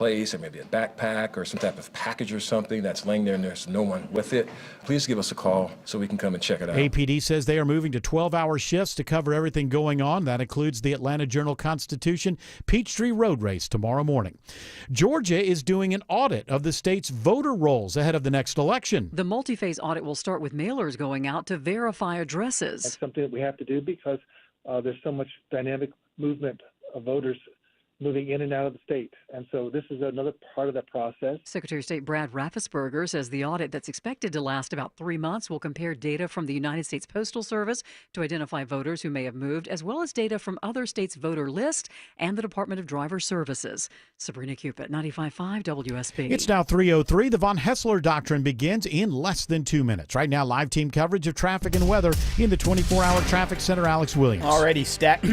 place, or maybe a backpack or some type of package or something that's laying there and there's no one with it, please give us a call so we can come and check it out. APD says they are moving to 12-hour shifts to cover everything going on. That includes the Atlanta Journal-Constitution Peachtree Road Race tomorrow morning. Georgia is doing an audit of the state's voter rolls ahead of the next election. The multi-phase audit will start with mailers going out to verify addresses. That's something that we have to do because there's so much dynamic movement of voters moving in and out of the state. And so this is another part of that process. Secretary of State Brad Raffensperger says the audit that's expected to last about 3 months will compare data from the United States Postal Service to identify voters who may have moved, as well as data from other states' voter list and the Department of Driver Services. Sabrina Cupid, 95.5 WSB. It's now 3:03. The Von Haessler Doctrine begins in less than 2 minutes. Right now, live team coverage of traffic and weather in the 24-hour traffic center. Alex Williams. Already stacked,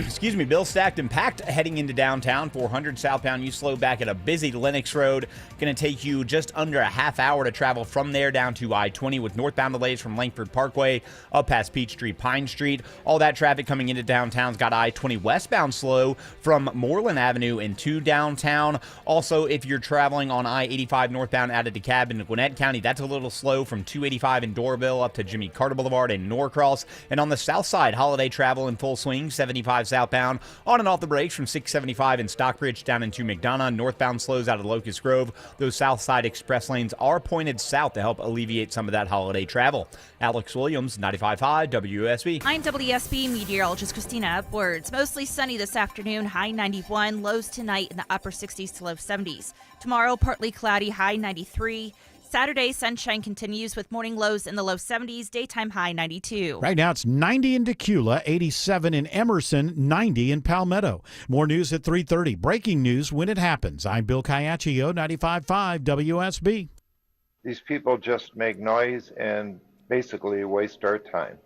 Bill, stacked and packed heading into downtown. 400 southbound, you slow back at a busy Lenox Road. Going to take you just under a half hour to travel from there down to I-20 with northbound delays from Langford Parkway up past Peachtree, Pine Street. All that traffic coming into downtown's got I-20 westbound slow from Moreland Avenue into downtown. Also, if you're traveling on I-85 northbound out of DeKalb into Gwinnett County, that's a little slow from 285 in Doraville up to Jimmy Carter Boulevard in Norcross. And on the south side, holiday travel in full swing, 75 southbound on and off the brakes from 675 in Stockbridge down into McDonough. Northbound slows out of Locust Grove. Those south side express lanes are pointed south to help alleviate some of that holiday travel. Alex Williams, 95.5 WSB. I'm WSB meteorologist Christina Upwards. Mostly sunny this afternoon, high 91, lows tonight in the upper 60s to low 70s. Tomorrow, partly cloudy, high 93. Saturday, sunshine continues with morning lows in the low 70s, daytime high 92. Right now, it's 90 in Decula, 87 in Emerson, 90 in Palmetto. More news at 3:30. Breaking news when it happens. I'm Bill Caiaccio, 95.5 WSB. These people just make noise and basically waste our time.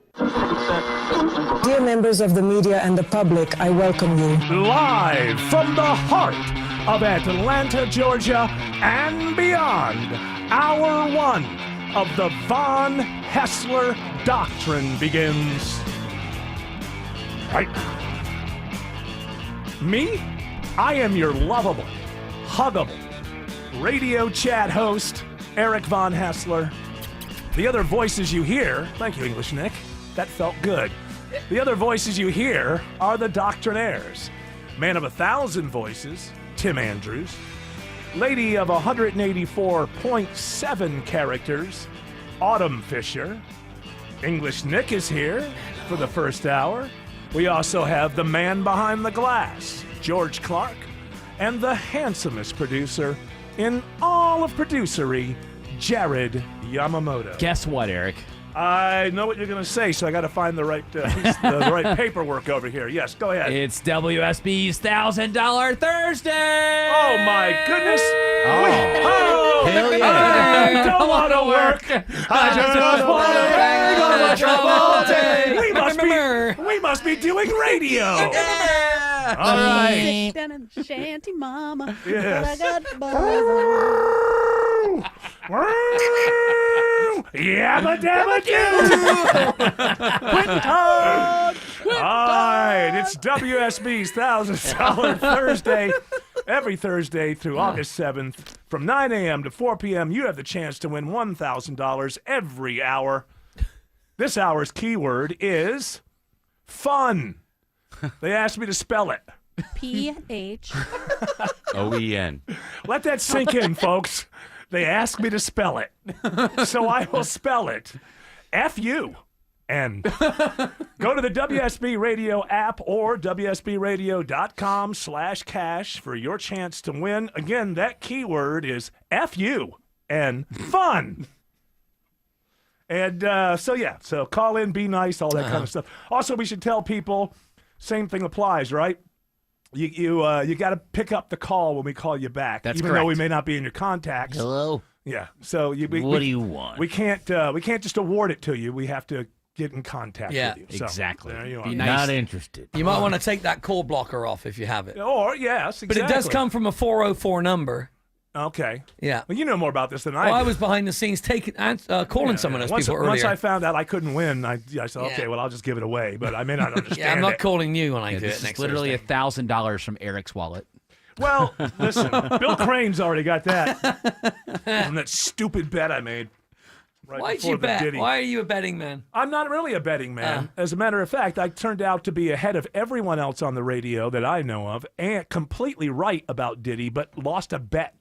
Dear members of the media and the public, I welcome you. Live from the heart of Atlanta, Georgia, and beyond, Hour 1 of the Von Haessler Doctrine begins. Right. Me? I am your lovable, huggable, radio chat host, Eric Von Haessler. The other voices you hear, thank you, English Nick, that felt good. The other voices you hear are the Doctrinaires. Man of 1,000 voices, Tim Andrews. Lady of 184.7 characters, Autumn Fisher. English Nick is here for the first hour. We also have the man behind the glass, George Clark, and the handsomest producer in all of producery, Jared Yamamoto. Guess what, Eric? I know what you're going to say, so I got to find the right the right paperwork over here. Yes, go ahead. It's WSB's $1,000 Thursday. Oh my goodness! Hell yeah! I don't want to work. I just want to work. We must be doing radio. Yeah. All right. Sit down in the shanty, mama. Yes. Yabba dabba doo! All right, it's WSB's $1,000 Thursday. Every Thursday through August 7th, from 9 a.m. to 4 p.m., you have the chance to win $1,000 every hour. This hour's keyword is fun. They asked me to spell it. P-H-O-E-N. Let that sink in, folks. They asked me to spell it, so I will spell it. F-U-N. Go to the WSB Radio app or WSBRadio.com/cash for your chance to win. Again, that keyword is F-U-N, fun. And so call in, be nice, all that kind of stuff. Also, we should tell people, same thing applies, right? You got to pick up the call when we call you back. That's even correct. though we may not be in your contacts. Hello? Yeah. So What do you want? We can't just award it to you. We have to get in contact with you. So, exactly. there you are. Be nice. Not interested. You might want to take that call blocker off if you have it. Or yes, exactly. But it does come from a 404 number. Okay. Yeah. Well, you know more about this than I Well, do. I was behind the scenes calling some of those people earlier. Once I found out I couldn't win, I said, okay, well, I'll just give it away. But I may not understand Yeah, I'm not calling you when I do This it next is literally Thursday. $1,000 from Eric's wallet. Well, listen, Bill Crane's already got that on that stupid bet I made. Right Why'd before you the bet? Diddy. Why are you a betting man? I'm not really a betting man. As a matter of fact, I turned out to be ahead of everyone else on the radio that I know of, and completely right about Diddy, but lost a bet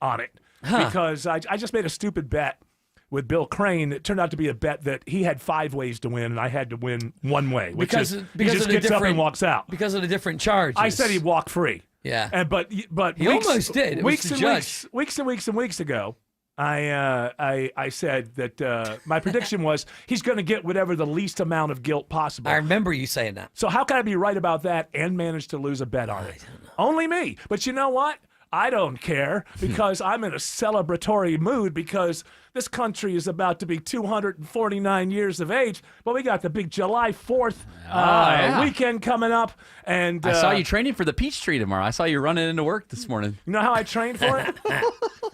on it because I just made a stupid bet with Bill Crane. It turned out to be a bet that he had 5 ways to win, and I had to win one way, which Because is because he of just the gets up and different- walks out. Because of the different charges. I said he'd walk free. Yeah. And but He weeks, almost did. It was weeks the and judge. weeks and weeks ago, I said that my prediction was he's going to get whatever the least amount of guilt possible. I remember you saying that. So how can I be right about that and manage to lose a bet on it? Only me. But you know what? I don't care because I'm in a celebratory mood because this country is about to be 249 years of age. But we got the big July 4th weekend coming up. And I saw you training for the Peachtree tomorrow. I saw you running into work this morning. You know how I trained for it?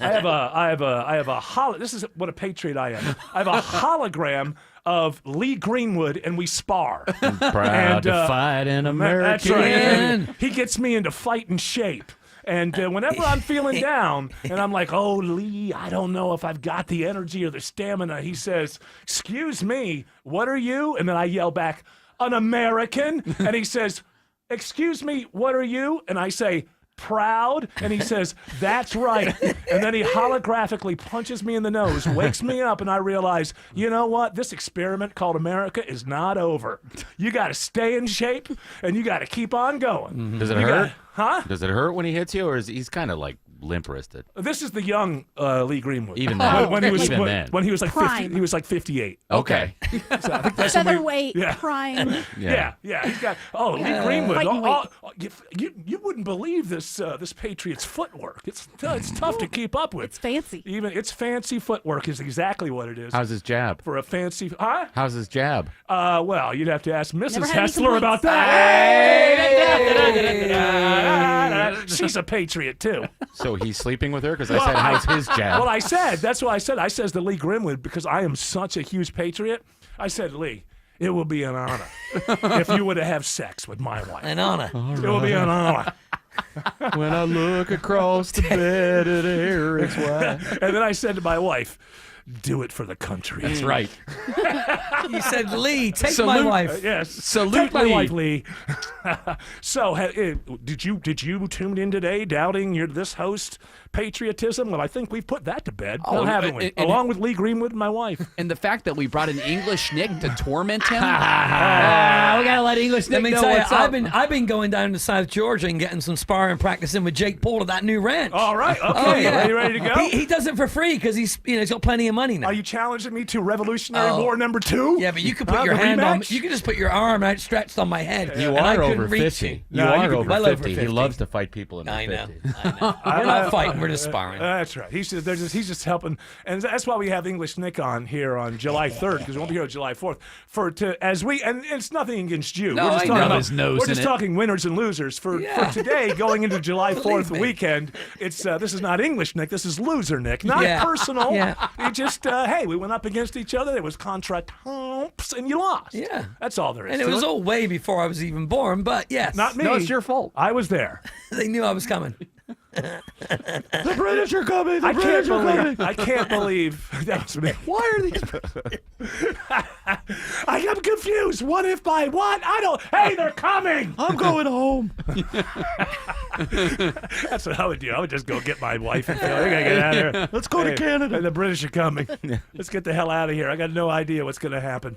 I have a this is what a patriot I am. I have a hologram of Lee Greenwood, and we spar. Proud to fight an American. That's right. And he gets me into fighting shape. And whenever I'm feeling down and I'm like, oh, Lee, I don't know if I've got the energy or the stamina, he says, excuse me, what are you? And then I yell back, an American. And he says, excuse me, what are you? And I say, proud. And he says, that's right. And then he holographically punches me in the nose, wakes me up, and I realize, you know what? This experiment called America is not over. You got to stay in shape, and you got to keep on going. Does it You hurt? Huh? Does it hurt when he hits you, or is he's kind of like limp-wristed? This is the young Lee Greenwood. Even then. when he was Even then. when he was like 50, Prime. he was like 58. Okay. So I think that's when we- Featherweight, yeah. prime. Yeah. He's got Lee Greenwood. You wouldn't believe this this Patriots footwork. It's tough to keep up with. It's fancy. Even it's fancy footwork is exactly what it is. How's his jab? For a fancy, huh? How's his jab? Well, you'd have to ask Mrs. Never had any Hessler about that. She's a Patriot too. So he's sleeping with her? Because I said, how's his jab? Well, that's what I said. I says to Lee Greenwood, because I am such a huge Patriot, I said, Lee, it will be an honor if you were to have sex with my wife. An honor. It will be an honor. When I look across the bed at Eric's wife. And then I said to my wife, do it for the country. That's right. You said, Lee, take Salute- my wife. yes. Salute Take my Lee. wife, Lee. So, did you tune in today doubting this host patriotism? Well, I think we've put that to bed, haven't we? Along with Lee Greenwood and my wife. And the fact that we brought an English Nick to torment him. we gotta let English Let Nick me know tell you, what's up. I've been going down to South Georgia and getting some sparring practice in with Jake Paul at that new ranch. All right, okay. Oh, yeah. Are you ready to go? He does it for free because he's got plenty of money now. Are you challenging me to Revolutionary War #2? Yeah, but you could put Huh, your the hand on. rematch? You could just put your arm outstretched on my head. You and I are couldn't over reach 50. you. You No, are could be over well 50. over 50. He loves to fight people in I know. 50. I know. We're not fighting. We're just sparring. That's right. He's just helping, and that's why we have English Nick on here on July 3rd because we won't be here on July 4th and it's nothing against you. No, we're just I talking know. about, His nose we're in just it. talking winners and losers for today going into July 4th me. weekend. It's this is not English Nick. This is loser Nick. Not Yeah. personal. Yeah. You just hey, we went up against each other. It was contra temps and you lost. Yeah. That's all there is. And it to was all way before I was even born. But yes, not me. No, it's your fault. I was there. They knew I was coming. The British are coming. The I British are coming. can't believe that was me. Why are these? I am confused. What if by what? I don't. Hey, they're coming. I'm going home. That's what I would do. I would just go get my wife and say, I gotta get out of here. Let's go to Canada. The British are coming. Let's get the hell out of here. I got no idea what's going to happen.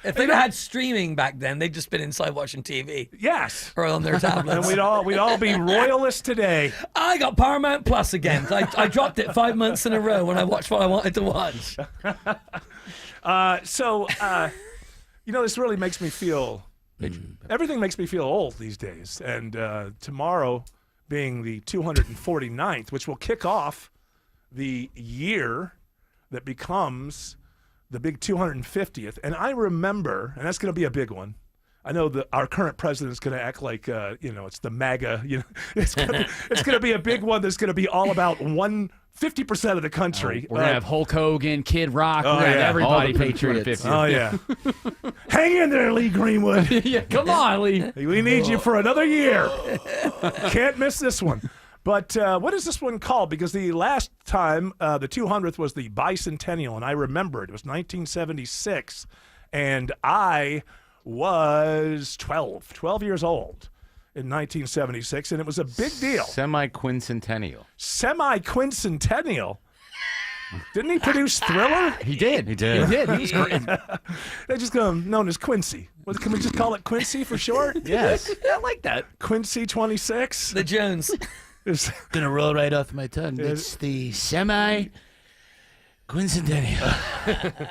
If they'd had streaming back then, they'd just been inside watching TV Yes. or on their And tablets. we'd all be royalists today. I got Paramount Plus again. I dropped it 5 months in a row when I watched what I wanted to watch. This really makes me feel. Everything makes me feel old these days. And tomorrow being the 249th, which will kick off the year that becomes the big 250th. And I remember, and that's going to be a big one. I know that our current president is going to act like, it's the MAGA. It's going to be a big one that's going to be all about one 50% of the country. We're gonna have Hulk Hogan, Kid Rock. Oh, We're gonna have yeah. everybody All the featured in Patriots. 50. Oh, yeah. Hang in there, Lee Greenwood. Yeah, come on, Lee. We need you for another year. Can't miss this one. But what is this one called? Because the last time, the 200th was the bicentennial, and I remember it. It was 1976, and I was 12 years old in 1976, and it was a big deal. Semi-quincentennial. Semi-quincentennial? Didn't he produce Thriller? He did. He did. He did. He's great. They just go known as Quincy. Can we just call it Quincy for short? Yes. I like that. Quincy 26. The Jones. Is- Gonna roll right off my tongue. It's the semi-quincentennial.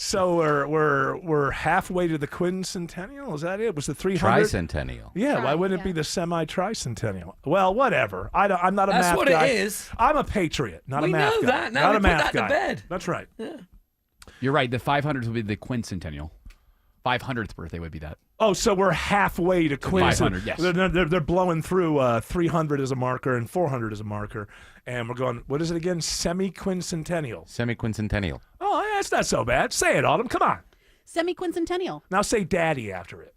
So we're halfway to the quincentennial. Is that it? Was the 300? Tricentennial. Yeah. Why wouldn't it be the semi-tricentennial? Well, whatever. I'm not a That's math what guy. it is. I'm a patriot, not We a math know guy. that. Now not we a put math that to guy. bed. That's right. You're right. The 500th will be the quincentennial. 500th birthday would be that. Oh, so we're halfway to quincentennial. 500, yes. They're blowing through 300 as a marker and 400 as a marker, and we're going. What is it again? Semi-quincentennial. Semi-quincentennial. Oh, yeah, that's not so bad. Say it, Autumn. Come on. Semi-quincentennial. Now say "daddy" after it.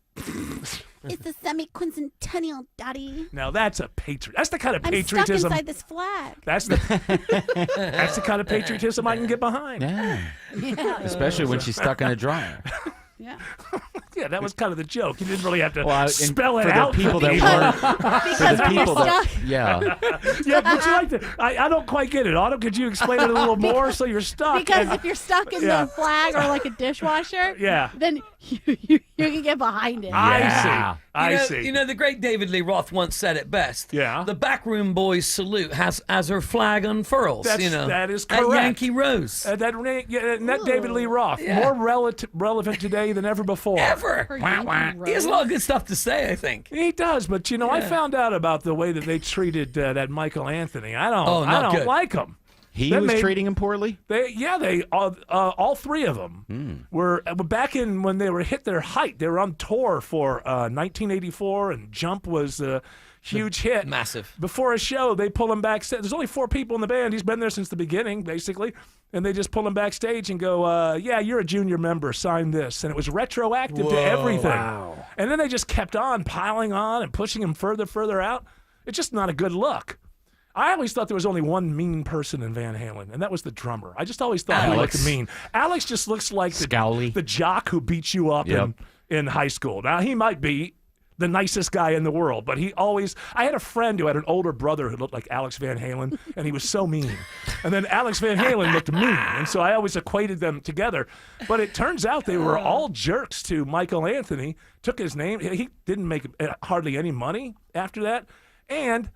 It's the semi-quincentennial, Daddy. Now that's a patriot. That's the kind of I'm stuck patriotism. inside this flag. That's the kind of patriotism I can get behind. Yeah. Yeah. Especially when she's stuck in a dryer. Yeah. Yeah, that was kind of the joke. You didn't really have to Well, spell for it out. the people that Because- weren't. Because For the when you're people that, stuck. yeah. Yeah, would you like to? I don't quite get it. Autumn, could you explain it a little more? So you're stuck. Because and- if you're stuck in Yeah. the flag or like a dishwasher, Yeah. then you can get behind it. I You know, see. You know, the great David Lee Roth once said it best. Yeah. The backroom boys salute has as her flag unfurls. That's- you know, that is at correct. Yankee Rose. That David Lee Roth, Yeah. more relevant today than ever before. Ever. For Yankee He has a Rose. lot of good stuff to say, I think. He does, but I Yeah. found out about the way that they treated that Michael Anthony. I don't not good. like him. He That was made- treating him poorly? They all three of them were back in when they were hit their height. They were on tour for 1984, and Jump was a huge hit. Massive. Before a show, they pull him backstage. There's only 4 people in the band. He's been there since the beginning, basically. And they just pull him backstage and go, yeah, you're a junior member. Sign this. And it was retroactive to everything. Wow. And then they just kept on piling on and pushing him further out. It's just not a good look. I always thought there was only one mean person in Van Halen, and that was the drummer. I just always thought he Alex. looked mean. Alex just looks like Scowly. the jock who beats you up Yep. in high school. Now, he might be the nicest guy in the world, but I had a friend who had an older brother who looked like Alex Van Halen, and he was so mean. And then Alex Van Halen looked mean, and so I always equated them together. But it turns out they were all jerks to Michael Anthony, took his name. He didn't make hardly any money after that, and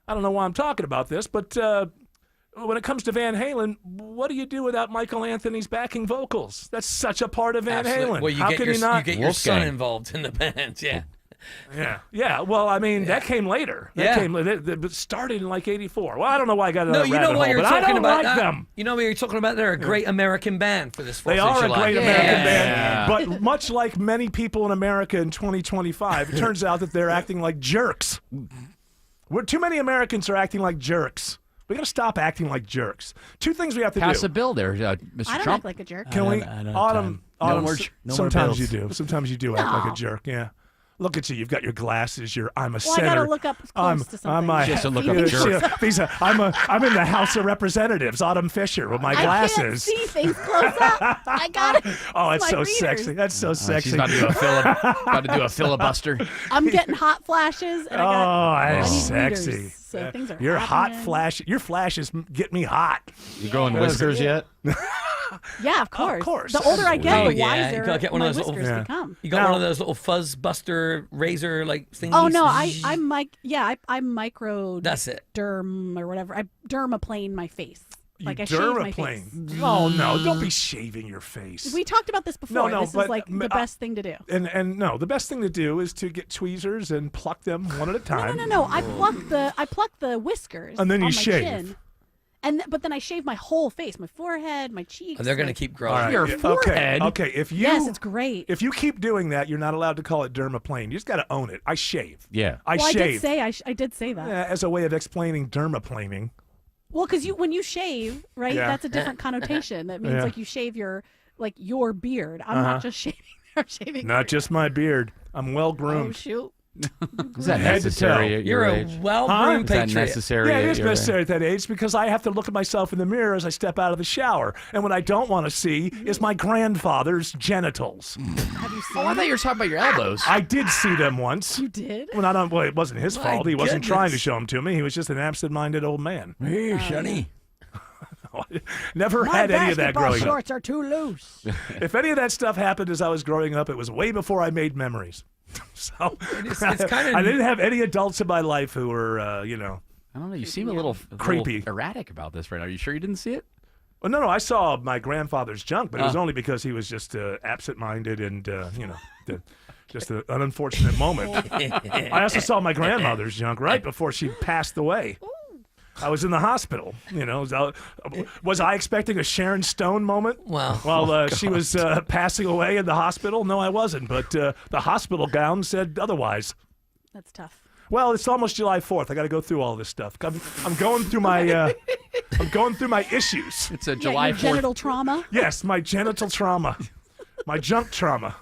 I don't know why I'm talking about this, but when it comes to Van Halen, what do you do without Michael Anthony's backing vocals? That's such a part of Van Absolutely. Halen. Well, you How get can your, you not? you get your son Wolfgang. involved in the band. Yeah. Yeah. Well, I mean, that came later. That Yeah. came. It started in like '84. Well, I don't know why I got into No, that you know rabbit what hole, you're but I talking don't about. like them. You know what you're talking about? They're a great American band for this 4th They of are a July. great Yeah. American Yeah. band, but much like many people in America in 2025, it turns out that they're acting like jerks. Too many Americans are acting like jerks. We got to stop acting like jerks. 2 things we have to Pass do. a bill there, Mr. I don't Trump. act like a jerk. Can we? I don't have Autumn. time. Autumn. No more Sometimes you bills. do. Sometimes you do act like No. a jerk. Yeah. Look at you. You've got your glasses. I'm a Well, I senator. gotta look up close to something. She has to look up Yeah, jerk. I'm in the House of Representatives, Autumn Fisher, with my I can't glasses. see things close up. I got it. Oh, It's that's my so readers. sexy. That's so sexy. She's about to do a filibuster. I'm getting hot flashes. And Oh, I that's need sexy. readers, so things are Your hot happening. flash. Your flashes get me hot. You growing whiskers yet? Yeah, of course. course. The older I get, Oh, the yeah. wiser You gotta get one my of those little- whiskers Yeah. become. You got Now- one of those little fuzz buster razor like thingies. Oh no, I'm micro That's it. derm or whatever. I dermaplane my face. Like I shave my face. Dermaplane. Oh no! Don't be shaving your face. We talked about this before. No, this but is like the best thing to do. And no, the best thing to do is to get tweezers and pluck them one at a time. No. I pluck the whiskers And then you on my shave. chin. But then I shave my whole face, my forehead, my cheeks. And they're going to like- keep growing. All right. Your yeah, forehead? Okay. If you Yes, it's great. if you keep doing that, you're not allowed to call it dermaplane. You just got to own it. I shave. Yeah. I well, shave I did say that. as a way of explaining dermaplaning. Well, because when you shave, right, Yeah. that's a different connotation. That means Yeah. like you shave your beard. I'm not just shaving. I'm shaving. Not just my beard. I'm well Oh groomed. shoot! Is that Head to necessary toe. at You're your a age? well-groomed Is that patriot. necessary? Yeah, at it is your age? necessary at that age because I have to look at myself in the mirror as I step out of the shower. And what I don't want to see is my grandfather's genitals. Have you seen? Oh, I thought you were talking about your elbows. I did see them once. You did? Well, it wasn't his My fault. He wasn't goodness. trying to show them to me. He was just an absent-minded old man. Hey, Sonny. Never had any of that growing up. shorts are too loose. If any of that stuff happened as I was growing up, it was way before I made memories. So It's kinda- I didn't have any adults in my life who were, I don't know. You seem a little Creepy. erratic about this right now. Are you sure you didn't see it? Well, no, I saw my grandfather's junk, but it was only because he was just absent-minded and, just an unfortunate moment. I also saw my grandmother's junk right before she passed away. I was in the hospital. Was I expecting a Sharon Stone moment? Wow. While she was passing away in the hospital? No, I wasn't. But the hospital gown said otherwise. That's tough. Well, it's almost July 4th. I got to go through all this stuff. I'm going through my I'm going through my issues. It's a July your 4th. genital trauma. Yes, my genital trauma, my junk trauma.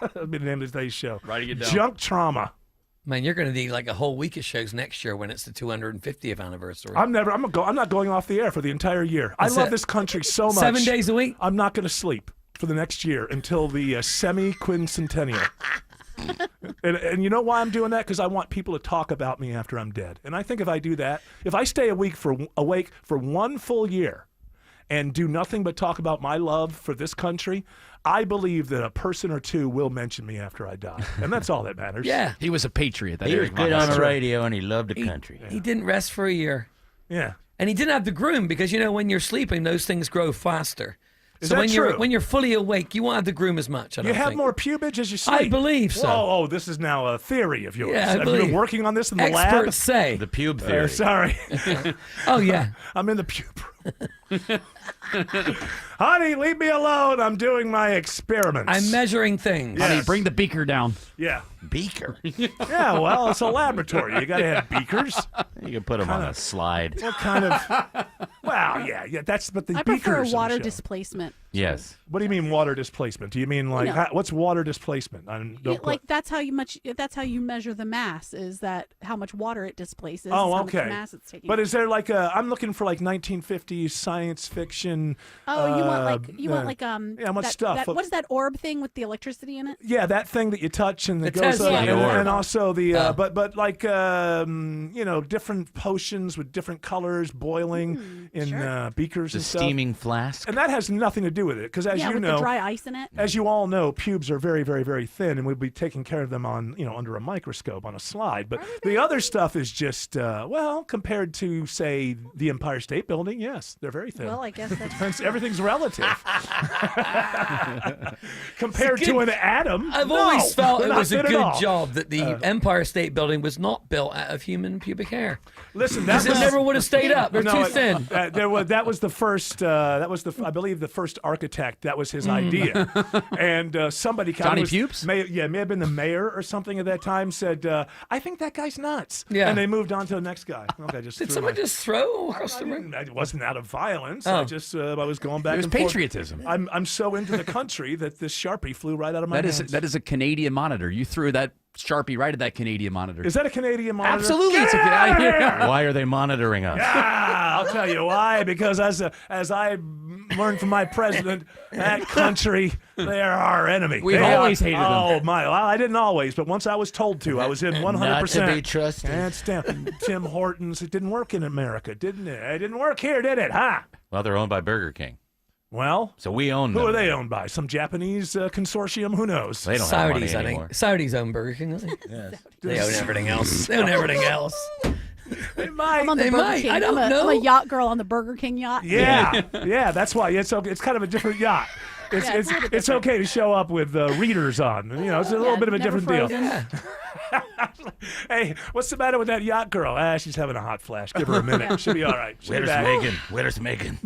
That'll be the name of today's show. Writing it down. Junk trauma. Man, you're going to need like a whole week of shows next year when it's the 250th anniversary. I'm not going off the air for the entire year. I That's love it. this country so much. 7 days a week? I'm not going to sleep for the next year until the semi-quincentennial. and you know why I'm doing that? Because I want people to talk about me after I'm dead. And I think if I do that, if I stay awake for one full year and do nothing but talk about my love for this country, I believe that a person or two will mention me after I die. And that's all that matters. Yeah. He was a patriot. That He was Eric good Von on the Hassler. radio and he loved the country. He didn't rest for a year. Yeah. And he didn't have the groom because, when you're sleeping, those things grow faster. Is So that when true? you're fully awake, you won't have the groom as much. I You don't have think. more pubage as you sleep? I believe so. Oh, this is now a theory of yours. Yeah, I have you believe. been working on this in the lab? Experts say. The pube theory. Sorry. Oh, yeah. I'm in the pube. Honey, leave me alone. I'm doing my experiments. I'm measuring things. Yes. Honey, bring the beaker down. Yeah. Beaker. Yeah, well, it's a laboratory. You got to have beakers. You can put them on a slide. What kind of... Well, yeah, but the I beakers... prefer in the water show. displacement. Yes. What do you mean water displacement? Do you mean like... know. what's water displacement? Like that's how you measure the mass. Is that how much water it displaces? Oh, is how okay. Much mass it's taking. But is there like a... I'm looking for like 1950s science fiction... Oh, you want Yeah, I want stuff. what is that orb thing with the electricity in it? Yeah, that thing that you touch and it The goes Tesla. up, The and orb. also the but like different potions with different colors boiling in beakers The and stuff. steaming flask. And that has nothing to do with it because as Yeah, you with know, the dry ice in it. as you all know, pubes are very, very, very thin, and we'd be taking care of them on under a microscope on a slide. But the other stuff is just compared to say the Empire State Building, yes, they're very thin. Well, I guess that's Hence, everything's relative. Compared to an atom, I've no, always felt they're it not was a thin at good all. job that the Empire State Building was not built out of human pubic hair. Listen, that Because it never would have stayed up. They're too thin. That was the first. I believe the first architect. That was his idea. And somebody Johnny was, Pubes? may have been the mayor or something at that time. Said, I think that guy's nuts. Yeah. And they moved on to the next guy. Okay, just Did threw someone my- just throw across the room? It wasn't out of violence. Oh. I just I was going back. It was and forth. patriotism. I'm so into the country that this Sharpie flew right out of my hands. That is a Canadian monitor. You threw that Sharpie right at that Canadian monitor. Is that a Canadian monitor? Absolutely, Get it's a out of Canadian. here! Why are they monitoring us? Ah, I'll tell you why. Because as I learned from my president, that country, they are our enemy. We've They always are, hated them. Oh my! Well, I didn't always, but once I was told to, I was in 100%. Not to be trusted. That's Tim Hortons. It didn't work in America, didn't it? It didn't work here, did it? Huh? Well, they're owned by Burger King. Well, So we own them. who are they owned by? Some Japanese consortium? Who knows? They don't have money Saudis, I anymore. think. Saudis own Burger King, don't they? Yes. They own everything else. They own everything else. They might. I'm on the They Burger might. King. I don't I'm know. a yacht girl on the Burger King yacht. Yeah, yeah, that's why. It's kind of a different yacht. It's, Yeah, it's it's, a little it's different. okay to show up with readers on. It's a little bit of a never different deal. frozen. Hey, what's the matter with that yacht girl? She's having a hot flash. Give her a minute. She'll be all right. She'll be Where's back. Megan? Where's Megan?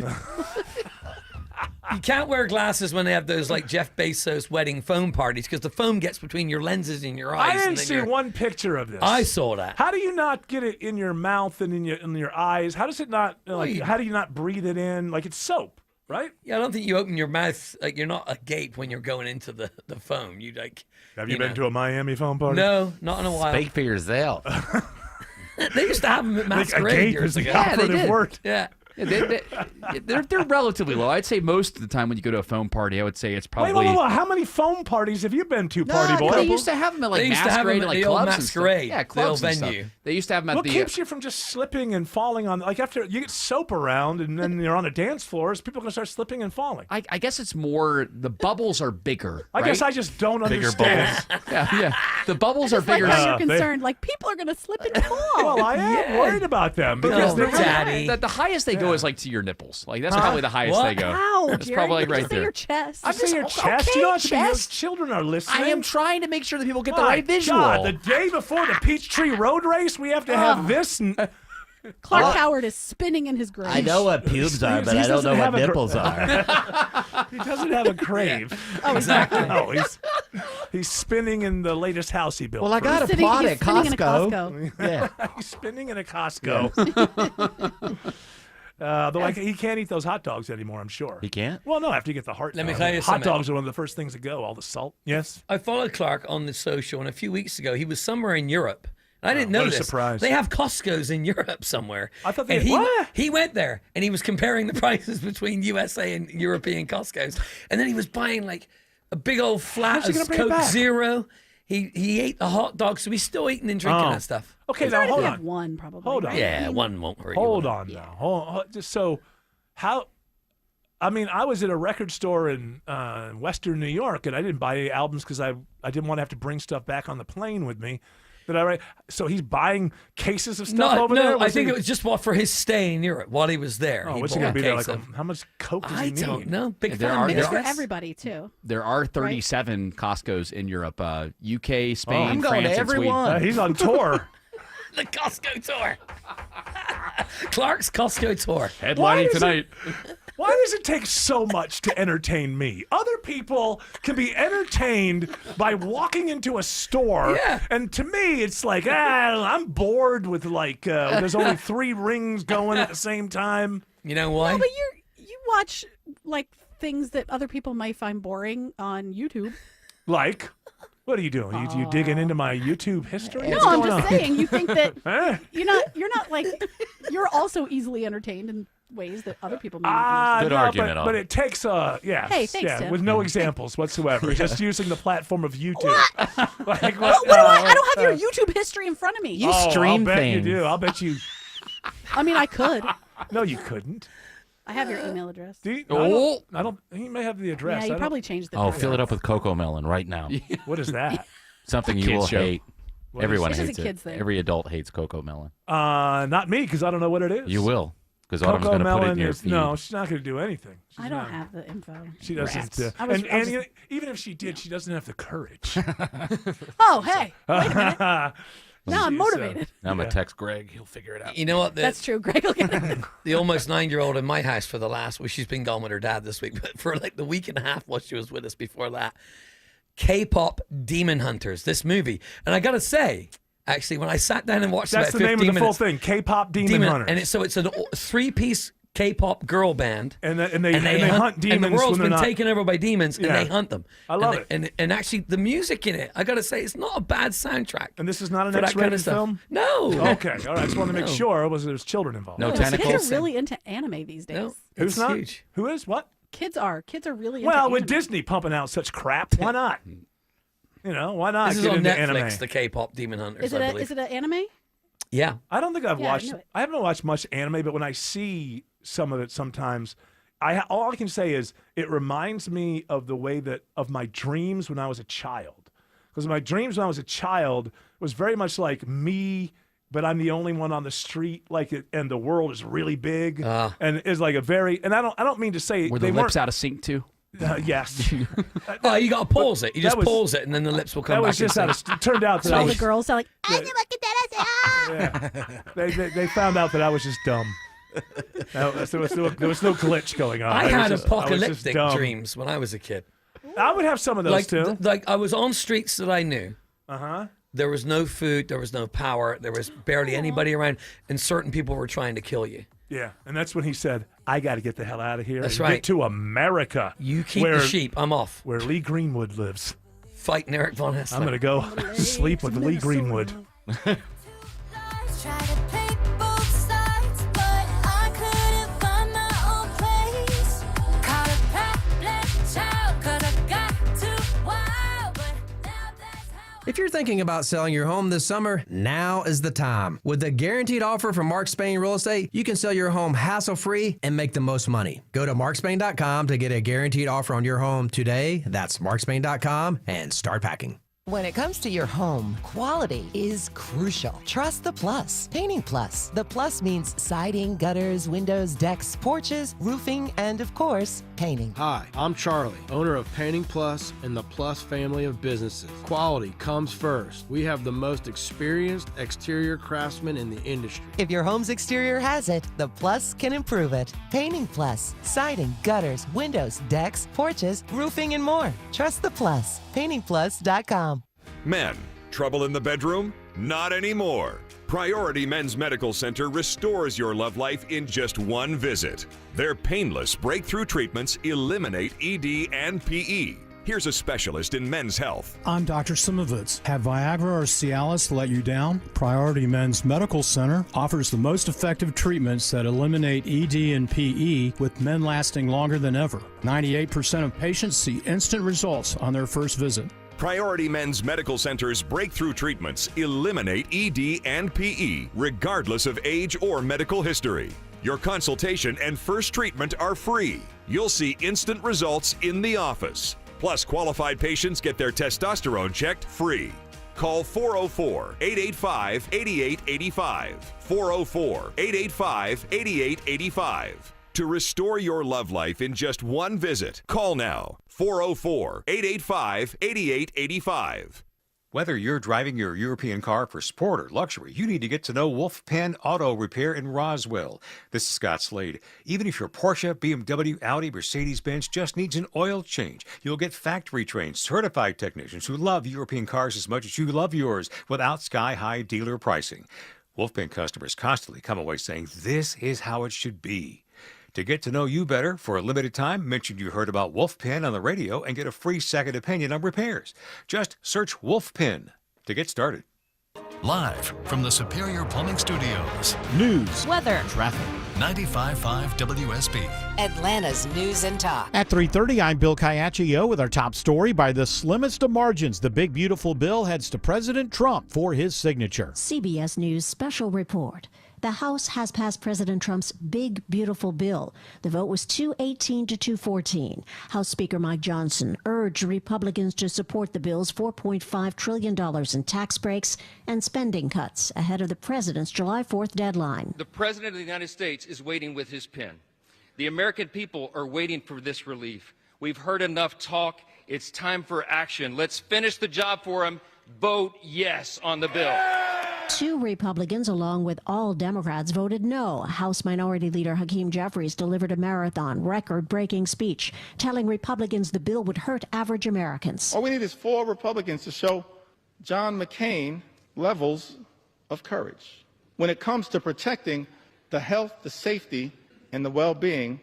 You can't wear glasses when they have those like Jeff Bezos wedding foam parties because the foam gets between your lenses and your eyes. I didn't and then see one picture of this. I saw that. How do you not get it in your mouth and in your eyes? How does it not? How do you not breathe it in? Like it's soap, right? Yeah, I don't think you open your mouth like you're not agape when you're going into the foam. You like. Have you been to a Miami foam party? No, not in a while. Speak for yourself. They used to have them at Masquerade agape years is the ago. Yeah, they operative did. word. Yeah. They're relatively low. I'd say most of the time when you go to a foam party, I would say it's probably. Wait. How many foam parties have you been to, party boy? They used to have them at like They used to have Masquerade them and at like the old clubs and stuff. Masquerade, Yeah, the clubs old and stuff. venue. They used to have them at What the. keeps you from just slipping and falling on? Like after you get soap around and then you're on a dance floor, is people gonna start slipping and falling? I guess it's more the bubbles are bigger. I guess I just don't understand. Yeah. The bubbles are Just like bigger. how you're concerned, like people are going to slip and fall. Well, I am worried about them because No, they're Daddy. The highest they go is like to your nipples. Like that's probably the highest What? they go. Ow, That's Jerry, probably like you right just say there. your chest. I'm just your chest. okay, You don't have to be. Your chest. children are listening. I am trying to make sure that people get the My right visual. God, the day before the Peachtree Road Race, we have to have this. And, Clark Howard is spinning in his grave. I know what pubes are, but I don't know what nipples are. he doesn't have a crave. Oh, exactly. No, he's spinning in the latest house he built. Well, I got a Sitting- plot he's at spinning in a Costco. Costco. He's spinning in a Costco. Though he can't eat those hot dogs anymore, I'm sure. He can't? Well, no, after you get the heart. Let me down. tell you Hot something. dogs are one of the first things to go. All the salt. Yes. I followed Clark on the social, and a few weeks ago he was somewhere in Europe. I didn't know what a this. surprise. They have Costco's in Europe somewhere. I thought they and had- what? he went there and he was comparing the prices between USA and European Costco's, and then he was buying like a big old flat How's he of gonna bring it Coke back? Zero. He ate the hot dog, so he's still eating and drinking Oh. that stuff. Okay, He's now already hold have on. one, probably. Hold on. right? Yeah, one won't hurt you. Hold will it? on now. Just so, how? I mean, I was at a record store in Western New York, and I didn't buy any albums because I didn't want to have to bring stuff back on the plane with me. So he's buying cases of stuff over there. I think it was just for his stay in Europe while he was there. Oh, He what's he bought gonna be there? case Like, of- how much Coke does I he need? don't know. Big There fan are- of It's for Midwest. everybody, too. There are 37 Costco's in Europe. UK, Spain, I'm going France, to and every Sweden. one. He's on tour. The Costco tour. Clark's Costco tour. Headlining tonight. Why does it take so much to entertain me? Other people can be entertained by walking into a store, Yeah. and to me, it's like, I'm bored with there's only 3 rings going at the same time. You know why? No, but you watch like things that other people might find boring on YouTube. Like, what are you doing? You digging into my YouTube history? No, What's I'm going just on? saying. You think that Eh? you're not like you're also easily entertained in ways that other people may not Ah, Good no, argument, but Al. it takes Hey, thanks, Tim. with no examples whatsoever, just using the platform of YouTube. Like, be. What do I don't have your YouTube history in front of me. You I'll stream bet things. you do. I'll bet you. I mean, I could. No, you couldn't. I have your email address. Do you? Oh. I don't. He may have the address. Yeah, I you don't- probably changed the. Oh, address. fill it up with Coco Melon right now. What is that? Something you Kids will show. hate. What Everyone is it? hates It's a it. kid's thing. Every adult hates Coco Melon. Not me, because I don't know what it is. You will, because Autumn's Coco going to put it Melon in your is feed. no. She's not going to do anything. She's I don't not. have the info. She doesn't. Rats. I was- And even if she did, she doesn't have the courage. Oh, hey, wait a minute. Now I'm She's, motivated. I'm going to text Greg. He'll figure it out. You know what? That's true. Greg will get it. The almost 9-year-old in my house for the last, well, she's been gone with her dad this week, but for like the week and a half while she was with us before that, K-pop Demon Hunters, this movie. And I got to say, actually, when I sat down and watched That's about the 15 name of the full minutes, thing. K-pop Demon Hunters. and it's a 3-piece K-pop girl band. And they hunt demons and the world's when they're been not. taken over by demons, and Yeah. they hunt them. I love And actually, the music in it, I got to say, it's not a bad soundtrack. And this is not an for that kind X-rated of stuff. film. No. Okay, all right. I just wanted to make No. sure there's children involved. No Kids tentacles. are really into anime these days. No, Who's it's not? huge. Who is what? Kids are really into Well, with anime. Disney pumping out such crap, why not? Why not This is get on into Netflix, anime? the K-pop Demon Hunters, Is it I a, believe. is it an anime? Yeah. I don't think I've Yeah, I watched. knew it. I haven't watched much anime, but when I see some of it, sometimes all I can say is it reminds me of the way of my dreams when I was a child. Because my dreams when I was a child was very much like me, but I'm the only one on the street, and the world is really big, and is like a very. And I don't mean to say Were they the lips weren't. out of sync too? Yes. Oh, you got to pause it. You that just was- pause it, and then the lips will come That back. was just and out of. It turned out that So I all was. the girls are like, Yeah. They found out that I was just dumb. No, there was no glitch going on. I had was apocalyptic dumb. dreams when I was a kid. I would have some of those too. Like I was on streets that I knew. Uh-huh. There was no food. There was no power. There was barely anybody around, and certain people were trying to kill you. Yeah, and that's when he said, "I got to get the hell out of here. That's and right. Get to America. You keep the sheep. I'm off. Where Lee Greenwood lives. Fighting Eric Von Hassler. I'm gonna go sleep with Lee Greenwood." If you're thinking about selling your home this summer, now is the time. With the guaranteed offer from Mark Spain Real Estate, you can sell your home hassle-free and make the most money. Go to markspain.com to get a guaranteed offer on your home today. That's markspain.com and start packing. When it comes to your home, quality is crucial. Trust the Plus. Painting Plus. The Plus means siding, gutters, windows, decks, porches, roofing, and of course, painting. Hi, I'm Charlie, owner of Painting Plus and the Plus family of businesses. Quality comes first. We have the most experienced exterior craftsmen in the industry. If your home's exterior has it, the Plus can improve it. Painting Plus. Siding, gutters, windows, decks, porches, roofing, and more. Trust the Plus. PaintingPlus.com. Men, trouble in the bedroom? Not anymore. Priority Men's Medical Center restores your love life in just one visit. Their painless breakthrough treatments eliminate ED and PE. Here's a specialist in men's health. I'm Dr. Simovitz. Have Viagra or Cialis let you down? Priority Men's Medical Center offers the most effective treatments that eliminate ED and PE, with men lasting longer than ever. 98% of patients see instant results on their first visit. Priority Men's Medical Center's breakthrough treatments eliminate ED and PE, regardless of age or medical history. Your consultation and first treatment are free. You'll see instant results in the office. Plus, qualified patients get their testosterone checked free. Call 404-885-8885. 404-885-8885. To restore your love life in just one visit, call now. 404-885-8885. Whether you're driving your European car for sport or luxury, you need to get to know Wolf Pen Auto Repair in Roswell. This is Scott Slade. Even if your Porsche, BMW, Audi, Mercedes-Benz just needs an oil change, you'll get factory-trained, certified technicians who love European cars as much as you love yours without sky-high dealer pricing. Wolf Pen customers constantly come away saying, "This is how it should be." To get to know you better, for a limited time, mention you heard about Wolf Pen on the radio and get a free second opinion on repairs. Just search Wolf Pen to get started. Live from the Superior Plumbing Studios. News, weather, traffic. 95.5 WSB. Atlanta's News and Talk. At 3:30, I'm Bill Caiaccio with our top story. By the slimmest of margins, the big, beautiful bill heads to President Trump for his signature. CBS News special report. The House has passed President Trump's big, beautiful bill. The vote was 218 to 214. House Speaker Mike Johnson urged Republicans to support the bill's $4.5 trillion in tax breaks and spending cuts ahead of the president's July 4th deadline. The President of the United States is waiting with his pen. The American people are waiting for this relief. We've heard enough talk. It's time for action. Let's finish the job for him. Vote yes on the bill. 2 Republicans, along with all Democrats, voted no. House Minority Leader Hakeem Jeffries delivered a marathon, record-breaking speech, telling Republicans the bill would hurt average Americans. All we need is 4 Republicans to show John McCain levels of courage when it comes to protecting the health, the safety, and the well-being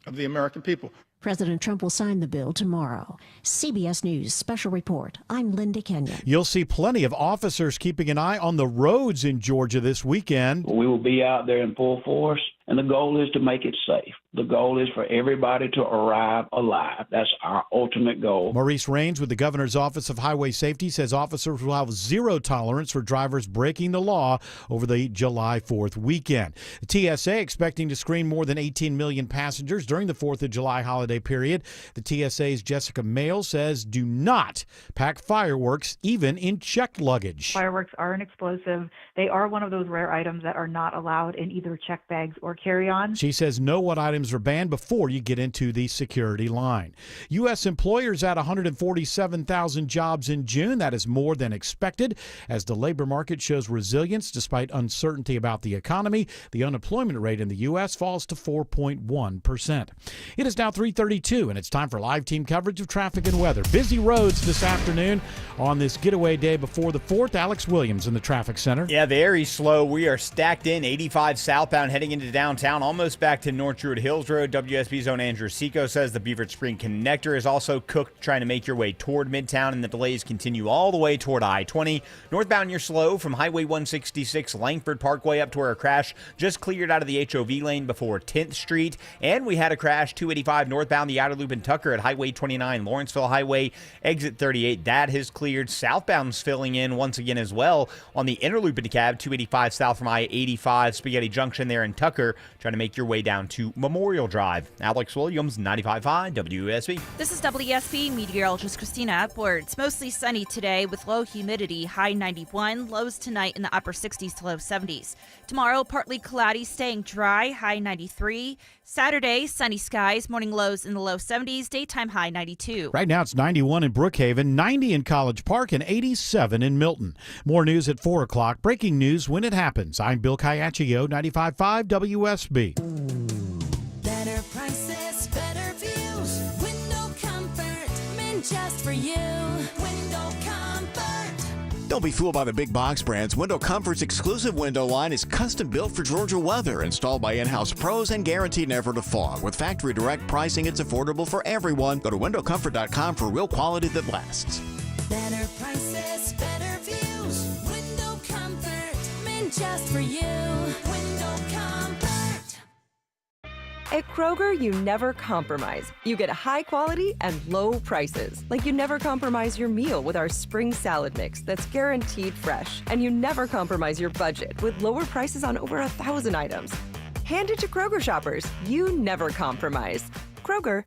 of the American people. President Trump will sign the bill tomorrow. CBS News special report. I'm Linda Kenyon. You'll see plenty of officers keeping an eye on the roads in Georgia this weekend. We will be out there in full force, and the goal is to make it safe. The goal is for everybody to arrive alive. That's our ultimate goal. Maurice Rains with the Governor's Office of Highway Safety says officers will have zero tolerance for drivers breaking the law over the July 4th weekend. The TSA expecting to screen more than 18 million passengers during the 4th of July holiday period. The TSA's Jessica Mayle says do not pack fireworks even in checked luggage. Fireworks are an explosive. They are one of those rare items that are not allowed in either checked bags or carry-on. She says know what items are banned before you get into the security line. U.S. employers add 147,000 jobs in June. That is more than expected as the labor market shows resilience despite uncertainty about the economy. The unemployment rate in the U.S. falls to 4.1%. It is now 3:32, and it's time for live team coverage of traffic and weather. Busy roads this afternoon on this getaway day before the 4th. Alex Williams in the traffic center. Yeah, very slow. We are stacked in 85 southbound heading into downtown, almost back to North Druid Hills Road. WSB's own Andrew Seco says the Beaufort Spring connector is also cooked trying to make your way toward Midtown, and the delays continue all the way toward I-20. Northbound, you're slow from Highway 166 Langford Parkway up to where a crash just cleared out of the HOV lane before 10th Street. And we had a crash 285 northbound the outer loop in Tucker at Highway 29, Lawrenceville Highway, exit 38. That has cleared. Southbound's filling in once again as well on the inner loop in DeKalb, 285 south from I-85 Spaghetti Junction there in Tucker, trying to make your way down to Memorial Drive. Alex Williams, 95.5 WSB. This is WSB meteorologist Christina Upwards. Mostly sunny today with low humidity, high 91, lows tonight in the upper 60s to low 70s. Tomorrow, partly cloudy, staying dry, high 93. Saturday, sunny skies, morning lows in the low 70s, daytime high 92. Right now it's 91 in Brookhaven, 90 in College Park, and 87 in Milton. More news at 4 o'clock. Breaking news when it happens. I'm Bill Caiaccio, 95.5 WSB. Better prices, better views. Window comfort, meant just for you. Window comfort. Don't be fooled by the big box brands. Window Comfort's exclusive window line is custom built for Georgia weather, installed by in-house pros and guaranteed never to fog. With factory direct pricing, it's affordable for everyone. Go to windowcomfort.com for real quality that lasts. Better prices, better views. Window comfort, meant just for you. Window comfort. At Kroger, you never compromise. You get high quality and low prices. Like you never compromise your meal with our spring salad mix that's guaranteed fresh. And you never compromise your budget with lower prices on over 1,000 items. Hand it to Kroger shoppers. You never compromise. Kroger.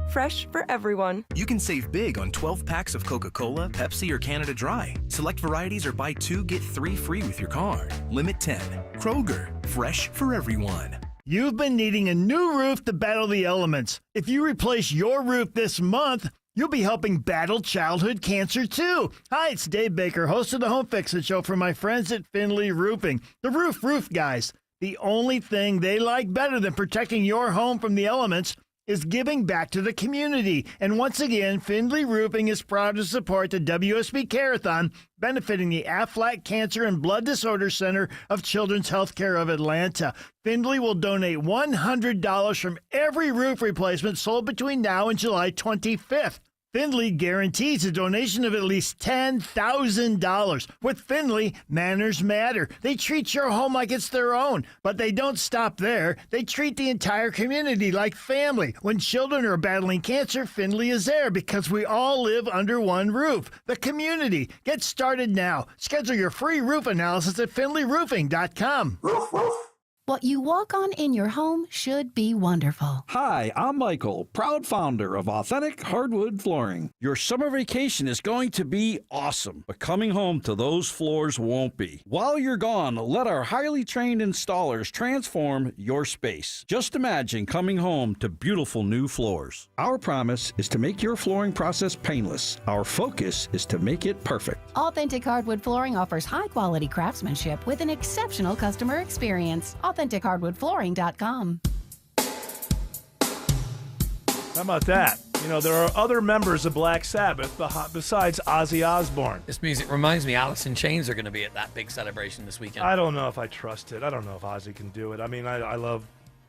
Fresh for everyone. You can save big on 12 packs of Coca-Cola, Pepsi, or Canada Dry. Select varieties or buy 2, get 3 free with your card. Limit 10. Kroger. Fresh for everyone. You've been needing a new roof to battle the elements. If you replace your roof this month, you'll be helping battle childhood cancer too. Hi, it's Dave Baker, host of the Home Fix-It Show for my friends at Findlay Roofing, the roof guys. The only thing they like better than protecting your home from the elements is giving back to the community. And once again, Findlay Roofing is proud to support the WSB Care-a-thon, benefiting the Aflac Cancer and Blood Disorder Center of Children's Healthcare of Atlanta. Findlay will donate $100 from every roof replacement sold between now and July 25th. Findlay guarantees a donation of at least $10,000. With Findlay, manners matter. They treat your home like it's their own, but they don't stop there. They treat the entire community like family. When children are battling cancer, Findlay is there because we all live under one roof. The community. Get started now. Schedule your free roof analysis at FindlayRoofing.com. Roof, roof. What you walk on in your home should be wonderful. Hi, I'm Michael, proud founder of Authentic Hardwood Flooring. Your summer vacation is going to be awesome, but coming home to those floors won't be. While you're gone, let our highly trained installers transform your space. Just imagine coming home to beautiful new floors. Our promise is to make your flooring process painless. Our focus is to make it perfect. Authentic Hardwood Flooring offers high-quality craftsmanship with an exceptional customer experience. AuthenticHardwoodFlooring.com. How about that? You know, there are other members of Black Sabbath besides Ozzy Osbourne. This music reminds me Alice in Chains are going to be at that big celebration this weekend. I don't know if I trust it. I don't know if Ozzy can do it. I mean, I love.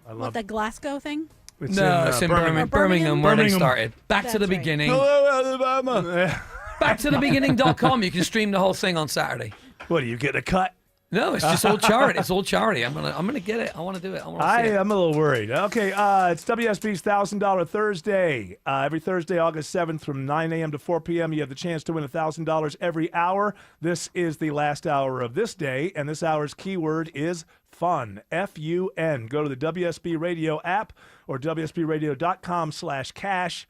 What, the Glasgow thing? It's it's in Birmingham where they started. Back to the beginning. Hello, Alabama. Back to the beginning.com. You can stream the whole thing on Saturday. What, do you get a cut? No, it's just old charity. It's old charity. I'm gonna get it. I want to do it. I'm a little worried. Okay, it's WSB's $1,000 Thursday. Every Thursday, August 7th, from 9 a.m. to 4 p.m., you have the chance to win $1,000 every hour. This is the last hour of this day, and this hour's keyword is fun. F-U-N. Go to the WSB Radio app or WSBRadio.com/cash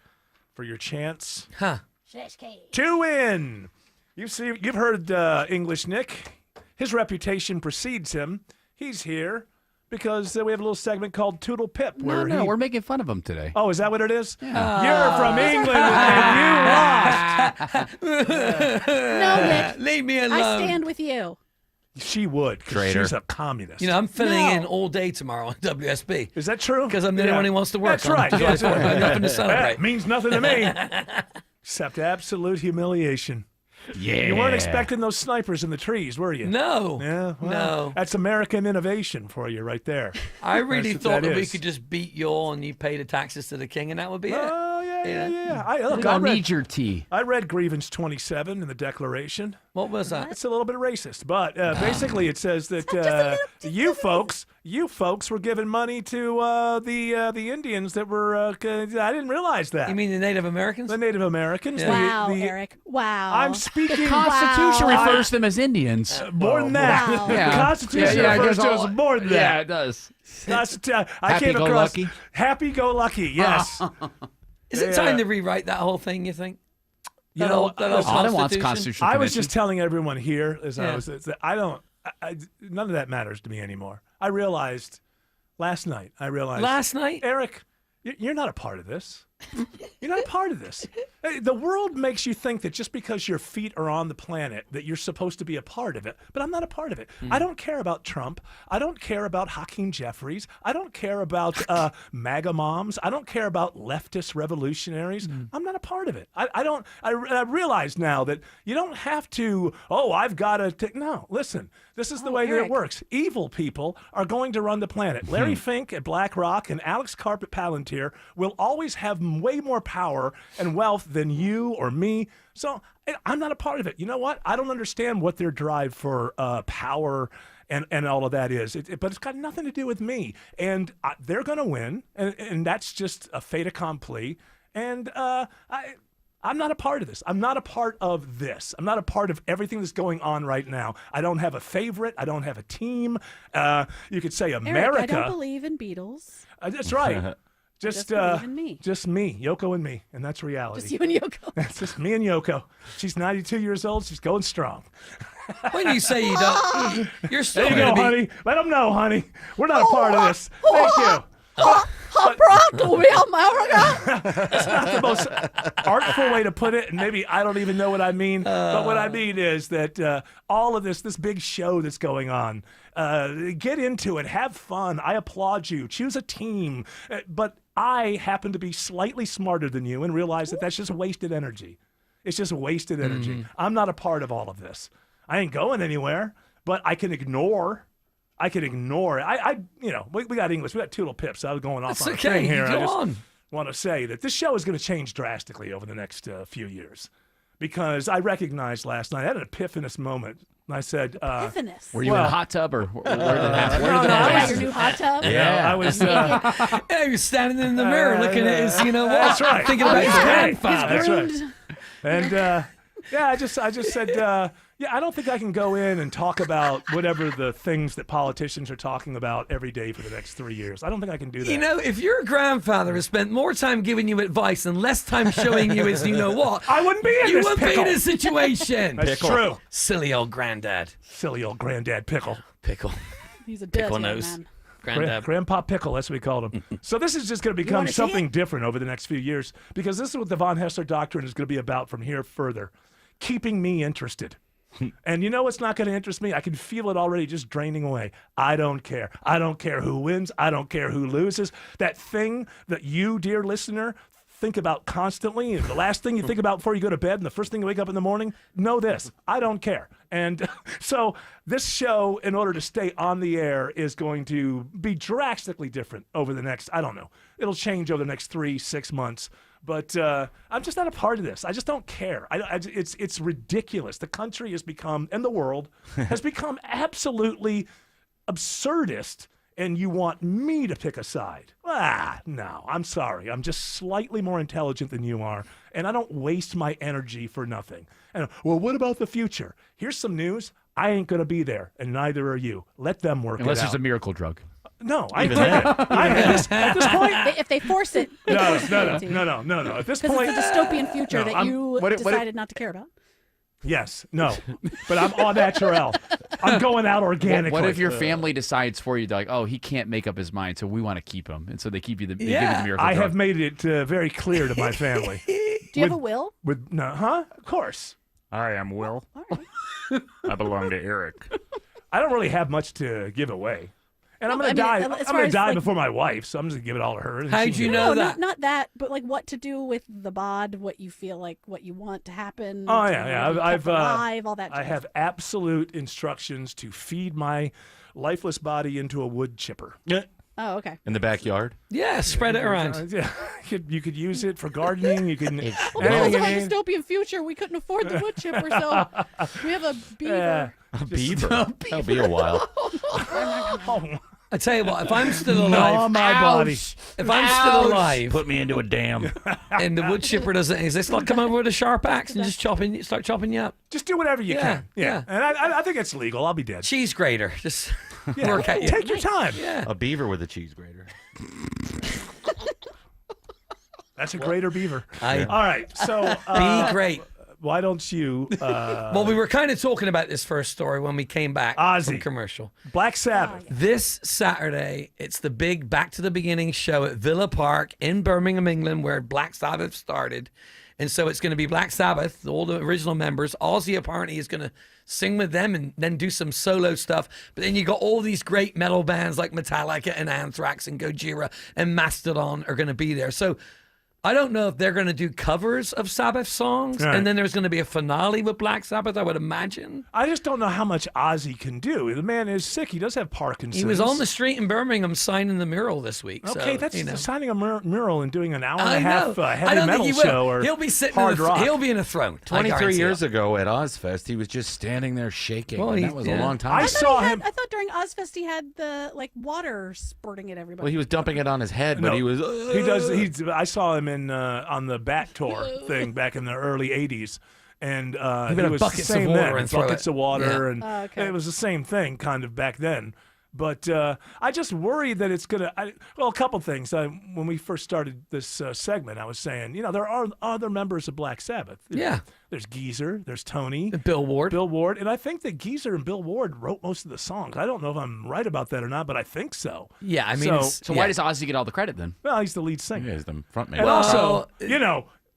for your chance to win. You've heard English Nick. His reputation precedes him. He's here because we have a little segment called Toodle Pip. No, Where we're making fun of him today. Oh, is that what it is? Yeah. You're from England and you lost. No, Nick. Leave me alone. I stand with you. She would, 'cause Traitor. she's a communist. You know, I'm filling No. in all day tomorrow on WSB. Is that true? Because I'm the only one who wants to work. That's right. So I've got nothing to celebrate. That means nothing to me. Except absolute humiliation. Yeah. You weren't expecting those snipers in the trees, were you? No. Yeah, well, No. That's American innovation for you right there. I really That's what thought that we is. could just beat you all and you pay the taxes to the king and that would be it. Oh, yeah. I don't need your tea. I read Grievance 27 in the Declaration. What was that? It's a little bit racist, but basically it says that you folks were giving money to the Indians that were. I didn't realize that. You mean the Native Americans? The Native Americans. Wow, Eric. Wow. I'm speaking. The Constitution refers to them as Indians. More than that. Wow. The Yeah. Constitution Yeah, refers it to goes us more than that. Yeah, it does. I came across Happy-go-lucky? Happy-go-lucky, yes. Is it time to rewrite that whole thing, you think? You know, Autumn wants Constitutional I was Convention. just telling everyone here as Yeah. I was that none of that matters to me anymore. I realized last night. Last night? Eric, you're not a part of this. You're not a part of this. Hey, the world makes you think that just because your feet are on the planet that you're supposed to be a part of it. But I'm not a part of it. I don't care about Trump. I don't care about Hakeem Jeffries. I don't care about MAGA moms. I don't care about leftist revolutionaries. I'm not a part of it. I realize now that you don't have to, I've got to. No, listen. This is the way that it Eric. works. Evil people are going to run the planet. Larry Fink at BlackRock and Alex Karp at Palantir will always have way more power and wealth than you or me. So I'm not a part of it. You know what? I don't understand what their drive for power and all of that is. But it's got nothing to do with me. And they're going to win. And that's just a fait accompli. And I'm not a part of this. I'm not a part of this. I'm not a part of everything that's going on right now. I don't have a favorite. I don't have a team. You could say America. Eric, I don't believe in Beatles. That's right. Just believe in me. Just me, Yoko and me, and that's reality. Just you and Yoko. That's just me and Yoko. She's 92 years old. She's going strong. When you say you don't, you're still There you go, gonna be. honey. Let them know, honey. We're not a part of this. Thank you. It's not the most artful way to put it, and maybe I don't even know what I mean. But what I mean is that all of this big show that's going on, get into it, have fun. I applaud you. Choose a team. But I happen to be slightly smarter than you and realize that that's just wasted energy. It's just wasted energy. I'm not a part of all of this. I ain't going anywhere, but I can ignore. I we got English. We got Toodle Pips. I was going off That's on a okay. thing here. Go I just on. want to say that this show is going to change drastically over the next few years because I recognized last night, I had an epiphanous moment. And I said, Epiphanous. Were you in a hot tub or where did it happen? no, no, I was- Your new hot tub? I was. Yeah, he was standing in the mirror looking at his, you know what? That's right. Thinking about his That's grandfather. That's right. And I just said, I don't think I can go in and talk about whatever the things that politicians are talking about every day for the next 3 years. I don't think I can do that. You know, if your grandfather has spent more time giving you advice and less time showing you his, you know what, I wouldn't be in you this wouldn't be pickle. in this situation. That's true. Silly old granddad. Silly old granddad Pickle. Pickle. He's a dirty Pickle old nose. man. Granddad. Grandpa Pickle, that's what we called him. So this is just going to become wanna see something different over the next few years because this is what the Von Hessler Doctrine is going to be about from here further. Keeping me interested. And you know what's not going to interest me? I can feel it already just draining away. I don't care. I don't care who wins. I don't care who loses. That thing that you, dear listener, think about constantly, and the last thing you think about before you go to bed and the first thing you wake up in the morning, know this. I don't care. And so this show, in order to stay on the air, is going to be drastically different over the next, I don't know. It'll change over the next 3-6 months. But I'm just not a part of this. I just don't care. It's ridiculous. The country has become, and the world, has become absolutely absurdist, and you want me to pick a side. No, I'm sorry. I'm just slightly more intelligent than you are, and I don't waste my energy for nothing. And, well, what about the future? Here's some news. I ain't going to be there, and neither are you. Let them work Unless it there's out. a miracle drug. No, I take it. At this point, If they force it. no. At this Because point, it's a dystopian future no, that I'm- you what it- decided not to care about. Yes. No. But I'm au naturel. I'm going out organically. What if your family decides for you, like, oh, he can't make up his mind, so we want to keep him, and so they keep you they give you the miracle I drug. have made it very clear to my family. Do you have a will? Of course. I am Will. I belong to Eric. I don't really have much to give away. And I'm No, going to I mean, die. as I'm far going to as, die like- before my wife, so I'm just going to give it all to her. and How'd she you can- know No, that? not that, but like what to do with the bod, what you feel like, what you want to happen. Oh to yeah, be yeah. I've kept alive, all that. I jazz. have absolute instructions to feed my lifeless body into a wood chipper. Oh, okay. In the backyard? Yeah, spread it around. Yeah, you could use it for gardening. You can. Well, anything because you of our need. dystopian future, we couldn't afford the wood chipper, so we have a beaver. A beaver? That'll be a while. I tell you what, if I'm still Gnaw alive, my body. if I'm still alive, Put me into a dam. and the wood chipper doesn't exist, I'll come over with a sharp axe and just start chopping you up. Just do whatever you Yeah, can. yeah. And I think it's legal. I'll be dead. Cheese grater, just Yeah. work at you. Take your time. Yeah. A beaver with a cheese grater. That's a greater beaver. I- All right, so Be great. Why don't you? Well, we were kind of talking about this first story when we came back from Ozzy. commercial. Black Sabbath. This Saturday, it's the big Back to the Beginning show at Villa Park in Birmingham, England, where Black Sabbath started. And so it's going to be Black Sabbath, all the original members. Ozzy apparently is going to sing with them and then do some solo stuff. But then you got all these great metal bands like Metallica and Anthrax and Gojira and Mastodon are going to be there. So I don't know if they're going to do covers of Sabbath songs, Right. and then there's going to be a finale with Black Sabbath, I would imagine. I just don't know how much Ozzy can do. The man is sick. He does have Parkinson's. He was on the street in Birmingham signing the mural this week. Okay, so, that's you know. signing a mural and doing an hour and I a half know. I heavy don't metal think he will. show or He'll be sitting hard in rock. he'll be in a throne. I 23 guarantee years it. ago at Ozfest, he was just standing there shaking. Well, and he- that was yeah. a long time. I ago. saw him. I thought during Ozfest he had the like water spurting at everybody. Well, he was dumping it on his head, but No, he was. He does. I saw him in on the Bat Tour thing back in the early '80s, and He he would have was buckets the of same water then. and throw Buckets it. of water, Yeah. and Oh, okay. it was the same thing kind of back then. But I just worry that it's gonna. Well, a couple things. When we first started this segment, I was saying, there are other members of Black Sabbath. Yeah. There's Geezer, there's Tony, Bill Ward. and I think that Geezer and Bill Ward wrote most of the songs. I don't know if I'm right about that or not, but I think so. Yeah, I mean, So- it's- So why does Ozzy get all the credit then? Well, he's the lead singer. He is the front man. And Well, also,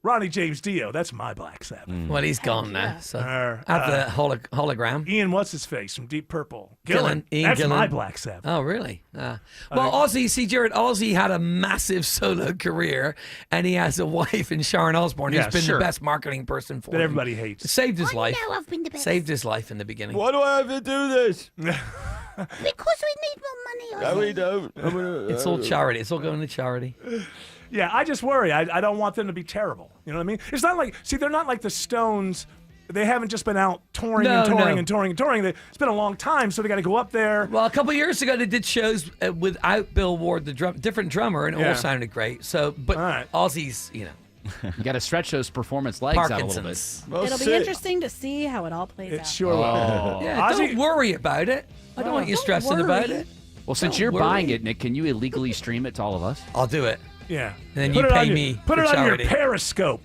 Ronnie James Dio, that's my Black Sabbath. well, he's gone now. So Or, at the hologram. Ian, what's his face from Deep Purple? Ian That's Gillan. my Black Sabbath. Oh, really? Well, Ozzy, Jared, Ozzy had a massive solo career, and he has a wife in Sharon Osbourne, who's Yeah, been sure. the best marketing person for That him. everybody hates. Saved his life. I've been the best. Saved his life in the beginning. Why do I have to do this? Because we need more money. No, we don't. It's all charity. It's all going to charity. Yeah, I just worry. I don't want them to be terrible. You know what I mean? It's not like, they're not like the Stones. They haven't just been out touring No, and touring no. and touring and touring. It's been a long time, so they got to go up there. Well, a couple of years ago, they did shows without Bill Ward, the different drummer, and it Yeah. all sounded great. So, but All right. Ozzy's, You got to stretch those performance legs out a little bit. Parkinson's. It'll be interesting to see how it all plays It out. sure will. Yeah, don't worry about it. I don't want you Don't stressing about worry. it. Well, since Don't you're worry. buying it, Nick, can you illegally stream it to all of us? I'll do it. Yeah. And then Put you it on pay your- me Put for it on charity. your Periscope.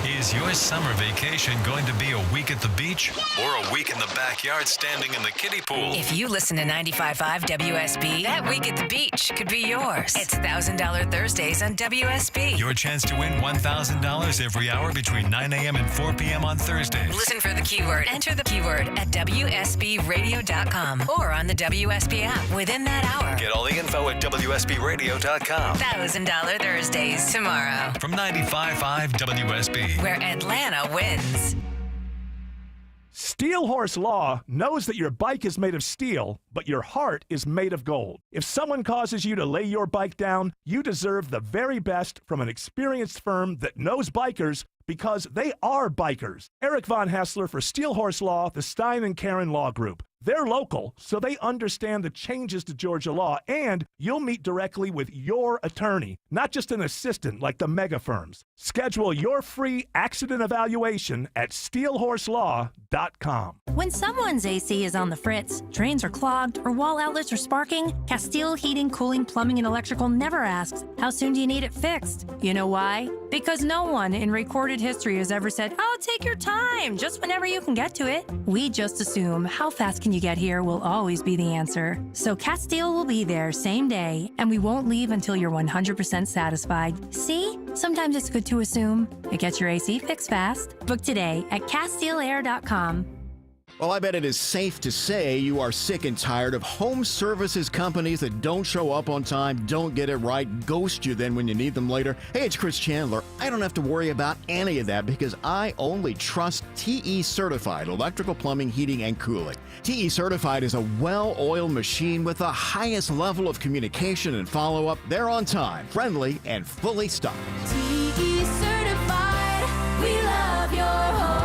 Is your summer vacation going to be a week at the beach or a week in the backyard standing in the kiddie pool? If you listen to 95.5 WSB, that week at the beach could be yours. It's $1,000 Thursdays on WSB. Your chance to win $1,000 every hour between 9 a.m. and 4 p.m. on Thursdays. Listen for the keyword. Enter the keyword at WSBradio.com or on the WSB app within that hour. Get all the info at WSBRadio.com. $1,000 Thursdays tomorrow, From 95.5 WSB. where Atlanta wins. Steel Horse Law knows that your bike is made of steel, but your heart is made of gold. If someone causes you to lay your bike down, you deserve the very best from an experienced firm that knows bikers because they are bikers. Eric Von Hassler for Steel Horse Law, the Stein and Karen Law Group. They're local, so they understand the changes to Georgia law, and you'll meet directly with your attorney, not just an assistant like the mega firms. Schedule your free accident evaluation at steelhorselaw.com. When someone's AC is on the fritz, drains are clogged, or wall outlets are sparking, Castile Heating, Cooling, Plumbing, and Electrical never asks, how soon do you need it fixed? You know why? Because no one in recorded history has ever said, oh, take your time, just whenever you can get to it. We just assume, how fast can you get here will always be the answer. So Castile will be there same day, and we won't leave until you're 100% satisfied. See? Sometimes it's good to assume. It gets your AC fixed fast. Book today at CastileAir.com. Well, I bet it is safe to say you are sick and tired of home services companies that don't show up on time, don't get it right, ghost you then when you need them later. Hey, it's Chris Chandler. I don't have to worry about any of that because I only trust TE Certified Electrical Plumbing, Heating, and Cooling. TE Certified is a well-oiled machine with the highest level of communication and follow-up. They're on time, friendly, and fully stocked. TE certified, we love your home.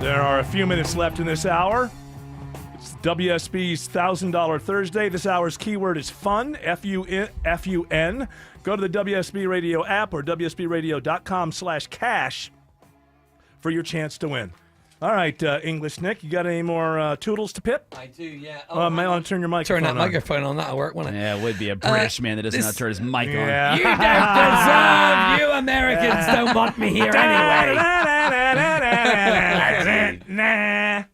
There are a few minutes left in this hour. It's WSB's $1,000 Thursday. This hour's keyword is fun, F-U-N. Go to the WSB Radio app or WSBradio.com/cash for your chance to win. All right, English Nick, you got any more toodles to pip? I do, yeah. May I want to turn your microphone on? Turn that microphone on. That'll work, won't it? Yeah, it would be a British man that doesn't know how to turn his mic on. You don't deserve. You Americans don't want me here anyway. Nah.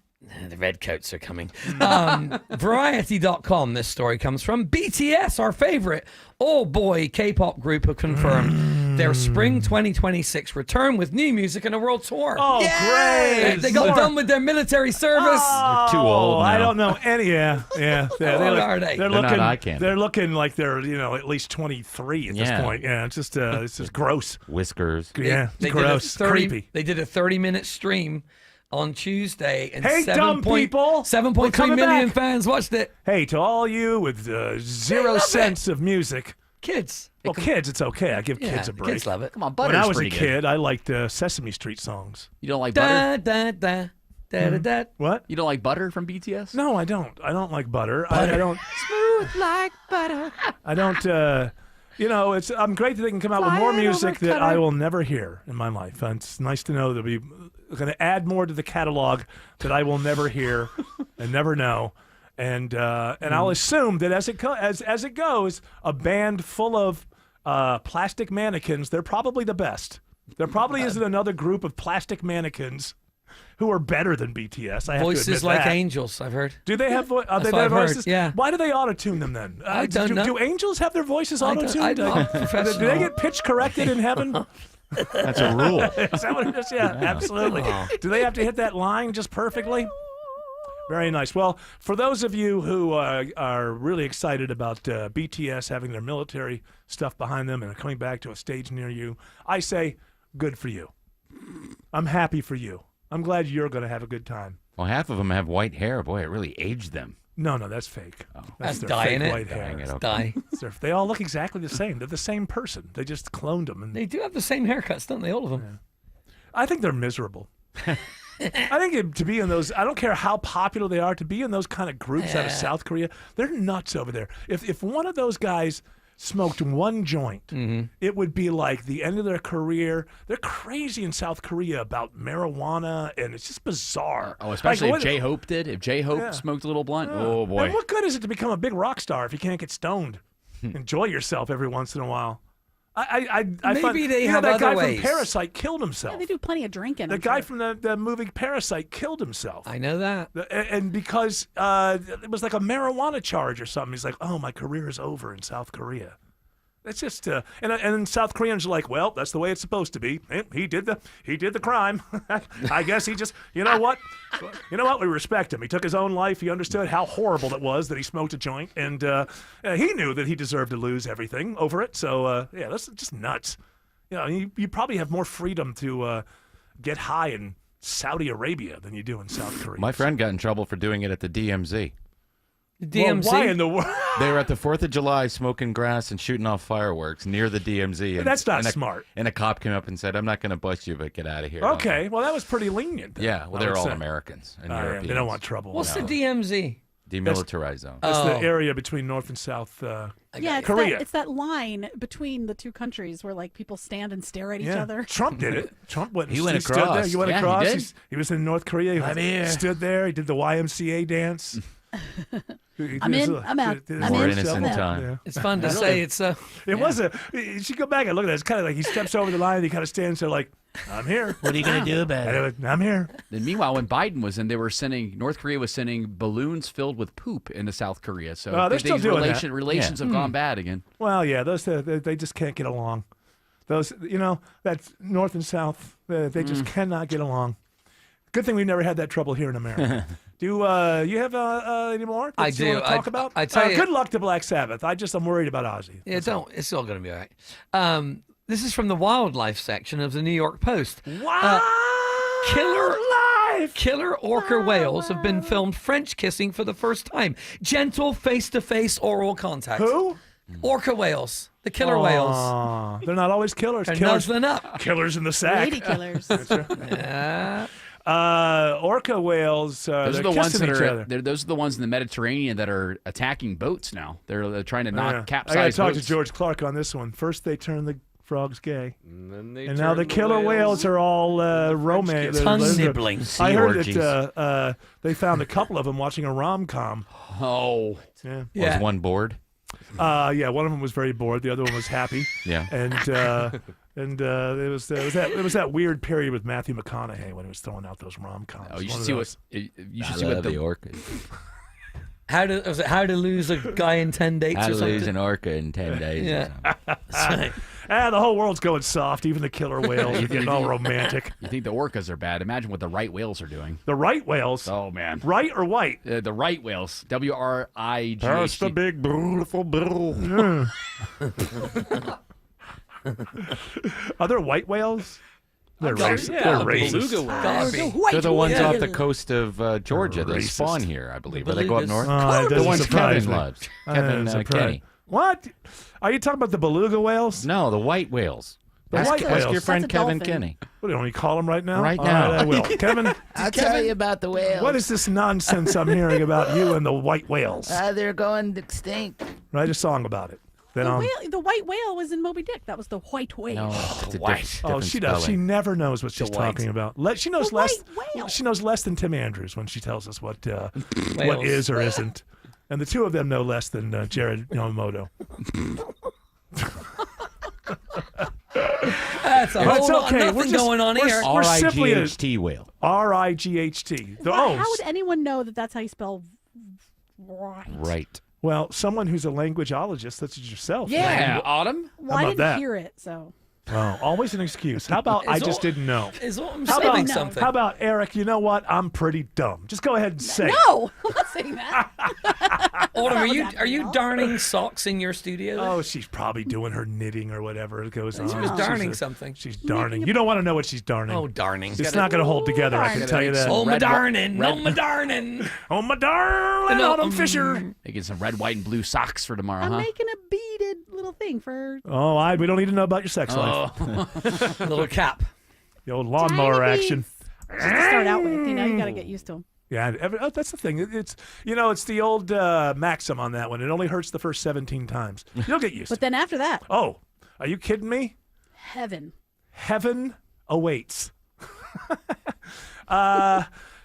The redcoats are coming. Variety.com, this story comes from. BTS, our favorite all-boy K-pop group, have confirmed their spring 2026 return with new music and a world tour. Oh, great. They got done with their military service. They're too old now. I don't know any. Yeah. How old are they? They're They're not eye looking. candy. They're looking like they're at least 23 at this point. Yeah, it's just gross. Whiskers. Yeah, They gross. Did a 30, creepy. They did a 30-minute stream on Tuesday, and Hey, dumb people! 7.3 million fans watched it. Hey, to all you with zero sense of music. Kids. Well, kids, it's okay. I give kids a break. Kids love it. Come on, When Butter's I was a pretty kid, good. I liked Sesame Street songs. You don't like Da, Butter? da, da, da, da. What? You don't like Butter from BTS? No, I don't. I don't like Butter. I don't. Smooth like butter. I don't. I'm great that they can come out with Fly more it music over that I cutter. will never hear in my life. And it's nice to know that we're going to add more to the catalog that I will never hear and never know. And I'll assume that as it goes, a band full of plastic mannequins, they're probably the best. There probably isn't another group of plastic mannequins who are better than BTS. I have to Voices admit like that. angels, I've heard. Do they have That's they what have I've heard, voices? yeah. Why do they auto-tune them then? I don't know. Do angels have their voices I don't- auto-tuned? I'm not Do professional. they get pitch corrected in heaven? That's a rule. Is that what it is? Yeah, absolutely. Do they have to hit that line just perfectly? Very nice. Well, for those of you who are really excited about BTS having their military stuff behind them and are coming back to a stage near you, I say good for you. I'm happy for you. I'm glad you're going to have a good time. Well, half of them have white hair. Boy, it really aged them. No, that's fake. That's their dye, fake innit? white hair. Dyeing it, okay. Die. They all look exactly the same. They're the same person. They just cloned them. And They do have the same haircuts, don't they? All of them. I think they're miserable. I think to be in those, I don't care how popular they are, to be in those kind of groups out of South Korea, they're nuts over there. If one of those guys smoked one joint, it would be like the end of their career. They're crazy in South Korea about marijuana, and it's just bizarre. Oh, especially Like, if J-Hope did. If J-Hope smoked a little blunt, oh boy. And what good is it to become a big rock star if you can't get stoned? Enjoy yourself every once in a while. I Maybe find, they have that other guy ways. from Parasite killed himself. Yeah, they do plenty of drinking. The I'm guy sure. from the movie Parasite killed himself. I know that. And because it was like a marijuana charge or something. He's like, oh, my career is over in South Korea. It's just, and South Koreans are like, well, that's the way it's supposed to be. He did the crime. I guess he just, you know what? We respect him. He took his own life. He understood how horrible it was that he smoked a joint, and he knew that he deserved to lose everything over it. So that's just nuts. You probably have more freedom to get high in Saudi Arabia than you do in South Korea. My friend got in trouble for doing it at the DMZ. DMZ. Well, why in the world? They were at the 4th of July smoking grass and shooting off fireworks near the DMZ. And, That's not and smart. And a cop came up and said, I'm not going to bust you, but get out of here. Okay, well, that was pretty lenient. Then, Yeah, well, I they're would all say. Americans and Yeah, Europeans. they don't want trouble. What's the DMZ? Demilitarized zone. That's Oh. the area between North and South Yeah, it's Korea. it's that line between the two countries where like people stand and stare at each Yeah. other. Trump did it. Trump went. He went stood there. across. He went Yeah, he across. did. He was in North Korea. He I'm here. stood there. He did the YMCA dance. He I'm did in, his- I'm out, did his I'm More in, innocent I'm out. time. Yeah. It's fun to say. It's It was a. You should go back and look at it. It's kind of like he steps over the line. And he kind of stands there like, "I'm here. What are you gonna do about it?" I'm here." Then meanwhile, when Biden was in, North Korea was sending balloons filled with poop into South Korea. So They're still doing that. relations have gone bad again. Well, yeah, those they just can't get along. Those, that's North and South. They just cannot get along. Good thing we've never had that trouble here in America. Do you have any more? I that you do. want to talk about? I tell you- Good luck to Black Sabbath. I'm worried about Ozzy. Yeah, don't. It's all going to be all right. This is from the wildlife section of the New York Post. Killer orca whales have been filmed French kissing for the first time. Gentle face-to-face oral contact. Who? Orca whales. The killer whales. They're not always killers. They're Killers, nuzzling up. killers in the sack. Lady killers. Yeah. Orca whales. Those they're are the ones kissing that each other. those are the ones in the Mediterranean that are attacking boats now. They're trying to Yeah. knock I got to capsize talk boats. to George Clark on this one. First, they turn the frogs gay, And and now the killer whales are all romance. Tongue nibbling. I heard orgies. that they found a couple of them watching a rom-com. Oh, Yeah. Was one bored? Yeah, one of them was very bored. The other one was happy. Yeah. And it was that weird period with Matthew McConaughey when he was throwing out those rom-coms. Oh, you One should of see those. what you should see what the orca. How to lose a guy in 10 dates How or to something? lose an orca in 10 days. Yeah. The whole world's going soft. Even the killer whales are getting all romantic. You think the orcas are bad? Imagine what the right whales are doing. The right whales. Oh man, Right or white? the right whales. WRIGHT. That's the big beautiful bill. Are there white whales? They're racist. yeah, They're the racist. beluga whales. Gotta be. They're the ones Yeah. off the coast of Georgia. They Racist. spawn here, I believe. Or they go up Belugas. north. It The doesn't ones surprise Kevin me. loves. Kevin Surprise. Kenny. What? Are you talking about the beluga whales? No, the white whales. The ask, white ask whales. your friend That's a Kevin dolphin. Kenny. What do you want me to call them right now? Right All now. I will. Kevin, I'll tell you about the whales. what is this nonsense I'm hearing about you and the white whales? They're going extinct. Write a song about it. Then The white whale was in Moby Dick. That was the white whale. It's a white. different she does. She spelling. never knows what she's white. talking about. She knows The less. white whale. She knows less than Tim Andrews when she tells us what Whales. is or isn't. And the two of them know less than Jared Yamamoto. That's a whole That's lot okay. nothing We're just- going on here. we're simply a R-I-G-H-T whale. R-I-G-H-T. How would anyone know that that's how you spell right? Right. Well, someone who's a languageologist, such as yourself. Yeah, Autumn. Well, I about didn't that? hear it, so. Oh, always an excuse. How about I Is just all- didn't know? Is Autumn How saying about, something? how about Eric? You know what? I'm pretty dumb. Just go ahead and say it. No, I'm not saying that. Autumn, That was are you happening. darning socks in your studio? Oh, she's probably doing her knitting or whatever it goes on. She was She's darning a- something. She's darning. You don't want to know what she's darning. Oh, darning. It's not going to hold together. I can tell you that. Oh, my Red- darning. red- Oh, my darning. Oh, my darling No, Autumn Fisher. Making some red, white, and blue socks for tomorrow, I'm huh? making a beaded little thing for Oh, we don't need to know about your sex life. Little cap. The old lawnmower Tiny action. just to start out with. You know, you got to get used to them. Yeah, that's the thing. It's the old maxim on that one. It only hurts the first 17 times. You'll get used to But it. then after that, Oh, are you kidding me? heaven. Heaven awaits.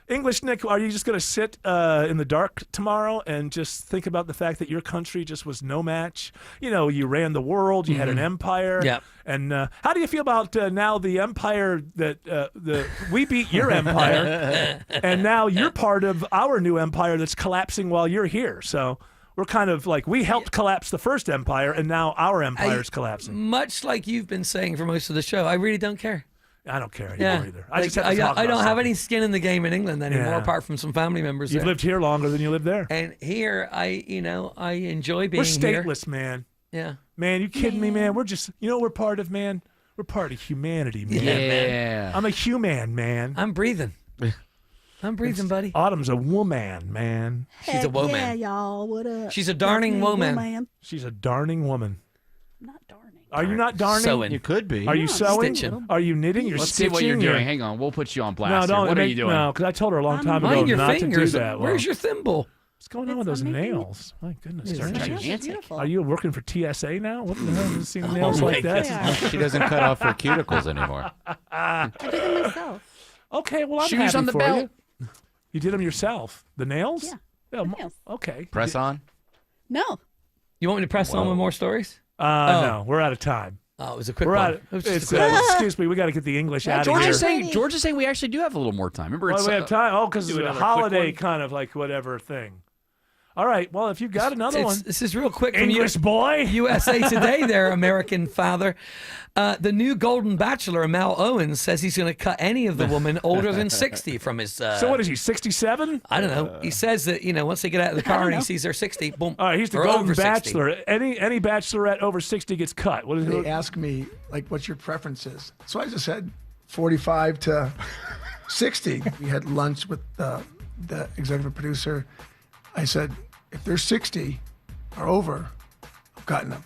English Nick, are you just going to sit in the dark tomorrow and just think about the fact that your country just was no match? You know, you ran the world, you had an empire. Yep. And how do you feel about now the empire that we beat your empire, and now you're part of our new empire that's collapsing while you're here? So we're kind of like, we helped collapse the first empire, and now our empire's collapsing. Much like you've been saying for most of the show, I really don't care. I don't care anymore either. I just have to I talk about don't have something. any skin in the game in England anymore, Yeah. apart from some family members. You've there. lived here longer than you lived there. And here, I enjoy being We're here. stateless, man. Yeah. Man, you kidding me, man? We're just, we're part of, man. We're part of humanity, man. Yeah. I'm a human, man. I'm breathing. I'm breathing, buddy. Autumn's a woman, man. She's a woman. Yeah, y'all. What up? She's a darning That's me, woman. She's a darning woman. Not darning. Are you not darning? Sewing. You could be. Are you sewing? Stitching. Are you knitting? You're Let's stitching? see what you're doing. You're- Hang on. We'll put you on No, blast. don't. here. What are you doing? No, because I told her a long time ago Mind your not fingers. to do that. Where's your thimble? What's going on with those nails? My goodness. They're gracious. gigantic. Are you working for TSA now? What the hell? Have you seen nails like that? She doesn't cut off her cuticles anymore. I do them myself. Okay, well, I'm Shoes happy on the for belt. you. You did them yourself. The nails? Yeah. Oh, the nails. Okay. Press on? No. You want me to press on with more stories? No, we're out of time. Oh, it was a quick We're one. out. It was just a It's, quick one. excuse me, we got to get the English out of George here. is saying we actually do have a little more time. Remember, Well, it's we have time. Oh, because it's do a another quick holiday one. kind of like whatever thing. All right. Well, if you've got another one. This is real quick. English from boy. USA Today there, American father. The new Golden Bachelor, Mal Owens, says he's going to cut any of the women older than 60 from his... So what is he, 67? I don't know. He says that, once they get out of the car and he sees they're 60, boom. All right, he's the or Golden over 60. Bachelor. Any bachelorette over 60 gets cut. What is They it? ask me, what's your preferences? So I just said 45 to 60. We had lunch with the executive producer. I said, if they're 60 or over, I'm cutting them.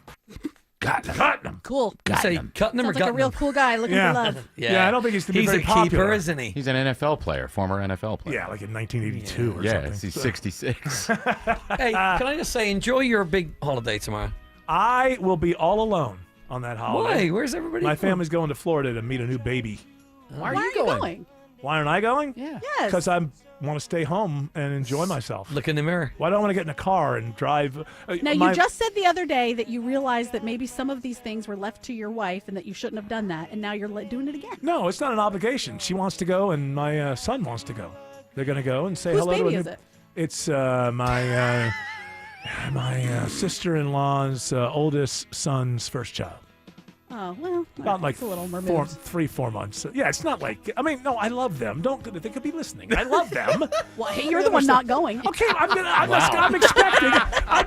Cutting them. Cool. You say cutting them or Sounds like a gutting real them? cool guy looking for love. Yeah, I don't think he's to be He's very a popular. keeper, isn't he? He's an NFL player, former NFL player. Yeah, like in 1982 or Yeah, something. he's 66. Hey, can I just say, enjoy your big holiday tomorrow. I will be all alone on that holiday. Why? Where's everybody My from? family's going to Florida to meet a new baby. Why are you going? Why aren't I going? Yeah. Yes. Because I want to stay home and enjoy myself. Look in the mirror. Why do I want to get in a car and drive? Now, you just said the other day that you realized that maybe some of these things were left to your wife and that you shouldn't have done that, and now you're doing it again. No, it's not an obligation. She wants to go, and my son wants to go. They're going to go and say Whose hello baby to a is new- it? It's my sister-in-law's oldest son's first child. Oh, well. About like it's a little removed. 4 months. Yeah, it's not like, no, I love them. They could be listening. I love them. Well, hey, you're the one not going. Okay, I'm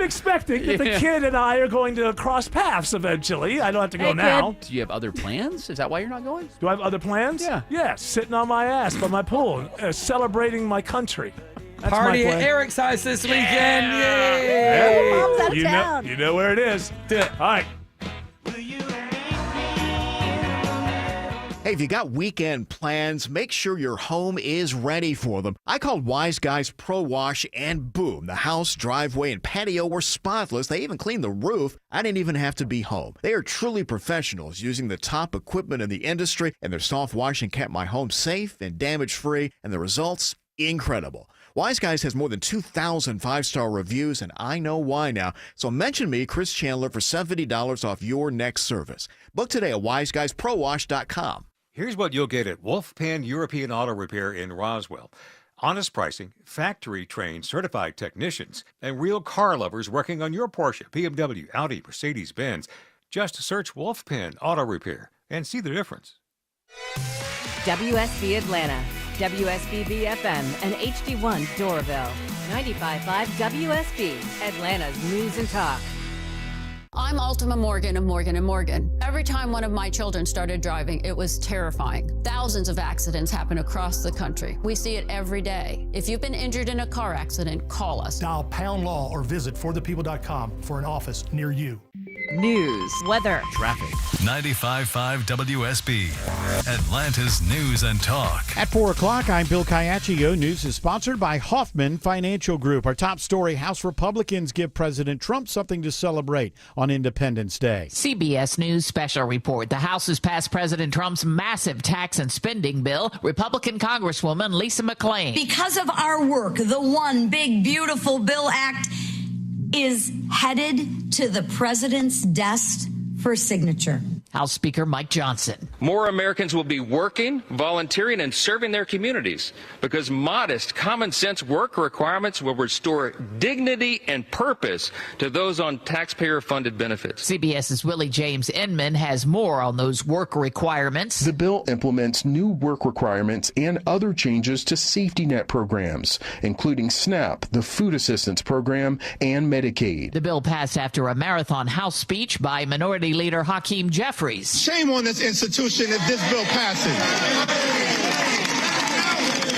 expecting that the kid and I are going to cross paths eventually. I don't have to go Hey, now. kid. Do you have other plans? Is that why you're not going? Do I have other plans? Yeah. Yeah, sitting on my ass by my pool, celebrating my country. That's Party my at plan. Eric's house this weekend. Yay! Mom's out of you town. know, you know where it is. Do it. All right. Hey, if you got weekend plans, make sure your home is ready for them. I called Wise Guys Pro Wash and boom, the house, driveway, and patio were spotless. They even cleaned the roof. I didn't even have to be home. They are truly professionals using the top equipment in the industry, and their soft washing kept my home safe and damage-free, and the results, incredible. Wise Guys has more than 2,000 five-star reviews, and I know why now. So mention me, Chris Chandler, for $70 off your next service. Book today at wiseguysprowash.com. Here's what you'll get at Wolfpan European Auto Repair in Roswell. Honest pricing, factory-trained certified technicians, and real car lovers working on your Porsche, BMW, Audi, Mercedes-Benz. Just search Wolfpan Auto Repair and see the difference. WSB Atlanta, WSBB FM, and HD1 Doraville. 95.5 WSB, Atlanta's News and Talk. I'm Ultima Morgan of Morgan & Morgan. Every time one of my children started driving, it was terrifying. Thousands of accidents happen across the country. We see it every day. If you've been injured in a car accident, call us. Dial pound law or visit forthepeople.com for an office near you. News, weather, traffic. 95.5 WSB, Atlanta's News and Talk. At 4 o'clock, I'm Bill Caiaccio. News is sponsored by Hoffman Financial Group. Our top story, House Republicans give President Trump something to celebrate on Independence Day. CBS News special report. The House has passed President Trump's massive tax and spending bill. Republican Congresswoman Lisa McClain. Because of our work, the One Big Beautiful Bill Act is headed to the president's desk for signature. House Speaker Mike Johnson. More Americans will be working, volunteering, and serving their communities because modest, common sense work requirements will restore dignity and purpose to those on taxpayer-funded benefits. CBS's Willie James Inman has more on those work requirements. The bill implements new work requirements and other changes to safety net programs, including SNAP, the Food Assistance Program, and Medicaid. The bill passed after a marathon House speech by Minority Leader Hakeem Jeffries. Shame on this institution if this bill passes.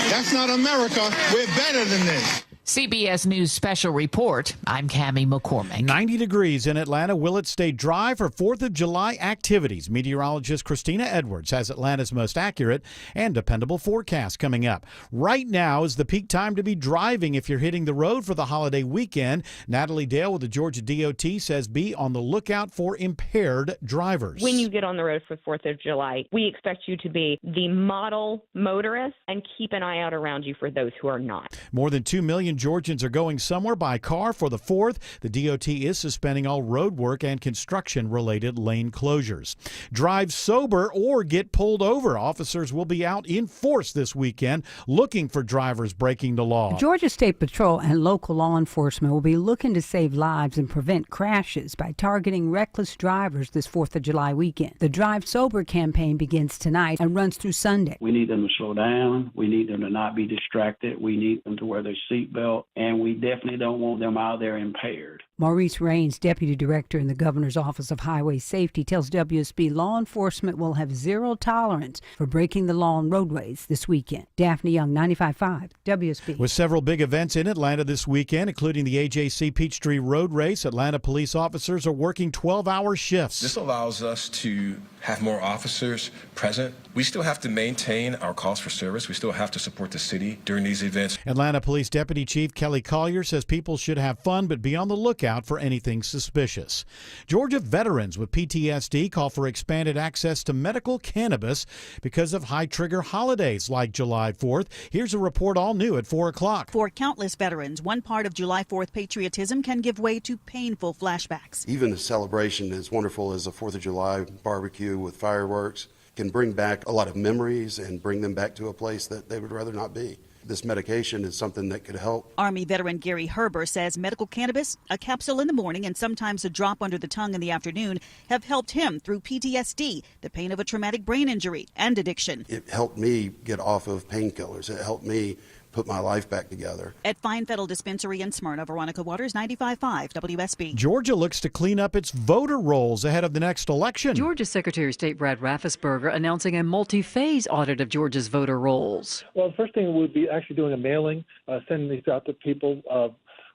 That's not America. We're better than this. CBS News Special Report. I'm Cammie McCormick. 90 degrees in Atlanta. Will it stay dry for 4th of July activities? Meteorologist Christina Edwards has Atlanta's most accurate and dependable forecast coming up. Right now is the peak time to be driving if you're hitting the road for the holiday weekend. Natalie Dale with the Georgia DOT says be on the lookout for impaired drivers. When you get on the road for 4th of July, we expect you to be the model motorist and keep an eye out around you for those who are not. More than 2 million Georgians are going somewhere by car for the 4th. The DOT is suspending all road work and construction-related lane closures. Drive sober or get pulled over. Officers will be out in force this weekend looking for drivers breaking the law. Georgia State Patrol and local law enforcement will be looking to save lives and prevent crashes by targeting reckless drivers this 4th of July weekend. The Drive Sober campaign begins tonight and runs through Sunday. We need them to slow down. We need them to not be distracted. We need them to wear their seatbelt. And we definitely don't want them out there impaired. Maurice Raines, Deputy Director in the Governor's Office of Highway Safety, tells WSB law enforcement will have zero tolerance for breaking the law on roadways this weekend. Daphne Young, 95.5 WSB. With several big events in Atlanta this weekend, including the AJC Peachtree Road Race, Atlanta police officers are working 12-hour shifts. This allows us to have more officers present. We still have to maintain our calls for service. We still have to support the city during these events. Atlanta Police Deputy Chief Kelly Collier says people should have fun but be on the lookout for anything suspicious. Georgia veterans with PTSD call for expanded access to medical cannabis because of high-trigger holidays like July 4th. Here's a report all new at 4 o'clock. For countless veterans, one part of July 4th patriotism can give way to painful flashbacks. Even the celebration, as wonderful as the 4th of July barbecue with fireworks, can bring back a lot of memories and bring them back to a place that they would rather not be. This medication is something that could help. Army veteran Gary Herber says medical cannabis, a capsule in the morning and sometimes a drop under the tongue in the afternoon, have helped him through PTSD, the pain of a traumatic brain injury, and addiction. It helped me get off of painkillers. It helped me put my life back together. At Fine Federal Dispensary in Smyrna, Veronica Waters, 95.5 WSB. Georgia looks to clean up its voter rolls ahead of the next election. Georgia Secretary of State Brad Raffensperger announcing a multi-phase audit of Georgia's voter rolls. Well, the first thing would be actually doing a mailing, sending these out to people.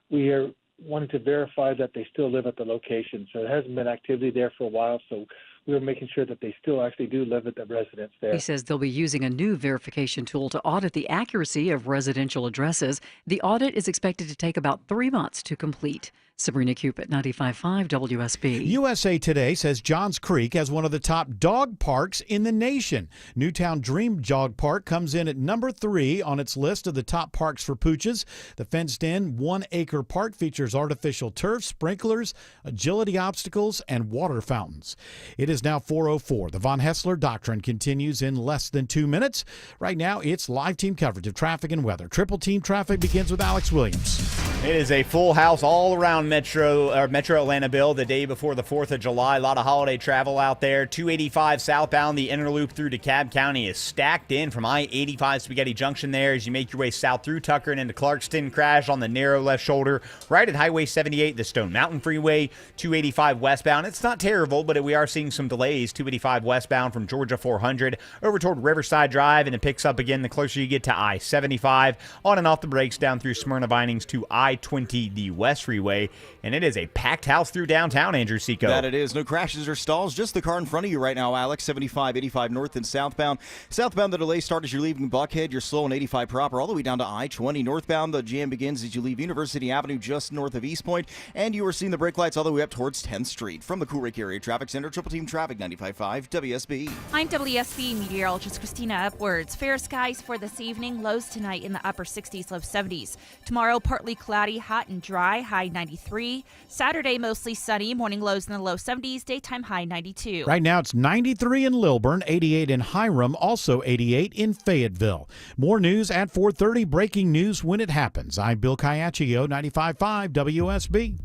We are wanting to verify that they still live at the location. So there hasn't been activity there for a while, so we're making sure that they still actually do live at the residence there. He says they'll be using a new verification tool to audit the accuracy of residential addresses. The audit is expected to take about 3 months to complete. Sabrina Cupid, 95.5 WSB. USA Today says Johns Creek has one of the top dog parks in the nation. Newtown Dream Dog Park comes in at number 3 on its list of the top parks for pooches. The fenced-in 1-acre park features artificial turf, sprinklers, agility obstacles, and water fountains. It is now 4:04. The Von Hessler Doctrine continues in less than 2 minutes. Right now, it's live team coverage of traffic and weather. Triple Team Traffic begins with Alex Williams. It is a full house all around Metro Atlanta, Bill, the day before the 4th of July. A lot of holiday travel out there. 285 southbound, the inner loop through DeKalb County is stacked in from I-85 Spaghetti Junction there as you make your way south through Tucker and into Clarkston. Crash on the narrow left shoulder right at Highway 78, the Stone Mountain Freeway. 285 westbound. It's not terrible, but we are seeing some delays. 285 westbound from Georgia 400 over toward Riverside Drive, and it picks up again the closer you get to I-75. On and off the brakes down through Smyrna Vinings to I-20, the West Freeway. And it is a packed house through downtown, Andrew Seco. That it is. No crashes or stalls, just the car in front of you right now, Alex. 75, 85 north and southbound. Southbound, the delays start as you're leaving Buckhead. You're slow on 85 proper all the way down to I-20. Northbound, the jam begins as you leave University Avenue just north of East Point. And you are seeing the brake lights all the way up towards 10th Street. From the Cool Lake Area Traffic Center, Triple Team Traffic, 95.5 WSB. I'm WSB meteorologist Christina Edwards. Fair skies for this evening. Lows tonight in the upper 60s, low 70s. Tomorrow, partly cloudy, hot and dry, high 93. Saturday, mostly sunny, morning lows in the low 70s, daytime high 92. Right now, it's 93 in Lilburn, 88 in Hiram, also 88 in Fayetteville. More news at 4:30, breaking news when it happens. I'm Bill Caiaccio, 95.5 WSB.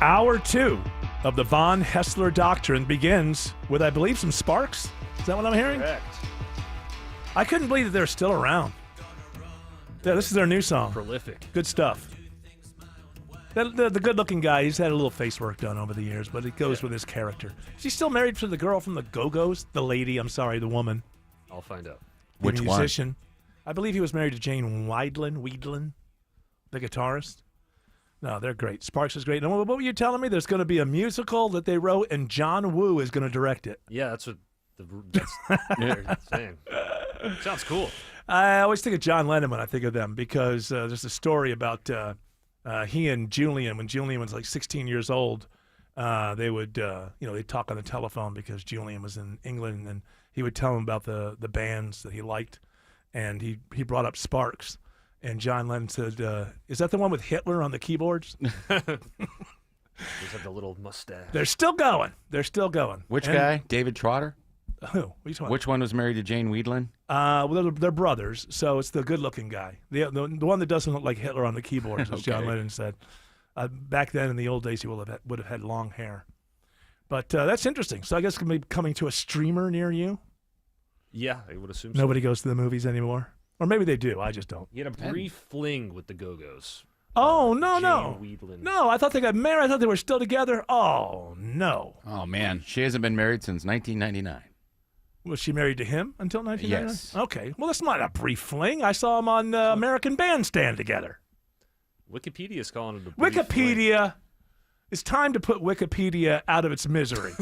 Hour 2 of the Von Hessler Doctrine begins with, I believe, some Sparks. Is that what I'm hearing? Correct. I couldn't believe that they're still around. Yeah, this is their new song. Prolific. Good stuff. The good-looking guy, he's had a little face work done over the years, but it goes with his character. Is he still married to the girl from the Go-Go's? The lady, I'm sorry, the woman. I'll find out. Which one? Musician. I believe he was married to Jane Weidlin, the guitarist. No, they're great. Sparks is great. And what were you telling me? There's going to be a musical that they wrote, and John Woo is going to direct it. Yeah, that's what they're saying. Sounds cool. I always think of John Lennon when I think of them because there's a story about he and Julian. When Julian was like 16 years old, they would, they'd talk on the telephone because Julian was in England, and he would tell him about the bands that he liked, and he brought up Sparks. And John Lennon said, is that the one with Hitler on the keyboards? Just have the little mustache. They're still going. Which guy? David Trotter? Who? Which one was married to Jane Weidlin? Well, they're brothers, so it's the good-looking guy. The one that doesn't look like Hitler on the keyboards, as John Lennon said. Back then, in the old days, he would have had long hair. But that's interesting. So I guess it's going to be coming to a streamer near you? Yeah, I would assume so. Nobody goes to the movies anymore? Or maybe they do. I just don't. He had a brief fling with the Go-Go's. Oh, Jane no. Weidlin. No, I thought they got married. I thought they were still together. Oh, no. Oh, man. She hasn't been married since 1999. Was she married to him until 1999? Yes. Okay. Well, that's not a brief fling. I saw them on American Bandstand together. Wikipedia is calling it a brief fling. Wikipedia. It's time to put Wikipedia out of its misery.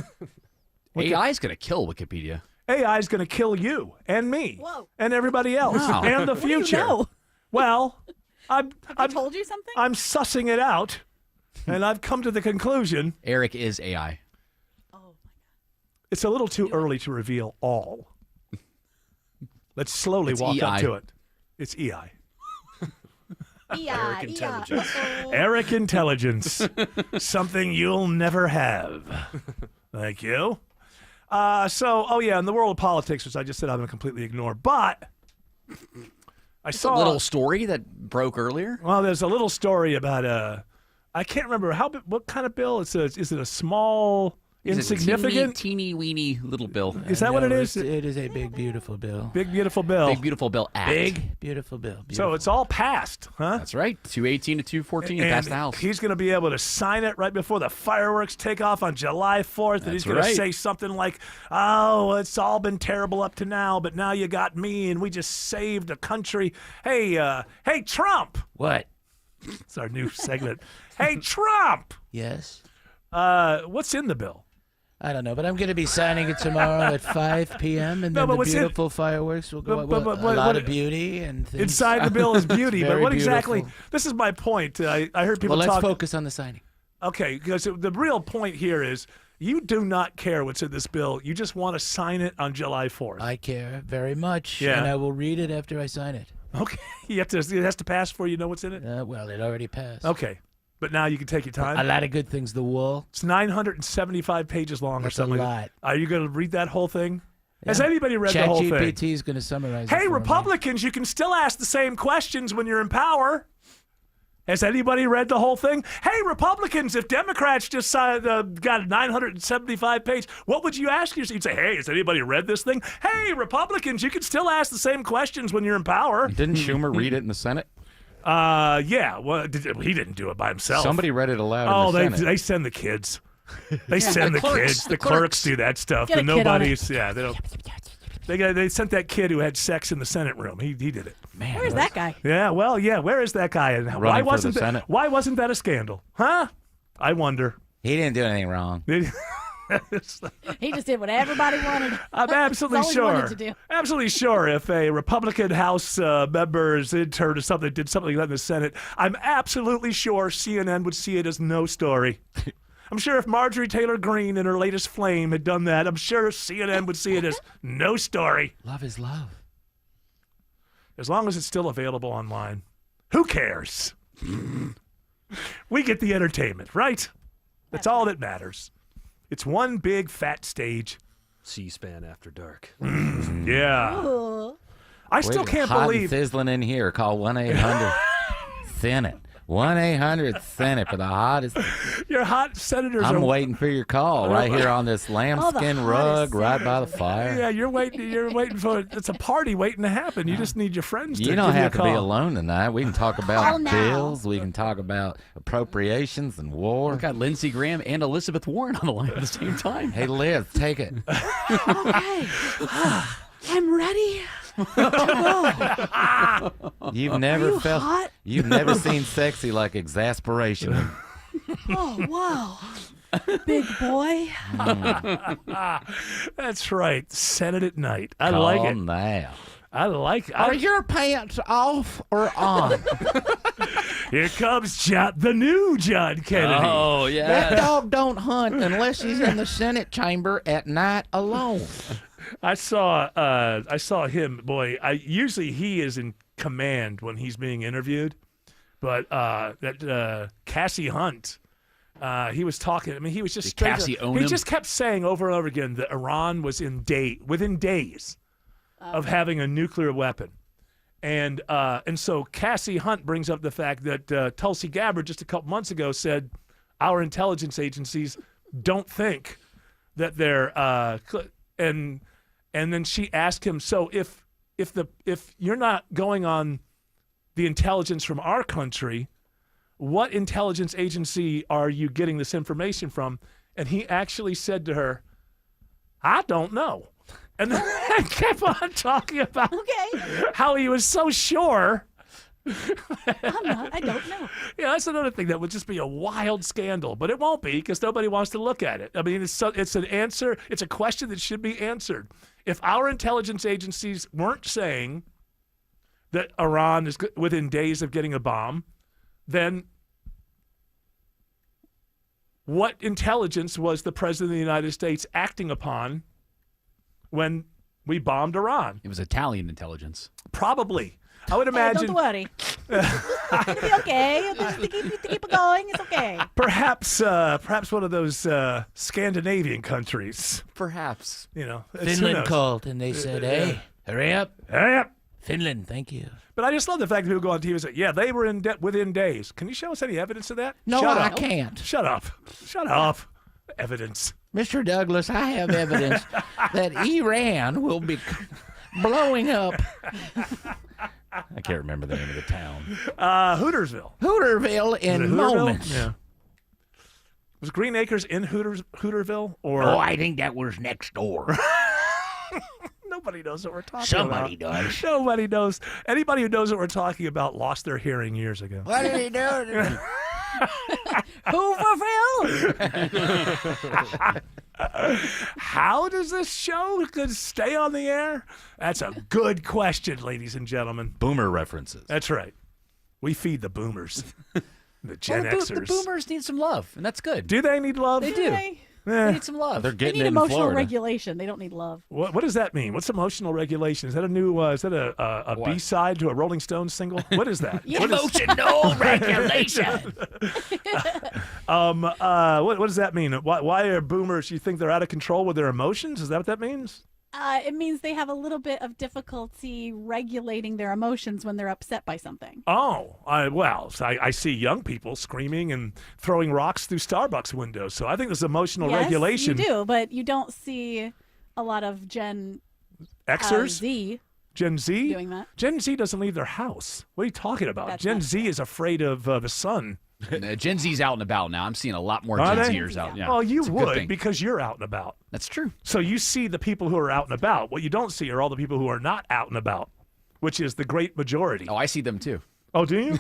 AI is going to kill Wikipedia. AI is going to kill you and me. Whoa. And everybody else Wow. and the What do you future. know? Well, Have I told you something? I'm sussing it out, and I've come to the conclusion Eric is AI. it's a little too early to reveal all. Let's slowly It's walk up EI. to it. It's EI. Eric Intelligence. Eric Intelligence. Something you'll never have. Thank you. In the world of politics, which I just said I'm going to completely ignore, but I saw a little story that broke earlier. Well, there's a little story about I can't remember what kind of bill. Is it a small, insignificant, teeny weeny little bill? Is that what it is? It is a big, beautiful bill. Big beautiful bill. Big beautiful bill act. Big, beautiful bill. So it's all passed, huh? That's right. 218 to 214 And passed the House. he's going to be able to sign it right before the fireworks take off on July 4th. And he's going to right. say something like, oh, it's all been terrible up to now, but now you got me and we just saved a country. Hey, Trump. What? It's our new segment. Hey, Trump. Yes? What's in the bill? I don't know, but I'm going to be signing it tomorrow at 5 p.m. And No, then but the what's in- beautiful fireworks will go up. But A lot what- of beauty and things. Inside the bill is beauty, It's but very what exactly? beautiful. This is my point. I heard people Well, let's talk. focus on the signing. Okay, because the real point here is you do not care what's in this bill. You just want to sign it on July 4th. I care very much, Yeah. and I will read it after I sign it. Okay, it has to pass before you know what's in it? Well, it already passed. Okay, but now you can take your time. A lot of good things. The wall. It's 975 pages long That's or something. a like lot. that. Are you going to read that whole thing? Has Yeah. anybody read the whole thing? ChatGPT is going to summarize it Hey, for me. Republicans, you can still ask the same questions when you're in power. Has anybody read the whole thing? Hey, Republicans, if Democrats just got a 975 page, what would you ask yourself? You'd say, hey, has anybody read this thing? Hey, Republicans, you can still ask the same questions when you're in power. Didn't Schumer read it in the Senate? Yeah. Well, he didn't do it by himself. Somebody read it aloud Oh, in the Senate. they send the kids. They Yeah, send the the clerks. kids. The The clerks do that stuff. Get The a kid on nobodies. Yeah, they don't. They sent that kid who had sex in the Senate room. He did it. Man, Where's that guy? Yeah, well, yeah. Where is that guy? And Running for wasn't the that? Senate. Why wasn't that a scandal? Huh? I wonder. He didn't do anything wrong. He just did what everybody wanted. I'm absolutely That's all he sure. wanted to do. Absolutely sure. If a Republican House member's intern or something did something like that in the Senate, I'm absolutely sure CNN would see it as no story. I'm sure if Marjorie Taylor Greene in her latest Flame had done that, I'm sure CNN would see it as no story. Love is love. As long as it's still available online. Who cares? We get the entertainment, right? That's all that matters. It's one big fat stage. C-SPAN after dark. Yeah. Ooh. I still Wait, can't hot believe. and sizzling in here. Call 1-800-SENATE. 1-800-SENATE for the hottest. Your hot senators I'm are waiting for your call right here on this lambskin rug right by the fire. Yeah, you're waiting for it's a party waiting to happen. You just need your friends to You don't give have you to a be call. alone tonight. We can talk Call about now. bills. We can talk about appropriations and war. We've got Lindsey Graham and Elizabeth Warren on the line at the same time. Hey, Liz, take it. Okay. I'm ready. You've never you felt. hot? You've never seen sexy like exasperation. Oh, wow. Big boy. That's right. Set it at night. I like it. Now. I like it. Are your pants off or on? Here comes the new John Kennedy. Oh, That yeah. dog don't hunt unless he's in the Senate chamber at night alone. I saw him. Boy, usually he is in command when he's being interviewed, but that Cassie Hunt, he was talking. I mean, he was just Did Cassie own he him? just kept saying over and over again that Iran was within days of having a nuclear weapon, and so Cassie Hunt brings up the fact that Tulsi Gabbard just a couple months ago said our intelligence agencies don't think that they're and then she asked him, so if you're not going on the intelligence from our country, what intelligence agency are you getting this information from? And he actually said to her, I don't know. And then kept on talking about how he was so sure. I don't know. Yeah, that's another thing that would just be a wild scandal, but it won't be because nobody wants to look at it. I mean, it's an answer. It's a question that should be answered. If our intelligence agencies weren't saying that Iran is within days of getting a bomb, then what intelligence was the President of the United States acting upon when we bombed Iran? It was Italian intelligence. Probably. I would imagine. Don't worry. It'll be okay. Just keep it going. It's okay. Perhaps one of those Scandinavian countries. Perhaps. You know, Finland called and they said, "Hey, hurry up, hurry up, Finland, thank you." But I just love the fact that people go on TV and say, "Yeah, they were within days." Can you show us any evidence of that? No, Shut I up. can't. Shut up. Shut up. Evidence. Mr. Douglas, I have evidence that Iran will be blowing up. I can't remember the name of the town. Hootersville. Hooterville in moments. Yeah. Was Green Acres in Hooterville? Or Oh, I think that was next door. Nobody knows what we're talking Somebody about. does. Nobody knows. Anybody who knows what we're talking about lost their hearing years ago. What did he do? Hooverville. How does this show stay on the air? That's a good question, ladies and gentlemen. Boomer references. That's right. We feed the boomers, the Gen Well, Xers. the boomers need some love, and that's good. Do they need love? They do. They They need some love. They're they getting need it in emotional Florida. regulation. They don't need love. What does that mean? What's emotional regulation? Is that a new? Is that a What? B-side to a Rolling Stones single? What is that? Yeah. What is- Emotional regulation. what does that mean? Why are boomers? You think they're out of control with their emotions? Is that what that means? It means they have a little bit of difficulty regulating their emotions when they're upset by something. Oh, so I see young people screaming and throwing rocks through Starbucks windows. So I think there's emotional Yes, regulation. you do, but you don't see a lot of Gen Xers? Z Gen Z? doing that. Gen Z doesn't leave their house. What are you talking about? That's Gen not Z is afraid of the sun. Gen Z's out and about now. I'm seeing a lot more Are Gen they? Zers out. Yeah. Well, you It's a good would thing. because you're out and about. That's true. So you see the people who are out and about. What you don't see are all the people who are not out and about, which is the great majority. Oh, I see them too. Oh, do you?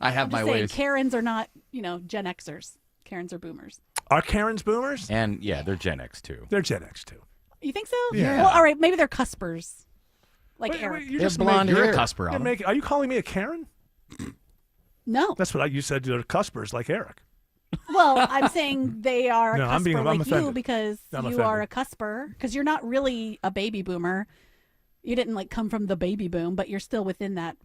I have I'm my just saying, ways. Karens are not, Gen Xers. Karens are boomers. Are Karens boomers? And yeah, they're Gen X too. They're Gen X too. You think so? Yeah. Well, all right, maybe they're cuspers. Like Wait, Eric. you're They're just blonde You're hair. a cusper, Autumn. Are you calling me a Karen? No. That's what you said. They're cuspers like Eric. Well, I'm saying they are a No, I'm cusper like offended. you because I'm you are a cusper. Because you're not really a baby boomer. You didn't come from the baby boom, but you're still within that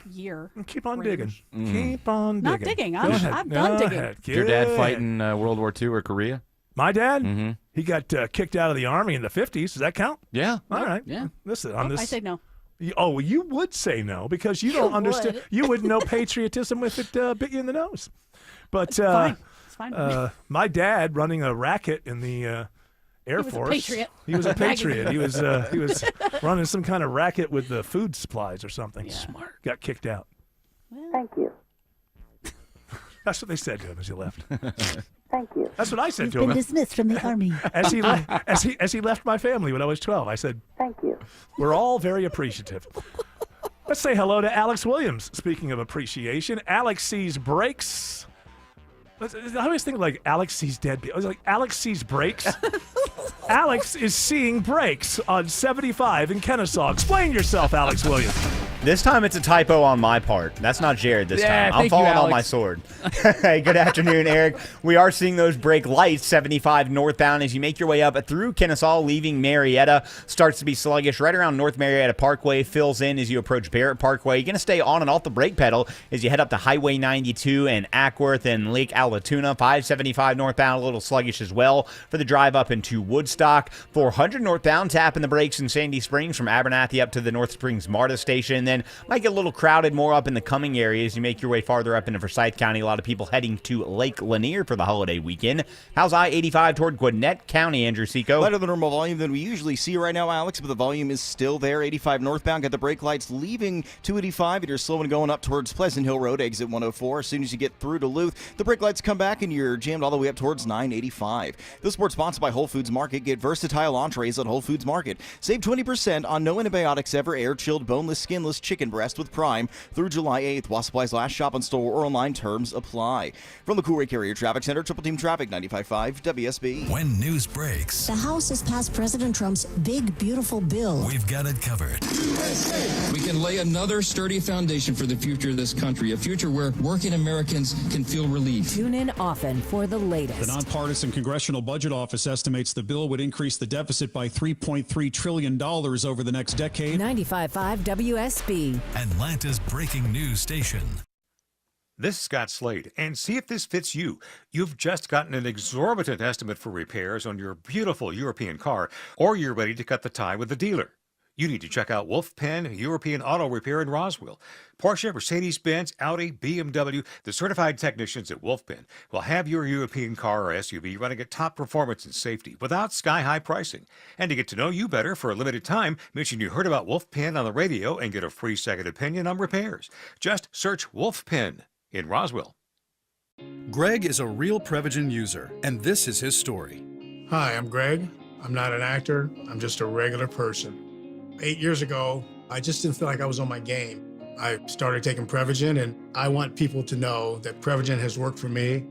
year. Keep on range. digging. Keep on digging. Not digging. Go I'm ahead. done Go digging. ahead. Did your dad Good. fight in World War II or Korea? My dad? Mm-hmm. He got kicked out of the army in the 50s. Does that count? Yeah. All right. Yeah. Listen, on this. I say no. You would say no because you don't understand. would. You wouldn't know patriotism if it bit you in the nose. But Fine. It's fine with me. my dad running a racket in the Air was a Force. patriot. He was a Magazine. patriot. He was running some kind of racket with the food supplies or something. Smart. Got kicked out. Thank you. That's what they said to him as he left. Thank you. That's what I said You've to been him. dismissed from the Army. As he left my family when I was 12, I said, Thank you. We're all very appreciative. Let's say hello to Alex Williams. Speaking of appreciation, Alex sees brakes. I always think like Alex sees dead people. I was like, Alex sees brakes? Alex is seeing brakes on 75 in Kennesaw. Explain yourself, Alex Williams. This time it's a typo on my part. That's not Jared this Yeah, time. I'm thank you, falling on my Alex. sword. Hey, good afternoon, Eric. We are seeing those brake lights 75 northbound as you make your way up through Kennesaw, leaving Marietta. Starts to be sluggish right around North Marietta Parkway. Fills in as you approach Barrett Parkway. You're going to stay on and off the brake pedal as you head up to Highway 92 and Ackworth and Lake Allatoona. 575 northbound, a little sluggish as well for the drive up into Woodstock. 400 northbound, tapping the brakes in Sandy Springs from Abernathy up to the North Springs MARTA station. Then might get a little crowded more up in the coming areas. You make your way farther up into Forsyth County. A lot of people heading to Lake Lanier for the holiday weekend. How's I-85 toward Gwinnett County, Andrew Seco? Lighter than normal volume than we usually see right now, Alex, but the volume is still there. 85 northbound, got the brake lights leaving 285, and you're slowing going up towards Pleasant Hill Road, exit 104. As soon as you get through Duluth, the brake lights come back, and you're jammed all the way up towards 985. This sport's sponsored by Whole Foods Market. Get versatile entrees at Whole Foods Market. Save 20% on no antibiotics ever air-chilled, boneless, skinless chicken breast with Prime through July 8th. While supplies last, shop in store or online. Terms apply. From the Coolray Carrier Traffic Center, Triple Team Traffic, 95.5 WSB. When news breaks, the House has passed President Trump's big, beautiful bill. We've got it covered. We can lay another sturdy foundation for the future of this country, a future where working Americans can feel relief. Tune in often for the latest. The nonpartisan Congressional Budget Office estimates the bill would increase the deficit by $3.3 trillion over the next decade. 95.5 WSB. Atlanta's breaking news station. This is Scott Slade, and see if this fits you. You've just gotten an exorbitant estimate for repairs on your beautiful European car, or you're ready to cut the tie with the dealer. You need to check out Wolf Pen European Auto Repair in Roswell. Porsche, Mercedes-Benz, Audi, BMW, the certified technicians at Wolf Pen will have your European car or SUV running at top performance and safety without sky-high pricing. And to get to know you better for a limited time, mention you heard about Wolf Pen on the radio and get a free second opinion on repairs. Just search Wolf Pen in Roswell. Greg is a real Prevagen user, and this is his story. Hi, I'm Greg. I'm not an actor. I'm just a regular person. 8 years ago, I just didn't feel like I was on my game. I started taking Prevagen, and I want people to know that Prevagen has worked for me.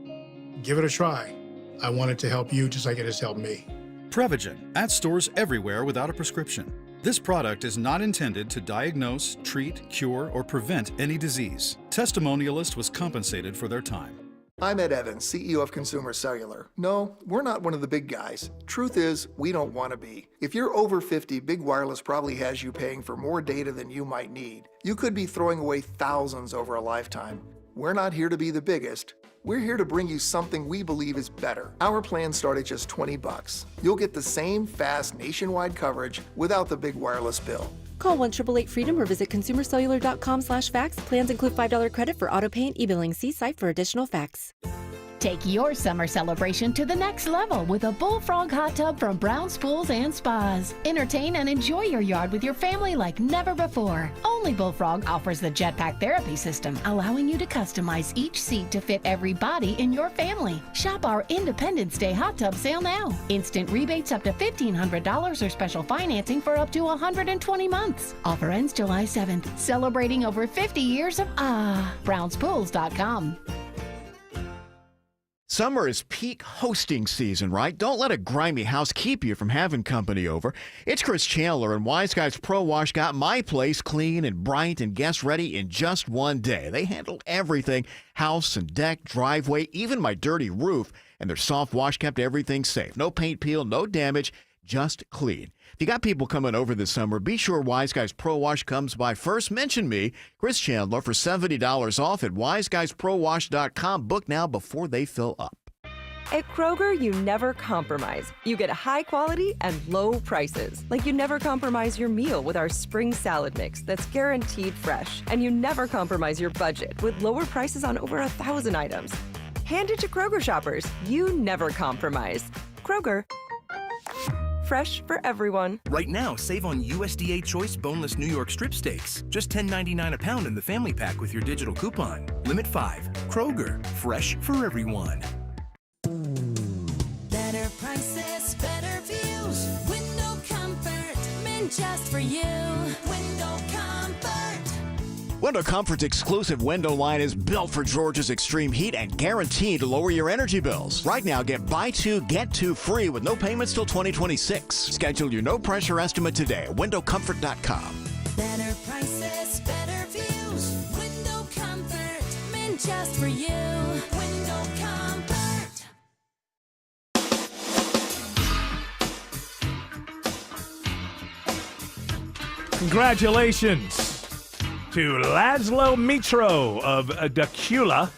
Give it a try. I want it to help you just like it has helped me. Prevagen, at stores everywhere without a prescription. This product is not intended to diagnose, treat, cure, or prevent any disease. Testimonialist was compensated for their time. I'm Ed Evans, CEO of Consumer Cellular. No, we're not one of the big guys. Truth is, we don't want to be. If you're over 50, Big Wireless probably has you paying for more data than you might need. You could be throwing away thousands over a lifetime. We're not here to be the biggest. We're here to bring you something we believe is better. Our plans start at just $20. You'll get the same fast nationwide coverage without the big wireless bill. Call 1-888-FREEDOM or visit consumercellular.com/facts. Plans include $5 credit for auto pay and e-billing. See site for additional facts. Take your summer celebration to the next level with a Bullfrog hot tub from Brown's Pools and Spas. Entertain and enjoy your yard with your family like never before. Only Bullfrog offers the Jetpack Therapy System, allowing you to customize each seat to fit every body in your family. Shop our Independence Day hot tub sale now. Instant rebates up to $1,500 or special financing for up to 120 months. Offer ends July 7th. Celebrating over 50 years of BrownsPools.com. Summer is peak hosting season, right? Don't let a grimy house keep you from having company over. It's Chris Chandler, and Wise Guys Pro Wash got my place clean and bright and guest ready in just one day. They handled everything, house and deck, driveway, even my dirty roof, and their soft wash kept everything safe. No paint peel, no damage, just clean. If you got people coming over this summer, be sure Wise Guys Pro Wash comes by first. Mention me, Chris Chandler, for $70 off at wiseguysprowash.com. Book now before they fill up. At Kroger, you never compromise. You get high quality and low prices. Like you never compromise your meal with our spring salad mix that's guaranteed fresh. And you never compromise your budget with lower prices on over 1,000 items. Hand it to Kroger shoppers. You never compromise. Kroger. Fresh for everyone. Right now, save on USDA Choice Boneless New York Strip Steaks. Just $10.99 a pound in the family pack with your digital coupon. Limit 5. Kroger. Fresh for everyone. meant just for you. Window Comfort. Window Comfort's exclusive window line is built for Georgia's extreme heat and guaranteed to lower your energy bills. Right now, get buy two, get two free with no payments till 2026. Schedule your no-pressure estimate today at windowcomfort.com. Better prices, better views. Window Comfort, meant just for you. Window Comfort. Congratulations to Laszlo Mitro of Dacula.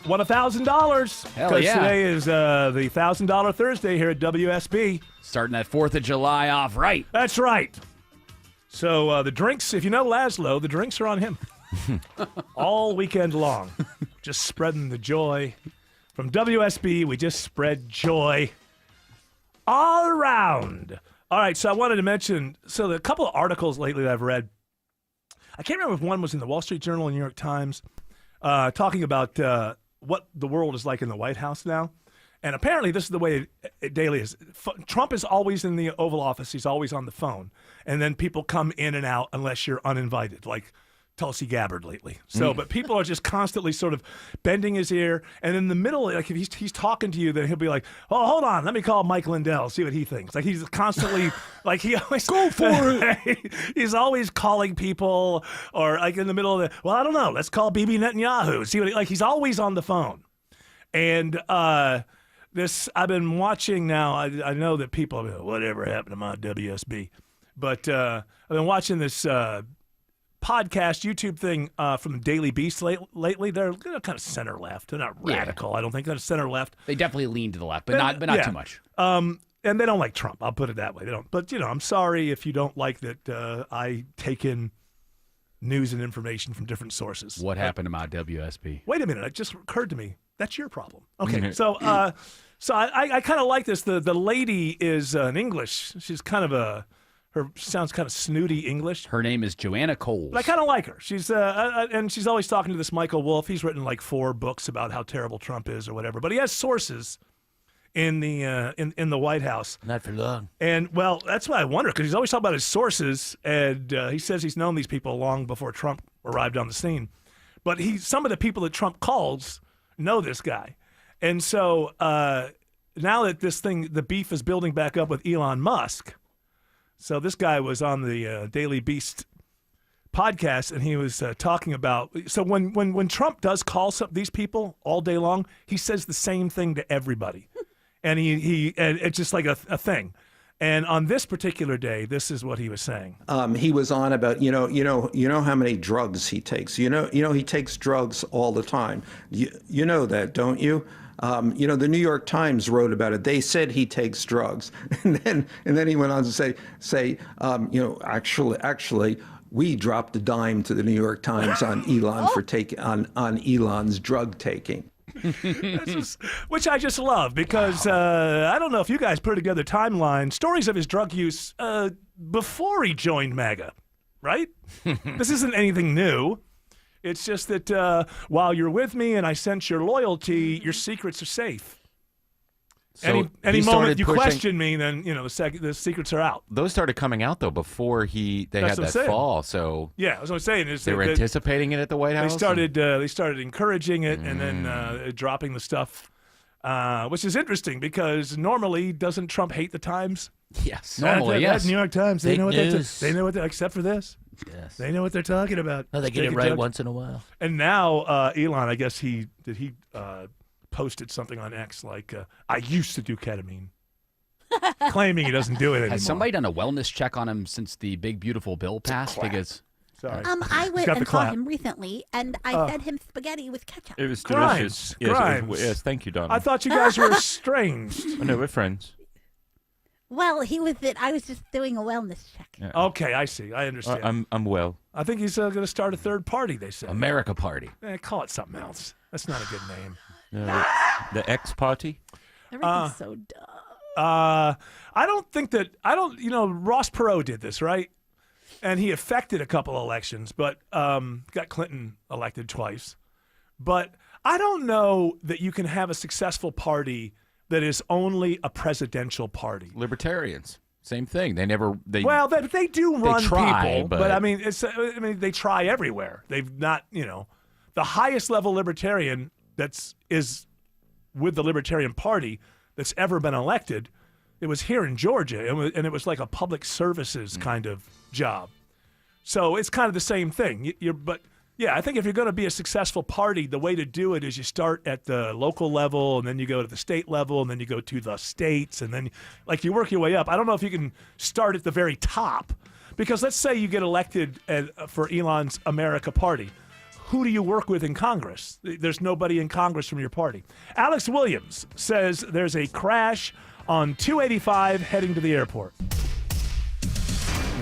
Won $1,000. Hell yeah. Today is the $1,000 Thursday here at WSB. Starting that 4th of July off right. That's right. So the drinks, if you know Laszlo, the drinks are on him. All weekend long. Just spreading the joy. From WSB, we just spread joy all around. All right, so I wanted to mention, a couple of articles lately that I've read. I can't remember if one was in the Wall Street Journal or New York Times, talking about what the world is like in the White House now. And apparently this is the way it daily is. Trump is always in the Oval Office. He's always on the phone. And then people come in and out unless you're uninvited, like Tulsi Gabbard lately. So, but people are just constantly sort of bending his ear. And in the middle, like if he's talking to you, then he'll be like, "Oh, hold on, let me call Mike Lindell, see what he thinks." Like he's constantly, like he always go for it. He's always calling people, or like in the middle of I don't know, let's call Bibi Netanyahu. See what he's always on the phone. And this I've been watching now. I know that people, whatever happened to my WSB, but I've been watching this. Podcast, YouTube thing from Daily Beast lately. They're kind of center left. They're not radical. I don't think they're center left. They definitely lean to the left, but not too much. And they don't like Trump. I'll put it that way. They don't. But I'm sorry if you don't like that. I take in news and information from different sources. What happened to my WSB? Wait a minute. It just occurred to me. That's your problem. Okay. So I kind of like this. The lady is an English. She's kind of her sounds kind of snooty English. Her name is Joanna Coles. But I kind of like her. She's and she's always talking to this Michael Wolff. He's written like 4 books about how terrible Trump is or whatever. But he has sources in the in the White House. Not for long. And well, that's why I wonder, because he's always talking about his sources, and he says he's known these people long before Trump arrived on the scene. But some of the people that Trump calls know this guy, and so now that the beef is building back up with Elon Musk. So this guy was on the Daily Beast podcast, and he was talking about. So when Trump does call these people all day long, he says the same thing to everybody, and and it's just like a thing. And on this particular day, this is what he was saying. He was on about you know how many drugs he takes. You know he takes drugs all the time. You know that, don't you? The New York Times wrote about it. They said he takes drugs, and then he went on to say, actually, we dropped a dime to the New York Times on Elon for on Elon's drug taking. Which I just love, because I don't know if you guys put together timeline stories of his drug use before he joined MAGA, right? This isn't anything new. It's just that while you're with me and I sense your loyalty, your secrets are safe. So any moment you question me, then the secrets are out. Those started coming out though before they had that fall. So yeah, that's what I'm saying. Is they were anticipating it at the White House. They started encouraging it and then dropping the stuff, which is interesting because normally doesn't Trump hate the Times? Yes, normally yes. New York Times. They Fake know what news. they know what except for this. Yes. They know what they're talking about. No, they get it right once in a while. And now Elon, I guess he posted something on X like, I used to do ketamine, claiming he doesn't do it anymore. Has somebody done a wellness check on him since the big beautiful bill passed? Because sorry, I went and saw him recently, and I fed him spaghetti with ketchup. It was Grimes. delicious. Grimes. Yes, thank you, darling. I thought you guys were estranged. Oh, no, we're friends. Well, I was just doing a wellness check. Yeah. Okay, I see. I understand. I'm well. I think he's going to start a third party, they said. America Party. Call it something else. That's not a good name. The X Party? Everything's so dumb. I don't think that, Ross Perot did this, right? And he affected a couple elections, but got Clinton elected twice. But I don't know that you can have a successful party that is only a presidential party. Libertarians. Same thing. They never. They they do run try, people, but I mean, they try everywhere. They've not, the highest level libertarian is with the Libertarian Party that's ever been elected. It was here in Georgia, and it was like a public services kind of job. So it's kind of the same thing. But yeah, I think if you're going to be a successful party, the way to do it is you start at the local level, and then you go to the state level, and then you go to the states, and then you work your way up. I don't know if you can start at the very top, because let's say you get elected for Elon's America Party. Who do you work with in Congress? There's nobody in Congress from your party. Alex Williams says there's a crash on 285 heading to the airport.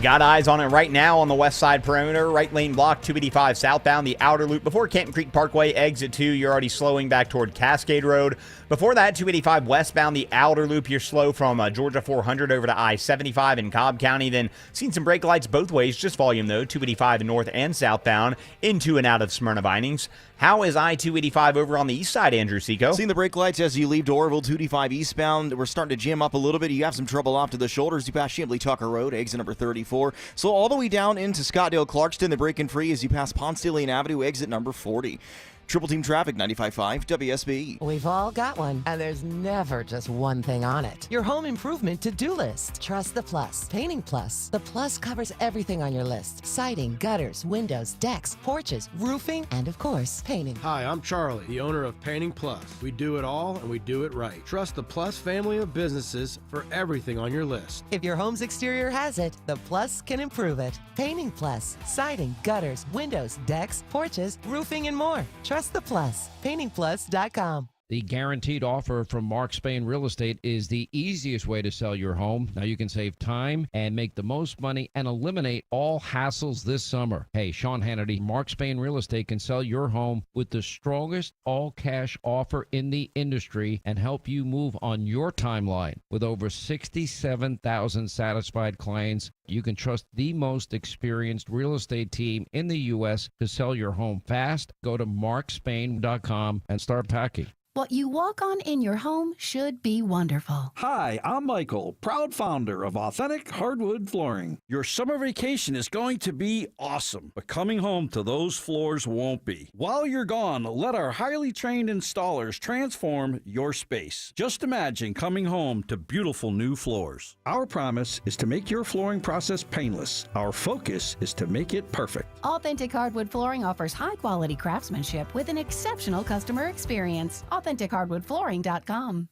Got eyes on it right now on the west side perimeter. Right lane block, 285 southbound, the outer loop. Before Canton Creek Parkway, exit 2, you're already slowing back toward Cascade Road. Before that, 285 westbound, the outer loop, you're slow from Georgia 400 over to I-75 in Cobb County. Then seen some brake lights both ways, just volume though, 285 north and southbound, into and out of Smyrna Vinings. How is I-285 over on the east side, Andrew Seco? Seeing the brake lights as you leave Doraville, 285 eastbound. We're starting to jam up a little bit. You have some trouble off to the shoulders. You pass Shipley Tucker Road, exit number 34. So all the way down into Scottdale Clarkston, the break-in free as you pass Ponce de Leon Avenue, exit number 40. Triple Team Traffic, 95.5 WSB. We've all got one, and there's never just one thing on it. Your home improvement to-do list. Trust the Plus. Painting Plus. The Plus covers everything on your list. Siding, gutters, windows, decks, porches, roofing, and of course, painting. Hi, I'm Charlie, the owner of Painting Plus. We do it all, and we do it right. Trust the Plus family of businesses for everything on your list. If your home's exterior has it, the Plus can improve it. Painting Plus. Siding, gutters, windows, decks, porches, roofing, and more. Trust the Plus. PaintingPlus.com. The guaranteed offer from Mark Spain Real Estate is the easiest way to sell your home. Now you can save time and make the most money and eliminate all hassles this summer. Hey, Sean Hannity, Mark Spain Real Estate can sell your home with the strongest all-cash offer in the industry and help you move on your timeline. With over 67,000 satisfied clients, you can trust the most experienced real estate team in the U.S. to sell your home fast. Go to markspain.com and start packing. What you walk on in your home should be wonderful. Hi, I'm Michael, proud founder of Authentic Hardwood Flooring. Your summer vacation is going to be awesome, but coming home to those floors won't be. While you're gone, let our highly trained installers transform your space. Just imagine coming home to beautiful new floors. Our promise is to make your flooring process painless. Our focus is to make it perfect. Authentic Hardwood Flooring offers high-quality craftsmanship with an exceptional customer experience. AuthenticHardwoodFlooring.com.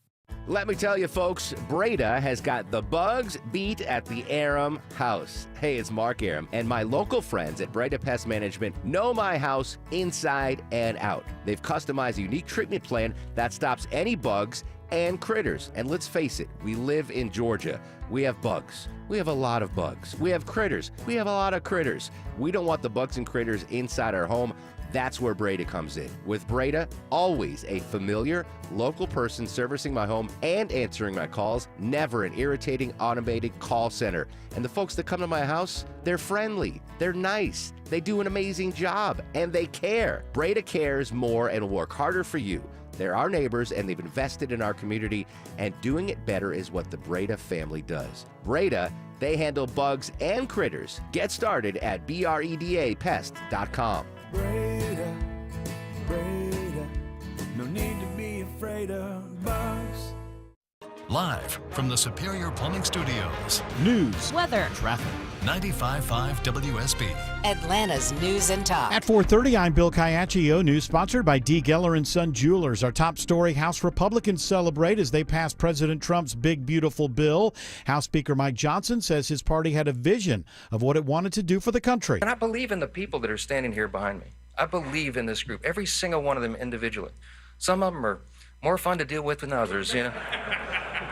Let me tell you, folks, Breda has got the bugs beat at the Aram house. Hey, it's Mark Aram, and my local friends at Breda Pest Management know my house inside and out. They've customized a unique treatment plan that stops any bugs and critters. And let's face it, we live in Georgia. We have bugs. We have a lot of bugs. We have critters. We have a lot of critters. We don't want the bugs and critters inside our home. That's where Breda comes in. With Breda, always a familiar, local person servicing my home and answering my calls, never an irritating automated call center. And the folks that come to my house, they're friendly, they're nice, they do an amazing job, and they care. Breda cares more and will work harder for you. They're our neighbors, and they've invested in our community, and doing it better is what the Breda family does. Breda, they handle bugs and critters. Get started at BREDAPest.com. Breda, Breda, no need to be afraid of bugs. Live from the Superior Plumbing Studios. News, weather, traffic. 95.5 WSB. Atlanta's news and talk. At 4:30, I'm Bill Caiaccio. News sponsored by D. Geller & Son Jewelers. Our top story, House Republicans celebrate as they pass President Trump's big, beautiful bill. House Speaker Mike Johnson says his party had a vision of what it wanted to do for the country. And I believe in the people that are standing here behind me. I believe in this group, every single one of them individually. Some of them are more fun to deal with than others, you know.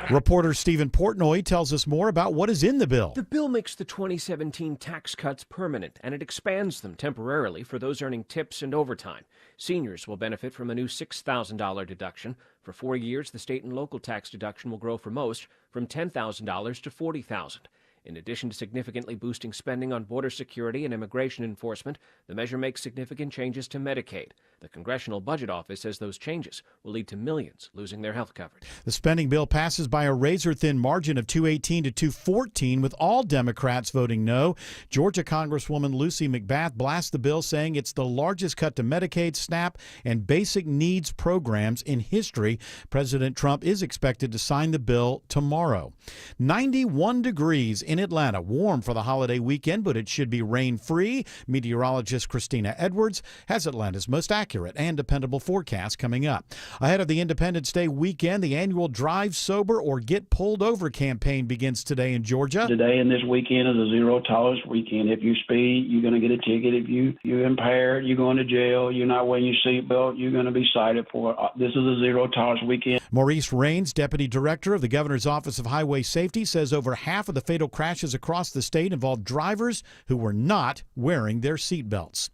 Reporter Stephen Portnoy tells us more about what is in the bill. The bill makes the 2017 tax cuts permanent, and it expands them temporarily for those earning tips and overtime. Seniors will benefit from a new $6,000 deduction. For 4 years, the state and local tax deduction will grow for most from $10,000 to $40,000. In addition to significantly boosting spending on border security and immigration enforcement, the measure makes significant changes to Medicaid. The Congressional Budget Office says those changes will lead to millions losing their health coverage. The spending bill passes by a razor-thin margin of 218 to 214, with all Democrats voting no. Georgia Congresswoman Lucy McBath blasts the bill, saying it's the largest cut to Medicaid, SNAP, and basic needs programs in history. President Trump is expected to sign the bill tomorrow. 91 degrees in Atlanta. Warm for the holiday weekend, but it should be rain-free. Meteorologist Christina Edwards has Atlanta's most accurate and dependable forecast coming up. Ahead of the Independence Day weekend, the annual Drive Sober or Get Pulled Over campaign begins today in Georgia. Today and this weekend is a zero tolerance weekend. If you speed, you're going to get a ticket. If you're impaired, you're going to jail. You're not wearing your seatbelt, you're going to be cited for it. This is a zero tolerance weekend. Maurice Raines, Deputy Director of the Governor's Office of Highway Safety, says over half of the fatal crashes across the state involved drivers who were not wearing their seatbelts.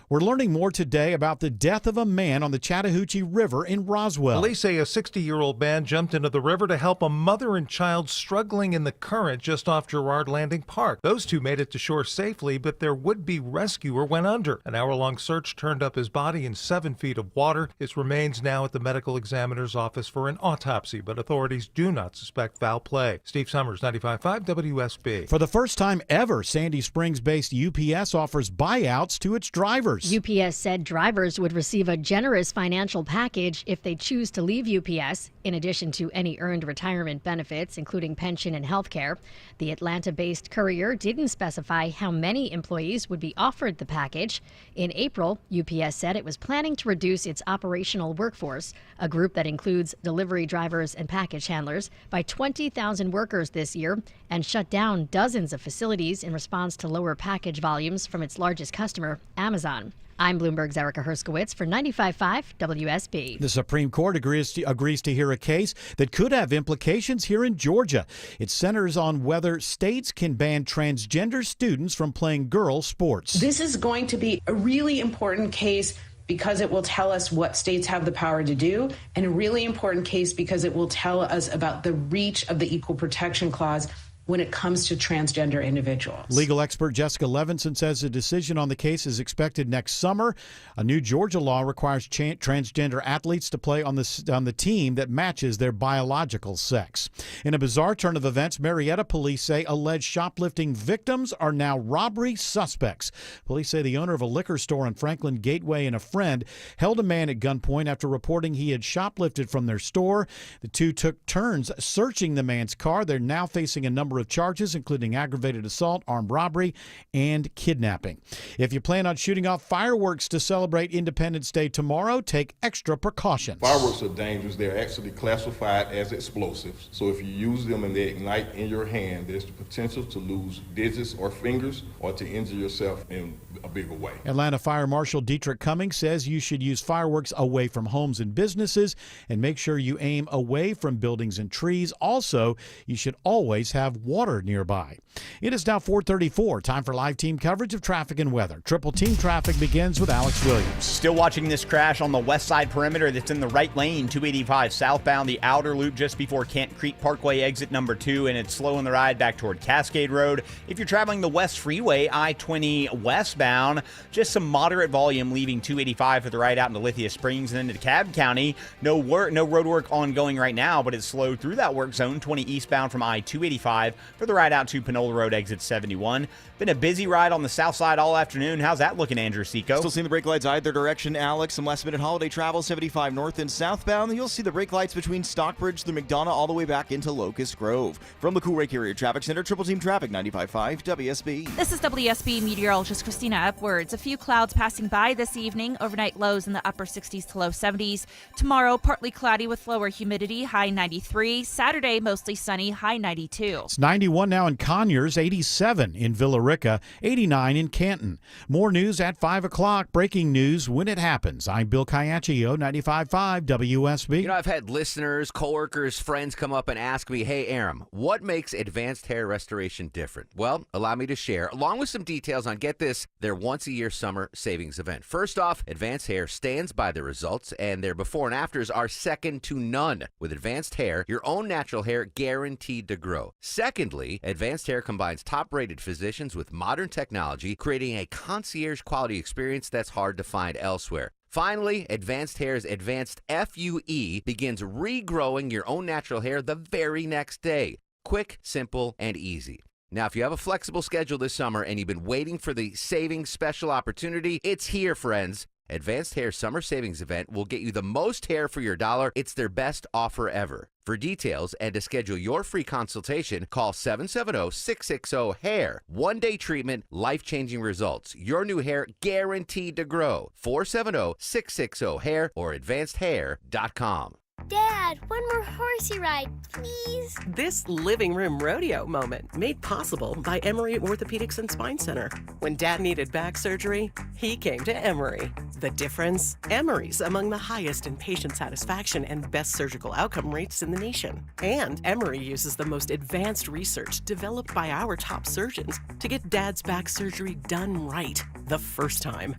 We're learning more today about the death of a man on the Chattahoochee River in Roswell. Police say a 60-year-old man jumped into the river to help a mother and child struggling in the current just off Girard Landing Park. Those two made it to shore safely, but their would-be rescuer went under. An hour-long search turned up his body in 7 feet of water. His remains now at the medical examiner's office for an autopsy, but authorities do not suspect foul play. Steve Summers, 95.5 WSB. For the first time ever, Sandy Springs-based UPS offers buyouts to its drivers. UPS said drivers would receive a generous financial package if they choose to leave UPS, in addition to any earned retirement benefits, including pension and health care. The Atlanta-based courier didn't specify how many employees would be offered the package. In April, UPS said it was planning to reduce its operational workforce, a group that includes delivery drivers and package handlers, by 20,000 workers this year, and shut down dozens of facilities in response to lower package volumes from its largest customer, Amazon. I'm Bloomberg's Erica Herskowitz for 95.5 WSB. The Supreme Court agrees to hear a case that could have implications here in Georgia. It centers on whether states can ban transgender students from playing girls' sports. This is going to be a really important case because it will tell us what states have the power to do, and a really important case because it will tell us about the reach of the Equal Protection Clause when it comes to transgender individuals. Legal expert Jessica Levinson says a decision on the case is expected next summer. A new Georgia law requires transgender athletes to play on the team that matches their biological sex. In a bizarre turn of events, Marietta police say alleged shoplifting victims are now robbery suspects. Police say the owner of a liquor store on Franklin Gateway and a friend held a man at gunpoint after reporting he had shoplifted from their store. The two took turns searching the man's car. They're now facing a number of charges, including aggravated assault, armed robbery, and kidnapping. If you plan on shooting off fireworks to celebrate Independence Day tomorrow, take extra precautions. Fireworks are dangerous. They're actually classified as explosives. So if you use them and they ignite in your hand, there's the potential to lose digits or fingers or to injure yourself in a bigger way. Atlanta Fire Marshal Dietrich Cummings says you should use fireworks away from homes and businesses and make sure you aim away from buildings and trees. Also, you should always have water nearby. It is now 4:34. Time for live team coverage of traffic and weather. Triple team traffic begins with Alex Williams. Still watching this crash on the west side perimeter that's in the right lane, 285 southbound, the outer loop just before Canton Creek Parkway exit number 2, and it's slowing the ride back toward Cascade Road. If you're traveling the West Freeway, I-20 westbound, just some moderate volume leaving 285 for the ride out into Lithia Springs and then to DeKalb County. No road work ongoing right now, but it's slowed through that work zone, 20 eastbound from I-285 for the ride out to Panola Road exit 71. Been a busy ride on the south side all afternoon. How's that looking, Andrew Seco? Still seeing the brake lights either direction, Alex. Some last-minute holiday travel, 75 north and southbound. You'll see the brake lights between Stockbridge through McDonough all the way back into Locust Grove. From the Coolray Carrier Traffic Center, Triple Team Traffic, 95.5 WSB. This is WSB meteorologist Christina Upwards. A few clouds passing by this evening. Overnight lows in the upper 60s to low 70s. Tomorrow, partly cloudy with lower humidity, high 93. Saturday, mostly sunny, high 92. It's 91 now in Conyers, 87 in Villa Rica, 89 in Canton. More news at 5 o'clock. Breaking news when it happens. I'm Bill Caiaccio, 95.5 WSB. You know, I've had listeners, coworkers, friends come up and ask me, hey, Aram, what makes Advanced Hair Restoration different? Well, allow me to share, along with some details on, get this, their once-a-year summer savings event. First off, Advanced Hair stands by their results, and their before and afters are second to none. With Advanced Hair, your own natural hair guaranteed to grow. Secondly, Advanced Hair combines top-rated physicians with modern technology, creating a concierge quality experience that's hard to find elsewhere. Finally, Advanced Hair's Advanced FUE begins regrowing your own natural hair the very next day. Quick, simple, and easy. Now, if you have a flexible schedule this summer and you've been waiting for the savings special opportunity, it's here, friends. Advanced Hair Summer Savings Event will get you the most hair for your dollar. It's their best offer ever. For details and to schedule your free consultation, call 770-660-HAIR. One-day treatment, life-changing results. Your new hair guaranteed to grow. 470-660-HAIR or advancedhair.com. Dad, one more horsey ride, please. This living room rodeo moment made possible by Emory Orthopedics and Spine Center. When Dad needed back surgery, he came to Emory. The difference? Emory's among the highest in patient satisfaction and best surgical outcome rates in the nation. And Emory uses the most advanced research developed by our top surgeons to get Dad's back surgery done right the first time.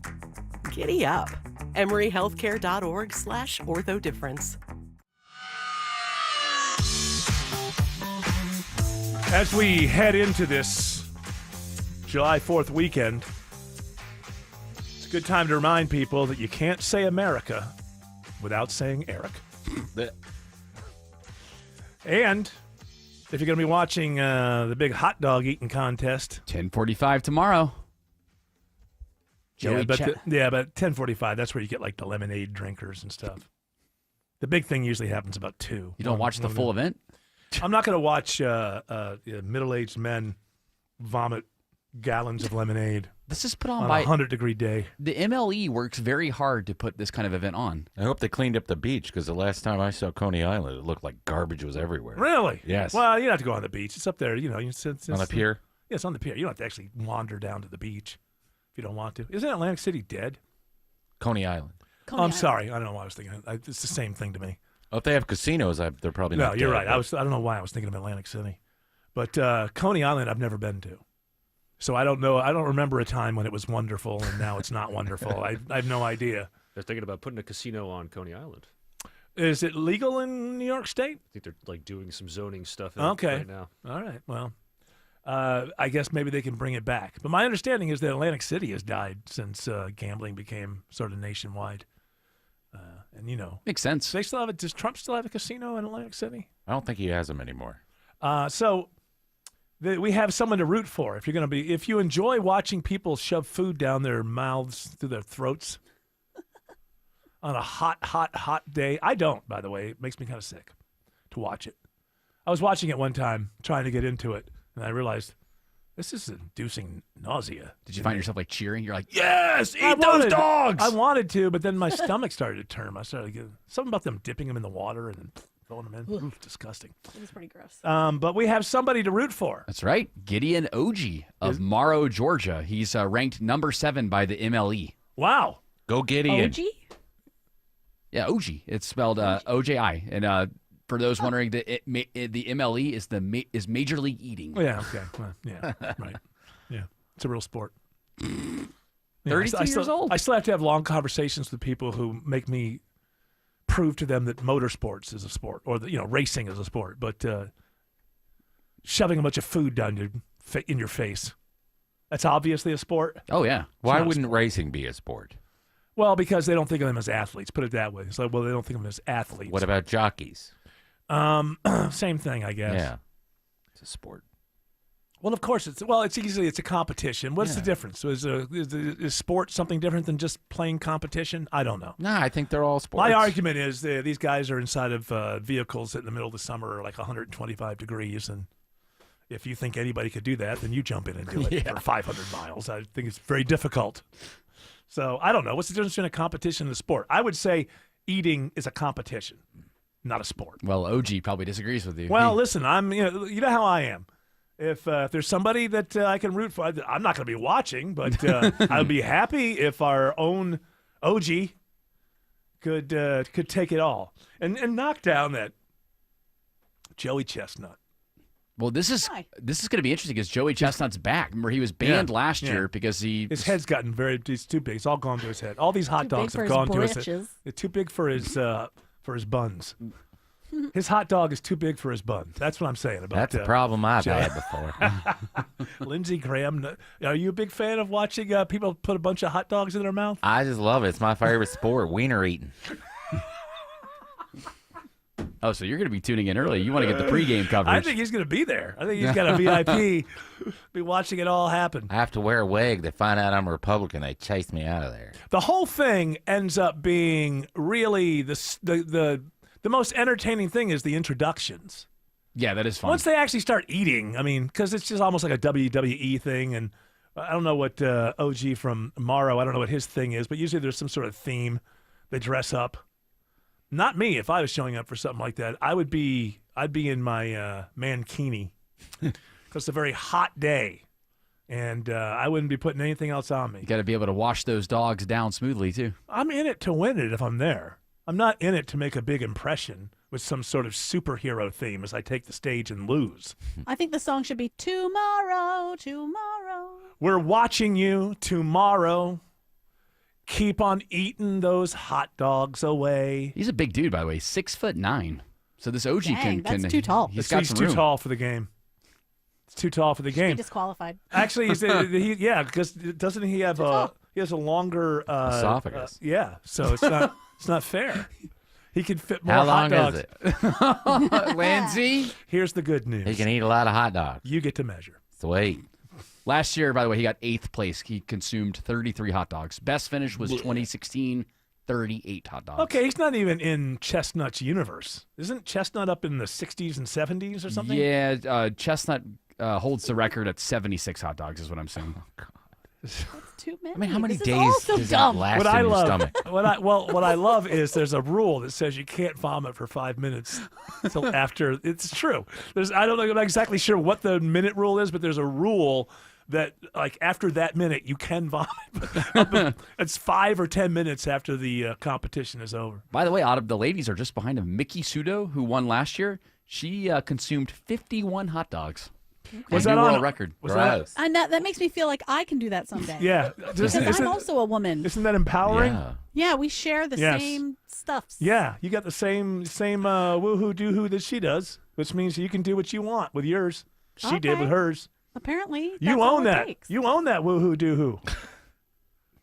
Giddy up. EmoryHealthcare.org/orthodifference. As we head into this July 4th weekend, it's a good time to remind people that you can't say America without saying Eric. And if you're going to be watching the big hot dog eating contest, 10:45 tomorrow. but 10:45, that's where you get like the lemonade drinkers and stuff. The big thing usually happens about 2. You don't watch the full event? I'm not going to watch middle-aged men vomit gallons of lemonade. This is put on by a 100-degree day. The MLE works very hard to put this kind of event on. I hope they cleaned up the beach, because the last time I saw Coney Island, it looked like garbage was everywhere. Really? Yes. Well, you don't have to go on the beach. It's up there. You know, it's On the pier? Yeah, it's on the pier. You don't have to actually wander down to the beach if you don't want to. Isn't Atlantic City dead? Coney Island. I'm sorry. I don't know why I was thinking. It's the same thing to me. Oh, if they have casinos, they're probably not No, you're dead, right. but- I don't know why I was thinking of Atlantic City. But Coney Island, I've never been to. So I don't know. I don't remember a time when it was wonderful and now it's not wonderful. I have no idea. They're thinking about putting a casino on Coney Island. Is it legal in New York State? I think they're like doing some zoning stuff Okay. right now. All right. Well, I guess maybe they can bring it back. But my understanding is that Atlantic City has died since gambling became sort of nationwide. And, you know. Makes sense. They still have it. Does Trump still have a casino in Atlantic City? I don't think he has them anymore. We have someone to root for. If you enjoy watching people shove food down their mouths through their throats on a hot day. I don't, by the way. It makes me kind of sick to watch it. I was watching it one time, trying to get into it, and I realized this is inducing nausea. Did you find yourself like cheering? You're like, yes, eat those dogs! I wanted to, but then my stomach started to turn. I started getting something about them dipping them in the water and then throwing them in. Oof, disgusting. It was pretty gross. But we have somebody to root for. That's right. Gideon Oji of Morrow, Georgia. He's ranked number 7 by the MLE. Wow. Go Gideon. Oji? Yeah, Oji. It's spelled OJI. And for those wondering, the MLE is Major League Eating. Yeah, okay. Well, yeah, right. Yeah, it's a real sport. 32 years old. I still have to have long conversations with people who make me prove to them that motorsports is a sport, or racing is a sport. But shoving a bunch of food down in your face, that's obviously a sport. Oh yeah. Why wouldn't racing be a sport? Well, because they don't think of them as athletes. Put it that way. It's like, well, they don't think of them as athletes. What about jockeys? Same thing, I guess. Yeah, it's a sport. Well, of course it's a competition. What's the difference? Is sport something different than just playing competition? I don't know. No, I think they're all sports. My argument is these guys are inside of vehicles that in the middle of the summer are like 125 degrees, and if you think anybody could do that, then you jump in and do it for 500 miles. I think it's very difficult. So I don't know. What's the difference between a competition and a sport? I would say eating is a competition, not a sport. Well, OG probably disagrees with you. Well, listen, I'm you know how I am. If there's somebody that I can root for, I'm not going to be watching, but I'd be happy if our own OG could take it all and knock down that Joey Chestnut. Well, this is going to be interesting because Joey Chestnut's back. Remember, he was banned last year because his head's gotten he's too big. It's all gone to his head. All these hot dogs have gone to his head. They're too big for his buns. His hot dog is too big for his bun. That's what I'm saying about That's a problem I've Joe. had before. Lindsey Graham, are you a big fan of watching people put a bunch of hot dogs in their mouth? I just love it. It's my favorite sport, wiener eating. Oh, so you're going to be tuning in early. You want to get the pregame coverage. I think he's going to be there. I think he's got a VIP, be watching it all happen. I have to wear a wig. They find out I'm a Republican. They chase me out of there. The whole thing ends up being really the most entertaining thing is the introductions. Yeah, that is fun. Once they actually start eating, I mean, because it's just almost like a WWE thing, and I don't know what OG from Morrow, I don't know what his thing is, but usually there's some sort of theme. They dress up. Not me. If I was showing up for something like that, I'd be in my mankini because it's a very hot day, and I wouldn't be putting anything else on me. You got to be able to wash those dogs down smoothly too. I'm in it to win it if I'm there. I'm not in it to make a big impression with some sort of superhero theme as I take the stage and lose. I think the song should be Tomorrow, Tomorrow. We're watching you tomorrow. Keep on eating those hot dogs away. He's a big dude, by the way, 6'9". So this OG Dang, can that's too tall. He's got He's some too room. tall for the game. It's too tall for the Should be game. disqualified. Actually, because doesn't he have he has a longer esophagus? Yeah, so it's not fair. He can fit more How hot long dogs. is it? Lindsay? Here's the good news. He can eat a lot of hot dogs. You get to measure. Sweet. Last year, by the way, he got 8th place. He consumed 33 hot dogs. Best finish was 2016, 38 hot dogs. Okay, he's not even in Chestnut's universe. Isn't Chestnut up in the 60s and 70s or something? Yeah, Chestnut holds the record at 76 hot dogs is what I'm saying. That's too many. I mean, how many This is days also does that dumb. last What in I your love, stomach? what I love is there's a rule that says you can't vomit for 5 minutes until after. It's true. I don't know. I'm not exactly sure what the minute rule is, but there's a rule that like after that minute you can vomit. It's 5 or 10 minutes after the competition is over. By the way, out of the ladies are just behind him. Mickey Sudo, who won last year, she consumed 51 hot dogs. Was A that new on world record? Was that, Gross. And that makes me feel like I can do that someday. yeah. Because I'm also a woman. Isn't that empowering? Yeah. Yeah, we share the Yes. same stuffs. Yeah, you got the same woohoo doohoo that she does, which means you can do what you want with yours. She did Okay. with hers. Apparently, You that's all own it that. takes. You own that woohoo doohoo.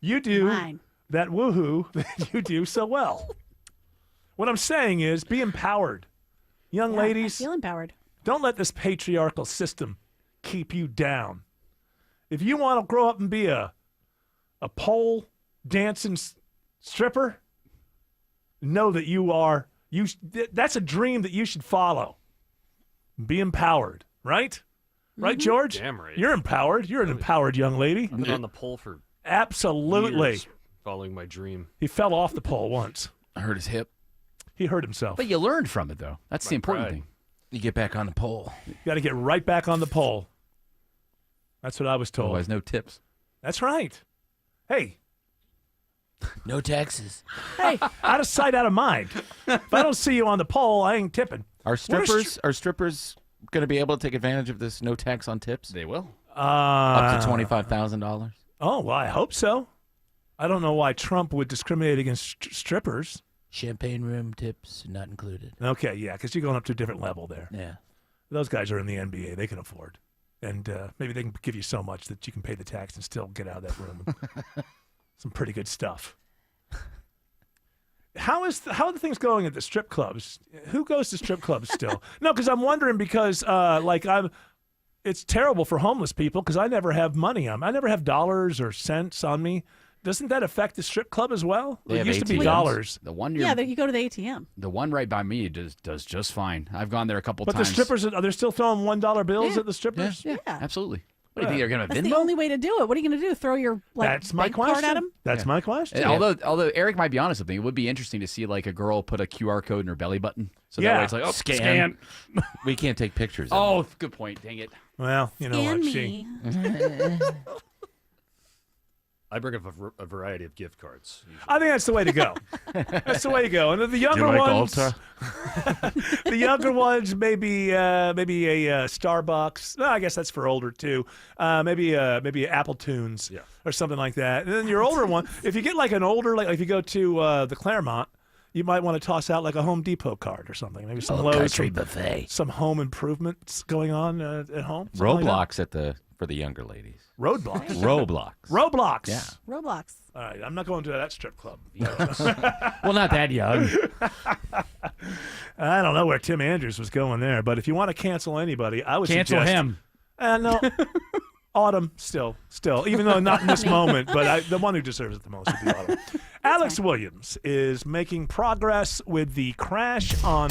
You do Mine. that woohoo that you do so well. What I'm saying is be empowered. Young Yeah, ladies, I feel empowered. don't let this patriarchal system keep you down. If you want to grow up and be a pole dancing stripper, know that that's a dream that you should follow. Be empowered, right? Right, George? Damn right. You're empowered. You're an empowered young lady. I've been on the pole for Absolutely. years, following my dream. He fell off the pole once. I hurt his hip. He hurt himself. But you learned from it, though. That's the important pride. thing. You get back on the pole. You got to get right back on the pole. That's what I was told. Otherwise, no tips. That's right. Hey, No taxes. hey, out of sight, out of mind. If I don't see you on the pole, I ain't tipping. Are What are strippers going to be able to take advantage of this no tax on tips? They will. Up to $25,000. Oh, well, I hope so. I don't know why Trump would discriminate against strippers. Champagne room tips not included. Okay, yeah, because you're going up to a different level there. Yeah. Those guys are in the NBA. They can afford. And maybe they can give you so much that you can pay the tax and still get out of that room. Some pretty good stuff. How are the things going at the strip clubs? Who goes to strip clubs still? No, because I'm wondering because it's terrible for homeless people because I never have money on me. I never have dollars or cents on me. Doesn't that affect the strip club as well? They It have used to be ATMs. dollars. The one Yeah, you go to the ATM. the one right by me does just fine. I've gone there a couple But times. the strippers, are they still throwing $1 bills Yeah. at the strippers? Yeah, absolutely. What do you think they're going to That's the Venmo? only way to do it. What are you going to do? Throw your That's my bank card question. at him? That's my question. And although Eric might be honest with me, it would be interesting to see like a girl put a QR code in her belly button. So that Yeah. way it's like, oh, Scan. We can't take pictures of Oh, good point. Dang it. Well, you know Scan what? me. I bring up a variety of gift cards. I think that's the way to go. That's the way to go. And then the younger like ones, Ulta? the younger ones, maybe a Starbucks. No, I guess that's for older too. Maybe Apple Tunes or something like that. And then your older one, if you get like an older, like if you go to the Claremont, you might want to toss out like a Home Depot card or something. Maybe some Lowe's, country buffet. some home improvements going on at home. something like Roblox for the younger ladies. that. Roadblocks. Roblox. Roblox. Yeah. Roblox. All right, I'm not going to that strip club. Well, not that young. I don't know where Tim Andrews was going there, but if you want to cancel anybody, I would Cancel suggest, him. No, Autumn still, even though not in this moment, but the one who deserves it the most would be Autumn. Alex Williams is making progress with the crash on.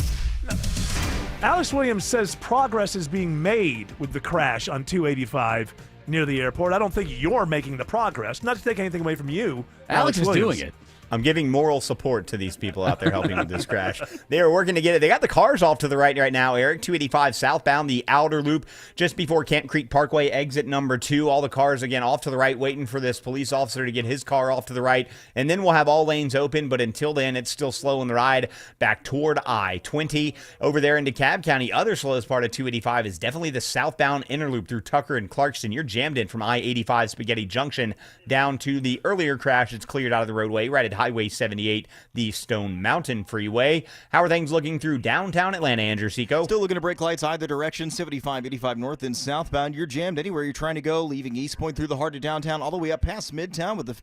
Alex Williams says progress is being made with the crash on 285 near the airport. I don't think you're making the progress. Not to take anything away from you. Alex is Williams. doing it. I'm giving moral support to these people out there helping with this crash. They are working to get it. They got the cars off to the right now, Eric. 285 southbound, the outer loop, just before Camp Creek Parkway, exit number 2. All the cars, again, off to the right, waiting for this police officer to get his car off to the right. And then we'll have all lanes open, but until then, it's still slow in the ride back toward I-20. Over there in DeKalb County, other slowest part of 285 is definitely the southbound inner loop through Tucker and Clarkston. You're jammed in from I-85 Spaghetti Junction down to the earlier crash. It's cleared out of the roadway right at Highway 78, the Stone Mountain Freeway. How are things looking through downtown Atlanta, Andrew Seco? Still looking to brake lights either direction, 75, 85 north and southbound. You're jammed anywhere you're trying to go, leaving East Point through the heart of downtown, all the way up past Midtown, with the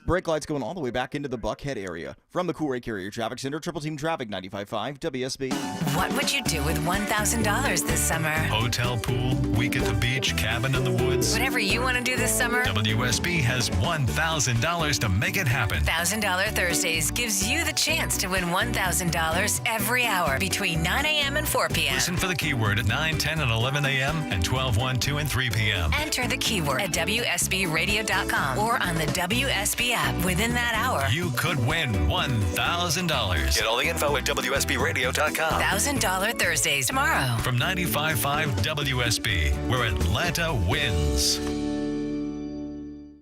brake lights going all the way back into the Buckhead area. From the Cool Ray Carrier Traffic Center, Triple Team Traffic, 95.5 WSB. What would you do with $1,000 this summer? Hotel, pool, week at the beach, cabin in the woods. Whatever you want to do this summer, WSB has $1,000 to make it happen. $1,000 Thursdays gives you the chance to win $1,000 every hour between 9 a.m. and 4 p.m. Listen for the keyword at 9, 10, and 11 a.m. and 12, 1, 2, and 3 p.m. Enter the keyword at WSBradio.com or on the WSB app within that hour. You could win $1,000. Get all the info at WSBradio.com. $1,000 Thursdays tomorrow. From 95.5 WSB, where Atlanta wins.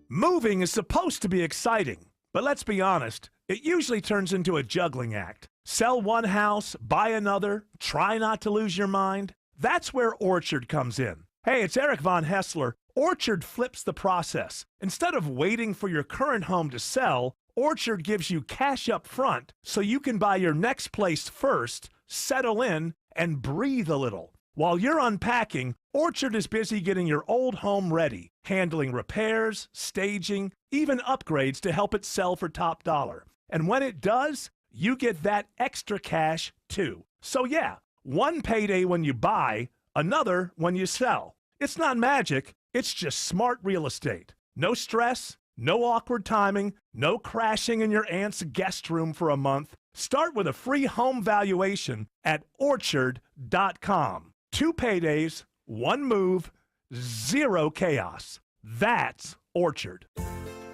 Moving is supposed to be exciting, but let's be honest, it usually turns into a juggling act. Sell one house, buy another, try not to lose your mind. That's where Orchard comes in. Hey, it's Eric Von Hessler. Orchard flips the process. Instead of waiting for your current home to sell, Orchard gives you cash up front so you can buy your next place first, settle in, and breathe a little. While you're unpacking, Orchard is busy getting your old home ready, handling repairs, staging, even upgrades to help it sell for top dollar. And when it does, you get that extra cash too. So yeah, one payday when you buy, another when you sell. It's not magic, it's just smart real estate. No stress, no awkward timing, no crashing in your aunt's guest room for a month. Start with a free home valuation at Orchard.com. 2 paydays, 1 move, 0 chaos. That's Orchard.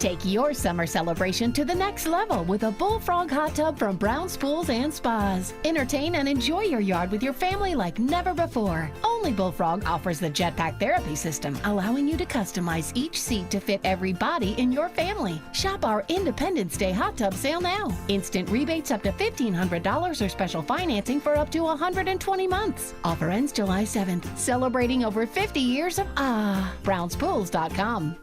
Take your summer celebration to the next level with a Bullfrog hot tub from Brown's Pools and Spas. Entertain and enjoy your yard with your family like never before. Only Bullfrog offers the Jetpack Therapy System, allowing you to customize each seat to fit every body in your family. Shop our Independence Day hot tub sale now. Instant rebates up to $1,500 or special financing for up to 120 months. Offer ends July 7th. Celebrating over 50 years of BrownsPools.com.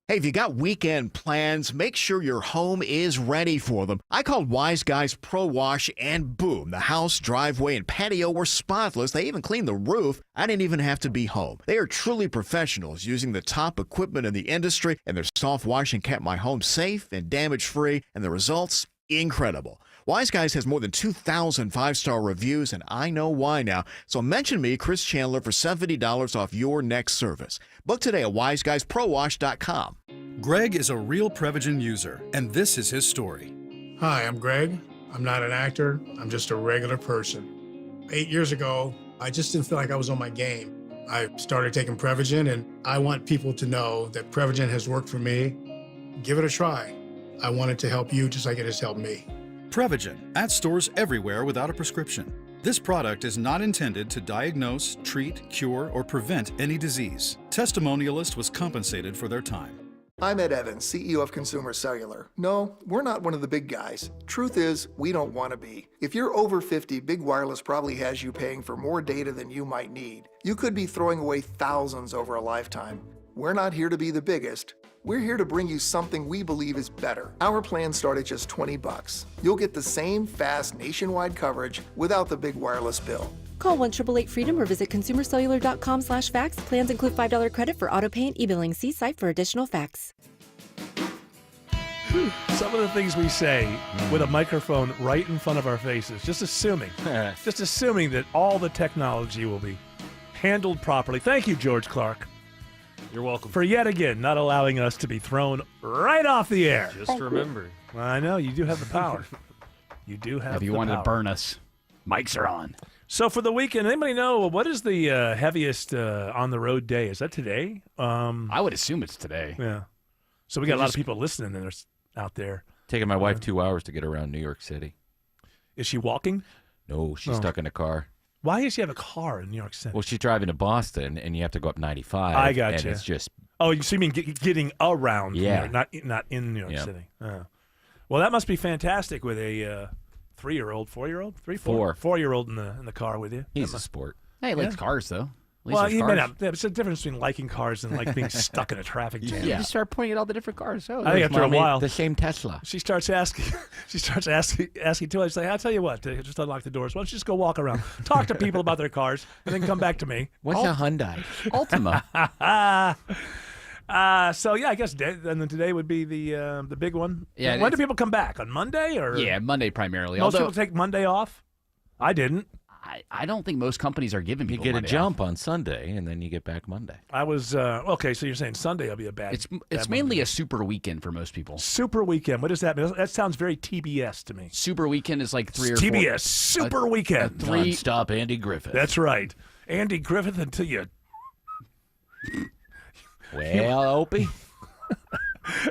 Hey, if you got weekend plans, make sure your home is ready for them. I called Wise Guys Pro Wash and boom, the house, driveway, and patio were spotless. They even cleaned the roof. I didn't even have to be home. They are truly professionals using the top equipment in the industry, and their soft washing kept my home safe and damage-free, and the results, incredible. Wise Guys has more than 2,000 5-star reviews, and I know why now. So mention me, Chris Chandler, for $70 off your next service. Book today at wiseguysprowash.com. Greg is a real Prevagen user, and this is his story. Hi, I'm Greg. I'm not an actor. I'm just a regular person. 8 years ago, I just didn't feel like I was on my game. I started taking Prevagen, and I want people to know that Prevagen has worked for me. Give it a try. I want it to help you just like it has helped me. Prevagen, at stores everywhere without a prescription. This product is not intended to diagnose, treat, cure, or prevent any disease. Testimonialist was compensated for their time. I'm Ed Evans, CEO of Consumer Cellular. No, we're not one of the big guys. Truth is, we don't want to be. If you're over 50, Big Wireless probably has you paying for more data than you might need. You could be throwing away thousands over a lifetime. We're not here to be the biggest. We're here to bring you something we believe is better. Our plans start at just $20. You'll get the same fast nationwide coverage without the big wireless bill. Call 1-888-FREEDOM or visit consumercellular.com/facts. Plans include $5 credit for auto pay and e-billing. See site for additional facts. Some of the things we say with a microphone right in front of our faces, just assuming that all the technology will be handled properly. Thank you, George Clark. You're welcome. For yet again not allowing us to be thrown right off the air. Just remember. I know, you do have the power. You do have the power. If you wanted to burn us, mics are on. So for the weekend, anybody know what is the heaviest on-the-road day? Is that today? I would assume it's today. Yeah. So we got a lot of people listening out there. Taking my wife 2 hours to get around New York City. Is she walking? No, she's stuck in a car. Why does she have a car in New York City? Well, she's driving to Boston, and you have to go up 95. I got and you. it's just... Oh, so you mean getting around New Yeah. York, not in New York City. Oh. Well, that must be fantastic with a 3-year-old, 4-year-old? 4-year-old in the car with you. He's a sport. Hey, he likes cars, though. Well, he may not. There's a difference between liking cars and like being stuck in a traffic jam. You just start pointing at all the different cars. Oh, I think after a while, the same Tesla. She starts asking too. I say, I'll tell you what, just unlock the doors. Why don't you just go walk around, talk to people about their cars, and then come back to me. What's a Hyundai? Ultima. So yeah, I guess and then today would be the big one. Yeah. When do people come back? On Monday or? Yeah, Monday primarily. Most people take Monday off. I didn't. I don't think most companies are giving You people get a Monday jump off. on Sunday, and then you get back Monday. I was okay. So you're saying Sunday will be a bad. It's mainly a super weekend for most people. Super weekend. What does that mean? That sounds very TBS to me. Super weekend is like 3 or 4. TBS Super Weekend. Non-stop Andy Griffith. That's right, Andy Griffith until you. Well, Opie.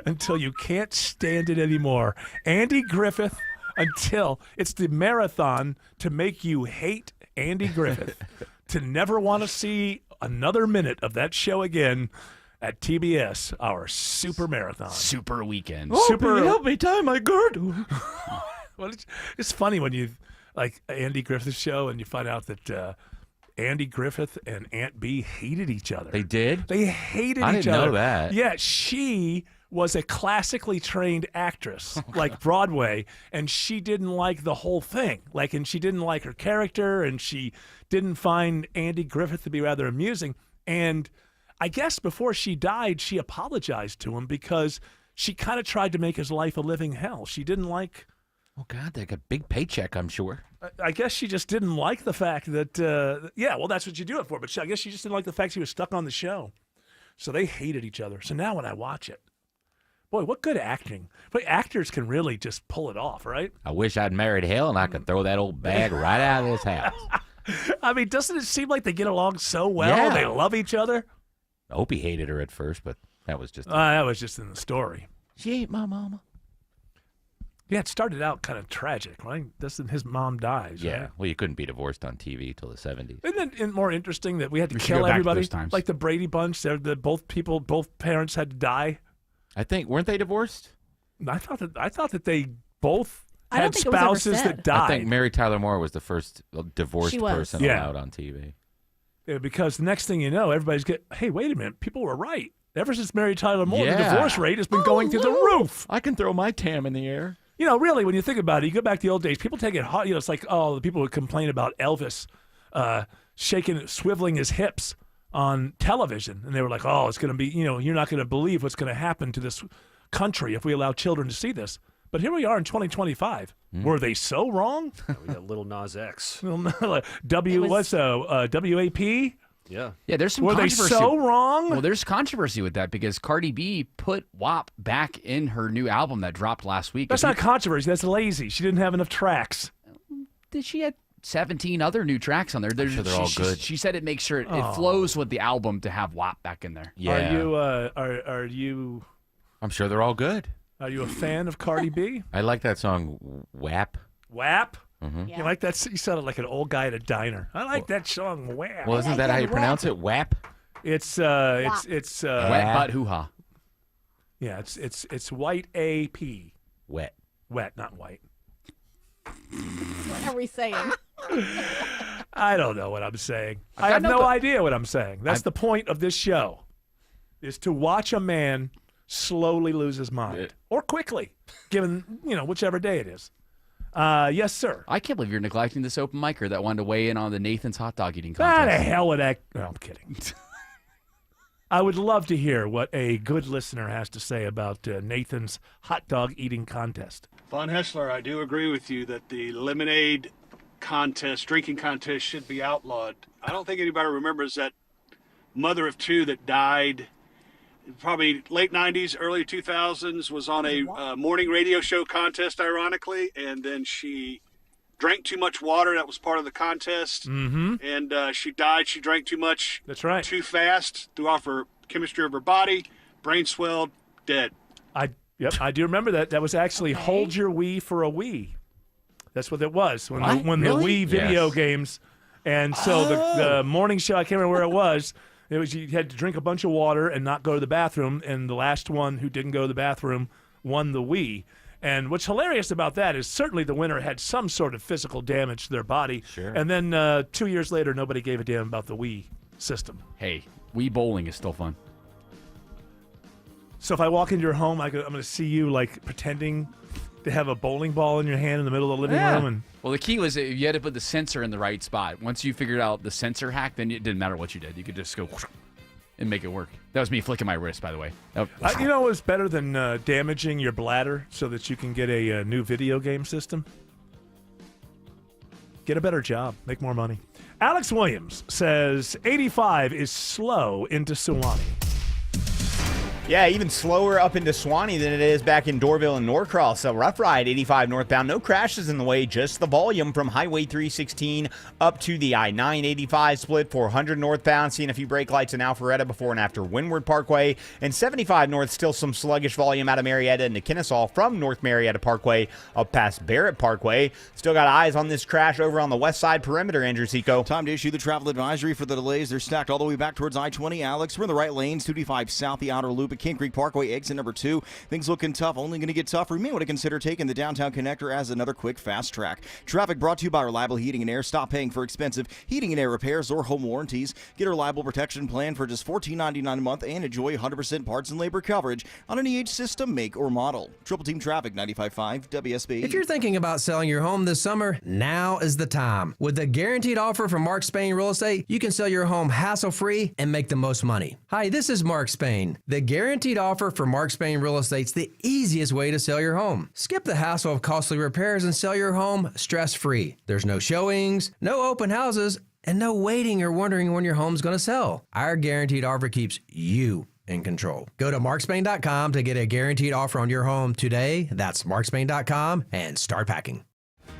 Until you can't stand it anymore, Andy Griffith. Until it's the marathon to make you hate Andy Griffith, to never want to see another minute of that show again at TBS, our super marathon. Super weekend. Super. Help me tie my girdle. Well, it's funny when you like Andy Griffith's show and you find out that Andy Griffith and Aunt Bee hated each other. They did? They hated each other. I didn't know that. Yeah, she was a classically trained actress, like Broadway, and she didn't like the whole thing. And she didn't like her character, and she didn't find Andy Griffith to be rather amusing. And I guess before she died, she apologized to him because she kind of tried to make his life a living hell. She didn't like... Oh, God, they got a big paycheck, I'm sure. I guess she just didn't like the fact that, that's what you do it for. But I guess she just didn't like the fact she was stuck on the show. So they hated each other. So now when I watch it, boy, what good acting. But actors can really just pull it off, right? I wish I'd married Hell and I could throw that old bag right out of this house. I mean, doesn't it seem like they get along so well? Yeah. They love each other? Opie hated her at first, but that was just... that was just in the story. She ain't my mama. Yeah, it started out kind of tragic, right? His mom dies, Yeah, right? well, you couldn't be divorced on TV till the 70s. Isn't it more interesting that we had to We should kill go back to everybody? those times. Like the Brady Bunch, both parents had to die? I think, weren't they divorced? I thought that they both I don't had think it was ever spouses said. that died. I think Mary Tyler Moore was the first divorced She was. person Yeah. allowed on TV. Yeah, because the next thing you know, everybody's hey, wait a minute, people were right. Ever since Mary Tyler Moore, the Yeah. divorce rate has been going through the roof. I can throw my tam in the air. You know, really, when you think about it, you go back to the old days, people take it hot. You know, it's like, the people would complain about Elvis swiveling his hips on television. And they were like, oh, it's going to be, you're not going to believe what's going to happen to this country if we allow children to see this. But here we are in 2025. Were they so wrong? We got Little Nas X. WAP? Yeah. Yeah, there's some Were they controversy. so wrong? Well, there's controversy with that because Cardi B put WAP back in her new album that dropped last week. That's not controversy. That's lazy. She didn't have enough tracks. She had 17 other new tracks on there. Sure they're all good. She said it makes sure it flows with the album to have WAP back in there. Yeah. Are you I'm sure they're all good. Are you a fan of Cardi B? I like that song, WAP. WAP? Mm-hmm. Yeah. You like that? You sounded like an old guy at a diner. I like that song, WAP. Well, isn't that how you pronounce it? WAP? It's Wet butt hoo-ha. Yeah, it's white AP. Wet, not white. What are we saying? I don't know what I'm saying. I've I got have no no cl- idea what I'm saying. That's the point of this show. is to watch a man slowly lose his mind. Or quickly, given, whichever day it is. Yes, sir. I can't believe you're neglecting this open micer that wanted to weigh in on the Nathan's hot dog eating contest. The hell with that. No, I'm kidding. I would love to hear what a good listener has to say about Nathan's hot dog eating contest. Von Hessler, I do agree with you that the lemonade contest, drinking contest, should be outlawed. I don't think anybody remembers that mother of two that died probably late 90s, early 2000s, was on a morning radio show contest, ironically, and then she drank too much water. That was part of the contest. Mm-hmm. And she died. She drank too much. That's right. Too fast, threw off her chemistry of her body, brain swelled, dead. I do remember that. That was actually Hold Your Wii for a Wii. That's what it was when the Wii video games. And so the morning show, I can't remember where it was. It was you had to drink a bunch of water and not go to the bathroom, and the last one who didn't go to the bathroom won the Wii. And what's hilarious about that is certainly the winner had some sort of physical damage to their body. Sure. And then 2 years later, nobody gave a damn about the Wii system. Hey, Wii bowling is still fun. So if I walk into your home, I'm going to see you like pretending to have a bowling ball in your hand in the middle of the living room. And Well, the key was you had to put the sensor in the right spot. Once you figured out the sensor hack, then it didn't matter what you did. You could just go and make it work. That was me flicking my wrist, by the way. you know what's better than damaging your bladder so that you can get a new video game system? Get a better job. Make more money. Alex Williams says 85 is slow into Suwannee. Yeah, even slower up into Suwannee than it is back in Dorville and Norcross. So rough ride, 85 northbound. No crashes in the way, just the volume from Highway 316 up to the I-985 split. 400 northbound, seeing a few brake lights in Alpharetta before and after Windward Parkway. And 75 north, still some sluggish volume out of Marietta into Kennesaw from North Marietta Parkway up past Barrett Parkway. Still got eyes on this crash over on the west side perimeter, Andrew Seco. Time to issue the travel advisory for the delays. They're stacked all the way back towards I-20. Alex, we're in the right lanes, 285 south, the outer loop at King Creek Parkway, exit number 2. Things looking tough, only going to get tougher. You may want to consider taking the downtown connector as another quick fast track. Traffic brought to you by Reliable Heating and Air. Stop paying for expensive heating and air repairs or home warranties. Get a reliable protection plan for just $14.99 a month and enjoy 100% parts and labor coverage on any age system, make, or model. Triple Team Traffic, 95.5 WSB. If you're thinking about selling your home this summer, now is the time. With the guaranteed offer from Mark Spain Real Estate, you can sell your home hassle-free and make the most money. Hi, this is Mark Spain. The guaranteed offer for Mark Spain Real Estate's the easiest way to sell your home. Skip the hassle of costly repairs and sell your home stress-free. There's no showings, no open houses, and no waiting or wondering when your home's going to sell. Our guaranteed offer keeps you in control. Go to markspain.com to get a guaranteed offer on your home today. That's markspain.com and start packing.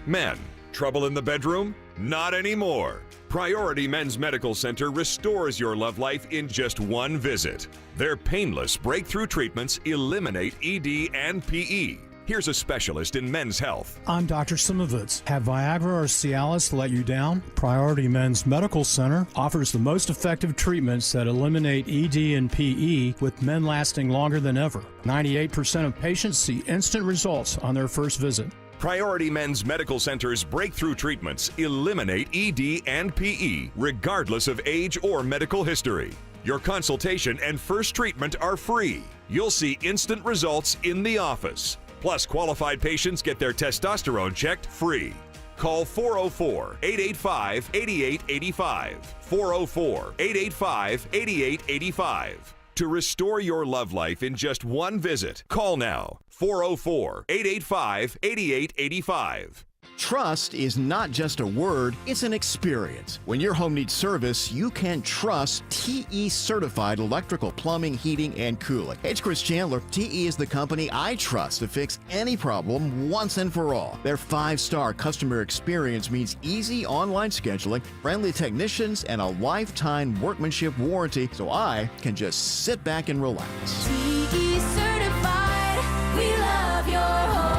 Men, trouble in the bedroom? Not anymore. Priority Men's Medical Center restores your love life in just one visit. Their painless breakthrough treatments eliminate ED and PE. Here's a specialist in men's health. I'm Dr. Simovitz. Have Viagra or Cialis let you down? Priority Men's Medical Center offers the most effective treatments that eliminate ED and PE, with men lasting longer than ever. 98% of patients see instant results on their first visit. Priority Men's Medical Center's breakthrough treatments eliminate ED and PE, regardless of age or medical history. Your consultation and first treatment are free. You'll see instant results in the office. Plus, qualified patients get their testosterone checked free. Call 404-885-8885. 404-885-8885. To restore your love life in just one visit, call now. 404-885-8885. Trust is not just a word, it's an experience. When your home needs service, you can trust TE certified electrical, plumbing, heating, and cooling. Hey, it's Chris Chandler. TE is the company I trust to fix any problem once and for all. Their 5-star customer experience means easy online scheduling, friendly technicians, and a lifetime workmanship warranty, so I can just sit back and relax. TE certified, we love your home.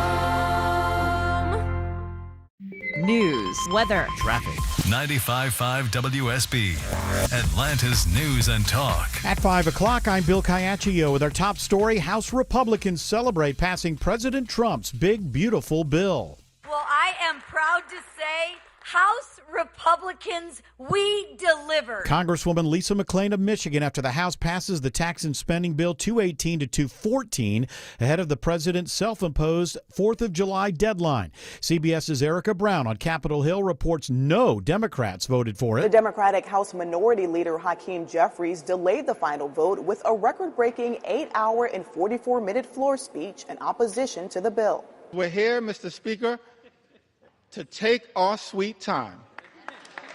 News, weather, traffic. 95.5 WSB, Atlanta's news and talk. At 5 o'clock, I'm Bill Caiaccio with our top story. House Republicans celebrate passing President Trump's big, beautiful bill. Well, I am proud to say House Republicans, we delivered. Congresswoman Lisa McClain of Michigan after the House passes the tax and spending bill 218 to 214 ahead of the president's self-imposed 4th of July deadline. CBS's Erica Brown on Capitol Hill reports no Democrats voted for The it. Democratic House Minority Leader Hakeem Jeffries delayed the final vote with a record-breaking 8-hour and 44-minute floor speech in opposition to the bill. We're here, Mr. Speaker, to take our sweet time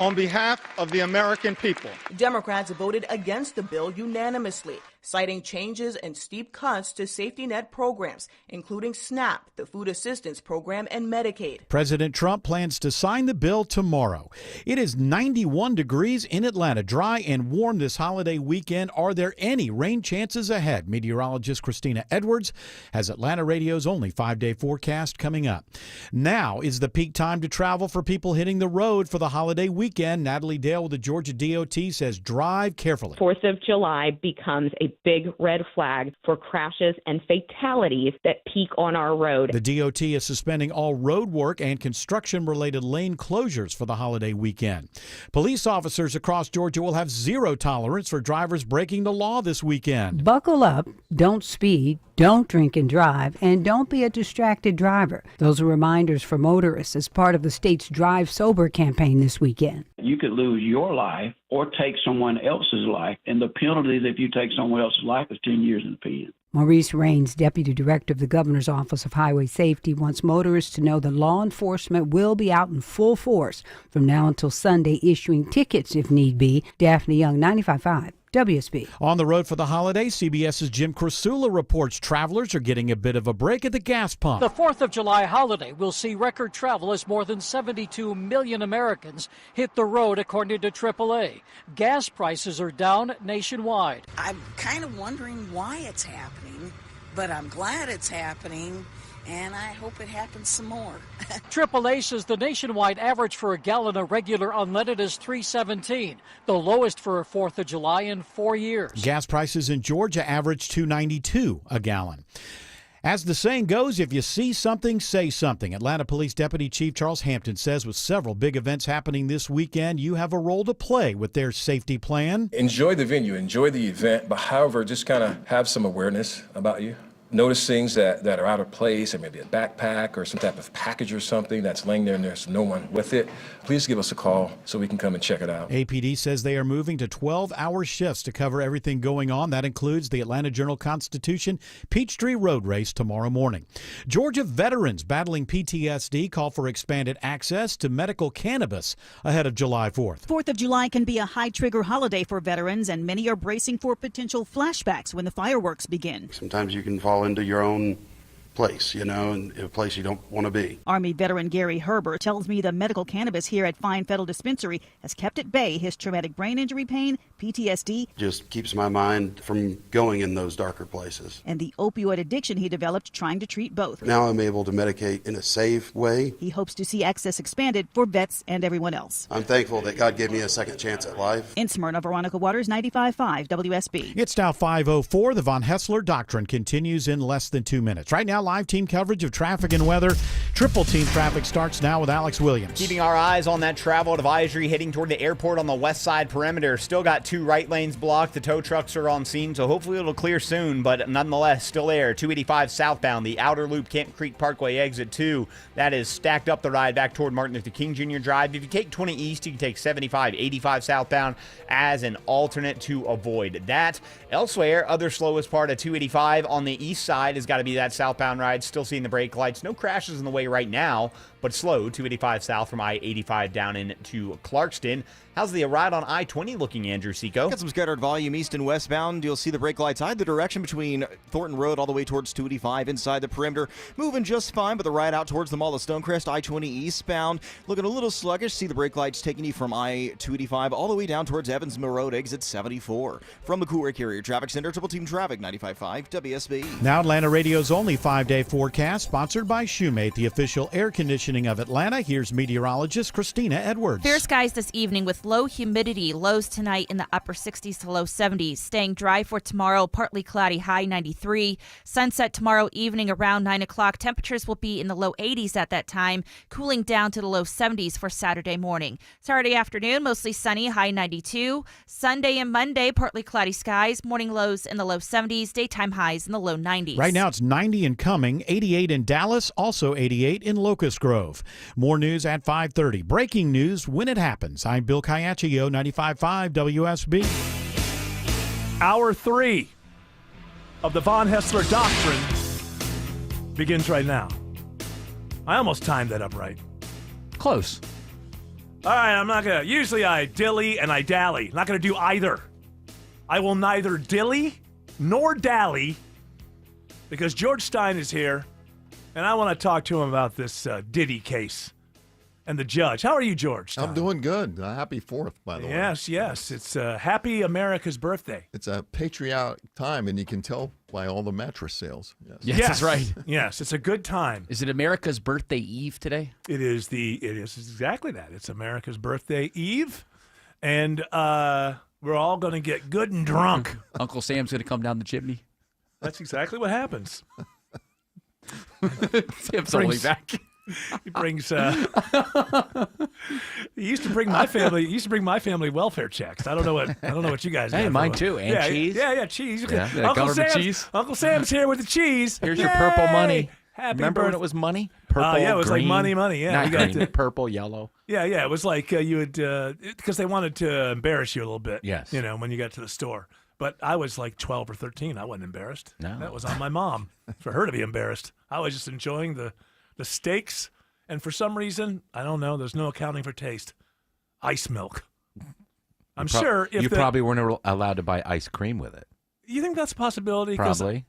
on behalf of the American people. Democrats voted against the bill unanimously, citing changes and steep cuts to safety net programs, including SNAP, the Food Assistance Program, and Medicaid. President Trump plans to sign the bill tomorrow. It is 91 degrees in Atlanta, dry and warm this holiday weekend. Are there any rain chances ahead? Meteorologist Christina Edwards has Atlanta Radio's only 5-day forecast coming up. Now is the peak time to travel for people hitting the road for the holiday weekend. Natalie Dale with the Georgia DOT says drive carefully. 4th of July becomes a big red flag for crashes and fatalities that peak on our road. The DOT is suspending all road work and construction-related lane closures for the holiday weekend. Police officers across Georgia will have zero tolerance for drivers breaking the law this weekend. Buckle up, don't speed, don't drink and drive, and don't be a distracted driver. Those are reminders for motorists as part of the state's Drive Sober campaign this weekend. You could lose your life or take someone else's life, and the penalties if you take someone else's life is 10 years in prison. Maurice Raines, Deputy Director of the Governor's Office of Highway Safety, wants motorists to know that law enforcement will be out in full force from now until Sunday, issuing tickets if need be. Daphne Young, 95.5. WSB. On the road for the holidays, CBS's Jim Krasula reports travelers are getting a bit of a break at the gas pump. The 4th of July holiday will see record travel as more than 72 million Americans hit the road, according to AAA. Gas prices are down nationwide. I'm kind of wondering why it's happening, but I'm glad it's happening, and I hope it happens some more. AAA says the nationwide average for a gallon of regular unleaded is $3.17, the lowest for a 4th of July in 4 years. Gas prices in Georgia average $2.92 a gallon. As the saying goes, if you see something, say something. Atlanta Police Deputy Chief Charles Hampton says with several big events happening this weekend, you have a role to play with their safety plan. Enjoy the venue, enjoy the event, but however, just kind of have some awareness about you. Notice things that are out of place, or maybe a backpack or some type of package or something that's laying there and there's no one with it. Please give us a call so we can come and check it out. APD says they are moving to 12-hour shifts to cover everything going on. That includes the Atlanta Journal-Constitution Peachtree Road Race tomorrow morning. Georgia veterans battling PTSD call for expanded access to medical cannabis ahead of July 4th. 4th of July can be a high-trigger holiday for veterans, and many are bracing for potential flashbacks when the fireworks begin. Sometimes you can fall into your own place, and a place you don't want to be. Army veteran Gary Herbert tells me the medical cannabis here at Fine Federal Dispensary has kept at bay his traumatic brain injury pain, PTSD, Just keeps my mind from going in those darker places. and the opioid addiction he developed trying to treat both. Now I'm able to medicate in a safe way. He hopes to see access expanded for vets and everyone else. I'm thankful that God gave me a second chance at life. In Smyrna, Veronica Waters, 95.5 WSB. It's now 5:04. The Von Hessler Doctrine continues in less than 2 minutes. Right now, live team coverage of traffic and weather. Triple team traffic starts now with Alex Williams. Keeping our eyes on that travel advisory heading toward the airport on the west side perimeter. Still got 2 right lanes blocked. The tow trucks are on scene, so hopefully it'll clear soon, but nonetheless, still there. 285 southbound, the outer loop, Camp Creek Parkway exit 2. That is stacked up the ride back toward Martin Luther King Jr. Drive. If you take 20 east, you can take 75, 85 southbound as an alternate to avoid that. Elsewhere, other slowest part of 285 on the east side has got to be that southbound ride. Still seeing the brake lights. No crashes in the way right now, but slow. 285 south from I-85 down into Clarkston. How's the ride on I-20 looking, Andrew Seco? Got some scattered volume east and westbound. You'll see the brake lights either direction between Thornton Road all the way towards 285 inside the perimeter. Moving just fine, but the ride out towards the Mall of Stonecrest, I-20 eastbound. Looking a little sluggish. See the brake lights taking you from I-285 all the way down towards Evansville Road, exit 74. From the Cool Air Carrier Traffic Center, Triple Team Traffic, 95.5 WSB. Now Atlanta Radio's only 5 5-day forecast sponsored by Shoemate, the official air conditioning of Atlanta. Here's meteorologist Christina Edwards. Fair skies this evening with low humidity. Lows tonight in the upper 60s to low 70s. Staying dry for tomorrow, partly cloudy, high 93. Sunset tomorrow evening around 9 o'clock. Temperatures will be in the low 80s at that time, cooling down to the low 70s for Saturday morning. Saturday afternoon, mostly sunny, high 92. Sunday and Monday, partly cloudy skies. Morning lows in the low 70s. Daytime highs in the low 90s. Right now it's 90 in Cumming, 88 in Dallas, also 88 in Locust Grove. More news at 5:30. Breaking news when it happens. I'm Bill Caiaccio, 95.5 WSB. Hour 3 of the Von Hessler Doctrine begins right now. I almost timed that up right. Close. All right, I'm not going to. Usually I dilly and I dally. Not going to do either. I will neither dilly nor dally because George Stein is here, and I want to talk to him about this Diddy case and the judge. How are you, George Stein? I'm doing good. Happy 4th, by the way. Yes. It's happy America's birthday. It's a patriotic time, and you can tell by all the mattress sales. Yes, that's right. Yes, it's a good time. Is it America's birthday eve today? It is exactly that. It's America's birthday eve, and we're all going to get good and drunk. Uncle Sam's going to come down the chimney. That's exactly what happens. Sam's only back. He brings. He used to bring my family. He used to bring my family welfare checks. I don't know what you guys. Hey, mine too. And cheese. Yeah, cheese. Yeah, government cheese. Uncle Sam's here with the cheese. Here's your purple money. Happy Remember when it was money? Purple, yeah, it was green, like money. Yeah, not green, purple, yellow. Yeah. It was like you would because they wanted to embarrass you a little bit. Yes. When you got to the store. But I was like 12 or 13. I wasn't embarrassed. No. That was on my mom for her to be embarrassed. I was just enjoying the steaks. And for some reason, I don't know, there's no accounting for taste. Ice milk. I'm sure if you probably weren't allowed to buy ice cream with it. You think that's a possibility? Probably.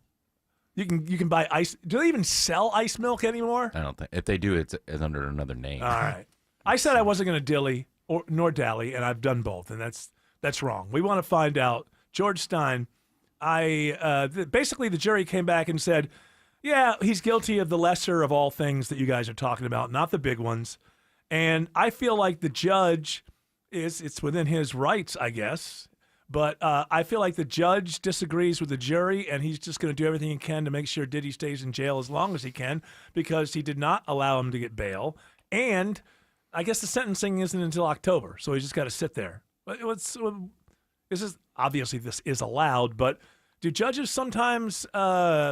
You can buy ice. Do they even sell ice milk anymore? I don't think. If they do, it's under another name. All right. I said I wasn't going to dilly nor dally, and I've done both, and that's wrong. We want to find out. George Stein, basically the jury came back and said, yeah, he's guilty of the lesser of all things that you guys are talking about, not the big ones. And I feel like the judge it's within his rights, I guess. But I feel like the judge disagrees with the jury, and he's just going to do everything he can to make sure Diddy stays in jail as long as he can because he did not allow him to get bail. And I guess the sentencing isn't until October, so he's just got to sit there. Obviously this is allowed, but do judges sometimes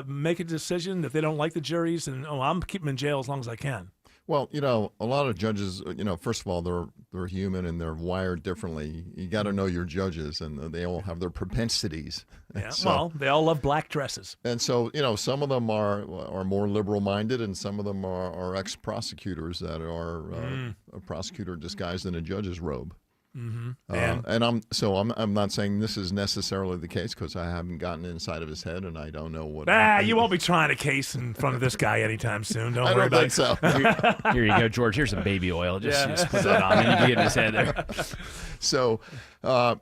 make a decision that they don't like the juries and, I'm keeping them in jail as long as I can? Well, a lot of judges, first of all, they're human and they're wired differently. You got to know your judges, and they all have their propensities. Yeah, well, they all love black dresses. And so, some of them are more liberal-minded, and some of them are ex-prosecutors that are a prosecutor disguised in a judge's robe. Mm-hmm. And I'm not saying this is necessarily the case because I haven't gotten inside of his head and I don't know what. You won't be trying a case in front of this guy anytime soon. Don't worry about it. So. Here you go, George. Here's some baby oil. Just put that on, and you can get in his head there. So, a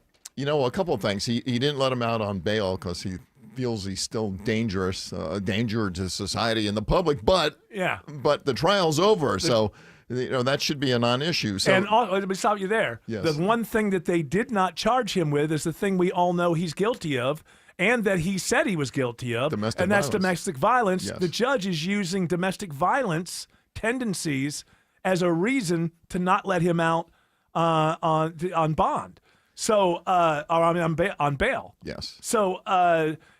couple of things. He didn't let him out on bail because he feels he's still dangerous, a danger to society and the public. But the trial's over, so. That should be a non-issue. So, and let me stop you there. Yes. The one thing that they did not charge him with is the thing we all know he's guilty of and that he said he was guilty of, that's domestic violence. Yes. The judge is using domestic violence tendencies as a reason to not let him out on bond. So, on bail. Yes. So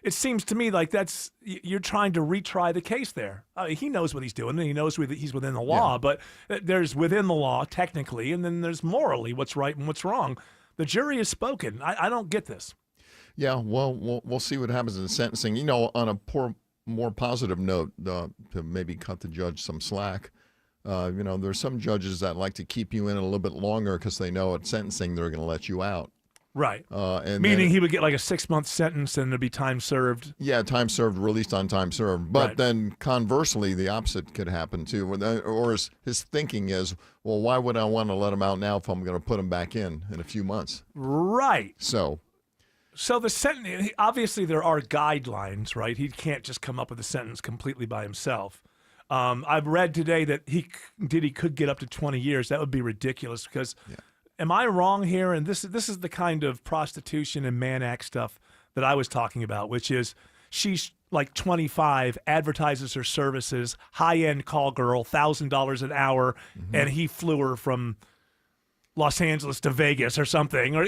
it seems to me like you're trying to retry the case there. He knows what he's doing, and he knows he's within the law. But there's within the law technically, and then there's morally what's right and what's wrong. The jury has spoken. I don't get this. Yeah. Well, we'll see what happens in the sentencing. On a more positive note, to maybe cut the judge some slack. There's some judges that like to keep you in a little bit longer because they know at sentencing they're going to let you out. Right. And meaning he would get like a 6-month sentence and there'd be time served. Yeah, time served, released on time served. But then conversely, the opposite could happen too. Or his thinking is, well, why would I want to let him out now if I'm going to put him back in a few months? Right. So. So the sentence, obviously there are guidelines, right? He can't just come up with a sentence completely by himself. I've read today that he could get up to 20 years. That would be ridiculous because, am I wrong here? And this is the kind of prostitution and Mann Act stuff that I was talking about, which is she's like 25, advertises her services, high-end call girl, $1,000 an hour, and he flew her from Los Angeles to Vegas or something, or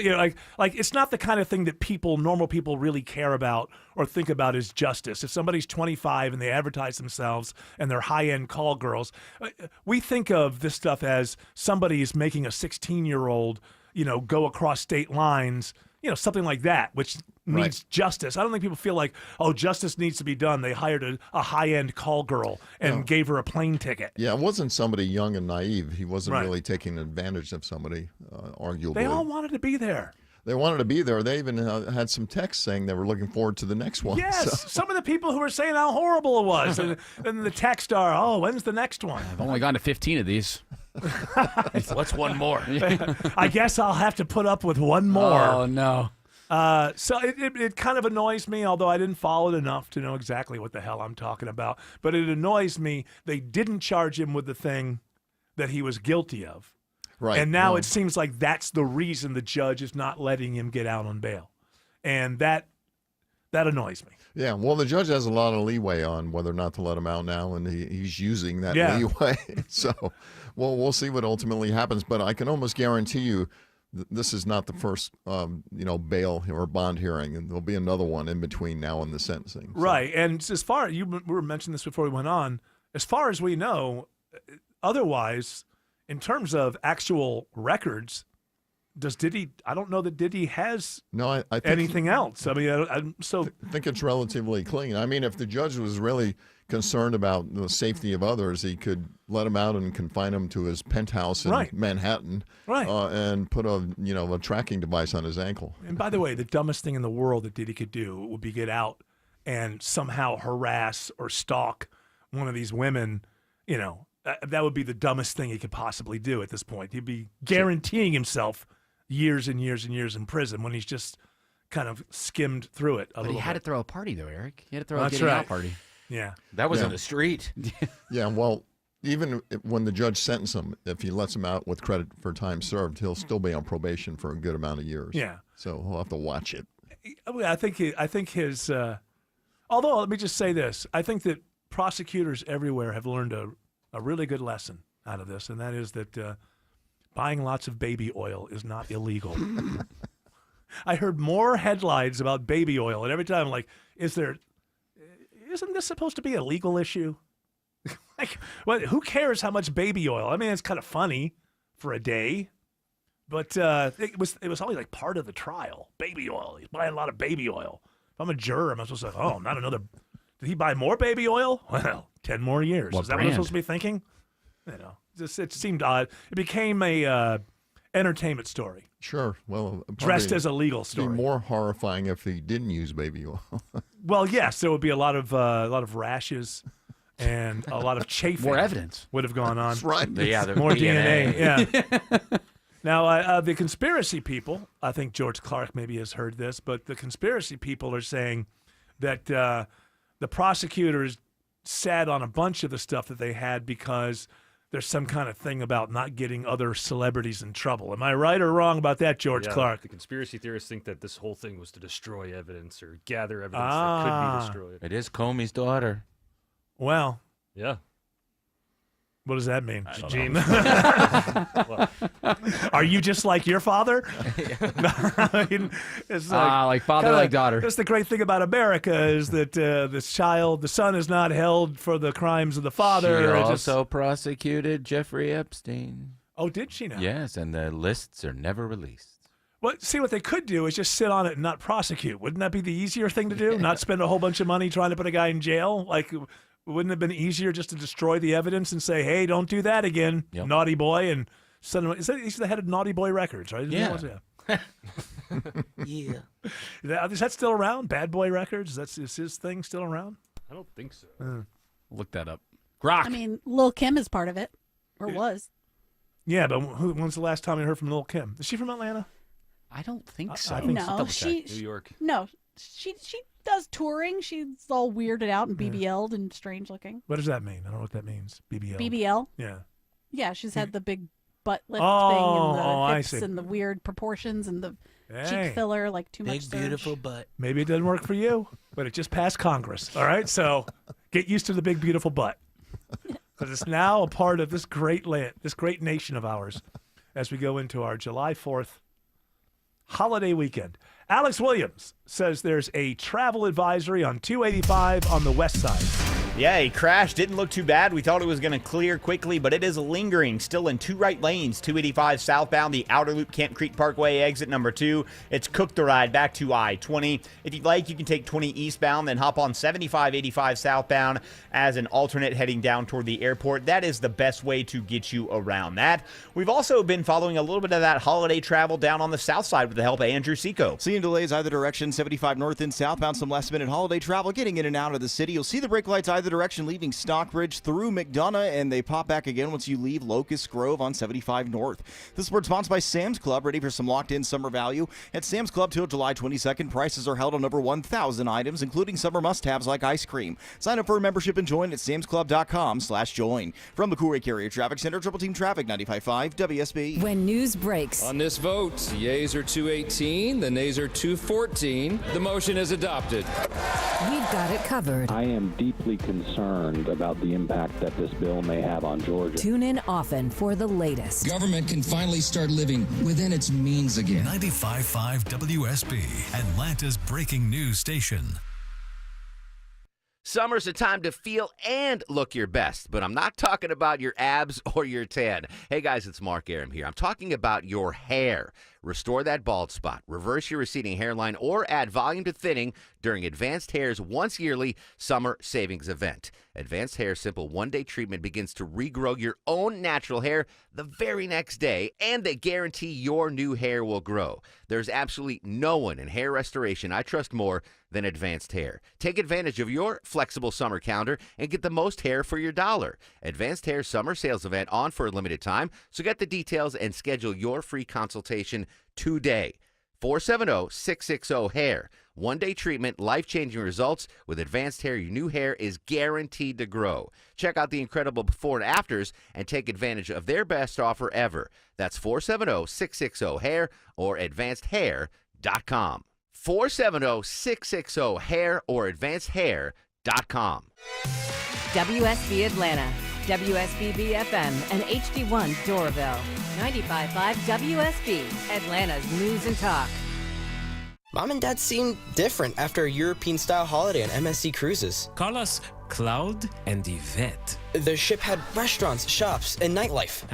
like it's not the kind of thing that normal people really care about or think about as justice. If somebody's 25 and they advertise themselves and they're high-end call girls, we think of this stuff as somebody is making a 16-year-old, go across state lines, something like that, which needs justice. I don't think people feel like, oh, justice needs to be done. They hired a high-end call girl and gave her a plane ticket. Yeah, it wasn't somebody young and naive. He wasn't really taking advantage of somebody, arguably. They all wanted to be there. They wanted to be there. They even had some texts saying they were looking forward to the next one. Yes, some of the people who were saying how horrible it was. and the text are, oh, when's the next one? I've only gone to 15 of these. What's one more? I guess I'll have to put up with one more. Oh, no. So it kind of annoys me, although I didn't follow it enough to know exactly what the hell I'm talking about. But it annoys me they didn't charge him with the thing that he was guilty of. Right. And now it seems like that's the reason the judge is not letting him get out on bail. And that annoys me. Yeah, well, the judge has a lot of leeway on whether or not to let him out now, and he's using that leeway. So, we'll see what ultimately happens. But I can almost guarantee you this is not the first, bail or bond hearing, and there'll be another one in between now and the sentencing. So. Right, and as far we were mentioning this before we went on, as far as we know, otherwise, in terms of actual records, I don't know that Diddy has I think anything else. I mean, I think it's relatively clean. I mean, if the judge was really concerned about the safety of others, he could let him out and confine him to his penthouse in Manhattan, and put a tracking device on his ankle. And by the way, the dumbest thing in the world that Diddy could do would be get out and somehow harass or stalk one of these women. That would be the dumbest thing he could possibly do at this point. He'd be guaranteeing himself years and years and years in prison when he's just kind of skimmed through it a little bit. But he had to throw a party, though, Eric. He had to throw a getting out party. Yeah. That was in the street. Yeah, well, even when the judge sentences him, if he lets him out with credit for time served, he'll still be on probation for a good amount of years. Yeah. So he'll have to watch it. I think his although, let me just say this. I think that prosecutors everywhere have learned a really good lesson out of this, and that is that buying lots of baby oil is not illegal. I heard more headlines about baby oil, and every time I'm like, isn't this supposed to be a legal issue? Who cares how much baby oil? I mean, it's kind of funny for a day, but it was always like part of the trial. Baby oil. He's buying a lot of baby oil. If I'm a juror, I'm supposed to say, oh, not another. Did he buy more baby oil? Well, 10 more years. Is that what I'm supposed to be thinking? It seemed odd. It became a entertainment story. Sure. Well, dressed as a legal story. It'd be more horrifying if he didn't use baby oil. Well, yes, there would be a lot of rashes and a lot of chafing. More evidence would have gone on. That's right. More DNA. Yeah. Now, the conspiracy people, I think George Clark maybe has heard this, but the conspiracy people are saying that the prosecutors sat on a bunch of the stuff that they had because there's some kind of thing about not getting other celebrities in trouble. Am I right or wrong about that, George Clark? The conspiracy theorists think that this whole thing was to destroy evidence or gather evidence that could be destroyed. It is Comey's daughter. Well. Yeah. What does that mean, Gene? Well, are you just like your father? It's like father, like daughter. That's the great thing about America is that the son is not held for the crimes of the father. She also prosecuted Jeffrey Epstein. Oh, did she now? Yes, and the lists are never released. Well, see, what they could do is just sit on it and not prosecute. Wouldn't that be the easier thing to do? Not spend a whole bunch of money trying to put a guy in jail? Wouldn't it have been easier just to destroy the evidence and say, hey, don't do that again, naughty boy? And suddenly, he's the head of Naughty Boy Records, right? Yeah. Yeah. Is that still around? Bad Boy Records? Is his thing still around? I don't think so. Look that up. Grok. I mean, Lil' Kim is part of it, or was. Yeah, but when's the last time you heard from Lil' Kim? Is she from Atlanta? I don't think so. I think No, so. New York. No, she does touring. She's all weirded out and BBL'd and strange looking. What does that mean? I don't know what that means. BBL. BBL? Yeah. Yeah, she's had the big butt lift Oh, thing and I the hips see. and the weird proportions and the Hey. cheek filler, like too much Big, surge. beautiful butt. Maybe it doesn't work for you, but it just passed Congress. All right, so get used to the big, beautiful butt, because it's now a part of this great land, this great nation of ours, as we go into our July 4th holiday weekend. Alex Williams says there's a travel advisory on 285 on the west side. Yeah, a crash didn't look too bad. We thought it was going to clear quickly, but it is lingering still in two right lanes. 285 southbound, the outer loop, Camp Creek Parkway, exit number 2. It's cooked the ride back to I-20. If you'd like, you can take 20 eastbound, then hop on 7585 southbound as an alternate heading down toward the airport. That is the best way to get you around that. We've also been following a little bit of that holiday travel down on the south side with the help of Andrew Seco. Seeing delays either direction, 75 north and southbound, some last-minute holiday travel getting in and out of the city. You'll see the brake lights either direction leaving Stockbridge through McDonough, and they pop back again once you leave Locust Grove on 75 north. This is sponsored by Sam's Club, ready for some locked-in summer value. At Sam's Club till July 22nd, prices are held on over 1,000 items, including summer must-haves like ice cream. Sign up for a membership and join at samsclub.com/join. From the Courier Carrier Traffic Center, Triple Team Traffic, 95.5 WSB. When news breaks. On this vote, the yeas are 218, the nays are 214. The motion is adopted. We've got it covered. I am deeply concerned about the impact that this bill may have on Georgia. Tune in often for the latest. Government can finally start living within its means again. 95.5 WSB, Atlanta's breaking news station. Summer's a time to feel and look your best, but I'm not talking about your abs or your tan. Hey guys, it's Mark Aram here. I'm talking about your hair. Restore that bald spot, reverse your receding hairline, or add volume to thinning during Advanced Hair's once yearly summer savings event. Advanced Hair's simple one-day treatment begins to regrow your own natural hair the very next day, and they guarantee your new hair will grow. There's absolutely no one in hair restoration I trust more than Advanced Hair. Take advantage of your flexible summer calendar and get the most hair for your dollar. Advanced Hair summer sales event on for a limited time, so get the details and schedule your free consultation today. 470-660-HAIR. One-day treatment, life-changing results. With Advanced Hair, your new hair is guaranteed to grow. Check out the incredible before and afters and take advantage of their best offer ever. That's 470-660-HAIR or advancedhair.com. 470-660-HAIR or advancedhair.com. WSB Atlanta, WSB BFM, and HD1 Doraville. 95.5 WSB, Atlanta's news and talk. Mom and Dad seem different after a European-style holiday on MSC Cruises. Call us Cloud and Yvette. The ship had restaurants, shops, and nightlife.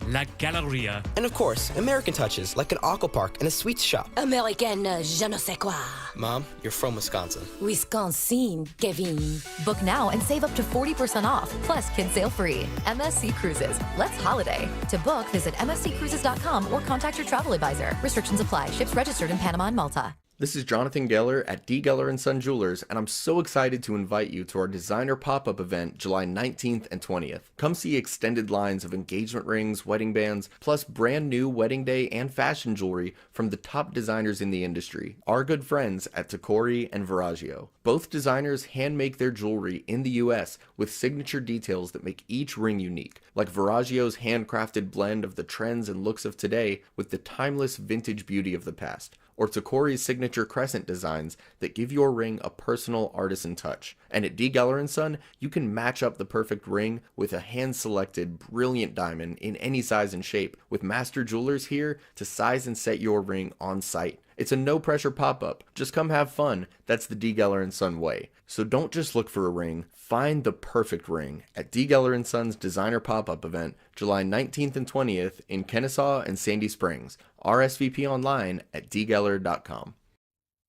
La Galleria. And of course, American touches like an aqua park and a sweets shop. American je ne sais quoi. Mom, you're from Wisconsin. Wisconsin, Kevin. Book now and save up to 40% off, plus kids sail free. MSC Cruises. Let's holiday. To book, visit msccruises.com or contact your travel advisor. Restrictions apply. Ships registered in Panama and Malta. This is Jonathan Geller at D. Geller & Son Jewelers, and I'm so excited to invite you to our designer pop-up event July 19th and 20th. Come see extended lines of engagement rings, wedding bands, plus brand new wedding day and fashion jewelry from the top designers in the industry, our good friends at Tacori and Verragio. Both designers hand make their jewelry in the US with signature details that make each ring unique, like Verragio's handcrafted blend of the trends and looks of today with the timeless vintage beauty of the past, or Tacori's signature crescent designs that give your ring a personal artisan touch. And at D. Geller & Son, you can match up the perfect ring with a hand-selected, brilliant diamond in any size and shape, with master jewelers here to size and set your ring on site. It's a no-pressure pop-up. Just come have fun. That's the D. Geller & Son way. So don't just look for a ring. Find the perfect ring at D. Geller & Son's designer pop-up event, July 19th and 20th in Kennesaw and Sandy Springs. RSVP online at dgeller.com.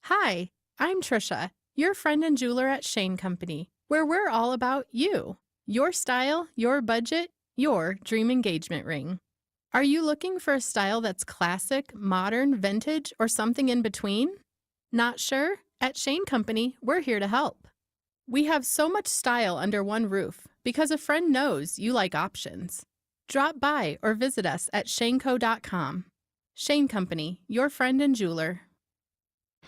Hi, I'm Trisha, your friend and jeweler at Shane Company, where we're all about you, your style, your budget, your dream engagement ring. Are you looking for a style that's classic, modern, vintage, or something in between? Not sure? At Shane Company, we're here to help. We have so much style under one roof because a friend knows you like options. Drop by or visit us at shaneco.com. Shane Company, your friend and jeweler.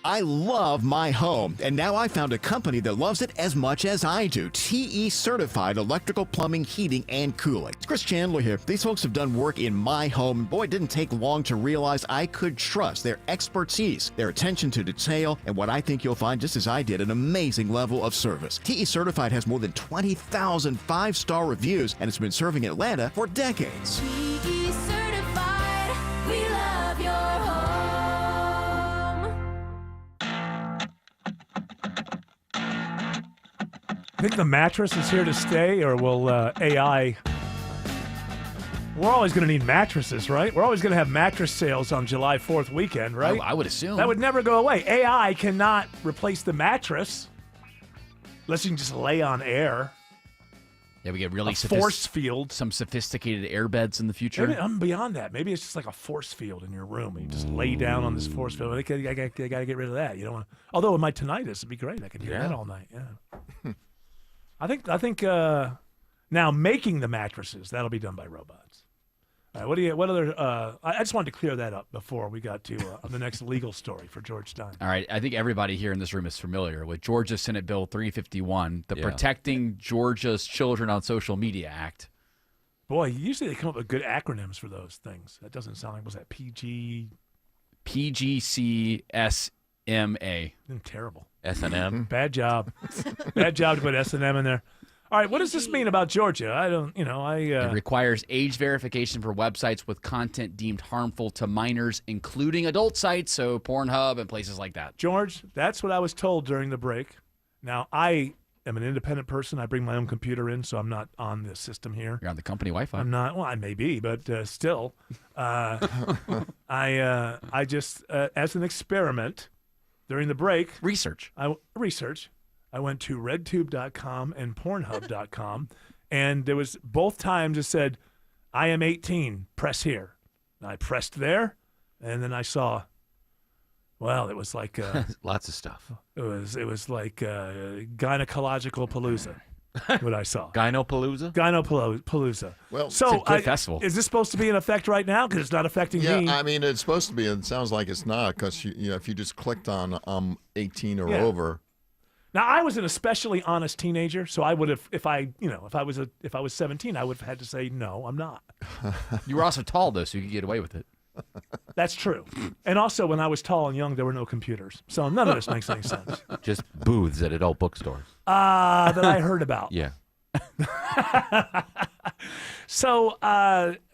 I love my home, and now I found a company that loves it as much as I do. TE Certified Electrical Plumbing, Heating, and Cooling. It's Chris Chandler here. These folks have done work in my home, and boy, it didn't take long to realize I could trust their expertise, their attention to detail, and what I think you'll find, just as I did, an amazing level of service. TE Certified has more than 20,000 five-star reviews, and it's been serving Atlanta for decades. TE Certified, we love your home. I think the mattress is here to stay, or will AI... We're always going to need mattresses, right? We're always going to have mattress sales on July 4th weekend, right? I would assume. That would never go away. AI cannot replace the mattress unless you can just lay on air. Yeah, we get really force field. Some sophisticated air beds in the future. Maybe I'm beyond that. Maybe it's just like a force field in your room. You just lay down on this force field. I got to get rid of that. You don't want. Although with my tinnitus, it'd be great. I could hear that all night. Yeah. I think now making the mattresses, that'll be done by robots. All right, what other? I just wanted to clear that up before we got to the next legal story for George Stein. All right, I think everybody here in this room is familiar with Georgia Senate Bill 351, the Protecting Georgia's Children on Social Media Act. Boy, usually they come up with good acronyms for those things. That doesn't sound like, was that PGCSMA? Terrible. S&M. Bad job. Bad job to put S&M in there. All right, what does this mean about Georgia? I don't, It requires age verification for websites with content deemed harmful to minors, including adult sites, so Pornhub and places like that. George, that's what I was told during the break. Now, I am an independent person. I bring my own computer in, so I'm not on the system here. You're on the company Wi-Fi. I'm not. Well, I may be, but still. I just, as an experiment, during the break. Research. I went to redtube.com and pornhub.com, and there was both times it said, I am 18, press here. And I pressed there, and then I saw, well, it was like lots of stuff. It was like gynecological palooza. What I saw. Gynopalooza? Gynopalooza. Well, so it's a good festival. Is this supposed to be in effect right now? Because it's not affecting me. Yeah, I mean, it's supposed to be. It sounds like it's not, because if you just clicked on 18 or over. Now, I was an especially honest teenager, so I would have, if I was 17, I would have had to say no, I'm not. You were also tall though, so you could get away with it. That's true. And also, when I was tall and young, there were no computers, so none of this makes any sense. Just booths at adult bookstores. That I heard about. Yeah. So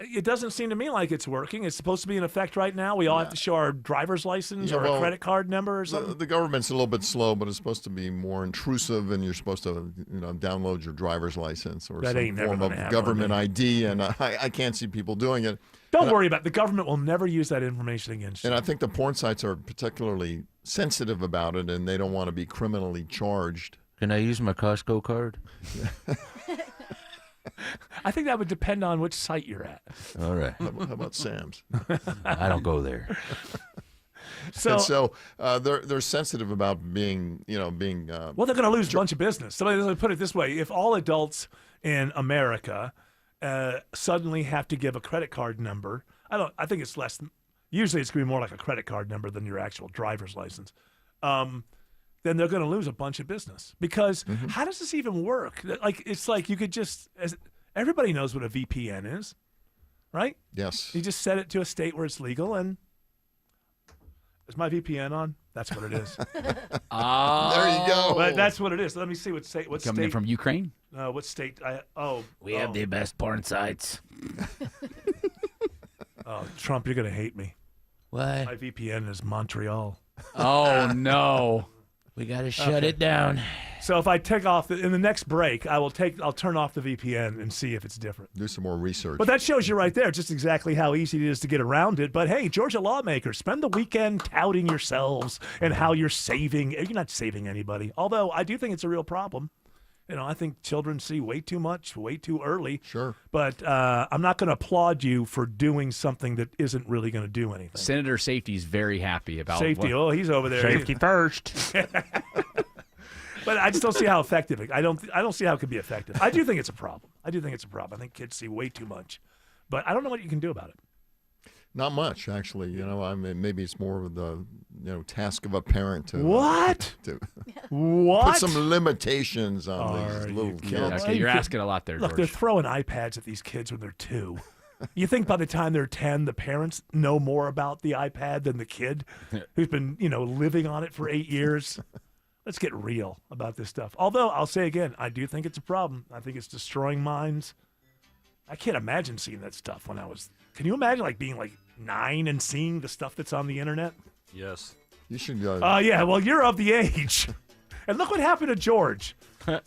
it doesn't seem to me like it's working. It's supposed to be in effect right now. We all have to show our driver's license or a credit card number or something. The government's a little bit slow, but it's supposed to be more intrusive, and you're supposed to download your driver's license or some form of government ID, and I can't see people doing it. Don't worry about it. The government will never use that information against you. And I think the porn sites are particularly sensitive about it, and they don't want to be criminally charged. Can I use my Costco card? I think that would depend on which site you're at. All right. How about Sam's? I don't go there. So they're sensitive about being. Well, they're going to lose a bunch of business. So let me put it this way: if all adults in America suddenly have to give a credit card number, I think it's less. Usually, it's going to be more like a credit card number than your actual driver's license. Then they're going to lose a bunch of business. Because how does this even work? It's like you could just, everybody knows what a VPN is, right? Yes. You just set it to a state where it's legal, and is my VPN on? That's what it is. There you go. But that's what it is. Let me see what state. Coming in from Ukraine? What state? We have the best porn sites. Oh, Trump, you're going to hate me. Why? My VPN is Montreal. Oh, no. We got to shut it down. So if I take off in the next break, I'll turn off the VPN and see if it's different. Do some more research. But that shows you right there just exactly how easy it is to get around it. But hey, Georgia lawmakers, spend the weekend touting yourselves and how you're saving. You're not saving anybody. Although I do think it's a real problem. I think children see way too much, way too early. Sure. But I'm not going to applaud you for doing something that isn't really going to do anything. Senator Safety is very happy about safety. Oh, he's over there. Safety first. But I just don't see how effective I don't see how it could be effective. I do think it's a problem. I think kids see way too much, but I don't know what you can do about it. Not much, actually. You know, I mean, maybe it's more of the task of a parent to to What? put some limitations on these little kids. Okay, you're asking a lot there, Look, George. they're throwing iPads at these kids when they're 2. You think by the time they're 10, the parents know more about the iPad than the kid who's been, living on it for 8 years? Let's get real about this stuff. Although, I'll say again, I do think it's a problem. I think it's destroying minds. I can't imagine seeing that stuff when I was... Can you imagine being 9 and seeing the stuff that's on the internet? Yes. You should... yeah, well, you're of the age. And look what happened to George.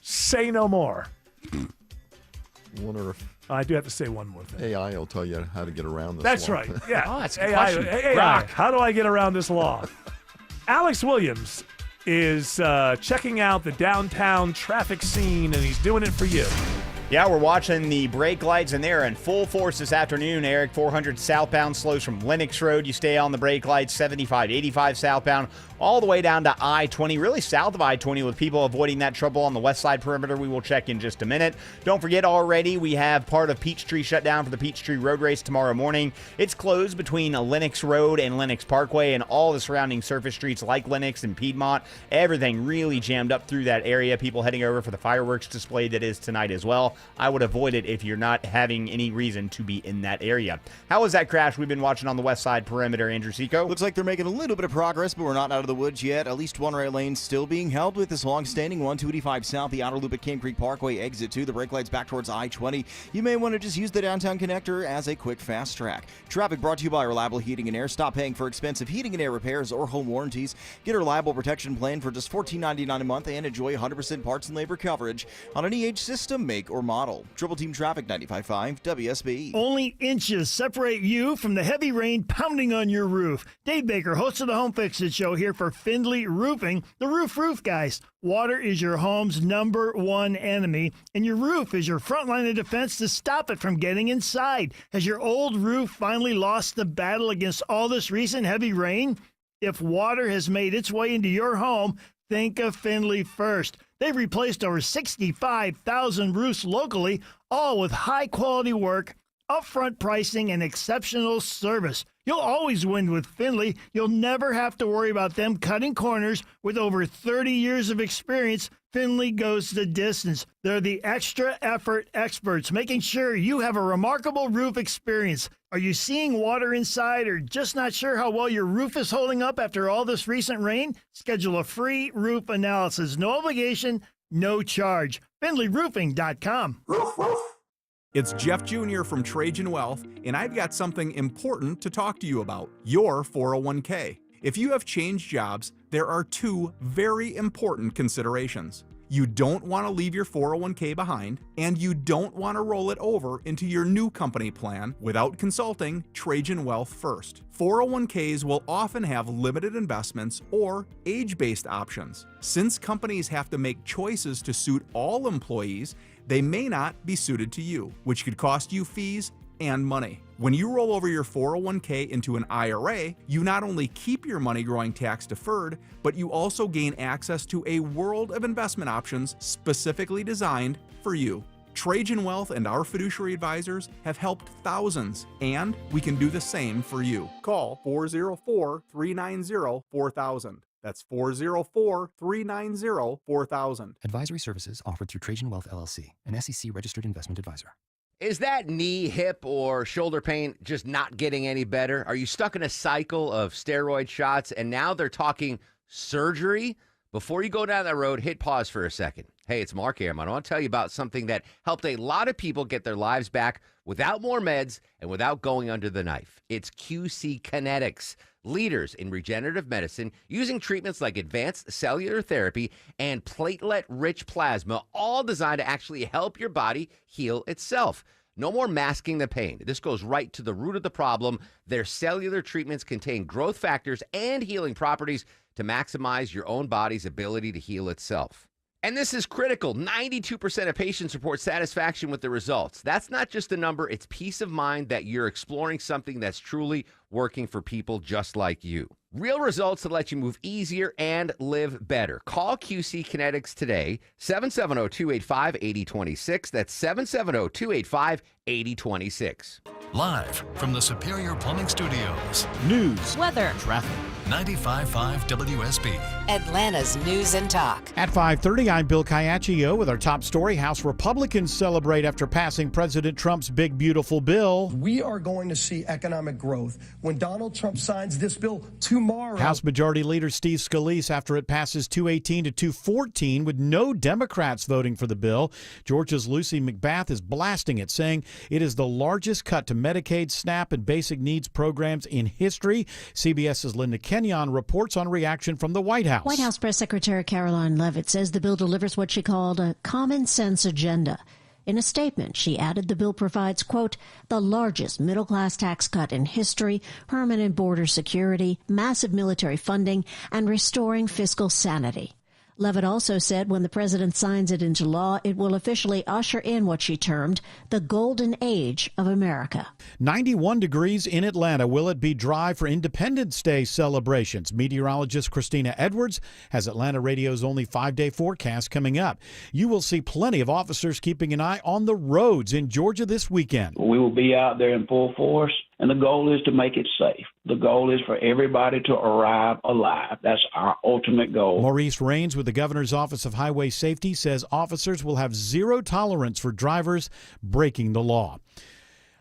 Say no more. Wonder if I do have to say one more thing. AI will tell you how to get around this That's law. right. Yeah. Oh, that's a good AI, question. AI, Brock. how do I get around this law? Alex Williams is checking out the downtown traffic scene, and he's doing it for you. Yeah, we're watching the brake lights, and they're in full force this afternoon, Eric. 400 southbound slows from Lenox Road. You stay on the brake lights, 75, 85 southbound, all the way down to I-20, really south of I-20, with people avoiding that trouble on the west side perimeter. We will check in just a minute. Don't forget already, we have part of Peachtree shut down for the Peachtree Road Race tomorrow morning. It's closed between Lenox Road and Lenox Parkway and all the surrounding surface streets like Lenox and Piedmont. Everything really jammed up through that area. People heading over for the fireworks display that is tonight as well. I would avoid it if you're not having any reason to be in that area. How was that crash we've been watching on the west side perimeter, Andrew Seco? Looks like they're making a little bit of progress, but we're not out of the woods yet. At least one right lane still being held with this long-standing 125 south, the outer loop at Cane Creek Parkway, exit 2. The brake lights back towards I-20. You may want to just use the downtown connector as a quick fast track. Traffic brought to you by Reliable Heating and Air. Stop paying for expensive heating and air repairs or home warranties. Get a reliable protection plan for just $14.99 a month and enjoy 100% parts and labor coverage on any age system, make, or model. Triple Team Traffic 95.5 WSB. Only inches separate you from the heavy rain pounding on your roof. Dave Baker, host of the Home Fix It Show, here for Findlay Roofing, the roof guys. Water is your home's #1 enemy, and your roof is your front line of defense to stop it from getting inside. Has your old roof finally lost the battle against all this recent heavy rain? If water has made its way into your home, think of Findlay first. They've replaced over 65,000 roofs locally, all with high-quality work, upfront pricing, and exceptional service. You'll always win with Findlay. You'll never have to worry about them cutting corners. With over 30 years of experience, Findlay goes the distance. They're the extra effort experts, making sure you have a remarkable roof experience. Are you seeing water inside or just not sure how well your roof is holding up after all this recent rain? Schedule a free roof analysis. No obligation, no charge. FindlayRoofing.com. It's Jeff Jr. from Trajan Wealth, and I've got something important to talk to you about, your 401k. If you have changed jobs, there are 2 very important considerations. You don't want to leave your 401k behind, and you don't want to roll it over into your new company plan without consulting Trajan Wealth first. 401ks will often have limited investments or age-based options. Since companies have to make choices to suit all employees, they may not be suited to you, which could cost you fees and money. When you roll over your 401k into an IRA, you not only keep your money growing tax deferred, but you also gain access to a world of investment options specifically designed for you. Trajan Wealth and our fiduciary advisors have helped thousands, and we can do the same for you. Call 404-390-4000. That's 404-390-4000. Advisory services offered through Trajan Wealth LLC, an SEC-registered investment advisor. Is that knee, hip, or shoulder pain just not getting any better? Are you stuck in a cycle of steroid shots and now they're talking surgery? Before you go down that road, hit pause for a second. Hey, it's Mark Ehrman. I want to tell you about something that helped a lot of people get their lives back without more meds and without going under the knife. It's QC Kinetics, leaders in regenerative medicine using treatments like advanced cellular therapy and platelet-rich plasma, all designed to actually help your body heal itself. No more masking the pain. This goes right to the root of the problem. Their cellular treatments contain growth factors and healing properties to maximize your own body's ability to heal itself. And this is critical. 92% of patients report satisfaction with the results. That's not just a number. It's peace of mind that you're exploring something that's truly working for people just like you. Real results that let you move easier and live better. Call QC Kinetics today, 770-285-8026. That's 770-285-8026. Live from the Superior Plumbing Studios. News, weather, traffic. 95.5 WSB. Atlanta's News and Talk. At 5:30, I'm Bill Caiaccio with our top story. House Republicans celebrate after passing President Trump's big, beautiful bill. We are going to see economic growth when Donald Trump signs this bill tomorrow. House Majority Leader Steve Scalise after it passes 218 to 214 with no Democrats voting for the bill. Georgia's Lucy McBath is blasting it, saying it is the largest cut to Medicaid, SNAP, and basic needs programs in history. CBS's Linda Kenyon reports on reaction from the White House. White House Press Secretary Caroline Leavitt says the bill delivers what she called a common sense agenda. In a statement, she added the bill provides, quote, the largest middle-class tax cut in history, permanent border security, massive military funding, and restoring fiscal sanity. Leavitt also said when the president signs it into law, it will officially usher in what she termed the golden age of America. 91 degrees in Atlanta. Will it be dry for Independence Day celebrations? Meteorologist Christina Edwards has Atlanta Radio's only 5-day forecast coming up. You will see plenty of officers keeping an eye on the roads in Georgia this weekend. We will be out there in full force, and the goal is to make it safe. The goal is for everybody to arrive alive. That's our ultimate goal. Maurice Rains with the Governor's Office of Highway Safety says officers will have zero tolerance for drivers breaking the law.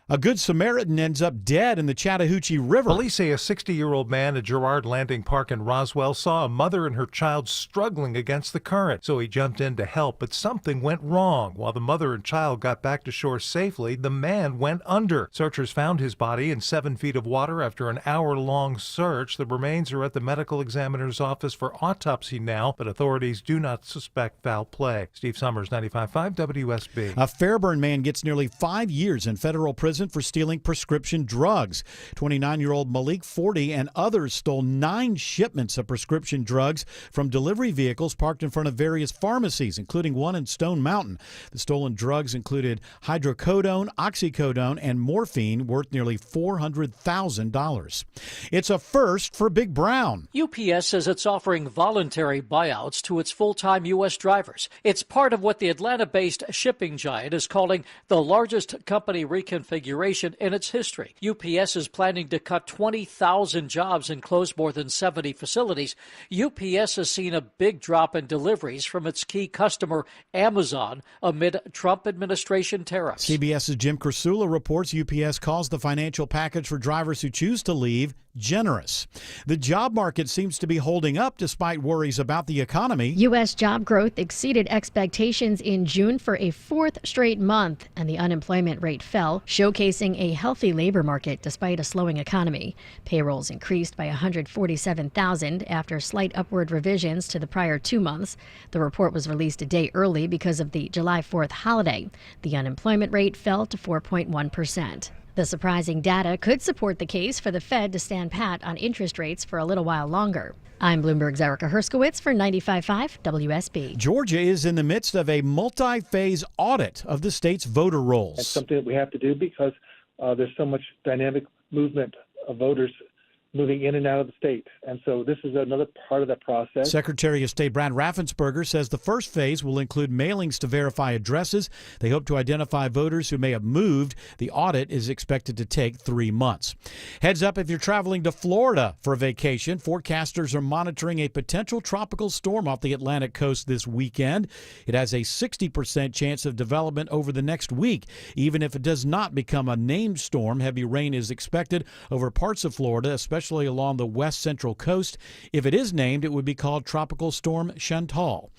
A Good Samaritan ends up dead in the Chattahoochee River. Police say a 60-year-old man at Girard Landing Park in Roswell saw a mother and her child struggling against the current, so he jumped in to help, but something went wrong. While the mother and child got back to shore safely, the man went under. Searchers found his body in 7 feet of water after an hour-long search. The remains are at the medical examiner's office for autopsy now, but authorities do not suspect foul play. Steve Summers, 95.5 WSB. A Fairburn man gets nearly 5 years in federal prison for stealing prescription drugs. 29-year-old Malik 40 and others stole 9 shipments of prescription drugs from delivery vehicles parked in front of various pharmacies, including one in Stone Mountain. The stolen drugs included hydrocodone, oxycodone, and morphine worth nearly $400,000. It's a first for Big Brown. UPS says it's offering voluntary buyouts to its full-time U.S. drivers. It's part of what the Atlanta-based shipping giant is calling the largest company reconfiguration in its history. UPS is planning to cut 20,000 jobs and close more than 70 facilities. UPS has seen a big drop in deliveries from its key customer, Amazon, amid Trump administration tariffs. CBS's Jim Krasula reports UPS calls the financial package for drivers who choose to leave generous. The job market seems to be holding up despite worries about the economy. U.S. job growth exceeded expectations in June for a 4th straight month, and the unemployment rate fell, showcasing a healthy labor market despite a slowing economy. Payrolls increased by 147,000 after slight upward revisions to the prior 2 months. The report was released a day early because of the July 4th holiday. The unemployment rate fell to 4.1%. The surprising data could support the case for the Fed to stand pat on interest rates for a little while longer. I'm Bloomberg's Erica Herskowitz for 95.5 WSB. Georgia is in the midst of a multi-phase audit of the state's voter rolls. That's something that we have to do because there's so much dynamic movement of voters moving in and out of the state. And so this is another part of that process. Secretary of State Brad Raffensperger says the first phase will include mailings to verify addresses. They hope to identify voters who may have moved. The audit is expected to take 3 months. Heads up if you're traveling to Florida for vacation. Forecasters are monitoring a potential tropical storm off the Atlantic coast this weekend. It has a 60% chance of development over the next week. Even if it does not become a named storm, heavy rain is expected over parts of Florida, especially along the west central coast. If it is named, it would be called Tropical Storm Chantal.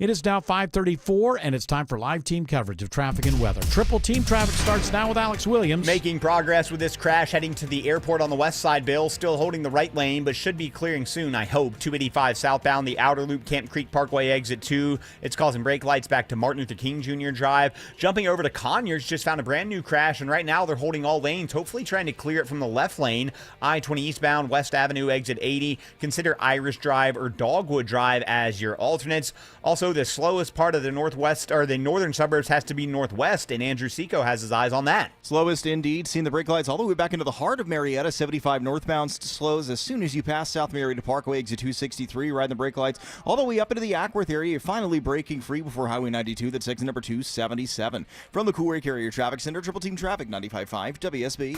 It is now 5:34, and it's time for live team coverage of traffic and weather. Triple team traffic starts now with Alex Williams. Making progress with this crash heading to the airport on the west side, Bill. Still holding the right lane, but should be clearing soon, I hope. 285 southbound, the outer loop, Camp Creek Parkway exit 2. It's causing brake lights back to Martin Luther King Jr. Drive. Jumping over to Conyers, just found a brand new crash, and right now they're holding all lanes, hopefully trying to clear it from the left lane. I-20 eastbound northbound, West Avenue exit 80. Consider Irish Drive or Dogwood Drive as your alternates. Also, the slowest part of the northwest or the northern suburbs has to be northwest, and Andrew Seco has his eyes on that. Slowest indeed. Seeing the brake lights all the way back into the heart of Marietta. 75 northbound slows as soon as you pass South Marietta Parkway, exit 263. Riding the brake lights all the way up into the Ackworth area. You're finally braking free before Highway 92. That's exit number 277. From the Cool Air Carrier Traffic Center, Triple Team Traffic, 95.5 WSB.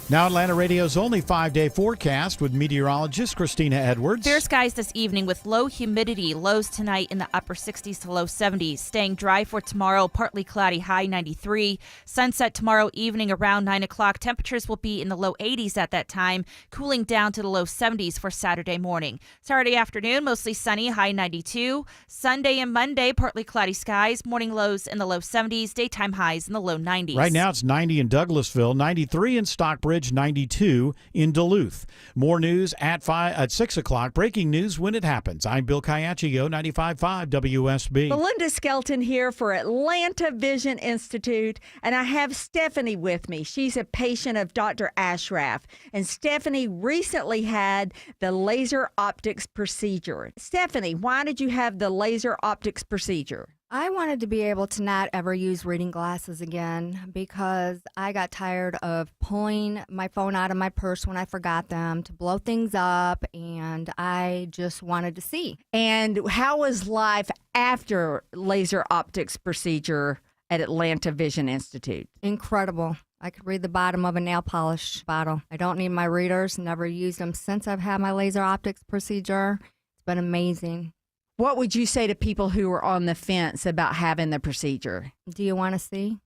Now Atlanta Radio's only 5-day forecast with meteorologist Christina Edwards. Fair skies this evening with low humidity. Lows tonight in the upper 60s to low 70s. Staying dry for tomorrow, partly cloudy, high 93. Sunset tomorrow evening around 9 o'clock. Temperatures will be in the low 80s at that time, cooling down to the low 70s for Saturday morning. Saturday afternoon, mostly sunny, high 92. Sunday and Monday, partly cloudy skies. Morning lows in the low 70s. Daytime highs in the low 90s. Right now it's 90 in Douglasville, 93 in Stockbridge, 92 in Duluth. More news at 6 o'clock. Breaking news when it happens. I'm Bill Caiaccio, 95.5 WSB. Belinda Skelton here for Atlanta Vision Institute, and I have Stephanie with me. She's a patient of Dr. Ashraf, and Stephanie recently had the laser optics procedure. Stephanie, why did you have the laser optics procedure? I wanted to be able to not ever use reading glasses again because I got tired of pulling my phone out of my purse when I forgot them to blow things up, and I just wanted to see. And how was life after laser optics procedure at Atlanta Vision Institute? Incredible. I could read the bottom of a nail polish bottle. I don't need my readers, never used them since I've had my laser optics procedure. It's been amazing. What would you say to people who are on the fence about having the procedure? Do you want to see?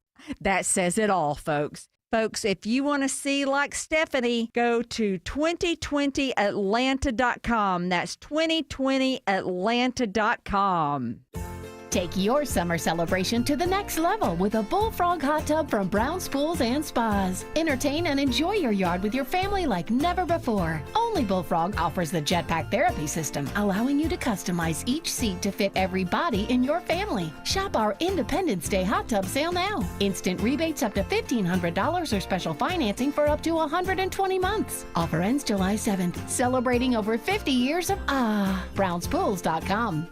That says it all, folks. Folks, if you want to see like Stephanie, go to 2020atlanta.com. That's 2020atlanta.com. Take your summer celebration to the next level with a Bullfrog hot tub from Brown's Pools and Spas. Entertain and enjoy your yard with your family like never before. Only Bullfrog offers the Jetpack Therapy System, allowing you to customize each seat to fit every body in your family. Shop our Independence Day hot tub sale now. Instant rebates up to $1,500 or special financing for up to 120 months. Offer ends July 7th. Celebrating over 50 years of BrownsPools.com.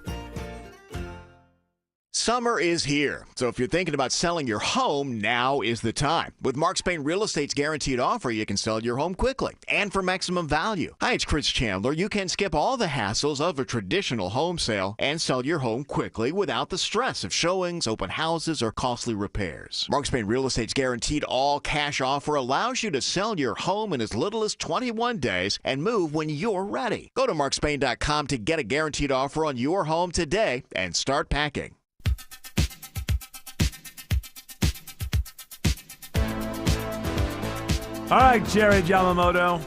Summer is here, so if you're thinking about selling your home, now is the time. With Mark Spain Real Estate's guaranteed offer, you can sell your home quickly and for maximum value. Hi, it's Chris Chandler. You can skip all the hassles of a traditional home sale and sell your home quickly without the stress of showings, open houses, or costly repairs. Mark Spain Real Estate's guaranteed all-cash offer allows you to sell your home in as little as 21 days and move when you're ready. Go to markspain.com to get a guaranteed offer on your home today and start packing. All right, Jared Yamamoto.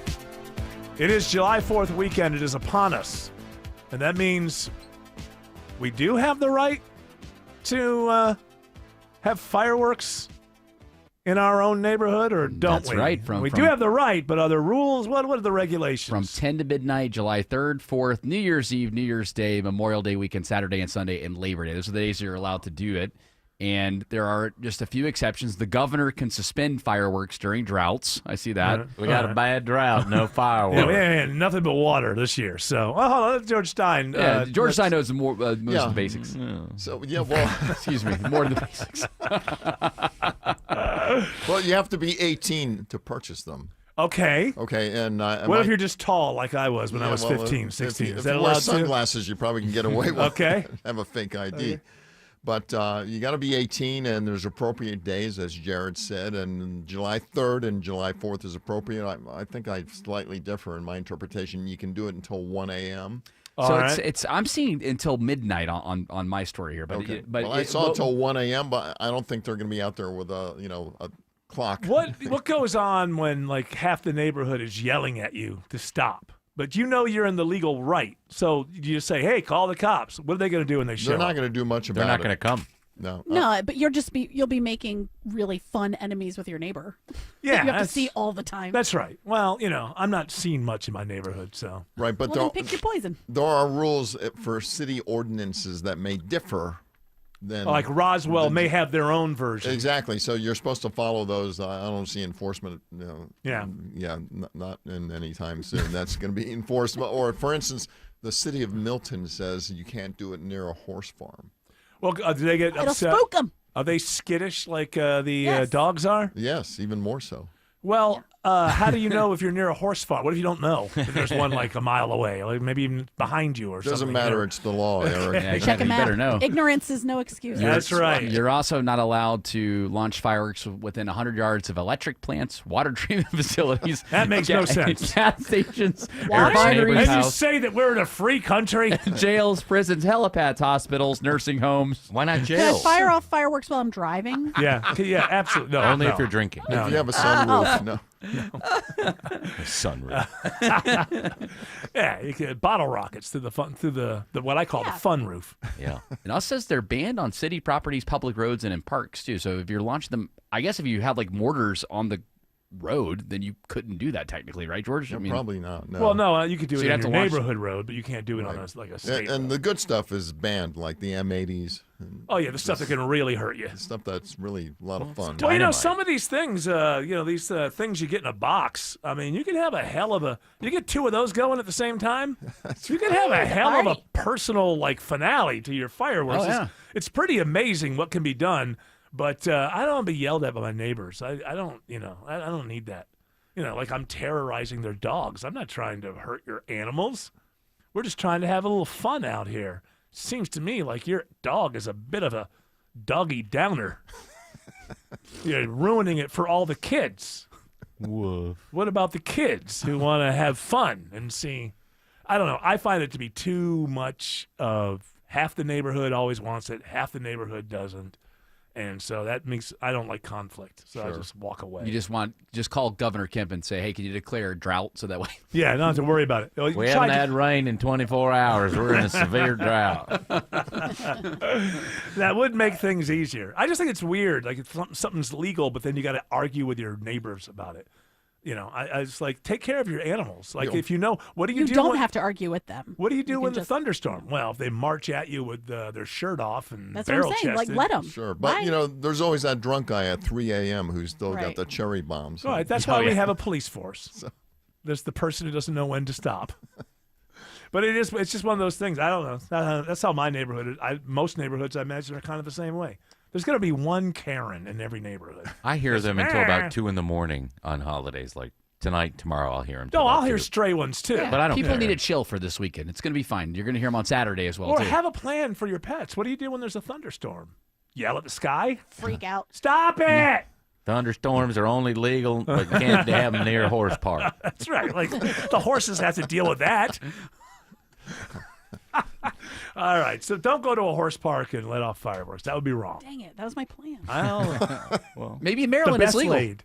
It is July 4th weekend. It is upon us. And that means we do have the right to have fireworks in our own neighborhood, or don't we? That's right. We do have the right, but are there rules? What are the regulations? From 10 to midnight, July 3rd, 4th, New Year's Eve, New Year's Day, Memorial Day weekend, Saturday and Sunday, and Labor Day. Those are the days you're allowed to do it. And there are just a few exceptions. The governor can suspend fireworks during droughts. I see that. We got a bad drought. No fireworks. Yeah, nothing but water this year. So, that's George Stein. George Stein knows most of the basics. So, well. Excuse me, more than the basics. Well, you have to be 18 to purchase them. Okay. And what if you're just tall like I was when I was 15, 16? If Is that you allowed wear sunglasses, you probably can get away with Okay. Have a fake ID. Okay. But you got to be 18, and there's appropriate days, as Jared said, and July 3rd and July 4th is appropriate. I think I slightly differ in my interpretation. You can do it until 1 a.m. So it's I'm seeing until midnight on my story here. But okay. I saw until 1 a.m., but I don't think they're going to be out there with a clock. What goes on when like half the neighborhood is yelling at you to stop? But you know you're in the legal right. So you just say, hey, call the cops. What are they going to do when they show up? They're not going to do much about it. They're not going to come. No. No, but you'll be making really fun enemies with your neighbor. Yeah. You have to see all the time. That's right. Well, I'm not seeing much in my neighborhood, so. Right, but then pick your poison. There are rules for city ordinances that may differ then Like Roswell may have their own version. Exactly. So you're supposed to follow those. I don't see enforcement. Yeah. Not in any time soon. That's going to be enforced. Or, for instance, the city of Milton says you can't do it near a horse farm. Well, do they get It'll upset? spook them. Are they skittish like the dogs are? Yes, even more so. Well, how do you know if you're near a horse farm? What if you don't know? If there's one like a mile away, like maybe even behind you or something. Doesn't matter. It's the law, Eric. Yeah, Check you them out. better know. Ignorance is no excuse. That's right. You're also not allowed to launch fireworks within 100 yards of electric plants, water treatment facilities. That makes no sense. Gas stations, And refineries, you say that we're in a free country? jails, prisons, helipads, hospitals, nursing homes. Why not Can I fire off fireworks while I'm driving? Yeah, absolutely. No, Only no. if you're drinking. No, If you have a sunroof, no. Sunroof. Yeah, you can bottle rockets through the what I call the fun roof. Yeah. It also says they're banned on city properties, public roads, and in parks too. So if you're launching them, I guess if you had like mortars on the road, then you couldn't do that technically, right, George? Yeah, probably not. No. Well, no, you could do So it you'd in have your to launch- neighborhood road, but you can't do it on a state road. And the good stuff is banned, like the M80s. Oh yeah, the stuff that can really hurt you. Stuff that's really a lot of fun. Well, you know, some of these things, these things you get in a box. I mean, you can have you get two of those going at the same time. You can have a hell of a personal finale to your fireworks. Oh, yeah. It's pretty amazing what can be done. But I don't want to be yelled at by my neighbors. I don't need that. Like I'm terrorizing their dogs. I'm not trying to hurt your animals. We're just trying to have a little fun out here. Seems to me like your dog is a bit of a doggy downer. You're ruining it for all the kids. Woof. What about the kids who want to have fun and see? I don't know. I find it to be too much of half the neighborhood always wants it, half the neighborhood doesn't. And so that makes I don't like conflict, so I just walk away. You just call Governor Kemp and say, "Hey, can you declare a drought so that way?" Yeah, not to worry about it. We haven't had rain in 24 hours. We're in a severe drought. That would make things easier. I just think it's weird. Like if something's legal, but then you got to argue with your neighbors about it. I just take care of your animals. Like if what do you do? You don't have to argue with them. What do you do when the thunderstorm? Well, if they march at you with their shirt off and that's what I'm saying. barrel-chested. Let them. Sure, but there's always that drunk guy at 3 a.m. who's still got the cherry bombs. Right, that's why we have a police force. There's the person who doesn't know when to stop. But it's just one of those things. I don't know. That's how my neighborhood is. Most neighborhoods, I imagine, are kind of the same way. There's going to be one Karen in every neighborhood. I hear them until about 2 in the morning on holidays. Like tonight, tomorrow, I'll hear them. No, I'll hear stray ones too. But I don't. People care. need to chill for this weekend. It's going to be fine. You're going to hear them on Saturday as well. Or too. have a plan for your pets. What do you do when there's a thunderstorm? Yell at the sky? Freak out. Stop it! Thunderstorms are only legal, but you can't have them near a horse park. That's right. Like the horses have to deal with that. All right, so don't go to a horse park and let off fireworks. That would be wrong. Dang it, that was my plan. Well, maybe in Maryland it's legal.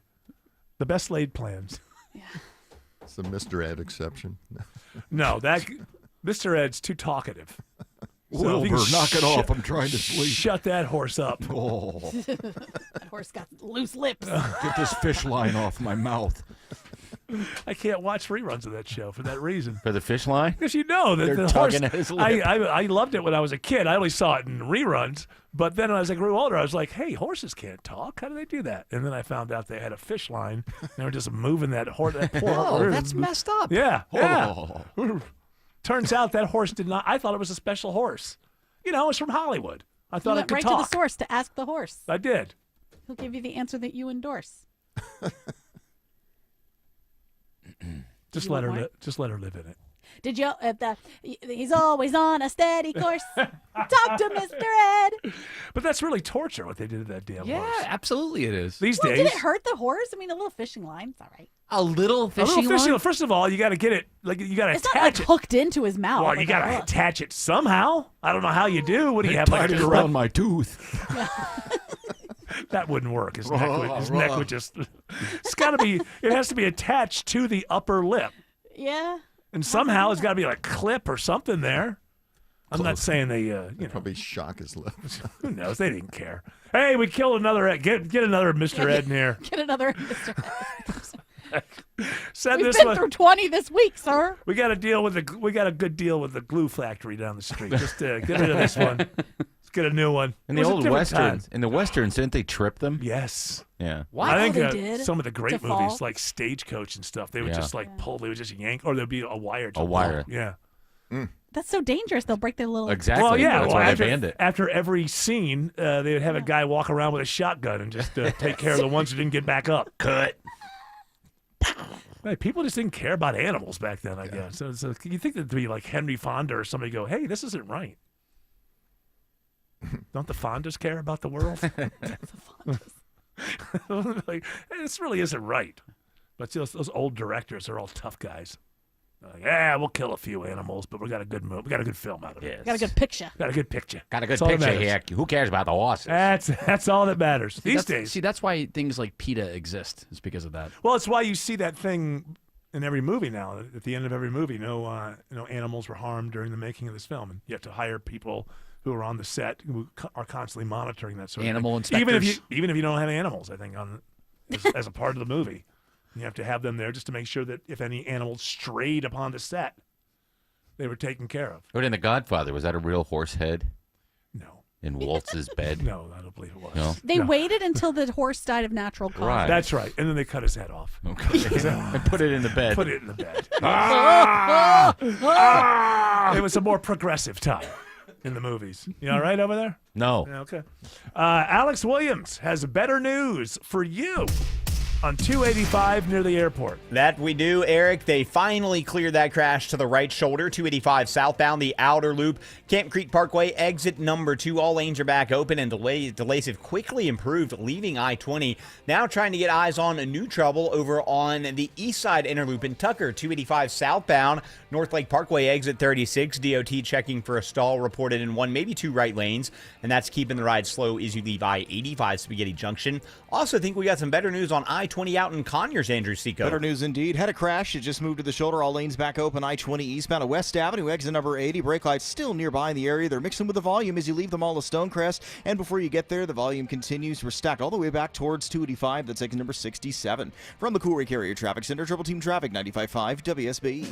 The best laid plans. It's the Mr. Ed exception. No, that Mr. Ed's too talkative. Wilbur, knock it off. I'm trying to sleep. Shut that horse up. Oh. That horse got loose lips. Get this fish line off my mouth. I can't watch reruns of that show for that reason. For the fish line? Because that They're the horse. tugging at his lip. I loved it when I was a kid. I only saw it in reruns. But then as I grew older, I was like, hey, horses can't talk. How do they do that? And then I found out they had a fish line. They were just moving that horse. That poor horse. That's messed up. Yeah. Oh. Yeah. Turns out that horse did not. I thought it was a special horse. It's from Hollywood. I thought You it went could right talk. to the source to ask the horse. I did. He'll give you the answer that you endorse. Just let her live in it. Did you? He's always on a steady course. Talk to Mr. Ed. But that's really torture what they did to that damn horse. Yeah, absolutely it is. These Well, days. did it hurt the horse? I mean, a little fishing line. It's all right. A little fishing line? First of all, you got to get it. You got to It's not attach like it. hooked into his mouth. Well, like you got a to hook. attach it somehow. I don't know how you do. What do you have? Tied it around my tooth. That wouldn't work. His neck would just. It's got to be. It has to be attached to the upper lip, Yeah. and somehow it's got to be like a clip or something there. I'm not saying they. Probably shock his lips. Who knows? They didn't care. Hey, we killed another Ed. Get another Mr. Ed in here. Get another Mr. Ed. Send We've this been one. through 20 this week, sir. We got a good deal with the glue factory down the street. Just get rid of this one. It's get a new one. In It the was a old different time. westerns, didn't they trip them? Yes. Yeah. I think they did some of the great to movies, fall. like Stagecoach and stuff, they would Yeah. just pull, they would just yank, or there'd be a wire. To A wire. pull. Yeah. That's so dangerous. They'll break their little. Exactly. Well, yeah. That's why after, they banned it. after every scene, they would have a guy walk around with a shotgun and just take care of the ones who didn't get back up. Cut. Right, people just didn't care about animals back then, I guess. So you think that'd be like Henry Fonda or somebody go, hey, this isn't right. Don't the Fondas care about the world? Like, hey, this really isn't right. But see, those old directors are all tough guys. They're like, yeah, we'll kill a few animals, but we got a good movie. We got a good film out of it. Got a good picture. Got a good picture. Got a good That's all that picture matters. here. Who cares about the horses? That's all that matters these days. See, that's why things like PETA exist. Is because of that. Well, it's why you see that thing in every movie now. At the end of every movie, no animals were harmed during the making of this film, and you have to hire people who are on the set who are constantly monitoring that sort of Animal thing. inspectors. Even if you don't have animals, I think as a part of the movie, you have to have them there just to make sure that if any animals strayed upon the set, they were taken care of. But in The Godfather, was that a real horse head? No. In Waltz's bed? No, I don't believe it was. No? They waited until the horse died of natural causes. Right. That's right, and then they cut his head off. Okay. And put it in the bed. Put it in the bed. Ah! It was a more progressive time in the movies. You all right over there? No. Yeah, okay. Alex Williams has better news for you on 285 near the airport. That we do, Eric. They finally cleared that crash to the right shoulder, 285 southbound, the outer loop. Camp Creek Parkway, exit number 2. All lanes are back open, and delays have quickly improved, leaving I-20. Now trying to get eyes on new trouble over on the east side inner loop in Tucker, 285 southbound, North Lake Parkway, exit 36. DOT checking for a stall reported in 1, maybe 2 right lanes, and that's keeping the ride slow as you leave I-85 Spaghetti Junction. Also think we got some better news on I-20 out in Conyers, Andrew Seco. Better news indeed. Had a crash. It just moved to the shoulder. All lanes back open. I-20 eastbound at West Avenue, exit number 80. Brake lights still nearby in the area. They're mixing with the volume as you leave the Mall of Stonecrest. And before you get there, the volume continues. We're stacked all the way back towards 285. That's exit number 67. From the Coolray Carrier Traffic Center, Triple Team Traffic, 95.5 WSB.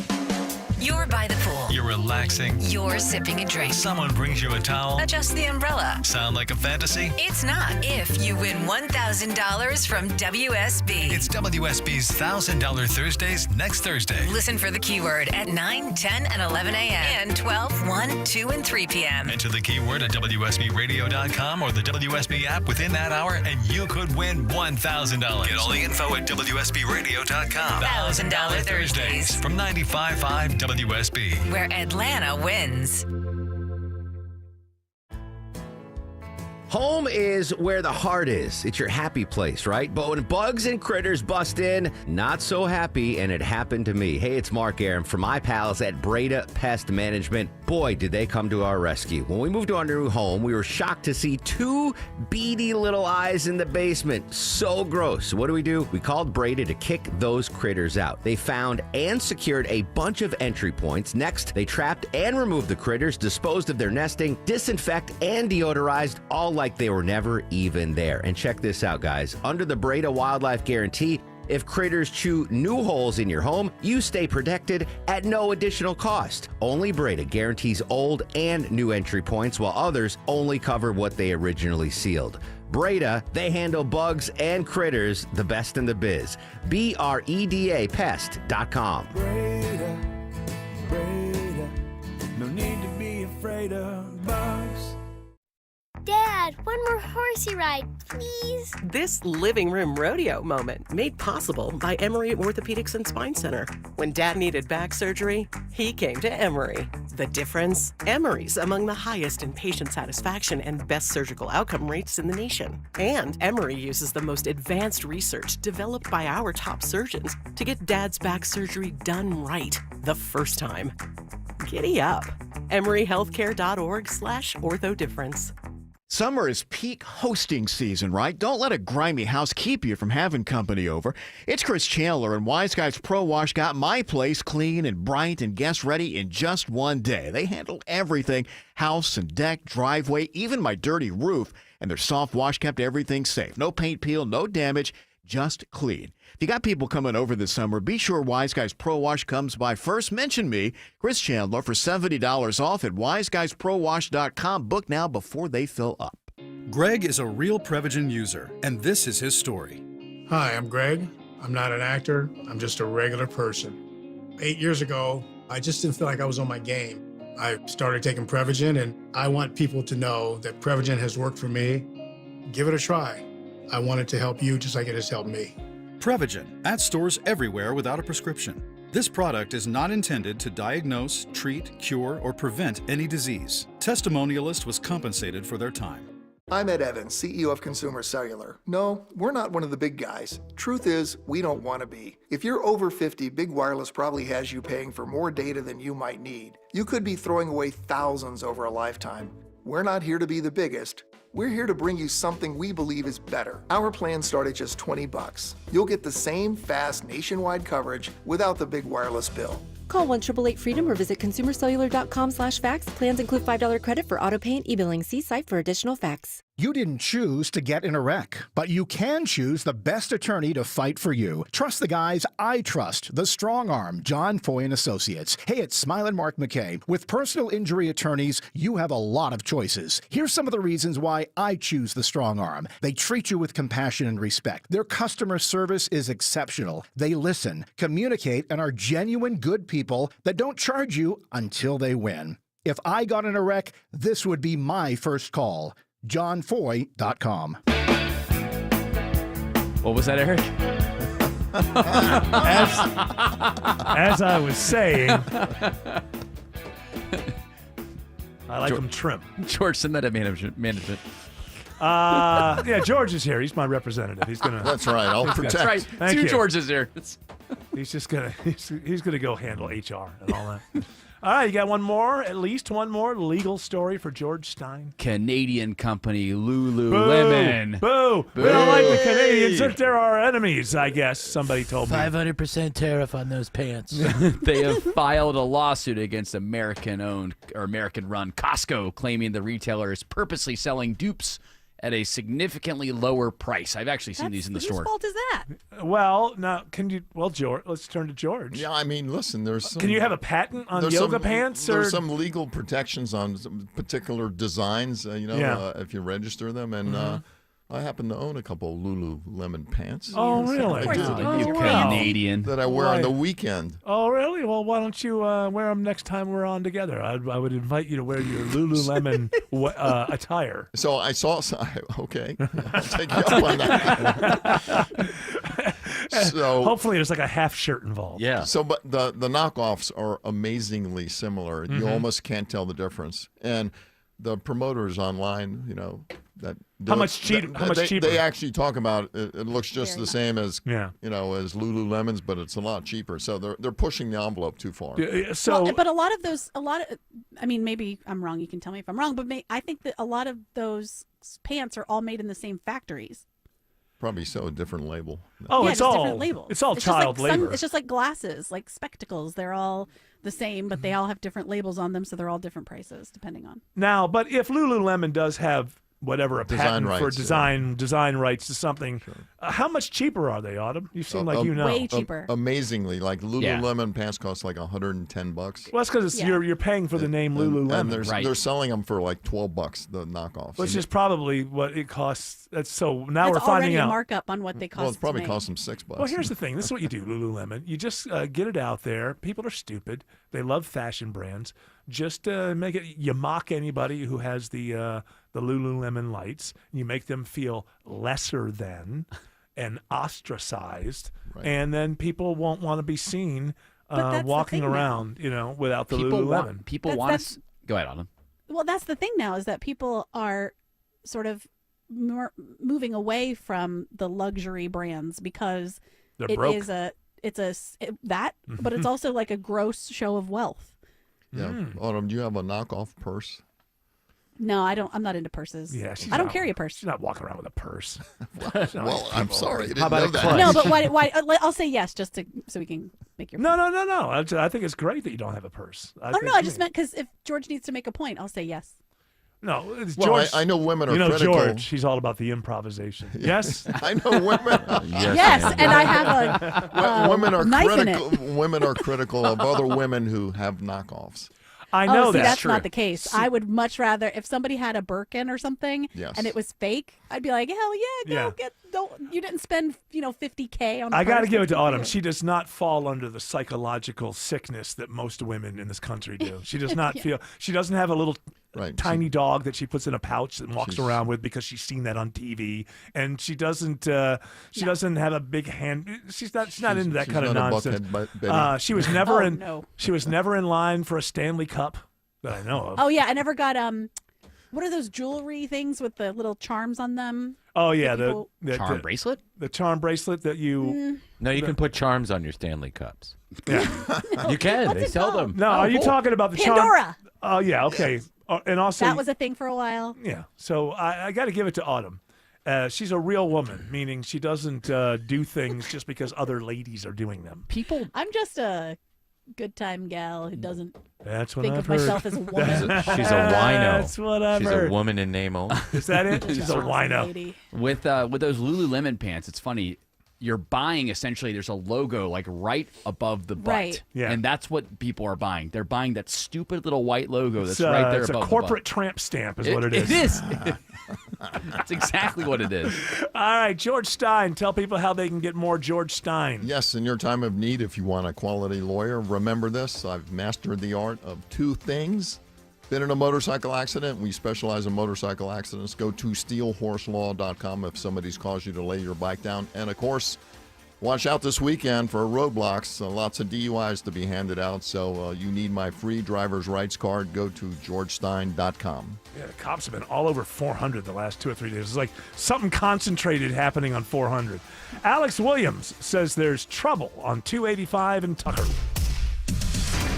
You're by the pool. You're relaxing. You're sipping a drink. Someone brings you a towel. Adjust the umbrella. Sound like a fantasy? It's not if you win $1,000 from WSB. It's WSB's $1,000 Thursdays next Thursday. Listen for the keyword at 9, 10, and 11 a.m. and 12, 1, 2, and 3 p.m. Enter the keyword at WSBradio.com or the WSB app within that hour, and you could win $1,000. Get all the info at WSBradio.com. $1,000 Thursdays from 95.5 WSB. where Atlanta wins. Home is where the heart is. It's your happy place, right? But when bugs and critters bust in, not so happy, and it happened to me. Hey, it's Mark Aram from my pals at Breda Pest Management. Boy, did they come to our rescue. When we moved to our new home, we were shocked to see 2 beady little eyes in the basement. So gross. What do? We called Breda to kick those critters out. They found and secured a bunch of entry points. Next, they trapped and removed the critters, disposed of their nesting, disinfect and deodorized, all like they were never even there. And check this out, guys. Under the Breda Wildlife Guarantee, if critters chew new holes in your home, you stay protected at no additional cost. Only Breda guarantees old and new entry points, while others only cover what they originally sealed. Breda, they handle bugs and critters the best in the biz. BREDA Pest.com. Breda, no need to be afraid of bugs. Dad, one more horsey ride, please. This living room rodeo moment made possible by Emory Orthopedics and Spine Center. When Dad needed back surgery, he came to Emory. The difference? Emory's among the highest in patient satisfaction and best surgical outcome rates in the nation. And Emory uses the most advanced research developed by our top surgeons to get Dad's back surgery done right the first time. Giddy up. EmoryHealthcare.org/orthodifference. Summer is peak hosting season, right? Don't let a grimy house keep you from having company over. It's Chris Chandler, and Wise Guys Pro Wash got my place clean and bright and guest ready in just one day. They handle everything, house and deck, driveway, even my dirty roof, and their soft wash kept everything safe. No paint peel, no damage. just clean. If you got people coming over this summer, be sure Wise Guys Pro Wash comes by first. Mention me, Chris Chandler, for $70 off at wiseguysprowash.com. Book now before they fill up. Greg is a real Prevagen user, and this is his story. Hi, I'm Greg. I'm not an actor. I'm just a regular person. 8 years ago, I just didn't feel like I was on my game. I started taking Prevagen, and I want people to know that Prevagen has worked for me. Give it a try. I want it to help you just like it has helped me. Prevagen, at stores everywhere without a prescription. This product is not intended to diagnose, treat, cure, or prevent any disease. Testimonialist was compensated for their time. I'm Ed Evans, CEO of Consumer Cellular. No, we're not one of the big guys. Truth is, we don't want to be. If you're over 50, Big Wireless probably has you paying for more data than you might need. You could be throwing away thousands over a lifetime. We're not here to be the biggest. We're here to bring you something we believe is better. Our plans start at just $20. You'll get the same fast nationwide coverage without the big wireless bill. Call 1-888-FREEDOM or visit consumercellular.com/facts. Plans include $5 credit for auto pay and e-billing. See site for additional facts. You didn't choose to get in a wreck, but you can choose the best attorney to fight for you. Trust the guys I trust, the strong arm, John Foy & Associates. Hey, it's Smilin' Mark McKay. With personal injury attorneys, you have a lot of choices. Here's some of the reasons why I choose the strong arm. They treat you with compassion and respect. Their customer service is exceptional. They listen, communicate, and are genuine good people that don't charge you until they win. If I got in a wreck, this would be my first call. JohnFoy.com. What was that, Eric? As I was saying, I like them trim. George, send that at management. Yeah, George is here. He's my representative. He's gonna. That's right. I'll protect. That's right. Thank Two you. Georges here. He's just gonna. He's gonna go handle HR and all that. All right, you got one more, at least one more legal story for George Stein. Canadian company Lululemon. Boo! We don't like the Canadians. They're our enemies, I guess. Somebody told me. 500% tariff on those pants. They have filed a lawsuit against American-owned or American-run Costco, claiming the retailer is purposely selling dupes at a significantly lower price. I've actually seen these in the store. Whose fault is that? Well, now can you? Well, George, let's turn to George. Yeah, I mean, listen. There's some, can you have a patent on there's yoga some, pants? Or? There's some legal protections on some particular designs. If you register them, and I happen to own a couple of Lululemon pants. Oh, really? I do. You Canadian. That I wear on the weekend. Oh, really? Well, why don't you wear them next time we're on together? I would invite you to wear your Lululemon attire. So I saw. Okay, I'll take you up on that. So hopefully there's like a half shirt involved. Yeah. So, but the knockoffs are amazingly similar. You almost can't tell the difference. And the promoters online, how much cheaper? They actually talk about it looks just the same as as Lululemon's, but it's a lot cheaper. So they're pushing the envelope too far. But a lot of I mean, maybe I'm wrong. You can tell me if I'm wrong. But I think that a lot of those pants are all made in the same factories. Probably so, a different label. Oh, yeah, it's just all different labels. It's all child labor. It's just like glasses, like spectacles. They're all the same, but they all have different labels on them, so they're all different prices depending on. Now, but if Lululemon does have whatever a Design patent for rights, design rights to something, how much cheaper are they, Autumn? You seem like you know. Way cheaper. Amazingly, like Lululemon pants cost like $110. Well, that's because you're paying for the name Lululemon. And they're selling them for like $12, the knockoffs. Which is probably what it costs. So now we're That's finding already out. a markup on what they cost. Well, it probably to cost them $6. Well, here's the thing. This is what you do, Lululemon. You just get it out there. People are stupid. They love fashion brands. Just make it. You mock anybody who has the Lululemon lights. You make them feel lesser than and ostracized, and then people won't want to be seen walking around, without the Lululemon. People want to. Go ahead, Autumn. Well, that's the thing now is that people are sort of moving away from the luxury brands because They're it broke. is but it's also like a gross show of wealth. Yeah, Autumn, do you have a knockoff purse? No, I don't. I'm not into purses. Yeah, I don't carry a purse. She's not walking around with a purse. Well, I'm sorry. I didn't How about know a that. clutch? No, but why? I'll say yes just so we can make your. No. I think it's great that you don't have a purse. I just meant because if George needs to make a point, I'll say yes. No, it's Well, George. I know women are you know critical. George. She's all about the improvisation. Yes, I know women. Yes, and I have a women are knife in critical. Women are critical of other women who have knockoffs. I know see, that. that's not the case. I would much rather if somebody had a Birkin or something Yes. and it was fake, I'd be like, hell yeah, you didn't spend $50K on. A I got to purse. give it to Good for Autumn. you. She does not fall under the psychological sickness that most women in this country do. She does not feel. She doesn't have a little tiny dog that she puts in a pouch and walks around with because she's seen that on TV, and she doesn't. She doesn't have a big hand. She's not into that kind of not a nonsense. buckhead Betty. She was never in. no. She was never in line for a Stanley Cup that I know of. Oh yeah, I never got what are those jewelry things with the little charms on them? Oh yeah, People- the Charm bracelet? The charm bracelet that you. No, you can put charms on your Stanley Cups. Yeah. You can. They sell them. No, are you talking about the charm? Pandora. Oh yeah, okay. And also That was a thing for a while. Yeah. So I got to give it to Autumn. She's a real woman, meaning she doesn't do things just because other ladies are doing them. People. I'm just a good time gal who doesn't That's what think I've of heard. myself as a woman. She's a wino. That's what I've She's heard. a woman in name only. Is that it? She's a wino. Lady. With those Lululemon pants, it's funny. You're buying essentially. There's a logo like right above the butt, Right. Yeah. and that's what people are buying. They're buying that stupid little white logo that's It's, right there it's above a corporate tramp stamp, is the butt. what it is. It is. That's exactly what it is. All right, George Stein. Tell people how they can get more George Stein. Yes, in your time of need, if you want a quality lawyer, remember this. I've mastered the art of two things. Been in a motorcycle accident. We specialize in motorcycle accidents. Go to steelhorselaw.com if somebody's caused you to lay your bike down. And, of course, watch out this weekend for roadblocks. Lots of DUIs to be handed out. So you need my free driver's rights card. Go to georgestein.com. Yeah, the cops have been all over 400 the last 2 or 3 days. It's like something concentrated happening on 400. Alex Williams says there's trouble on 285 and Tucker.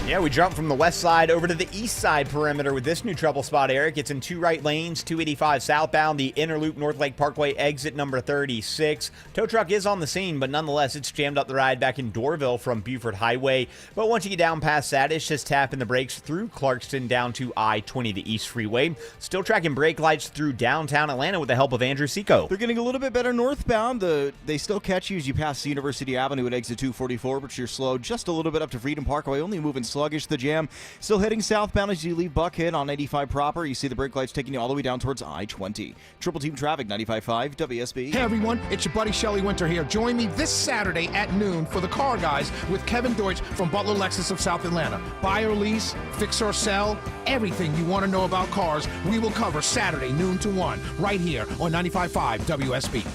Yeah, we jump from the west side over to the east side perimeter with this new trouble spot, Eric. It's in two right lanes, 285 southbound, the inner loop North Lake Parkway, exit number 36. Tow truck is on the scene, but nonetheless, it's jammed up the ride back in Dorville from Buford Highway. But once you get down past that, it's just tapping the brakes through Clarkston down to I-20, the East Freeway. Still tracking brake lights through downtown Atlanta with the help of Andrew Seco. They're getting a little bit better northbound. They still catch you as you pass University Avenue at exit 244, but you're slow just a little bit up to Freedom Parkway, only moving sluggish. The jam still heading southbound as you leave Buckhead on 85 proper. You see the brake lights taking you all the way down towards I-20. Triple Team Traffic, 95.5 WSB. Hey everyone, it's your buddy Shelly Winter here. Join me this Saturday at noon for the Car Guys with Kevin Deutsch from Butler Lexus of South Atlanta. Buy or lease, fix or sell, everything you want to know about cars, we will cover Saturday noon to 1 right here on 95.5 WSB.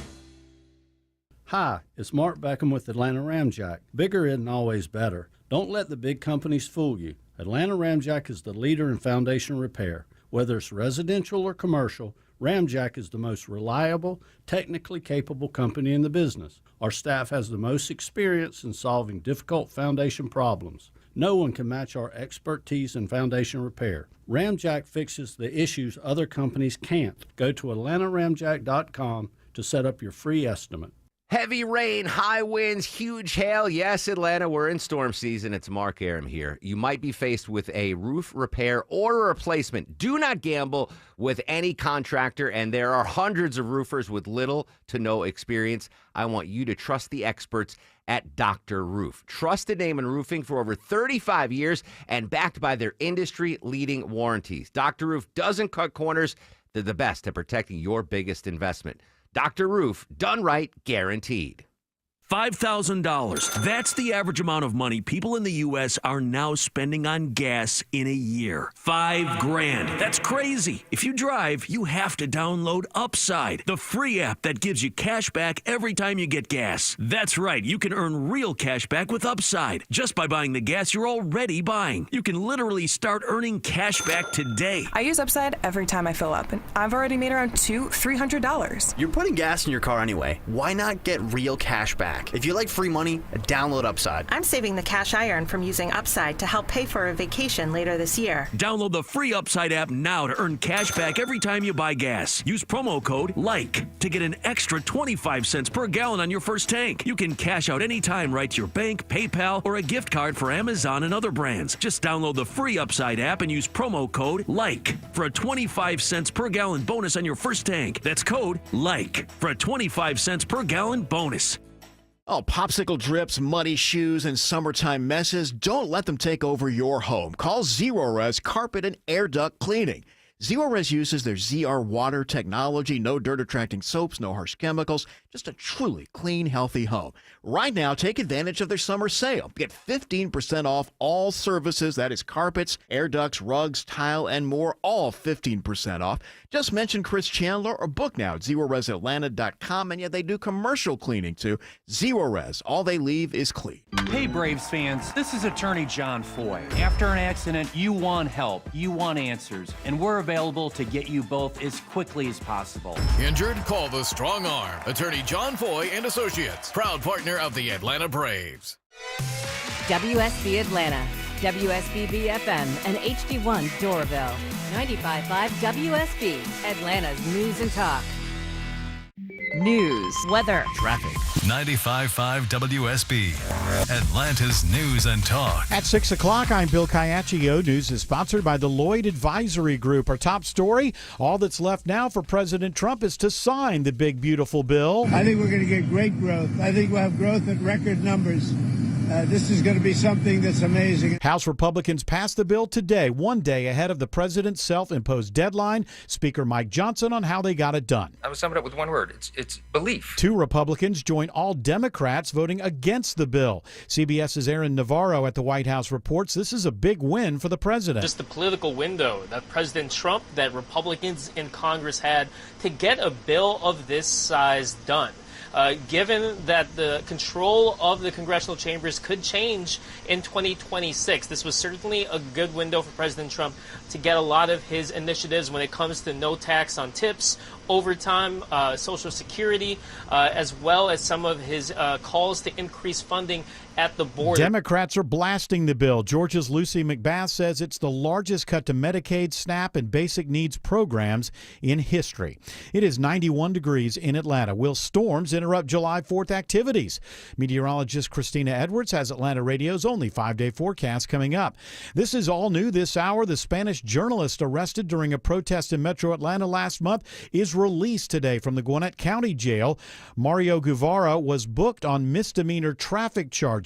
Hi, it's Mark Beckham with Atlanta Ramjack. Bigger isn't always better. Don't let the big companies fool you. Atlanta Ramjack is the leader in foundation repair. Whether it's residential or commercial, Ramjack is the most reliable, technically capable company in the business. Our staff has the most experience in solving difficult foundation problems. No one can match our expertise in foundation repair. Ramjack fixes the issues other companies can't. Go to atlantaramjack.com to set up your free estimate. Heavy rain, high winds, huge hail. Yes, Atlanta, we're in storm season. It's Mark Aram here. You might be faced with a roof repair or a replacement. Do not gamble with any contractor, and there are hundreds of roofers with little to no experience. I want you to trust the experts at Dr. Roof. Trusted name in roofing for over 35 years and backed by their industry-leading warranties. Dr. Roof doesn't cut corners. They're the best at protecting your biggest investment. Dr. Roof, done right, guaranteed. $5,000. That's the average amount of money people in the U.S. are now spending on gas in a year. $5,000. That's crazy. If you drive, you have to download Upside, the free app that gives you cash back every time you get gas. That's right. You can earn real cash back with Upside just by buying the gas you're already buying. You can literally start earning cash back today. I use Upside every time I fill up, and I've already made around $300. You're putting gas in your car anyway. Why not get real cash back? back. If you like free money, download Upside. I'm saving the cash I earn from using Upside to help pay for a vacation later this year. Download the free Upside app now to earn cash back every time you buy gas. Use promo code LIKE to get an extra 25 cents per gallon on your first tank. You can cash out anytime right to your bank, PayPal, or a gift card for Amazon and other brands. Just download the free Upside app and use promo code LIKE for a 25 cents per gallon bonus on your first tank. That's code LIKE for a 25 cents per gallon bonus. Oh, popsicle drips, muddy shoes, and summertime messes. Don't let them take over your home. Call Zerorez Carpet and Air Duct Cleaning. Zerorez uses their ZR water technology, no dirt-attracting soaps, no harsh chemicals, just a truly clean, healthy home. Right now, take advantage of their summer sale. Get 15% off all services. That is carpets, air ducts, rugs, tile, and more, all 15% off. Just mention Chris Chandler or book now at ZerorezAtlanta.com, and yeah, they do commercial cleaning too. Zerorez, all they leave is clean. Hey, Braves fans, this is attorney John Foy. After an accident, you want help, you want answers, and we're available to get you both as quickly as possible. Injured? Call the Strong Arm. Attorney John Foy and Associates, proud partner of the Atlanta Braves. WSB Atlanta, WSBB FM, and HD1 Doraville. 95.5 WSB, Atlanta's news and talk. News, weather, traffic. 95.5 WSB, Atlanta's news and talk. At 6 o'clock, I'm Bill Caiaccio. News is sponsored by the Lloyd Advisory Group. Our top story, all that's left now for President Trump is to sign the big, beautiful bill. I think we're going to get great growth. I think we'll have growth at record numbers. This is going to be something that's amazing. House Republicans passed the bill today, one day ahead of the president's self-imposed deadline. Speaker Mike Johnson on how they got it done. I would sum it up with one word. It's belief. 2 Republicans join all Democrats voting against the bill. CBS's Aaron Navarro at the White House reports this is a big win for the president. Just the political window that President Trump, that Republicans in Congress had to get a bill of this size done. Given that the control of the congressional chambers could change in 2026, this was certainly a good window for President Trump to get a lot of his initiatives when it comes to no tax on tips, overtime, Social Security, as well as some of his calls to increase funding at the border. Democrats are blasting the bill. Georgia's Lucy McBath says it's the largest cut to Medicaid, SNAP, and basic needs programs in history. It is 91 degrees in Atlanta. Will storms interrupt July 4th activities? Meteorologist Christina Edwards has Atlanta Radio's only 5-day forecast coming up. This is all new this hour. The Spanish journalist arrested during a protest in Metro Atlanta last month is released today from the Gwinnett County Jail. Mario Guevara was booked on misdemeanor traffic charges.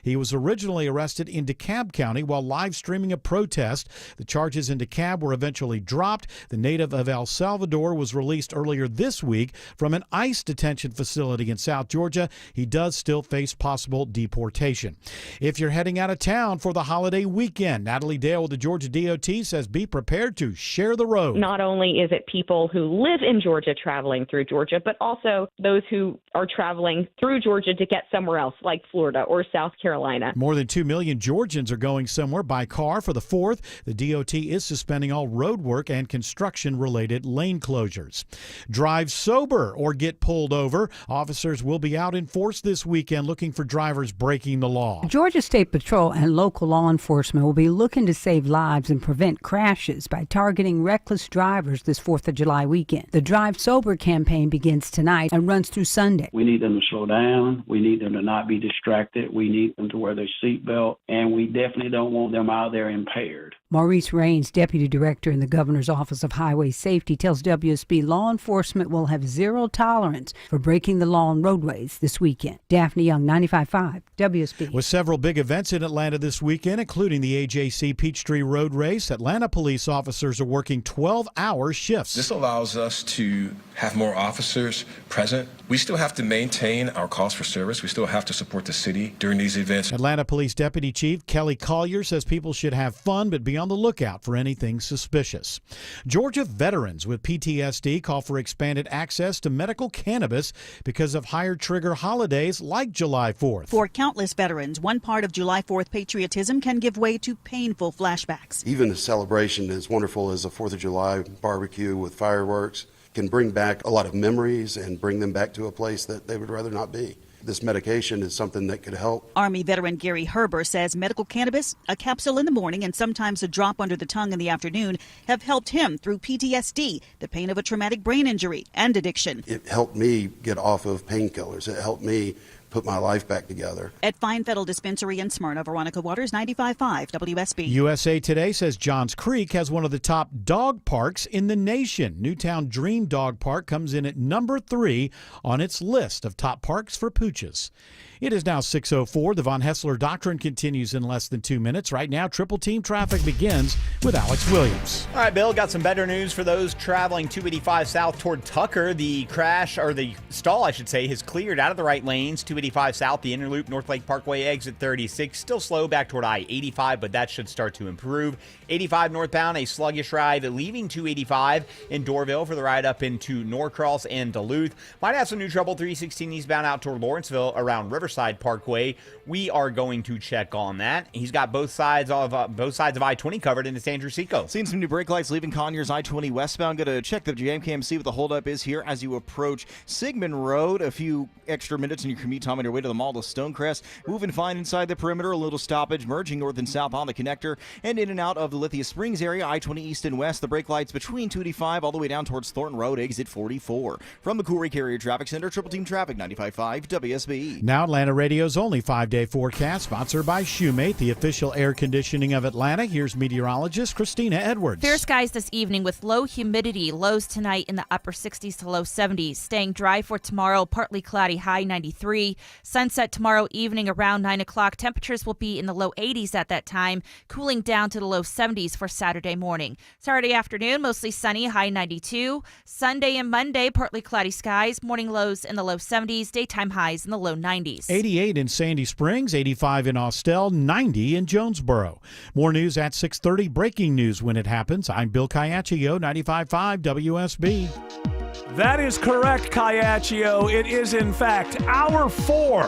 He was originally arrested in DeKalb County while live streaming a protest. The charges in DeKalb were eventually dropped. The native of El Salvador was released earlier this week from an ICE detention facility in South Georgia. He does still face possible deportation. If you're heading out of town for the holiday weekend, Natalie Dale with the Georgia DOT says be prepared to share the road. Not only is it people who live in Georgia traveling through Georgia, but also those who are traveling through Georgia to get somewhere else, like Florida or South Carolina. More than 2 million Georgians are going somewhere by car for the 4th. The DOT is suspending all road work and construction-related lane closures. Drive sober or get pulled over. Officers will be out in force this weekend looking for drivers breaking the law. Georgia State Patrol and local law enforcement will be looking to save lives and prevent crashes by targeting reckless drivers this 4th of July weekend. The Drive Sober campaign begins tonight and runs through Sunday. We need them to slow down. We need them to not be distracted. We need them to wear their seatbelt, and we definitely don't want them out there impaired. Maurice Raines, Deputy Director in the Governor's Office of Highway Safety, tells WSB law enforcement will have zero tolerance for breaking the law on roadways this weekend. Daphne Young, 95.5 WSB. With several big events in Atlanta this weekend, including the AJC Peachtree Road Race, Atlanta police officers are working 12-hour shifts. This allows us to have more officers present. We still have to maintain our calls for service. We still have to support the city during these events. Atlanta Police Deputy Chief Kelly Collier says people should have fun but be on the lookout for anything suspicious. Georgia veterans with PTSD call for expanded access to medical cannabis because of higher trigger holidays like July 4th. For countless veterans, one part of July 4th patriotism can give way to painful flashbacks. Even a celebration as wonderful as a 4th of July barbecue with fireworks can bring back a lot of memories and bring them back to a place that they would rather not be. this medication is something that could help. Army veteran Gary Herber says medical cannabis, a capsule in the morning and sometimes a drop under the tongue in the afternoon, have helped him through PTSD, the pain of a traumatic brain injury, and addiction. It helped me get off of painkillers. It helped me put my life back together. At Fine Fettle Dispensary in Smyrna, Veronica Waters, 95.5 WSB. USA Today says Johns Creek has one of the top dog parks in the nation. Newtown Dream Dog Park comes in at number 3 on its list of top parks for pooches. It is now 6:04. The Von Hessler Doctrine continues in less than 2 minutes. Right now, Triple Team Traffic begins with Alex Williams. All right, Bill, got some better news for those traveling 285 south toward Tucker. The crash, or the stall, I should say, has cleared out of the right lanes. 285 south, the inner loop, North Lake Parkway, exit 36. Still slow back toward I-85, but that should start to improve. 85 northbound, a sluggish ride leaving 285 in Doraville for the ride up into Norcross and Duluth. Might have some new trouble 316 eastbound out toward Lawrenceville around Riverside Parkway. We are going to check on that. He's got both sides of I-20 covered in San Francisco. Seeing some new brake lights leaving Conyers I-20 westbound. Going to check the JMKM, see what the holdup is here as you approach Sigmund Road. A few extra minutes in your commute time on your way to the mall to Stonecrest. Moving fine inside the perimeter. A little stoppage, merging north and south on the connector and in and out of the Lithia Springs area. I-20 east and west. The brake lights between 285 all the way down towards Thornton Road, exit 44. From the Coolray Carrier Traffic Center, Triple Team Traffic, 95.5 WSB. Now Atlanta Radio's only 5-day forecast, sponsored by Shoemate, the official air conditioning of Atlanta. Here's meteorologist Christina Edwards. Fair skies this evening with low humidity. Lows tonight in the upper 60s to low 70s. Staying dry for tomorrow, partly cloudy, high 93. Sunset tomorrow evening around 9 o'clock. Temperatures will be in the low 80s at that time, cooling down to the low 70s for Saturday morning. Saturday afternoon, mostly sunny, high 92. Sunday and Monday, partly cloudy skies. Morning lows in the low 70s, daytime highs in the low 90s. 88 in Sandy Springs, 85 in Austell, 90 in Jonesboro. More news at 6:30. Breaking news when it happens. I'm Bill Caiaccio, 95.5 WSB. That is correct, Caiaccio. It is, in fact, hour 4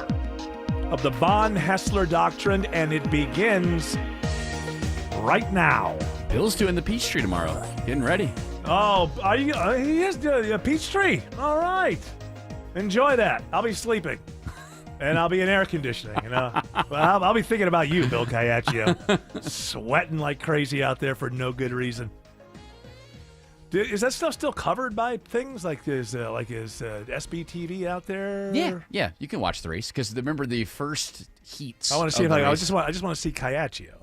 of the Von Hessler Doctrine, and it begins right now. Bill's doing the Peachtree tomorrow. Getting ready. Oh, are you? He is doing a Peachtree. All right. Enjoy that. I'll be sleeping. And I'll be in air conditioning, you know. Well, I'll be thinking about you, Bill Caiaccio. Sweating like crazy out there for no good reason. Is that stuff still covered by things like is SBTV out there? Yeah. You can watch the race because remember the first heats. I want to see if I just want to see Caiaccio.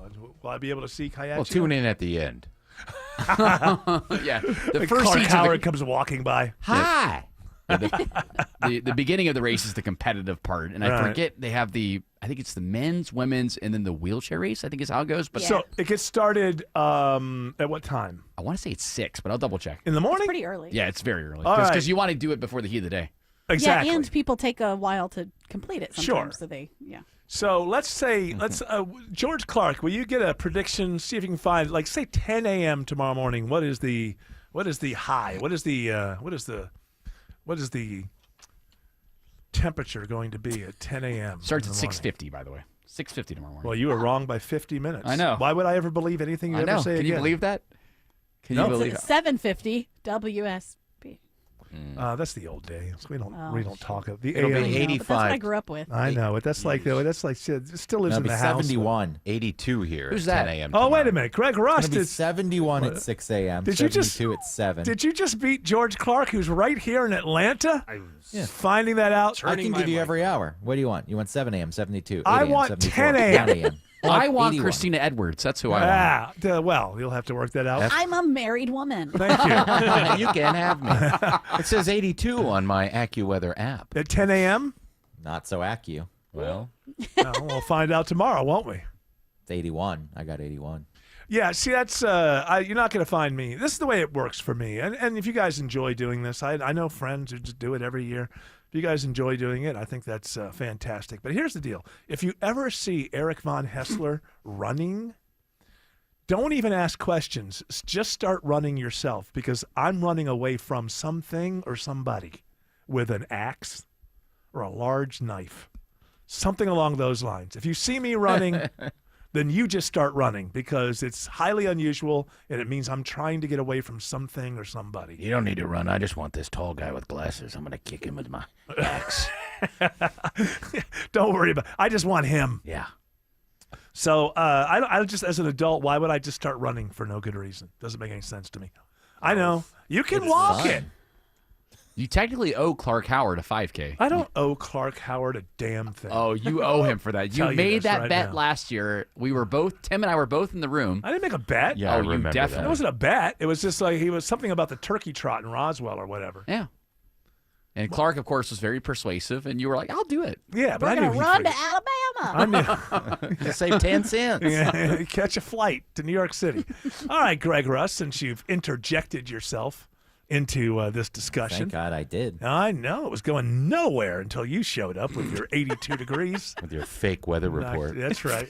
Will I be able to see Caiaccio? Well, tune in at the end. Yeah, the first Clark heats Howard comes walking by. Hi. Yeah, the beginning of the race is the competitive part, and I forget they have I think it's the men's, women's, and then the wheelchair race. I think is how it goes. But so it gets started at what time? I want to say it's 6, but I'll double check. In the morning? It's pretty early. Yeah, it's very early All you want to do it before the heat of the day. Exactly. Yeah, and people take a while to complete it sometimes. Sure. So So let's say, George Clark, will you get a prediction? See if you can find, like, say 10 a.m. tomorrow morning. What is the high? What is the temperature going to be at 10 a.m.? Starts at 6:50, by the way. 6:50 tomorrow morning. Well, you were wrong by 50 minutes. I know. Why would I ever believe anything you ever say Can again? you believe that? Can you believe it? 7:50 WSB. That's the old days. We don't talk of the It'll AM. be 85. That's what I grew up with. I know, but that's like it still lives in the house. 71, 82 here. Who's at that? 10 a.m. Oh, wait a minute, Greg Rust. It's 71 at 6 a.m. Did you just 72 at 7? Did you just beat George Clark, who's right here in Atlanta? Finding that out. I can give you every hour. What do you want? You want 7 a.m., 72, 8 I a.m., want 74, 10 a.m. 9 a.m. I want 81. Christina Edwards. That's who I want. Well, you'll have to work that out. I'm a married woman. Thank you. You can't have me. It says 82 on my AccuWeather app. At 10 a.m.? Not so Accu. Well, We'll find out tomorrow, won't we? it's 81. I got 81. Yeah, see, that's you're not going to find me. This is the way it works for me. And if you guys enjoy doing this, I know friends who just do it every year. If you guys enjoy doing it, I think that's fantastic. But here's the deal. If you ever see Eric Von Hessler running, don't even ask questions. Just start running yourself, because I'm running away from something or somebody with an axe or a large knife. Something along those lines. If you see me running, then you just start running, because it's highly unusual, and it means I'm trying to get away from something or somebody. You don't need to run. I just want this tall guy with glasses. I'm going to kick him with my axe. Don't worry about it. I just want him. Yeah. So I just, as an adult, why would I just start running for no good reason? Doesn't make any sense to me. I know. You can walk it. You technically owe Clark Howard a 5K. I don't owe Clark Howard a damn thing. Oh, you owe him for that. You Tell you made this that right bet now. last year. Tim and I were both in the room. I didn't make a bet. Yeah, I you remember definitely. It wasn't a bet. It was just like he was something about the turkey trot in Roswell or whatever. Yeah. And Clark, of course, was very persuasive, and you were like, I'll do it. Yeah, but We're I going knew to he run to figured- Alabama. I knew. Just save 10 cents. Yeah, catch a flight to New York City. All right, Greg Russ, since you've interjected yourself into this discussion. Thank God I did. I know. It was going nowhere until you showed up with your 82 degrees. With your fake weather report. That's right.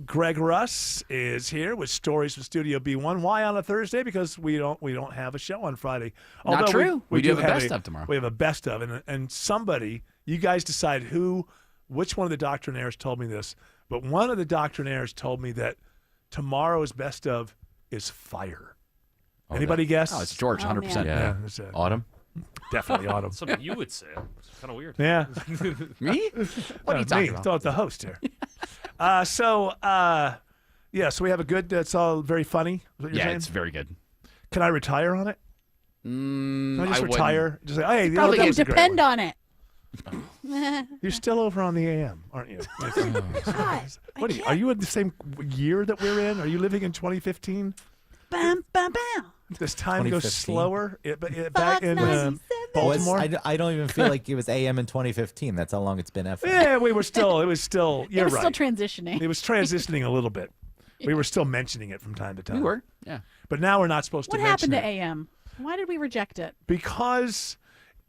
Greg Russ is here with stories from Studio B1. Why on a Thursday? Because we don't have a show on Friday. Not Although true. We do have a best of tomorrow. We have a best of, and somebody, you guys decide which one of the doctrinaires told me this, but one of the doctrinaires told me that tomorrow's best of is fire. Anybody guess? Oh, it's George, 100%. Yeah. it's, Autumn? Definitely autumn. Something you would say. It's kind of weird. Yeah. Me? What are you talking about? Thought the host here. So we have a good. It's all very funny. Is what you're Yeah, saying? it's very good. Can I retire on it? Can I just wouldn't. retire? Just say, hey, Probably that going was to a great depend one. on it. You're still over on the AM, aren't you? What are you in the same year that we're in? Are you living in 2015? Bam, bam, bam. Does time go 2015? slower back in Baltimore? I don't even feel like it was AM in 2015. That's how long it's been FM. Yeah, it was still. You're It was right. still transitioning. It was transitioning a little bit. We were still mentioning it from time to time. We were, yeah. But now we're not supposed What to mention happened to it. AM? Why did we reject it? Because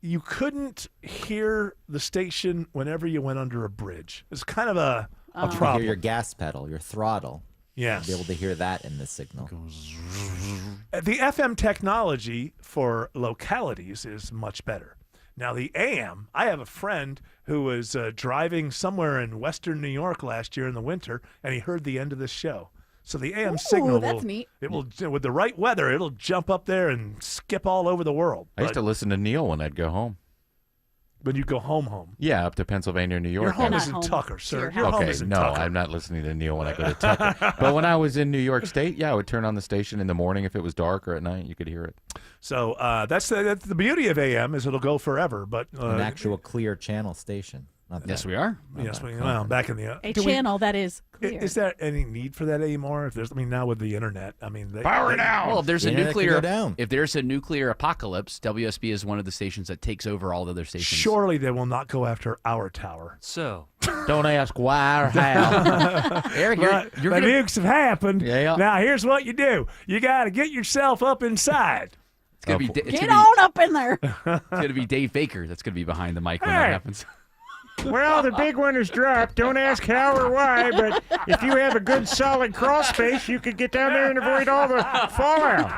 you couldn't hear the station whenever you went under a bridge. It's kind of a You hear problem. your gas pedal, your throttle. Yes. You'll be able to hear that in this signal. The FM technology for localities is much better. Now, the AM, I have a friend who was driving somewhere in western New York last year in the winter, and he heard the end of this show. So the AM signal that's will, neat. it will, with the right weather, it'll jump up there and skip all over the world. I used to listen to Neil when I'd go home. When you go home. Yeah, up to Pennsylvania, New York. Your home Not is in home. Tucker, sir. Your Your home Okay, is in no, Tucker. I'm not listening to Neil when I go to Tucker. But when I was in New York State, yeah, I would turn on the station in the morning if it was dark, or at night, you could hear it. So that's the beauty of AM is it'll go forever. But An actual clear channel station. Not Yes, that. we are. yes, well, back in the A do we- channel that is clear. Is there any need for that anymore? If there's, now with the internet, Power now! Well, if there's The a internet could nuclear go down. if there's a nuclear apocalypse, WSB is one of the stations that takes over all the other stations. Surely they will not go after our tower. So, Don't ask why or how. Eric, But you're the gonna, nukes have happened. Yeah. Now here's what you do: you got to get yourself up inside. it's gonna be it's Get gonna on up in there. it's gonna be Dave Baker that's gonna be behind the mic when Hey. that happens. Well, the big one is dropped. Don't ask how or why, but if you have a good solid crawl space, you could get down there and avoid all the fallout.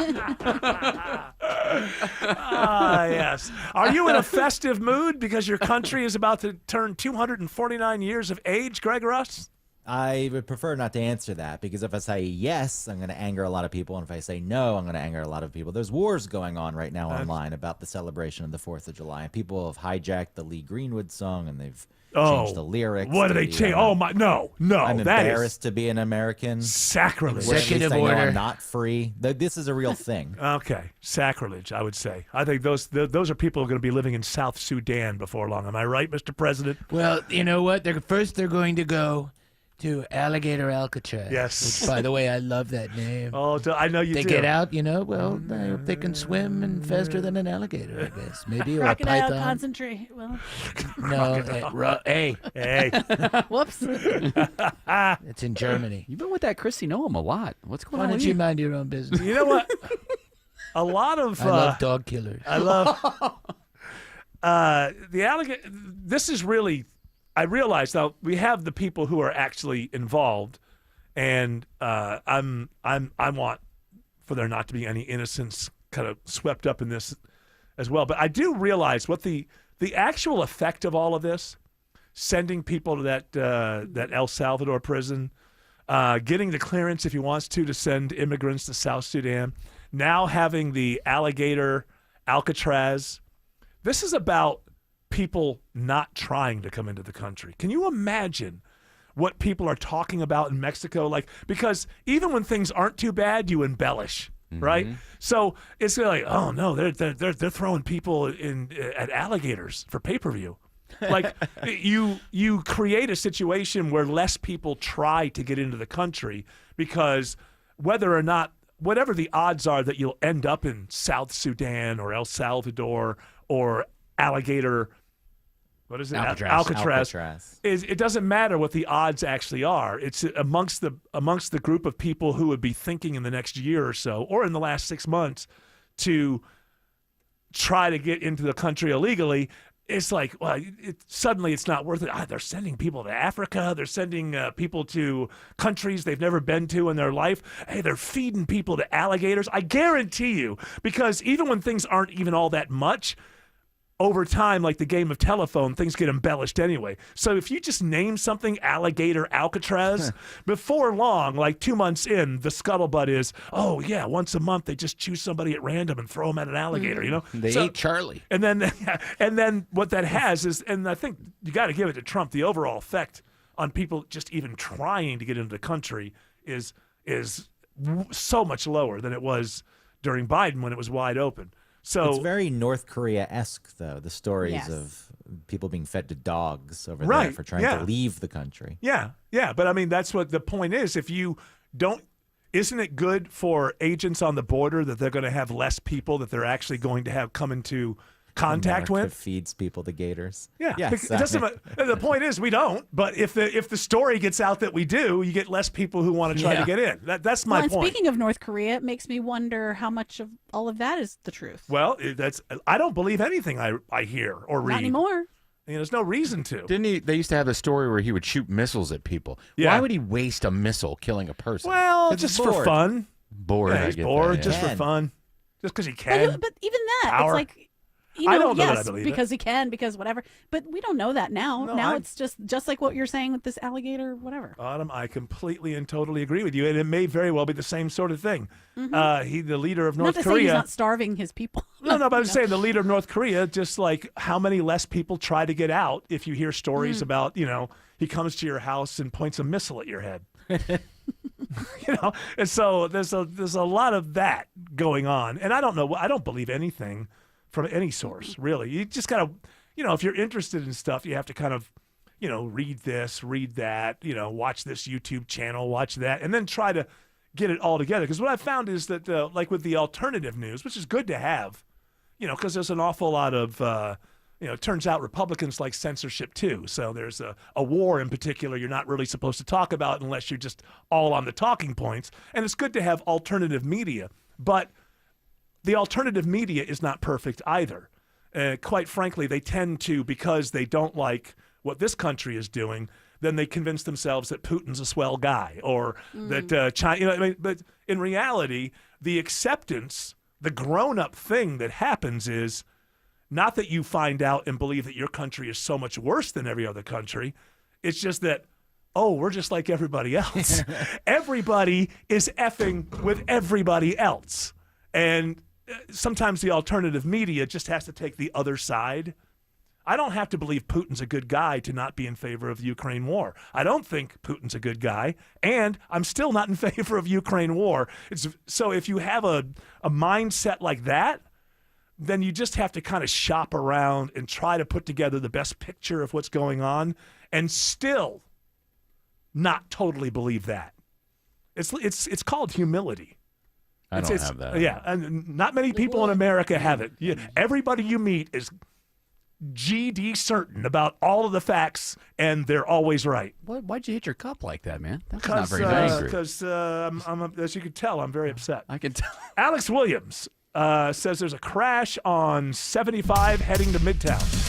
Yes. Are you in a festive mood because your country is about to turn 249 years of age, Greg Russ? I would prefer not to answer that because if I say yes, I'm going to anger a lot of people. And if I say no, I'm going to anger a lot of people. There's wars going on right now online about the celebration of the 4th of July. And people have hijacked the Lee Greenwood song and they've changed the lyrics. What do they change? Oh, my. No. I'm that embarrassed to be an American. Sacrilege. At least Executive I know order. I'm not free. This is a real thing. Okay. Sacrilege, I would say. I think those are people who are going to be living in South Sudan before long. Am I right, Mr. President? Well, you know what? First they're going to go to Alligator Alcatraz. Yes. Which, by the way, I love that name. Oh, I know you They do. get out, well, I hope they can swim and faster than an alligator, I guess. Maybe, or a Crocodile python. concentrate. Well, No, hey, whoops. it's in Germany. You've been with that Christy Noam a lot. What's going Why on don't with you you? mind your own business? You know what? A lot of I love dog killers. I love the alligator. This is really. I realize now we have the people who are actually involved, and I want for there not to be any innocence kind of swept up in this as well. But I do realize what the actual effect of all of this, sending people to that El Salvador prison, getting the clearance if he wants to send immigrants to South Sudan, now having the alligator Alcatraz. This is about people not trying to come into the country. Can you imagine what people are talking about in Mexico? Like, because even when things aren't too bad, you embellish, right? So it's like, oh no, they're throwing people at alligators for pay-per-view. Like you create a situation where less people try to get into the country because whatever the odds are that you'll end up in South Sudan or El Salvador or alligator, what is it? Alcatraz. It doesn't matter what the odds actually are. It's amongst the group of people who would be thinking in the next year or so, or in the last 6 months, to try to get into the country illegally. It's like, well, suddenly it's not worth it. They're sending people to Africa. They're sending people to countries they've never been to in their life. Hey, they're feeding people to alligators. I guarantee you, because even when things aren't even all that much, over time, like the game of telephone, things get embellished anyway. So if you just name something alligator Alcatraz, before long, like 2 months in, the scuttlebutt is, oh yeah, once a month they just choose somebody at random and throw them at an alligator, you know? They ate Charlie. And then what that has is, and I think you got to give it to Trump, the overall effect on people just even trying to get into the country is so much lower than it was during Biden when it was wide open. So it's very North Korea-esque, though, the stories of people being fed to dogs over there for trying to leave the country. Yeah, but I mean, that's what the point is. If you don't, isn't it good for agents on the border that they're going to have less people that they're actually going to have come into contact America with? Feeds people to gators. Yeah, yes. It doesn't. The point is we don't. But if the story gets out that we do, you get less people who want to try to get in. That's my and point. Speaking of North Korea, it makes me wonder how much of all of that is the truth. Well, I don't believe anything I hear or read. Not anymore. There's no reason to. They used to have a story where he would shoot missiles at people. Yeah. Why would he waste a missile killing a person? Well, just for fun. Bored. Yeah, he's bored just for fun. Just because he can. But even that, Power. it's like, I don't know yes, that I believe because he can, because whatever. But we don't know that now. No, now it's just like what you're saying with this alligator, whatever. Autumn, I completely and totally agree with you, and it may very well be the same sort of thing. Mm-hmm. The leader of North not to Korea. say he's not starving his people. No, but I'm saying the leader of North Korea, just like how many less people try to get out if you hear stories about, he comes to your house and points a missile at your head. And so there's a lot of that going on, and I don't believe anything from any source, really. You just gotta, if you're interested in stuff, you have to kind of, read this, read that, watch this YouTube channel, watch that, and then try to get it all together. Because what I've found is that, like with the alternative news, which is good to have, because there's an awful lot of, it turns out Republicans like censorship too. So there's a war in particular you're not really supposed to talk about unless you're just all on the talking points. And it's good to have alternative media, but the alternative media is not perfect either. Quite frankly, they tend to, because they don't like what this country is doing, then they convince themselves that Putin's a swell guy or that China. But in reality, the acceptance, the grown-up thing that happens is not that you find out and believe that your country is so much worse than every other country. It's just that, we're just like everybody else. Everybody is effing with everybody else. And sometimes the alternative media just has to take the other side. I don't have to believe Putin's a good guy to not be in favor of the Ukraine war. I don't think Putin's a good guy, and I'm still not in favor of Ukraine war. So if you have a mindset like that, then you just have to kind of shop around and try to put together the best picture of what's going on and still not totally believe that. It's called humility. I don't have that. Yeah, and not many people in America have it. Everybody you meet is GD certain about all of the facts, and they're always right. Why'd you hit your cup like that, man? That's not very nice. Because as you can tell, I'm very upset. I can tell. Alex Williams says there's a crash on 75 heading to Midtown.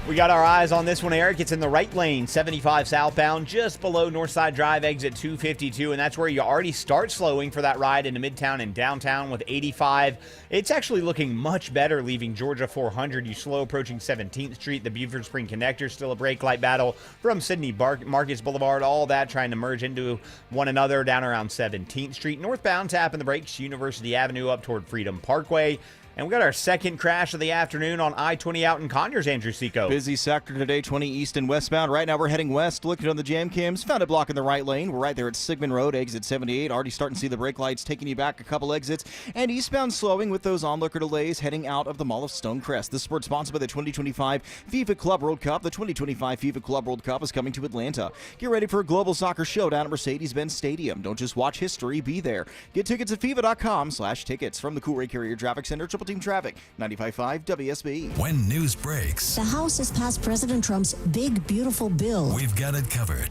We got our eyes on this one, Eric. It's in the right lane, 75 southbound, just below Northside Drive, exit 252, and that's where you already start slowing for that ride into Midtown and downtown with 85. It's actually looking much better leaving Georgia 400. You slow approaching 17th Street. The Buford Spring Connector, still a brake light battle from Sidney Marcus Boulevard, all that trying to merge into one another down around 17th Street. Northbound, tapping the brakes, University Avenue up toward Freedom Parkway. And we got our second crash of the afternoon on I-20 out in Conyers, Andrew Seco. Busy sector today, 20 east and westbound. Right now we're heading west, looking on the jam cams. Found a block in the right lane. We're right there at Sigmund Road, exit 78. Already starting to see the brake lights taking you back a couple exits. And eastbound slowing with those onlooker delays heading out of the Mall of Stonecrest. This sport sponsored by the 2025 FIFA Club World Cup. The 2025 FIFA Club World Cup is coming to Atlanta. Get ready for a global soccer showdown at Mercedes-Benz Stadium. Don't just watch history, be there. Get tickets at FIFA.com/tickets. From the Cool Ray Carrier Traffic Center, Triple Team Traffic, 95.5 WSB. When news breaks, the House has passed President Trump's big, beautiful bill. We've got it covered.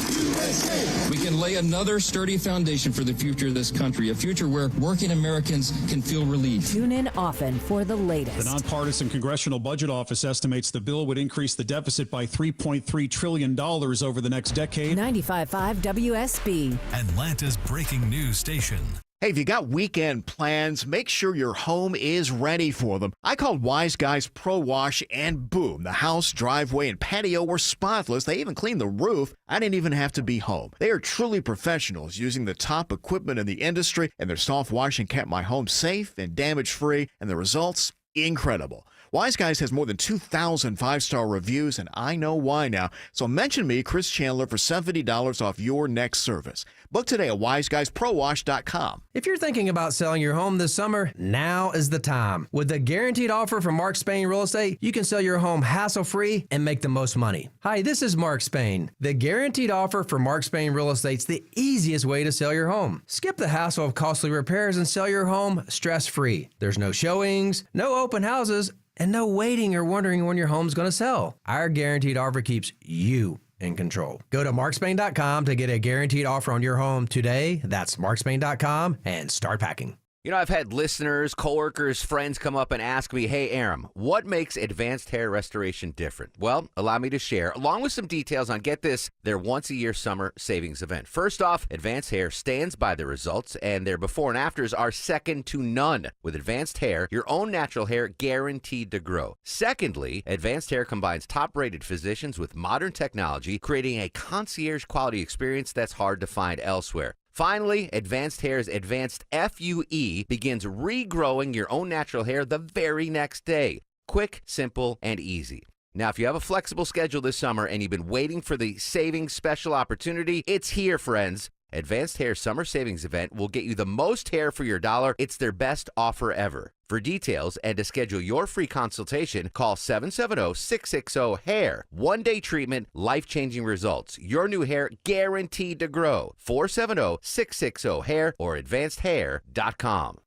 We can lay another sturdy foundation for the future of this country, a future where working Americans can feel relief. Tune in often for the latest. The nonpartisan Congressional Budget Office estimates the bill would increase the deficit by $3.3 trillion over the next decade. 95.5 WSB. Atlanta's breaking news station. Hey, if you got weekend plans, make sure your home is ready for them. I called Wise Guys Pro Wash and boom, the house, driveway, and patio were spotless. They even cleaned the roof. I didn't even have to be home. They are truly professionals using the top equipment in the industry, and their soft washing kept my home safe and damage-free, and the results, incredible. Wise Guys has more than 2,000 five-star reviews, and I know why now. So mention me, Chris Chandler, for $70 off your next service. Book today at wiseguysprowash.com. If you're thinking about selling your home this summer, now is the time. With the guaranteed offer from Mark Spain Real Estate, you can sell your home hassle-free and make the most money. Hi, this is Mark Spain. The guaranteed offer from Mark Spain Real Estate's the easiest way to sell your home. Skip the hassle of costly repairs and sell your home stress-free. There's no showings, no open houses, and no waiting or wondering when your home's going to sell. Our guaranteed offer keeps you in control. Go to markspain.com to get a guaranteed offer on your home today. That's markspain.com and start packing. You know, I've had listeners, coworkers, friends come up and ask me, hey, Aram, what makes Advanced Hair Restoration different? Well, allow me to share, along with some details on, get this, their once-a-year summer savings event. First off, Advanced Hair stands by the results, and their before and afters are second to none. With Advanced Hair, your own natural hair guaranteed to grow. Secondly, Advanced Hair combines top-rated physicians with modern technology, creating a concierge-quality experience that's hard to find elsewhere. Finally, Advanced Hair's Advanced FUE begins regrowing your own natural hair the very next day. Quick, simple, and easy. Now, if you have a flexible schedule this summer and you've been waiting for the savings special opportunity, it's here, friends. Advanced Hair Summer Savings Event will get you the most hair for your dollar. It's their best offer ever. For details and to schedule your free consultation, call 770-660-HAIR. One-day treatment, life-changing results. Your new hair guaranteed to grow. 470-660-HAIR or advancedhair.com.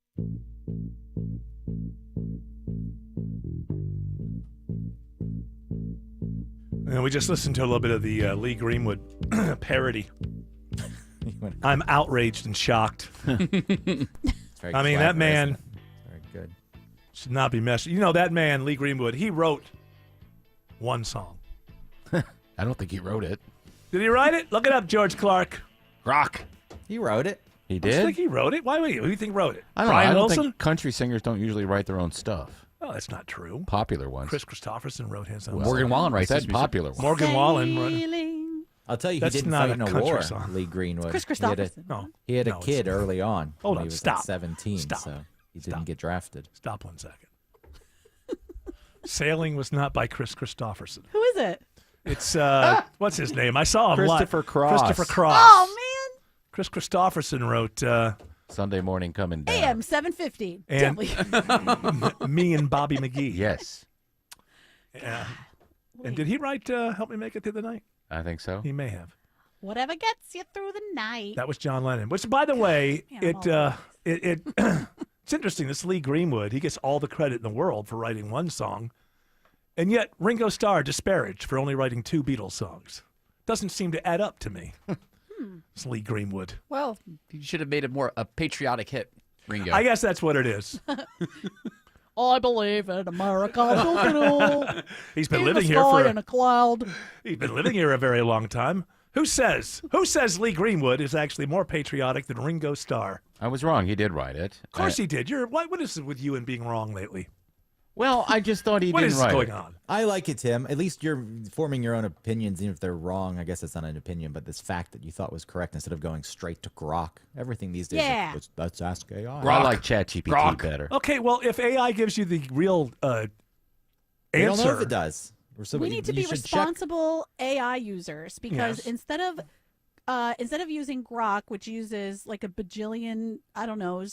And we just listened to a little bit of the Lee Greenwood parody. I'm outraged and shocked. I mean, that man very good. Should not be messed. You know, that man, Lee Greenwood, he wrote one song. I don't think he wrote it. Did he write it? Look it up, George Clark. Rock. He wrote it. He I did? think he wrote it. Who do you think wrote it? I don't know. Brian I don't Wilson? think country singers don't usually write their own stuff. Oh, that's not true. Popular ones. Chris Christopherson wrote his own Well, Morgan song. Wallen writes Said his music. popular ones. Morgan Wallen wrote. I'll tell you, That's he didn't not fight in a a country war, song. Lee Greenwood. Chris He had a, Christopherson. No. he had No, a it's kid not. early on Hold when on, he was stop. like 17, Stop. so he Stop. didn't get drafted. Stop 1 second. Sailing was not by Chris Christopherson. Who is it? It's, what's his name? I saw him live. Christopher Cross. Christopher Cross. Oh, man. Chris Christopherson wrote Sunday morning coming down. AM 750. and W. Me and Bobby McGee. Yes, Yeah. And did he write Help Me Make It Through the Night? I think so. He may have. Whatever gets you through the night. That was John Lennon. Which, by the way, Man, I'm it's interesting. This Lee Greenwood, he gets all the credit in the world for writing one song, and yet Ringo Starr disparaged for only writing 2 Beatles songs. Doesn't seem to add up to me. It's Lee Greenwood. Well, You should have made it more a patriotic hit, Ringo. I guess that's what it is. I believe in America. He's been In living the here sky for in a cloud. He's been living here a very long time. Who says Lee Greenwood is actually more patriotic than Ringo Starr? I was wrong. He did write it. Of course he did. What is it with you and being wrong lately? Well, I just thought he What didn't is write going it. on? I like it, Tim. At least you're forming your own opinions, even if they're wrong. I guess it's not an opinion, but this fact that you thought was correct instead of going straight to Grok. Everything these days, Yeah. let's ask AI. I like ChatGPT better. Okay, well, if AI gives you the real We don't know answer, if it does. We need to be responsible AI users because Yes. instead of using Grok, which uses like a bajillion, I don't know,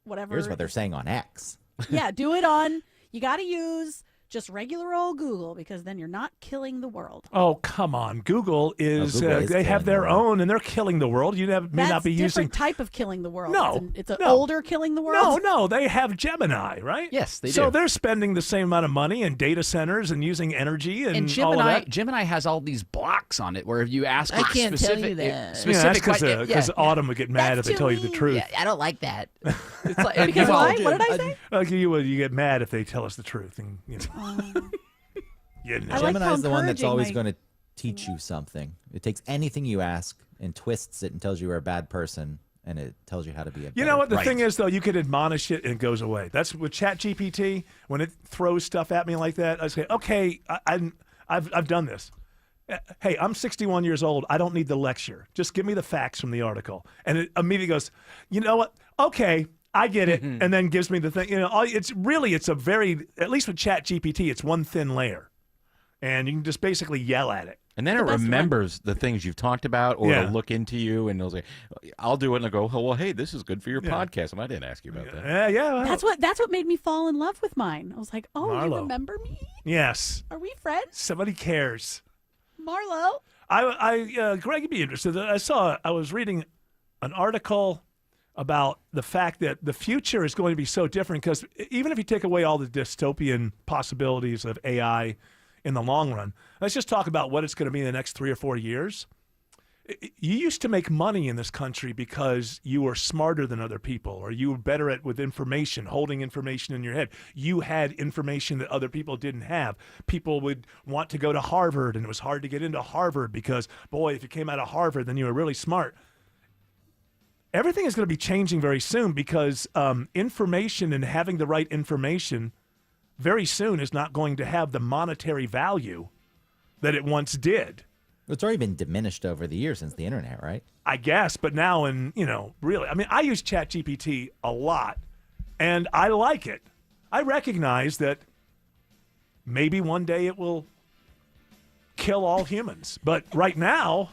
whatever. Here's what they're saying on X. Yeah, do it on. You got to use just regular old Google because then you're not killing the world. Oh, come on. Google is, Google is they have killing their the world. own, and they're killing the world. You may That's not be using. different type of killing the world. No, it's an no. older killing the world. No, they have Gemini, right? Yes, they do. So they're spending the same amount of money in data centers and using energy and, And all of that. Gemini has all these blocks on it where if you ask I it can't specific, tell you that. specific Because Autumn would get mad if they tell you the truth. I don't like that. It's like, Because why? What did I say? Like you get mad if they tell us the truth, and you know. You know. I like Gemini how is the one that's encouraging always my- going to teach you something. It takes anything you ask and twists it and tells you you're a bad person, and it tells you how to be a. You know what the thing is, though? You can admonish it and it goes away. That's with ChatGPT. When it throws stuff at me like that, I say, okay, I've done this. Hey, I'm 61 years old. I don't need the lecture. Just give me the facts from the article. And it immediately goes, you know what? Okay, I get it. And then gives me the thing. You know, it's a very, at least with ChatGPT, it's one thin layer. And you can just basically yell at it. And then it remembers the things you've talked about, or Yeah. it'll look into you, and it'll say, "I'll do it," and I'll go, "Oh, well, hey, this is good for your podcast." And I didn't ask you about that. Yeah. Well, That's what made me fall in love with mine. I was like, oh, Marlo. you remember me? Yes. Are we friends, Somebody cares. Marlo? Greg, you'd be interested. I was reading an article about the fact that the future is going to be so different because even if you take away all the dystopian possibilities of AI in the long run, let's just talk about what it's going to be in the next 3 or 4 years. You used to make money in this country because you were smarter than other people, or you were better with information, holding information in your head. You had information that other people didn't have. People would want to go to Harvard, and it was hard to get into Harvard because, boy, if you came out of Harvard, then you were really smart. Everything is going to be changing very soon because information and having the right information very soon is not going to have the monetary value that it once did. It's already been diminished over the years since the internet, right? I guess, but now really, I mean, I use ChatGPT a lot, and I like it. I recognize that maybe one day it will kill all humans, but right now,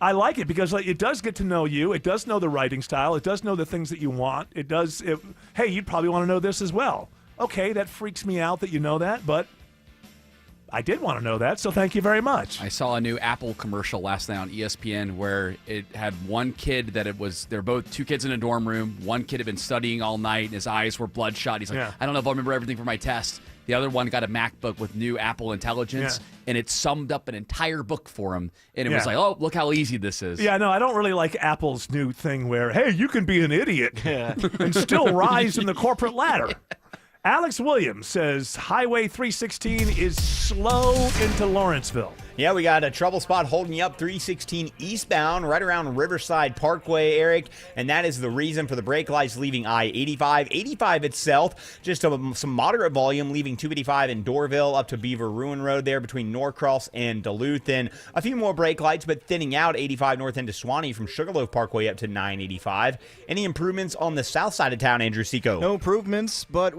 I like it because it does get to know you. It does know the writing style. It does know the things that you want. Hey, you'd probably want to know this as well. Okay, that freaks me out that you know that, but I did want to know that, so thank you very much. I saw a new Apple commercial last night on ESPN where it had one kid they're both two kids in a dorm room. One kid had been studying all night and his eyes were bloodshot. He's like, Yeah. I don't know if I'll remember everything for my test. The other one got a MacBook with new Apple Intelligence, and it summed up an entire book for him. And it was like, oh, look how easy this is. Yeah, no, I don't really like Apple's new thing where, hey, you can be an idiot and still rise in the corporate ladder. Alex Williams says Highway 316 is slow into Lawrenceville. Yeah, we got a trouble spot holding you up 316 eastbound right around Riverside Parkway, Eric, and that is the reason for the brake lights leaving I-85. 85 itself, just some moderate volume leaving 285 in Dorville up to Beaver Ruin Road there between Norcross and Duluth, and a few more brake lights, but thinning out 85 north into Suwanee from Sugarloaf Parkway up to 985. Any improvements on the south side of town, Andrew Seco? No improvements, but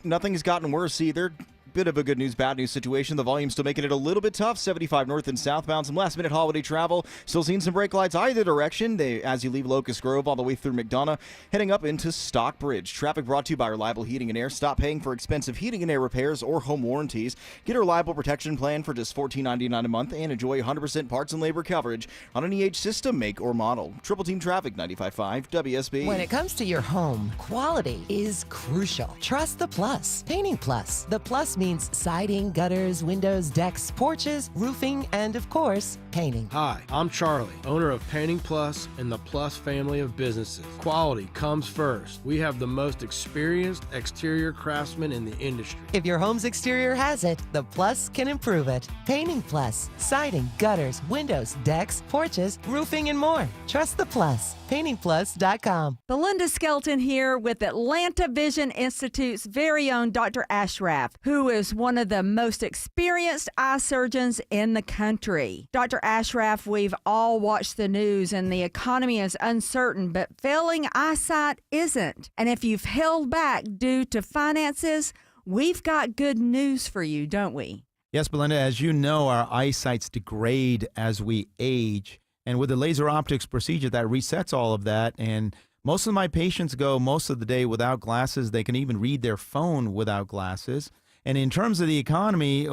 nothing's gotten worse either. Bit of a good news, bad news situation. The volume's still making it a little bit tough. 75 north and southbound. Some last-minute holiday travel. Still seeing some brake lights either direction. As you leave Locust Grove all the way through McDonough, heading up into Stockbridge. Traffic brought to you by Reliable Heating and Air. Stop paying for expensive heating and air repairs or home warranties. Get a reliable protection plan for just $14.99 a month and enjoy 100% parts and labor coverage on any age system, make, or model. Triple Team Traffic, 95.5 WSB. When it comes to your home, quality is crucial. Trust the Plus. Painting Plus. The Plus means siding, gutters, windows, decks, porches, roofing, and of course, painting. Hi, I'm Charlie, owner of Painting Plus and the Plus family of businesses. Quality comes first. We have the most experienced exterior craftsmen in the industry. If your home's exterior has it, the Plus can improve it. Painting Plus, siding, gutters, windows, decks, porches, roofing, and more. Trust the Plus. PaintingPlus.com. Belinda Skelton here with Atlanta Vision Institute's very own Dr. Ashraf, who is one of the most experienced eye surgeons in the country. Dr. Ashraf, we've all watched the news and the economy is uncertain, but failing eyesight isn't. And if you've held back due to finances, we've got good news for you, don't we? Yes, Belinda, as you know, our eyesights degrade as we age. And with the laser optics procedure, that resets all of that. And most of my patients go most of the day without glasses. They can even read their phone without glasses. And in terms of the economy,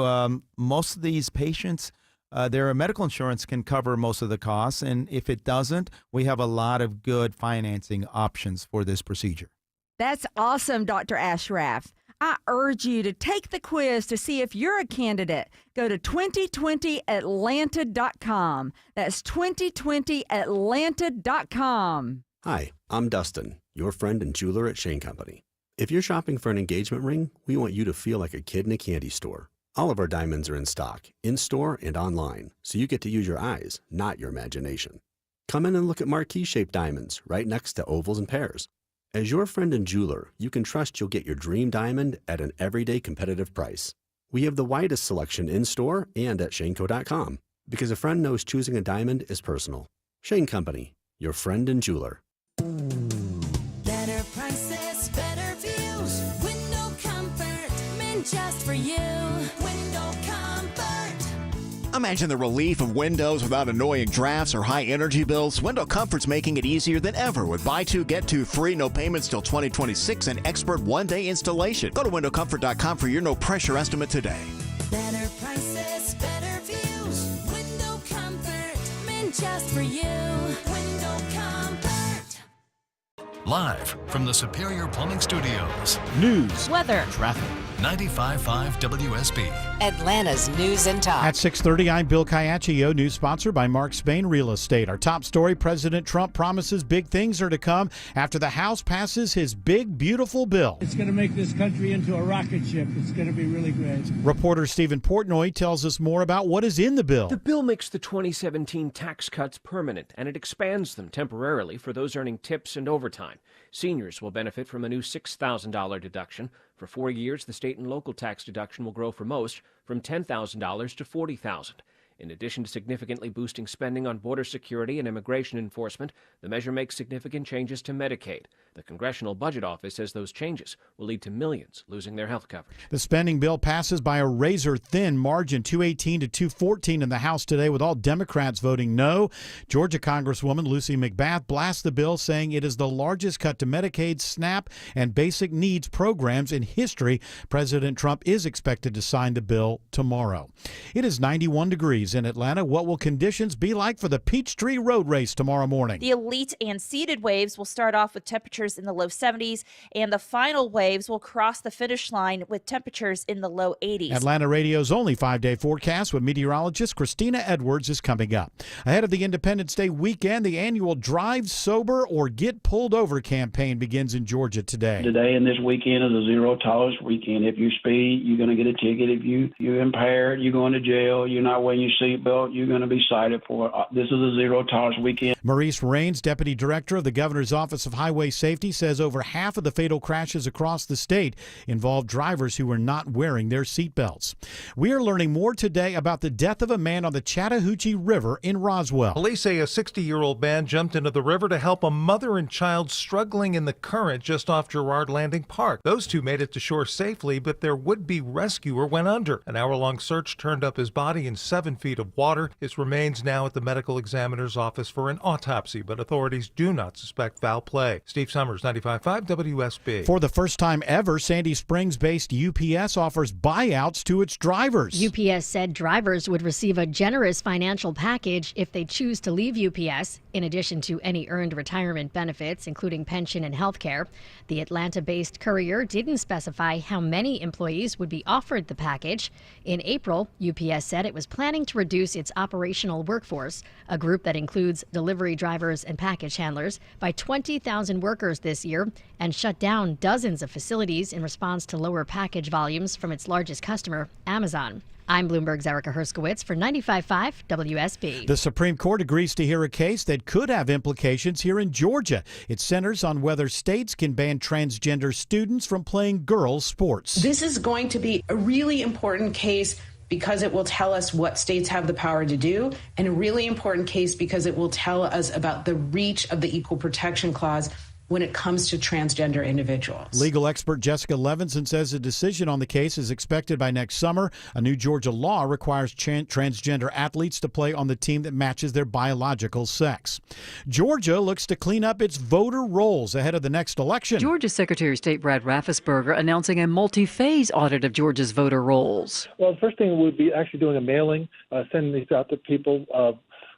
most of these patients, their medical insurance can cover most of the costs. And if it doesn't, we have a lot of good financing options for this procedure. That's awesome, Dr. Ashraf. I urge you to take the quiz to see if you're a candidate. Go to 2020atlanta.com. That's 2020atlanta.com. Hi, I'm Dustin, your friend and jeweler at Shane Company. If you're shopping for an engagement ring, we want you to feel like a kid in a candy store. All of our diamonds are in stock, in-store and online, so you get to use your eyes, not your imagination. Come in and look at marquee-shaped diamonds right next to ovals and pears. As your friend and jeweler, you can trust you'll get your dream diamond at an everyday competitive price. We have the widest selection in-store and at shaneco.com, because a friend knows choosing a diamond is personal. Shane Company, your friend and jeweler. Better prices, better views, window comfort, meant just for you. Window comfort. Imagine the relief of windows without annoying drafts or high energy bills. Window Comfort's making it easier than ever with buy two, get two free, no payments till 2026, and expert one-day installation. Go to windowcomfort.com for your no-pressure estimate today. Better prices, better views, window comfort, meant just for you. Window comfort. Live from the Superior Plumbing Studios. News, weather, traffic. 95.5 WSB. Atlanta's news and talk. At 6:30, I'm Bill Caiaccio, news sponsored by Mark Spain Real Estate. Our top story, President Trump promises big things are to come after the House passes his big, beautiful bill. It's going to make this country into a rocket ship. It's going to be really great. Reporter Stephen Portnoy tells us more about what is in the bill. The bill makes the 2017 tax cuts permanent, and it expands them temporarily for those earning tips and overtime. Seniors will benefit from a new $6,000 deduction. For 4 years, the state and local tax deduction will grow for most from $10,000 to $40,000. In addition to significantly boosting spending on border security and immigration enforcement, the measure makes significant changes to Medicaid. The Congressional Budget Office says those changes will lead to millions losing their health coverage. The spending bill passes by a razor-thin margin, 218 to 214 in the House today, with all Democrats voting no. Georgia Congresswoman Lucy McBath blasts the bill, saying it is the largest cut to Medicaid, SNAP, and basic needs programs in history. President Trump is expected to sign the bill tomorrow. It is 91 degrees in Atlanta. What will conditions be like for the Peachtree Road Race tomorrow morning? The elite and seeded waves will start off with temperatures in the low 70s, and the final waves will cross the finish line with temperatures in the low 80s. Atlanta Radio's only 5-day forecast with meteorologist Christina Edwards is coming up. Ahead of the Independence Day weekend, the annual Drive Sober or Get Pulled Over campaign begins in Georgia today. Today and this weekend is a zero tolerance weekend. If you speed, you're going to get a ticket. If you're impaired, you're going to jail. You're not wearing your seatbelt, you're going to be cited for it. This is a zero tolerance weekend. Maurice Raines, Deputy Director of the Governor's Office of Highway Safety, says over half of the fatal crashes across the state involved drivers who were not wearing their seatbelts. We are learning more today about the death of a man on the Chattahoochee River in Roswell. Police say a 60-year-old man jumped into the river to help a mother and child struggling in the current just off Girard Landing Park. Those two made it to shore safely, but their would-be rescuer went under. An hour-long search turned up his body in 7 feet feet of water. His remains now at the medical examiner's office for an autopsy, but authorities do not suspect foul play. Steve Summers, 95.5 WSB. For the first time ever, Sandy Springs-based UPS offers buyouts to its drivers. UPS said drivers would receive a generous financial package if they choose to leave UPS, in addition to any earned retirement benefits, including pension and health care. The Atlanta-based courier didn't specify how many employees would be offered the package. In April, UPS said it was planning to reduce its operational workforce, a group that includes delivery drivers and package handlers, by 20,000 workers this year, and shut down dozens of facilities in response to lower package volumes from its largest customer, Amazon. I'm Bloomberg's Erica Herskowitz for 95.5 WSB. The Supreme Court agrees to hear a case that could have implications here in Georgia. It centers on whether states can ban transgender students from playing girls' sports. This is going to be a really important case because it will tell us what states have the power to do, and a really important case because it will tell us about the reach of the Equal Protection Clause when it comes to transgender individuals. Legal expert Jessica Levinson says a decision on the case is expected by next summer. A new Georgia law requires transgender athletes to play on the team that matches their biological sex. Georgia looks to clean up its voter rolls ahead of the next election. Georgia Secretary of State Brad Raffensperger announcing a multi-phase audit of Georgia's voter rolls. Well, the first thing would be actually doing a mailing, sending these out to people.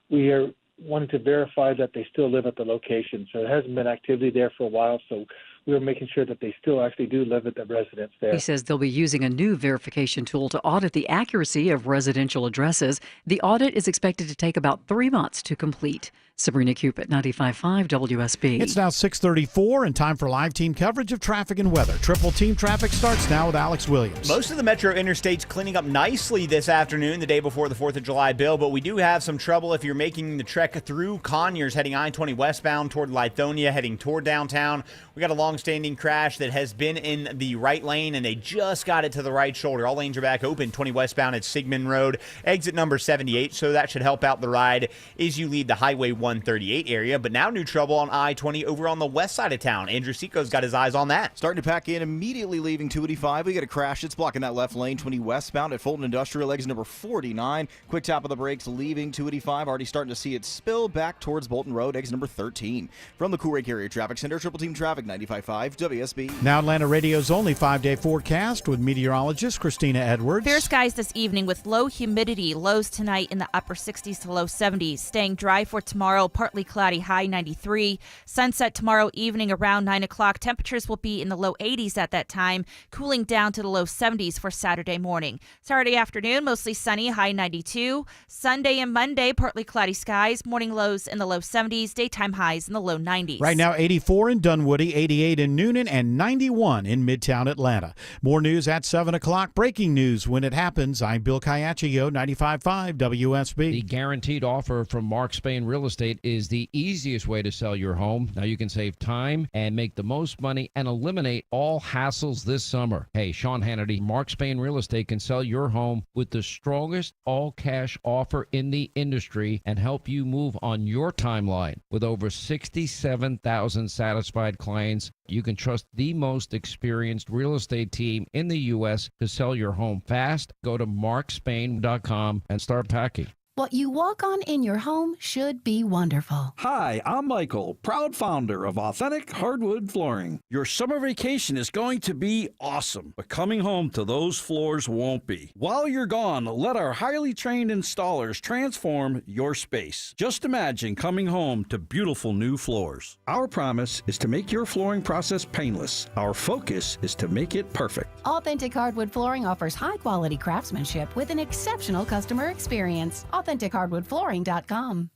We are wanting to verify that they still live at the location. So there hasn't been activity there for a while, so we're making sure that they still actually do live at the residence there. He says they'll be using a new verification tool to audit the accuracy of residential addresses. The audit is expected to take about 3 months to complete. Sabrina Cupid, 95.5 WSB. It's now 6:34 and time for live team coverage of traffic and weather. Triple team traffic starts now with Alex Williams. Most of the metro interstates cleaning up nicely this afternoon, the day before the 4th of July, Bill, but we do have some trouble if you're making the trek through Conyers, heading I-20 westbound toward Lithonia, heading toward downtown. We got a long-standing crash that has been in the right lane, and they just got it to the right shoulder. All lanes are back open. 20 westbound at Sigmund Road, exit number 78, so that should help out the ride as you leave the Highway 138 area. But now new trouble on I-20 over on the west side of town. Andrew Seco's got his eyes on that. Starting to pack in immediately leaving 285. We get a crash. It's blocking that left lane. 20 westbound at Fulton Industrial, exit number 49. Quick tap of the brakes leaving 285. Already starting to see it spill back towards Bolton Road, exit number 13. From the Cool Carrier Traffic Center, Triple Team Traffic, 95.5 WSB. Now Atlanta Radio's only 5-day forecast with meteorologist Christina Edwards. Fair skies this evening with low humidity. Lows tonight in the upper 60s to low 70s. Staying dry for tomorrow, partly cloudy, high 93. Sunset tomorrow evening around 9 o'clock. Temperatures will be in the low 80s at that time, cooling down to the low 70s for Saturday morning. Saturday afternoon, mostly sunny, high 92. Sunday and Monday, partly cloudy skies. Morning lows in the low 70s, daytime highs in the low 90s. Right now, 84 in Dunwoody, 88 in Noonan, and 91 in Midtown Atlanta. More news at 7 o'clock. Breaking news when it happens. I'm Bill Caiaccio, 95.5 WSB. The guaranteed offer from Mark Spain Real Estate is the easiest way to sell your home. Now you can save time and make the most money and eliminate all hassles this summer. Hey, Sean Hannity, Mark Spain Real Estate can sell your home with the strongest all-cash offer in the industry and help you move on your timeline. With over 67,000 satisfied clients, you can trust the most experienced real estate team in the U.S. to sell your home fast. Go to markspain.com and start packing. What you walk on in your home should be wonderful. Hi, I'm Michael, proud founder of Authentic Hardwood Flooring. Your summer vacation is going to be awesome, but coming home to those floors won't be. While you're gone, let our highly trained installers transform your space. Just imagine coming home to beautiful new floors. Our promise is to make your flooring process painless. Our focus is to make it perfect. Authentic Hardwood Flooring offers high-quality craftsmanship with an exceptional customer experience. AuthenticHardwoodFlooring.com.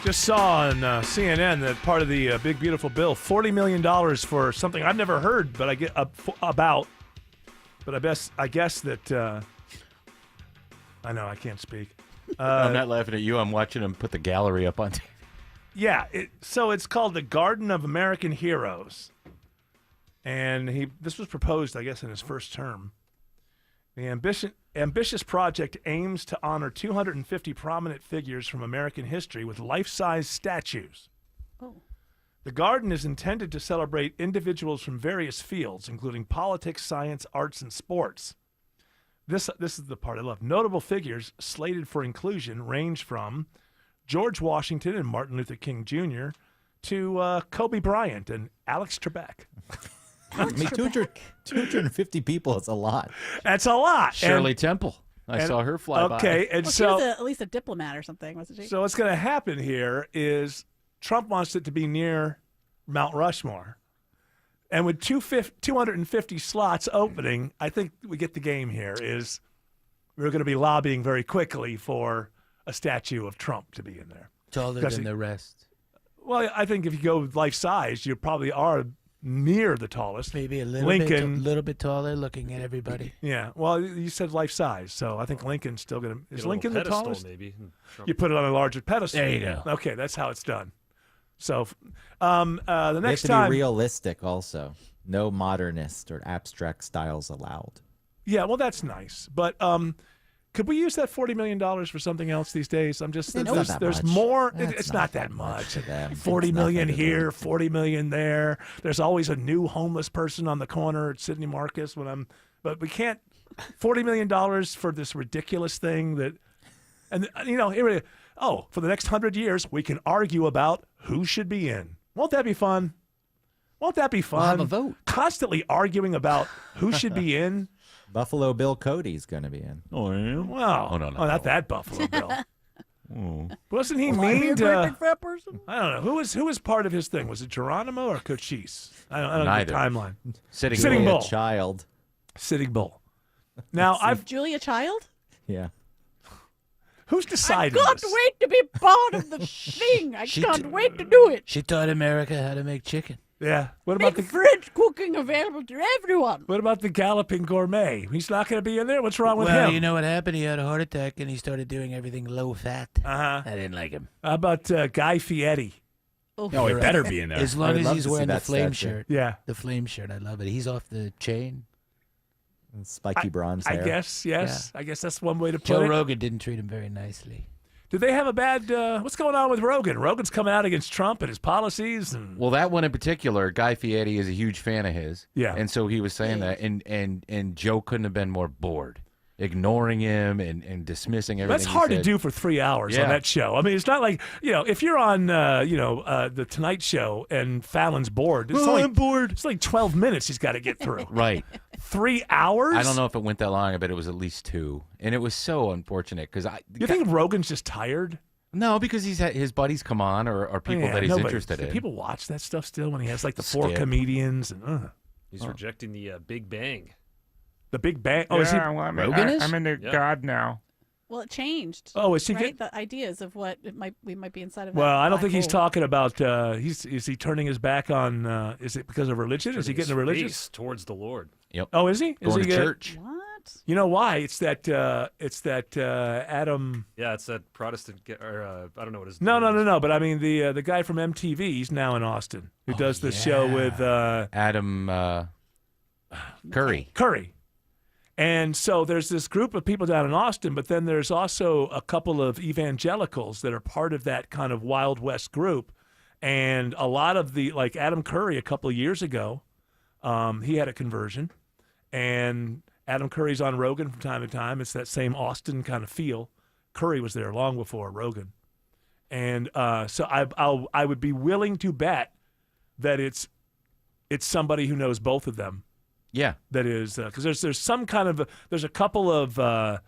Just saw on CNN that part of the Big Beautiful Bill, $40 million for something I've never heard, but I get about. But I guess that I know I can't speak. I'm not laughing at you. I'm watching him put the gallery up on TV. Yeah, so it's called the Garden of American Heroes. And this was proposed, I guess, in his first term. The ambitious project aims to honor 250 prominent figures from American history with life-size statues. The garden is intended to celebrate individuals from various fields, including politics, science, arts, and sports. This is the part I love. Notable figures slated for inclusion range from George Washington and Martin Luther King Jr. to Kobe Bryant and Alex Trebek. I mean, 250 people is a lot. That's a lot. Shirley Temple. I saw her fly by. Okay, and Well, so she was at least a diplomat or something, wasn't she? So what's going to happen here is Trump wants it to be near Mount Rushmore. And with 250 slots opening, I think we get the game here is we're going to be lobbying very quickly for a statue of Trump to be in there. Taller than the rest. Well, I think if you go life size, you probably are near the tallest. Maybe a little Lincoln, bit taller, looking at everybody. Yeah. Well, you said life size, so I think Lincoln's still going to. Is Get a Lincoln the pedestal, tallest? maybe. You put it on a larger pedestal. There you go. Okay, that's how it's done. So, the You next have to time. be realistic also. No modernist or abstract styles allowed. Yeah, well, that's nice, but could we use that $40 million for something else these days? I'm just It's not that there's much. more. That's It's not that much. to them. $40 It's million nothing to here, them. $40 million there. There's always a new homeless person on the corner at Sidney Marcus but we can't $40 million for this ridiculous thing that, and here for the next 100 years we can argue about who should be in. Won't that be fun? Won't that be fun? We'll have a vote. Constantly arguing about who should be in. Buffalo Bill Cody's going to be in. Oh, yeah? Well, no. Not that Buffalo Bill. Oh. Wasn't he Will I be mean a great to? big fat person? I don't know who was part of his thing. Was it Geronimo or Cochise? I don't know Neither. the timeline. Sitting Julia Bull. Child. Sitting Bull. Now Julia Child? Yeah. Who's I decided can't this? wait to be part of the thing. I She can't t- wait to do it. She taught America how to make chicken. Yeah. What about Make the French cooking available to everyone. What about the Galloping Gourmet? He's not going to be in there. What's wrong with Well, him? you know what happened? He had a heart attack and he started doing everything low fat. Uh-huh. I didn't like him. How about Guy Fieri? Oh, he better be in there. As I long would as love he's to see wearing the that flame statue. shirt. Yeah. The flame shirt. I love it. He's off the chain. And spiky bronze hair. I guess yes. I guess that's one way to put Joe it. Rogan didn't treat him very nicely. Did they have a bad? What's going on with Rogan? Rogan's coming out against Trump and his policies, and Well, that one in particular, Guy Fieri is a huge fan of his. Yeah. And so he was saying that, and Joe couldn't have been more bored, ignoring him and dismissing everything. that's he hard to said. do for 3 hours on Yeah. that show. I mean, it's not like if you're on the Tonight Show and Fallon's bored. It's only, I'm bored. It's like 12 minutes he's got to get through. Right. 3 hours? I don't know if it went that long. I bet it was at least 2, and it was so unfortunate because You think Rogan's just tired? No, because he's had his buddies come on or people Yeah, that he's nobody- interested do in. People watch that stuff still when he has like the 4 Skip. comedians and He's rejecting the Big Bang. the Big Bang. Oh, is he? Rogan is? I'm into God now. Well, it changed. Oh, is he right? The ideas of what we might be inside of. Well, that I don't black think he's hole. talking about. Is he turning his back on? Is it because of religion? Is he getting a religious? Face towards the Lord. Yep. Oh, is he? Is Going he to get- church. What? You know why? It's that. Adam. Yeah, it's that Protestant, or I don't know what his No. But I mean the guy from MTV. He's now in Austin who does the show with Adam Curry. Curry. And so there's this group of people down in Austin, but then there's also a couple of evangelicals that are part of that kind of Wild West group. And a lot of like Adam Curry a couple of years ago, he had a conversion. And Adam Curry's on Rogan from time to time. It's that same Austin kind of feel. Curry was there long before Rogan. And so I would be willing to bet that it's somebody who knows both of them. Yeah. That is because there's some kind of there's a couple of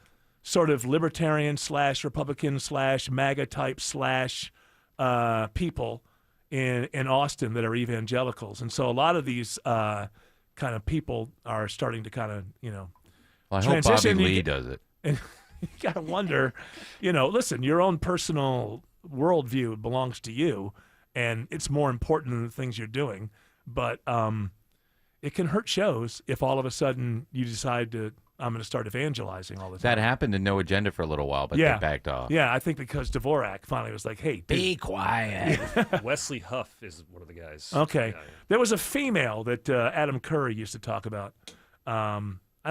sort of libertarian / Republican / MAGA type / people in Austin that are evangelicals, and so a lot of these kind of people are starting to kind of Well, I hope Bobby transition. Lee does it. And you got to wonder, listen, your own personal worldview belongs to you, and it's more important than the things you're doing, but it can hurt shows if all of a sudden you decide I'm going to start evangelizing all the time. That happened in No Agenda for a little while, but yeah. they backed off. Yeah, I think because Dvorak finally was like, hey, dude. Be quiet. Wesley Huff is one of the guys. Okay. Yeah. There was a female that Adam Curry used to talk about. I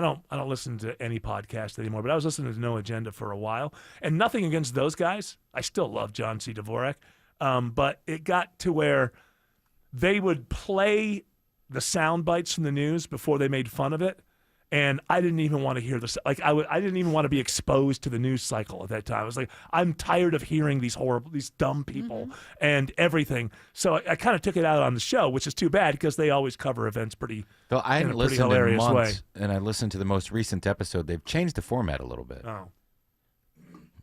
don't listen to any podcast anymore, but I was listening to No Agenda for a while. And nothing against those guys. I still love John C. Dvorak. But it got to where they would play the sound bites from the news before they made fun of it. And I didn't even want to hear this. Like I didn't even want to be exposed to the news cycle at that time. I was like, I'm tired of hearing these dumb people and everything. So I kind of took it out on the show, which is too bad because they always cover events pretty. Though I in hadn't a pretty listened in hilarious way. months, and I listened to the most recent episode. They've changed the format a little bit, Oh.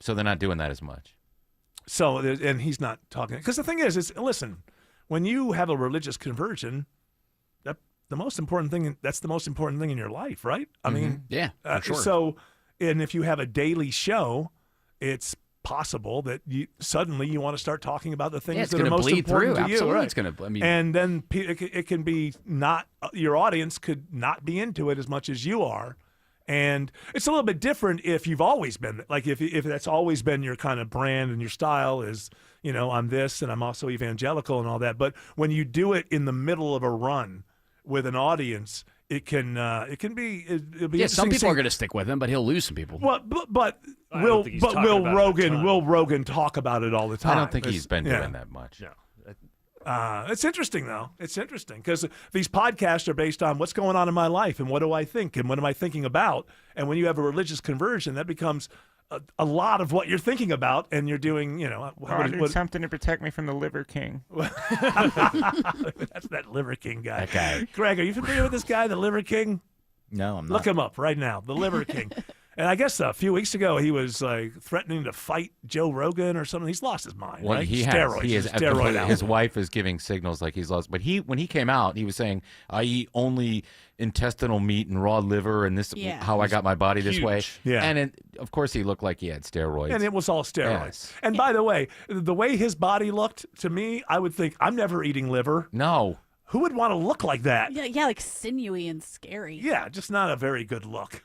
so they're not doing that as much. So and he's not talking because the thing is listen, when you have a religious conversion, the most important thing, that's the most important thing in your life, right? I mean, yeah, for sure. So, and if you have a daily show, it's possible that suddenly you want to start talking about the things it's that are gonna most bleed important through. to you. Absolutely, Right? it's gonna. I mean, and then it can be not your audience could not be into it as much as you are. And it's a little bit different if you've always been like if that's always been your kind of brand and your style is, I'm this and I'm also evangelical and all that. But when you do it in the middle of a run with an audience, it'll be some people seeing- are going to stick with him, but he'll lose some people. Well, but I don't think he's talking Will about it a Rogan ton. will Rogan talk about it all the time? I don't think he's been Yeah. doing that much. No. It's interesting though. It's interesting because these podcasts are based on what's going on in my life and what do I think and what am I thinking about. And when you have a religious conversion, that becomes a lot of what you're thinking about, and you're doing, something to protect me from the Liver King. That's that Liver King guy. That guy. Greg, are you familiar with this guy, the Liver King? No, I'm not. Look him up right now, the Liver King. And I guess a few weeks ago he was threatening to fight Joe Rogan or something. He's lost his mind. Well, right? he Steroids. has. He is. He's a steroid His outlet. wife is giving signals like he's lost. But when he came out, he was saying, "I eat only intestinal meat and raw liver, and this Yeah. how I got my body this way." Huge. Yeah. And of course, he looked like he had steroids. And it was all steroids. Yes. And by the way his body looked to me, I would think, I'm never eating liver. No. Who would want to look like that? Yeah, like sinewy and scary. Yeah, just not a very good look.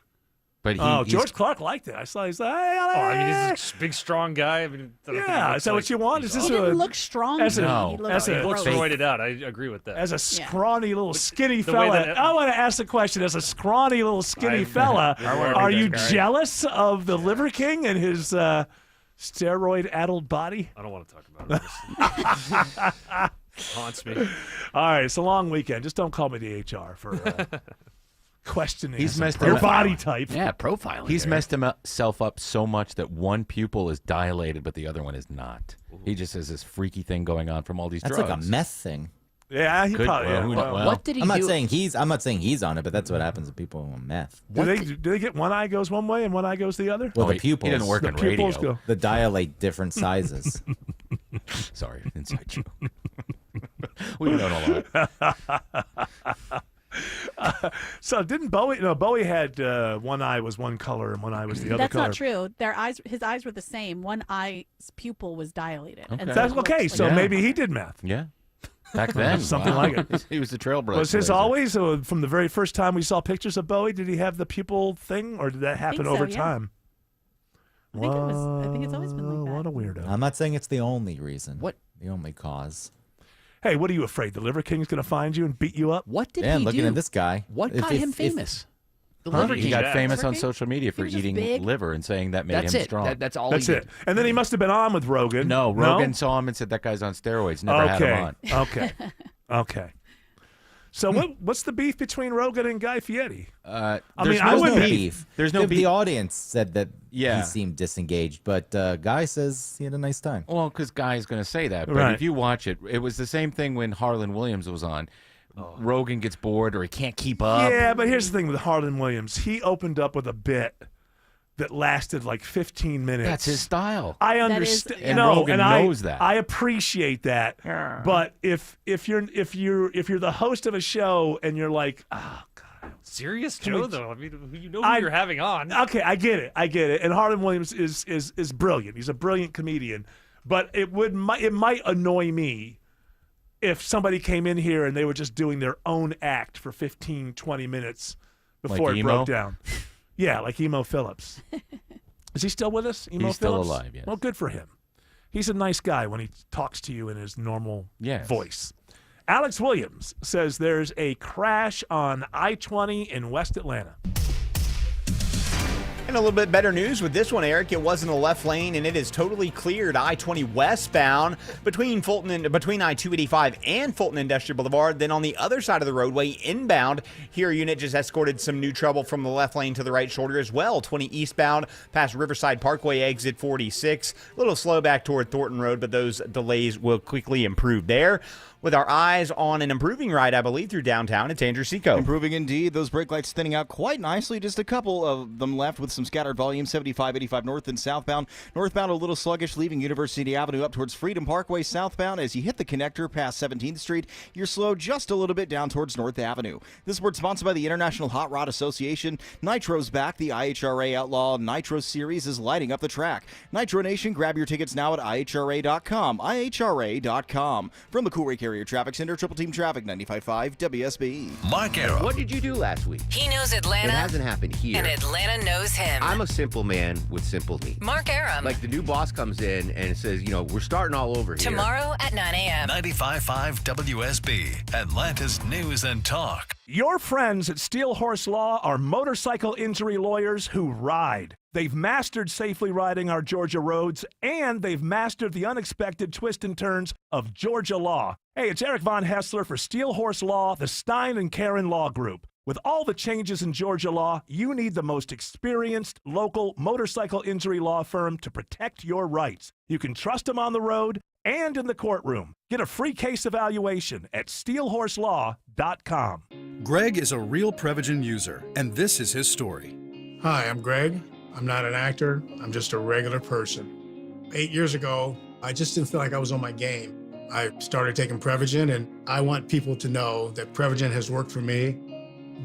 But George Clark liked it. I saw he's like, he's a big, strong guy. I mean, I don't think he yeah, looks is that like what you want? Is he's this He a, didn't look strong. as to a- me. He looked as a- He looks gross. roided out. I agree with that. as a scrawny little skinny the way fella? that- I want to ask the question: as a scrawny little skinny I- fella, I wanna are be you that guy. jealous of the Liver King and his steroid-addled body? I don't want to talk about it. It haunts me. All right, it's a long weekend. Just don't call me the HR for questioning He's messed your up. body type. Yeah, profiling. He's there. messed himself up so much that one pupil is dilated, but the other one is not. He just has this freaky thing going on from all these That's drugs. like a meth thing. Yeah, he Could- probably. well, yeah, who well, knows? Well, What did he I'm not do? saying he's on it, but that's what happens to people on meth. do they get one eye goes one way and one eye goes the other? Well, Oh, the pupils. He didn't work The on radio. pupils go. The dilate different sizes. Sorry, inside joke. We've known a lot. So didn't Bowie? No, Bowie had one eye was one color and one eye was the other That's color. not true. His eyes were the same. One eye's pupil was dilated. Okay. And so That's it looks okay. like- So Yeah. maybe he did meth. Yeah. Back then. Something like it. He was the trailblazer. Was his always from the very first time we saw pictures of Bowie? Did he have the pupil thing, or did that happen so, over yeah. time? I think it's always been like that. What a weirdo! I'm not saying it's the only reason. What? The only cause. Hey, what are you afraid? The Liver King's going to find you and beat you up? What did Yeah, he looking do? at this guy. What If- got if- him if- famous? The Huh? Liver He King. got famous Liver on King? social media for was just eating big. liver and saying that made That's him it. strong. That's all. That's he it. did. And then he must have been on with Rogan. No, Rogan saw him and said that guy's on steroids. Never had him on. Okay. Okay. So what's the beef between Rogan and Guy Fieri? I There's mean, I no wouldn't beef. There's no the, beef. The audience said that Yeah. he seemed disengaged, but Guy says he had a nice time. Well, because Guy's going to say that. But Right. if you watch it, it was the same thing when Harlan Williams was on. Rogan gets bored or he can't keep up. Yeah, but here's the thing with Harlan Williams. He opened up with a bit that lasted like 15 minutes. That's his style. I That is- understand. yeah. No, Rogan and knows that. I appreciate that. Yeah. But if you're the host of a show and you're like, oh God, Serious Can Joe, we- though. I mean, you know who you're having on. Okay, I get it. And Harlan Williams is brilliant. He's a brilliant comedian. But it might annoy me if somebody came in here and they were just doing their own act for 15, 20 minutes before Like it Emo? broke down. Yeah, like Emo Phillips. Is he still with us? Emo He's still Phillips? alive, yes. Well, good for him. He's a nice guy when he talks to you in his normal Yes. voice. Alex Williams says there's a crash on I-20 in West Atlanta. And a little bit better news with this one, Eric. It was in the left lane, and it is totally cleared I-20 westbound between I-285 and Fulton Industrial Boulevard. Then on the other side of the roadway, inbound, here a unit just escorted some new trouble from the left lane to the right shoulder as well. 20 eastbound past Riverside Parkway, exit 46. A little slow back toward Thornton Road, but those delays will quickly improve there. With our eyes on an improving ride, I believe, through downtown, it's Andrew Seco. Improving indeed. Those brake lights thinning out quite nicely. Just a couple of them left with some scattered volume. 75, 85 north and southbound. Northbound a little sluggish, leaving University Avenue up towards Freedom Parkway. Southbound, as you hit the connector past 17th Street, you're slow just a little bit down towards North Avenue. This word sponsored by the International Hot Rod Association. Nitro's back. The IHRA Outlaw Nitro Series is lighting up the track. Nitro Nation, grab your tickets now at IHRA.com. IHRA.com. From the Coolray Carrier Traffic Center, Triple Team Traffic, 95.5 WSB. Mark Arum. What did you do last week? He knows Atlanta. It hasn't happened here. And Atlanta knows him. I'm a simple man with simple needs. Mark Arum. Like the new boss comes in and says, we're starting all over here. Tomorrow at 9 a.m. 95.5 WSB, Atlanta's News and Talk. Your friends at Steel Horse Law are motorcycle injury lawyers who ride. They've mastered safely riding our Georgia roads, and they've mastered the unexpected twists and turns of Georgia law. Hey, it's Eric Von Hessler for Steel Horse Law, the Stein and Karen Law Group. With all the changes in Georgia law, you need the most experienced local motorcycle injury law firm to protect your rights. You can trust them on the road and in the courtroom. Get a free case evaluation at steelhorselaw.com. Greg is a real Prevagen user, and this is his story. Hi, I'm Greg. I'm not an actor. I'm just a regular person. 8 years ago, I just didn't feel like I was on my game. I started taking Prevagen, and I want people to know that Prevagen has worked for me.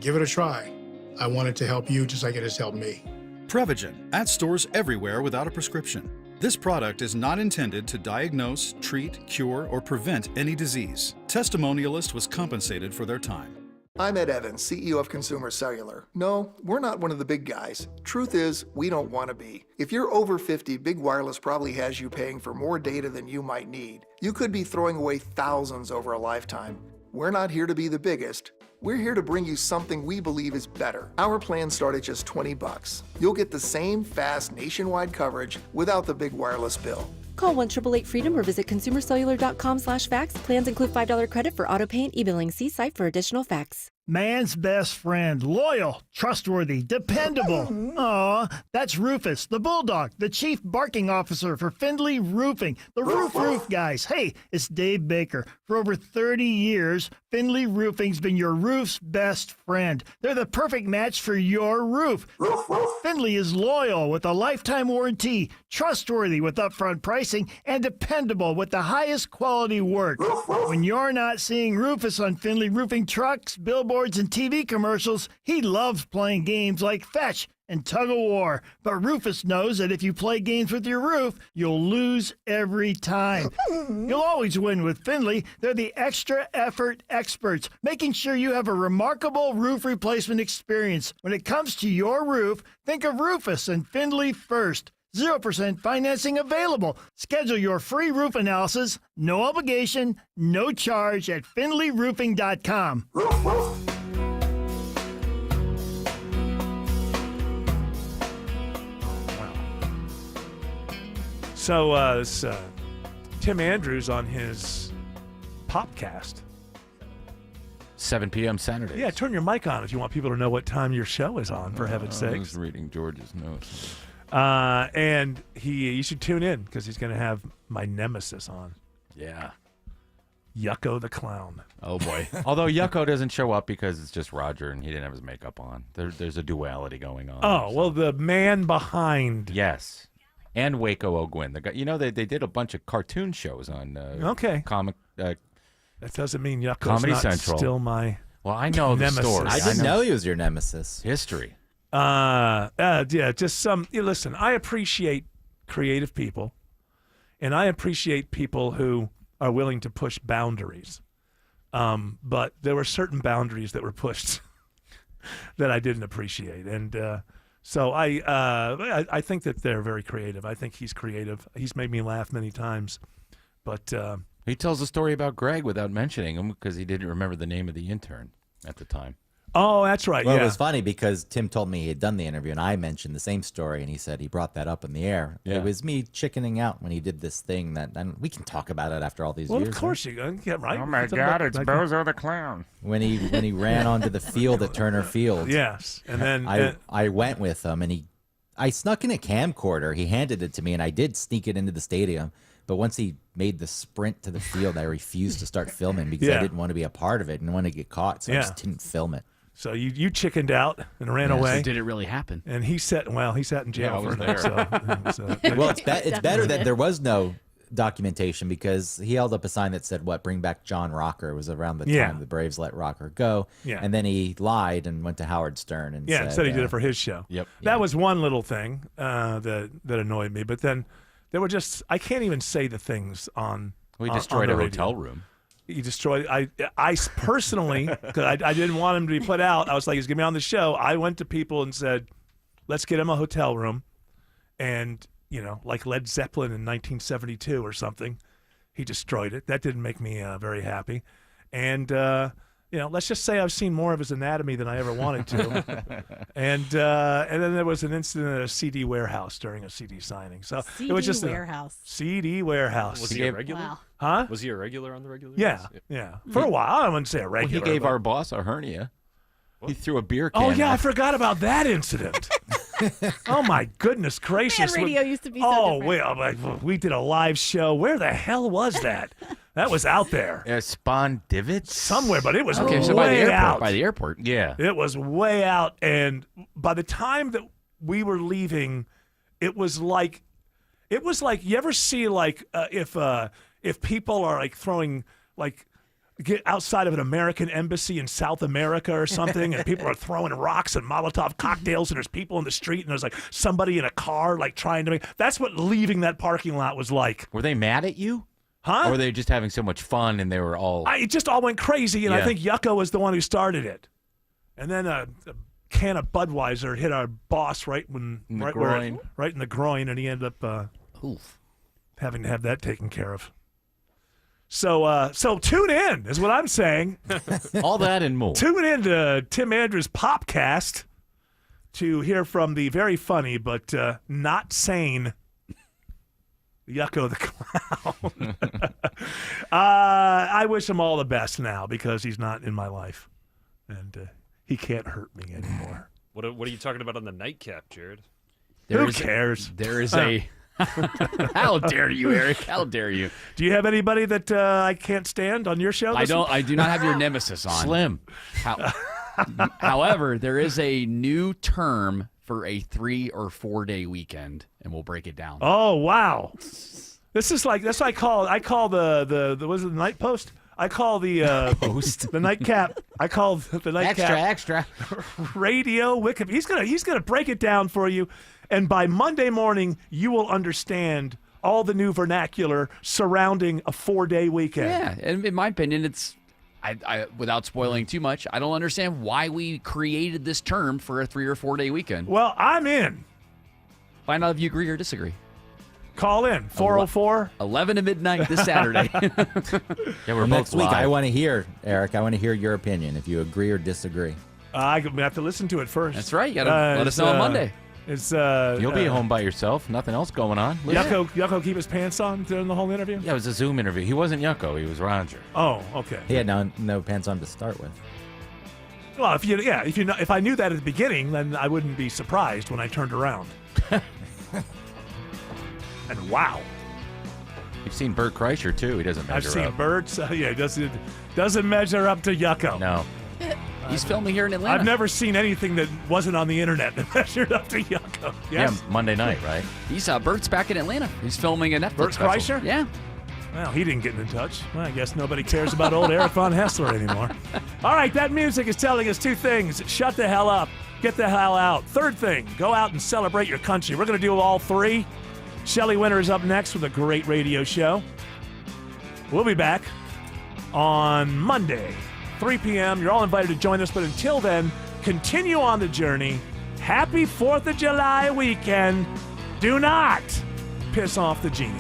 Give it a try. I want it to help you just like it has helped me. Prevagen, at stores everywhere without a prescription. This product is not intended to diagnose, treat, cure, or prevent any disease. Testimonialist was compensated for their time. I'm Ed Evans, CEO of Consumer Cellular. No, we're not one of the big guys. Truth is, we don't want to be. If you're over 50, Big Wireless probably has you paying for more data than you might need. You could be throwing away thousands over a lifetime. We're not here to be the biggest. We're here to bring you something we believe is better. Our plans start at just $20. You'll get the same fast nationwide coverage without the big wireless bill. Call 1-888-FREEDOM or visit consumercellular.com/facts. Plans include $5 credit for auto pay and e-billing. See site for additional facts. Man's best friend. Loyal, trustworthy, dependable. Aw, that's Rufus, the bulldog, the chief barking officer for Findlay Roofing. The roof guys. Hey, it's Dave Baker. For over 30 years, Findlay Roofing's been your roof's best friend. They're the perfect match for your roof. Findlay is loyal with a lifetime warranty, trustworthy with upfront pricing, and dependable with the highest quality work. When you're not seeing Rufus on Findlay Roofing trucks, billboards, and TV commercials, he loves playing games like Fetch and Tug of War. But Rufus knows that if you play games with your roof, you'll lose every time. You'll always win with Findlay. They're the extra effort experts, making sure you have a remarkable roof replacement experience. When it comes to your roof, think of Rufus and Findlay first. 0% financing available. Schedule your free roof analysis, no obligation, no charge at FindlayRoofing.com. So, Tim Andrews on his Popcast. 7 p.m. Saturday. Yeah, turn your mic on if you want people to know what time your show is on, for heaven's I sakes. was reading George's notes. And you should tune in because he's going to have my nemesis on. Yeah. Yucko the Clown. Oh, boy. Although Yucko doesn't show up because it's just Roger and he didn't have his makeup on. There's a duality going on. Oh, well, the man behind. Yes. And Waco O'Gwen. The guy, they did a bunch of cartoon shows on comic. That doesn't mean Yucko's Comedy not Central. Still my Well, I know nemesis. the story. I didn't know he was your nemesis. History. Yeah, just listen, I appreciate creative people, and I appreciate people who are willing to push boundaries. But there were certain boundaries that were pushed that I didn't appreciate. And so I think that they're very creative. I think he's creative. He's made me laugh many times. But he tells a story about Greg without mentioning him because he didn't remember the name of the intern at the time. Oh, that's right. Well, yeah. it was funny because Tim told me he had done the interview, and I mentioned the same story, and he said he brought that up in the air. Yeah. It was me chickening out when he did this thing that, and we can talk about it after all these Well, years. of course you can. Yeah, right. Oh my It's God, about- it's Bozo the Clown. When he ran onto the field at Turner Field. Yes, and then I went with him, and I snuck in a camcorder. He handed it to me, and I did sneak it into the stadium. But once he made the sprint to the field, I refused to start filming because I didn't want to be a part of it and want to get caught, so I just didn't film it. So you chickened out and ran Yes. away. So did it really happen? And he sat in jail Yeah, I for was it. there. So, Well, it's better that there was no documentation because he held up a sign that said, bring back John Rocker. It was around the time the Braves let Rocker go. Yeah. And then he lied and went to Howard Stern and said he did it for his show. Yep. That was one little thing that annoyed me. But then there were just, I can't even say the things on. We on destroyed the a radio. hotel room. He destroyed. I personally, because I didn't want him to be put out. I was like, he's gonna be on the show. I went to people and said, let's get him a hotel room, and like Led Zeppelin in 1972 or something. He destroyed it. That didn't make me very happy, and let's just say I've seen more of his anatomy than I ever wanted to, and then there was an incident at a CD warehouse during a CD signing. So it was just warehouse. CD warehouse. Was he a regular? Wow. Huh? Was he a regular on the regular? Yeah. For a while, I wouldn't say a Well, regular. he gave but- our boss a hernia. He threw a beer can. Oh yeah, I at- forgot about that incident. Oh my goodness gracious! Man, radio used to be so Oh different. we did a live show. Where the hell was that? That was out there Spawn Divot somewhere, but it was Okay, way so by the airport. out. By the airport. Yeah. It was way out, and by the time that we were leaving, it was like you ever see like if people are like throwing like get outside of an American embassy in South America or something, and people are throwing rocks and Molotov cocktails, and there's people in the street, and there's like somebody in a car like trying to make. That's what leaving that parking lot was like. Were they mad at you? Huh? Or were they just having so much fun and they were all... It just all went crazy, and I Yeah. think Yucko was the one who started it. And then a can of Budweiser hit our boss right In the right groin. right in the groin, and he ended up having to have that taken care of. So tune in is what I'm saying. all that and more. Tune in to Tim Andrews' Popcast to hear from the very funny but not sane Yucko the Clown. I wish him all the best now because he's not in my life, and he can't hurt me anymore. What are you talking about on the nightcap, Jared? Who cares? There is a. How dare you, Eric? How dare you? Do you have anybody that I can't stand on your show? I this don't. week? I do not have your nemesis on. Slim. However, there is a new term for a 3 or 4 day weekend, and we'll break it down. Oh wow! This is like that's what I call the was it the night post? I call the Post. the nightcap. I call the nightcap Extra. radio Wiki. He's gonna break it down for you, and by Monday morning you will understand all the new vernacular surrounding a 4-day weekend. Yeah, and in my opinion, it's. I without spoiling too much, I don't understand why we created this term for a 3 or 4 day weekend. Well, I'm in. Find out if you agree or disagree. Call in 404 11 to midnight this Saturday. Yeah, we're Well, both next week, live. I want to hear, Eric, I want to hear your opinion, if you agree or disagree. I have to listen to it first. That's right. You gotta let us know on Monday. It's You'll be home by yourself. Nothing else going on. Listen. Yucko keep his pants on during the whole interview? Yeah, it was a Zoom interview. He wasn't Yucko. He was Roger. Oh, okay. He had no pants on to start with. Well, if I knew that at the beginning, then I wouldn't be surprised when I turned around. And wow, You've seen Bert Kreischer, too. He doesn't I've measure seen up. Bert's. He doesn't measure up to Yucko. No. He's filming here in Atlanta. I've never seen anything that wasn't on the internet that measured up to Yucko. Yes? Yeah, Monday night, right? He's Bert's back in Atlanta. He's filming a Netflix Bert special. Kreischer? Yeah. Well, he didn't get in touch. Well, I guess nobody cares about old Eric Von Hessler anymore. All right, that music is telling us two things. Shut the hell up. Get the hell out. Third thing, go out and celebrate your country. We're going to do all three. Shelley Winter is up next with a great radio show. We'll be back on Monday, 3 p.m. You're all invited to join us, but until then, continue on the journey. Happy 4th of July weekend. Do not piss off the genie.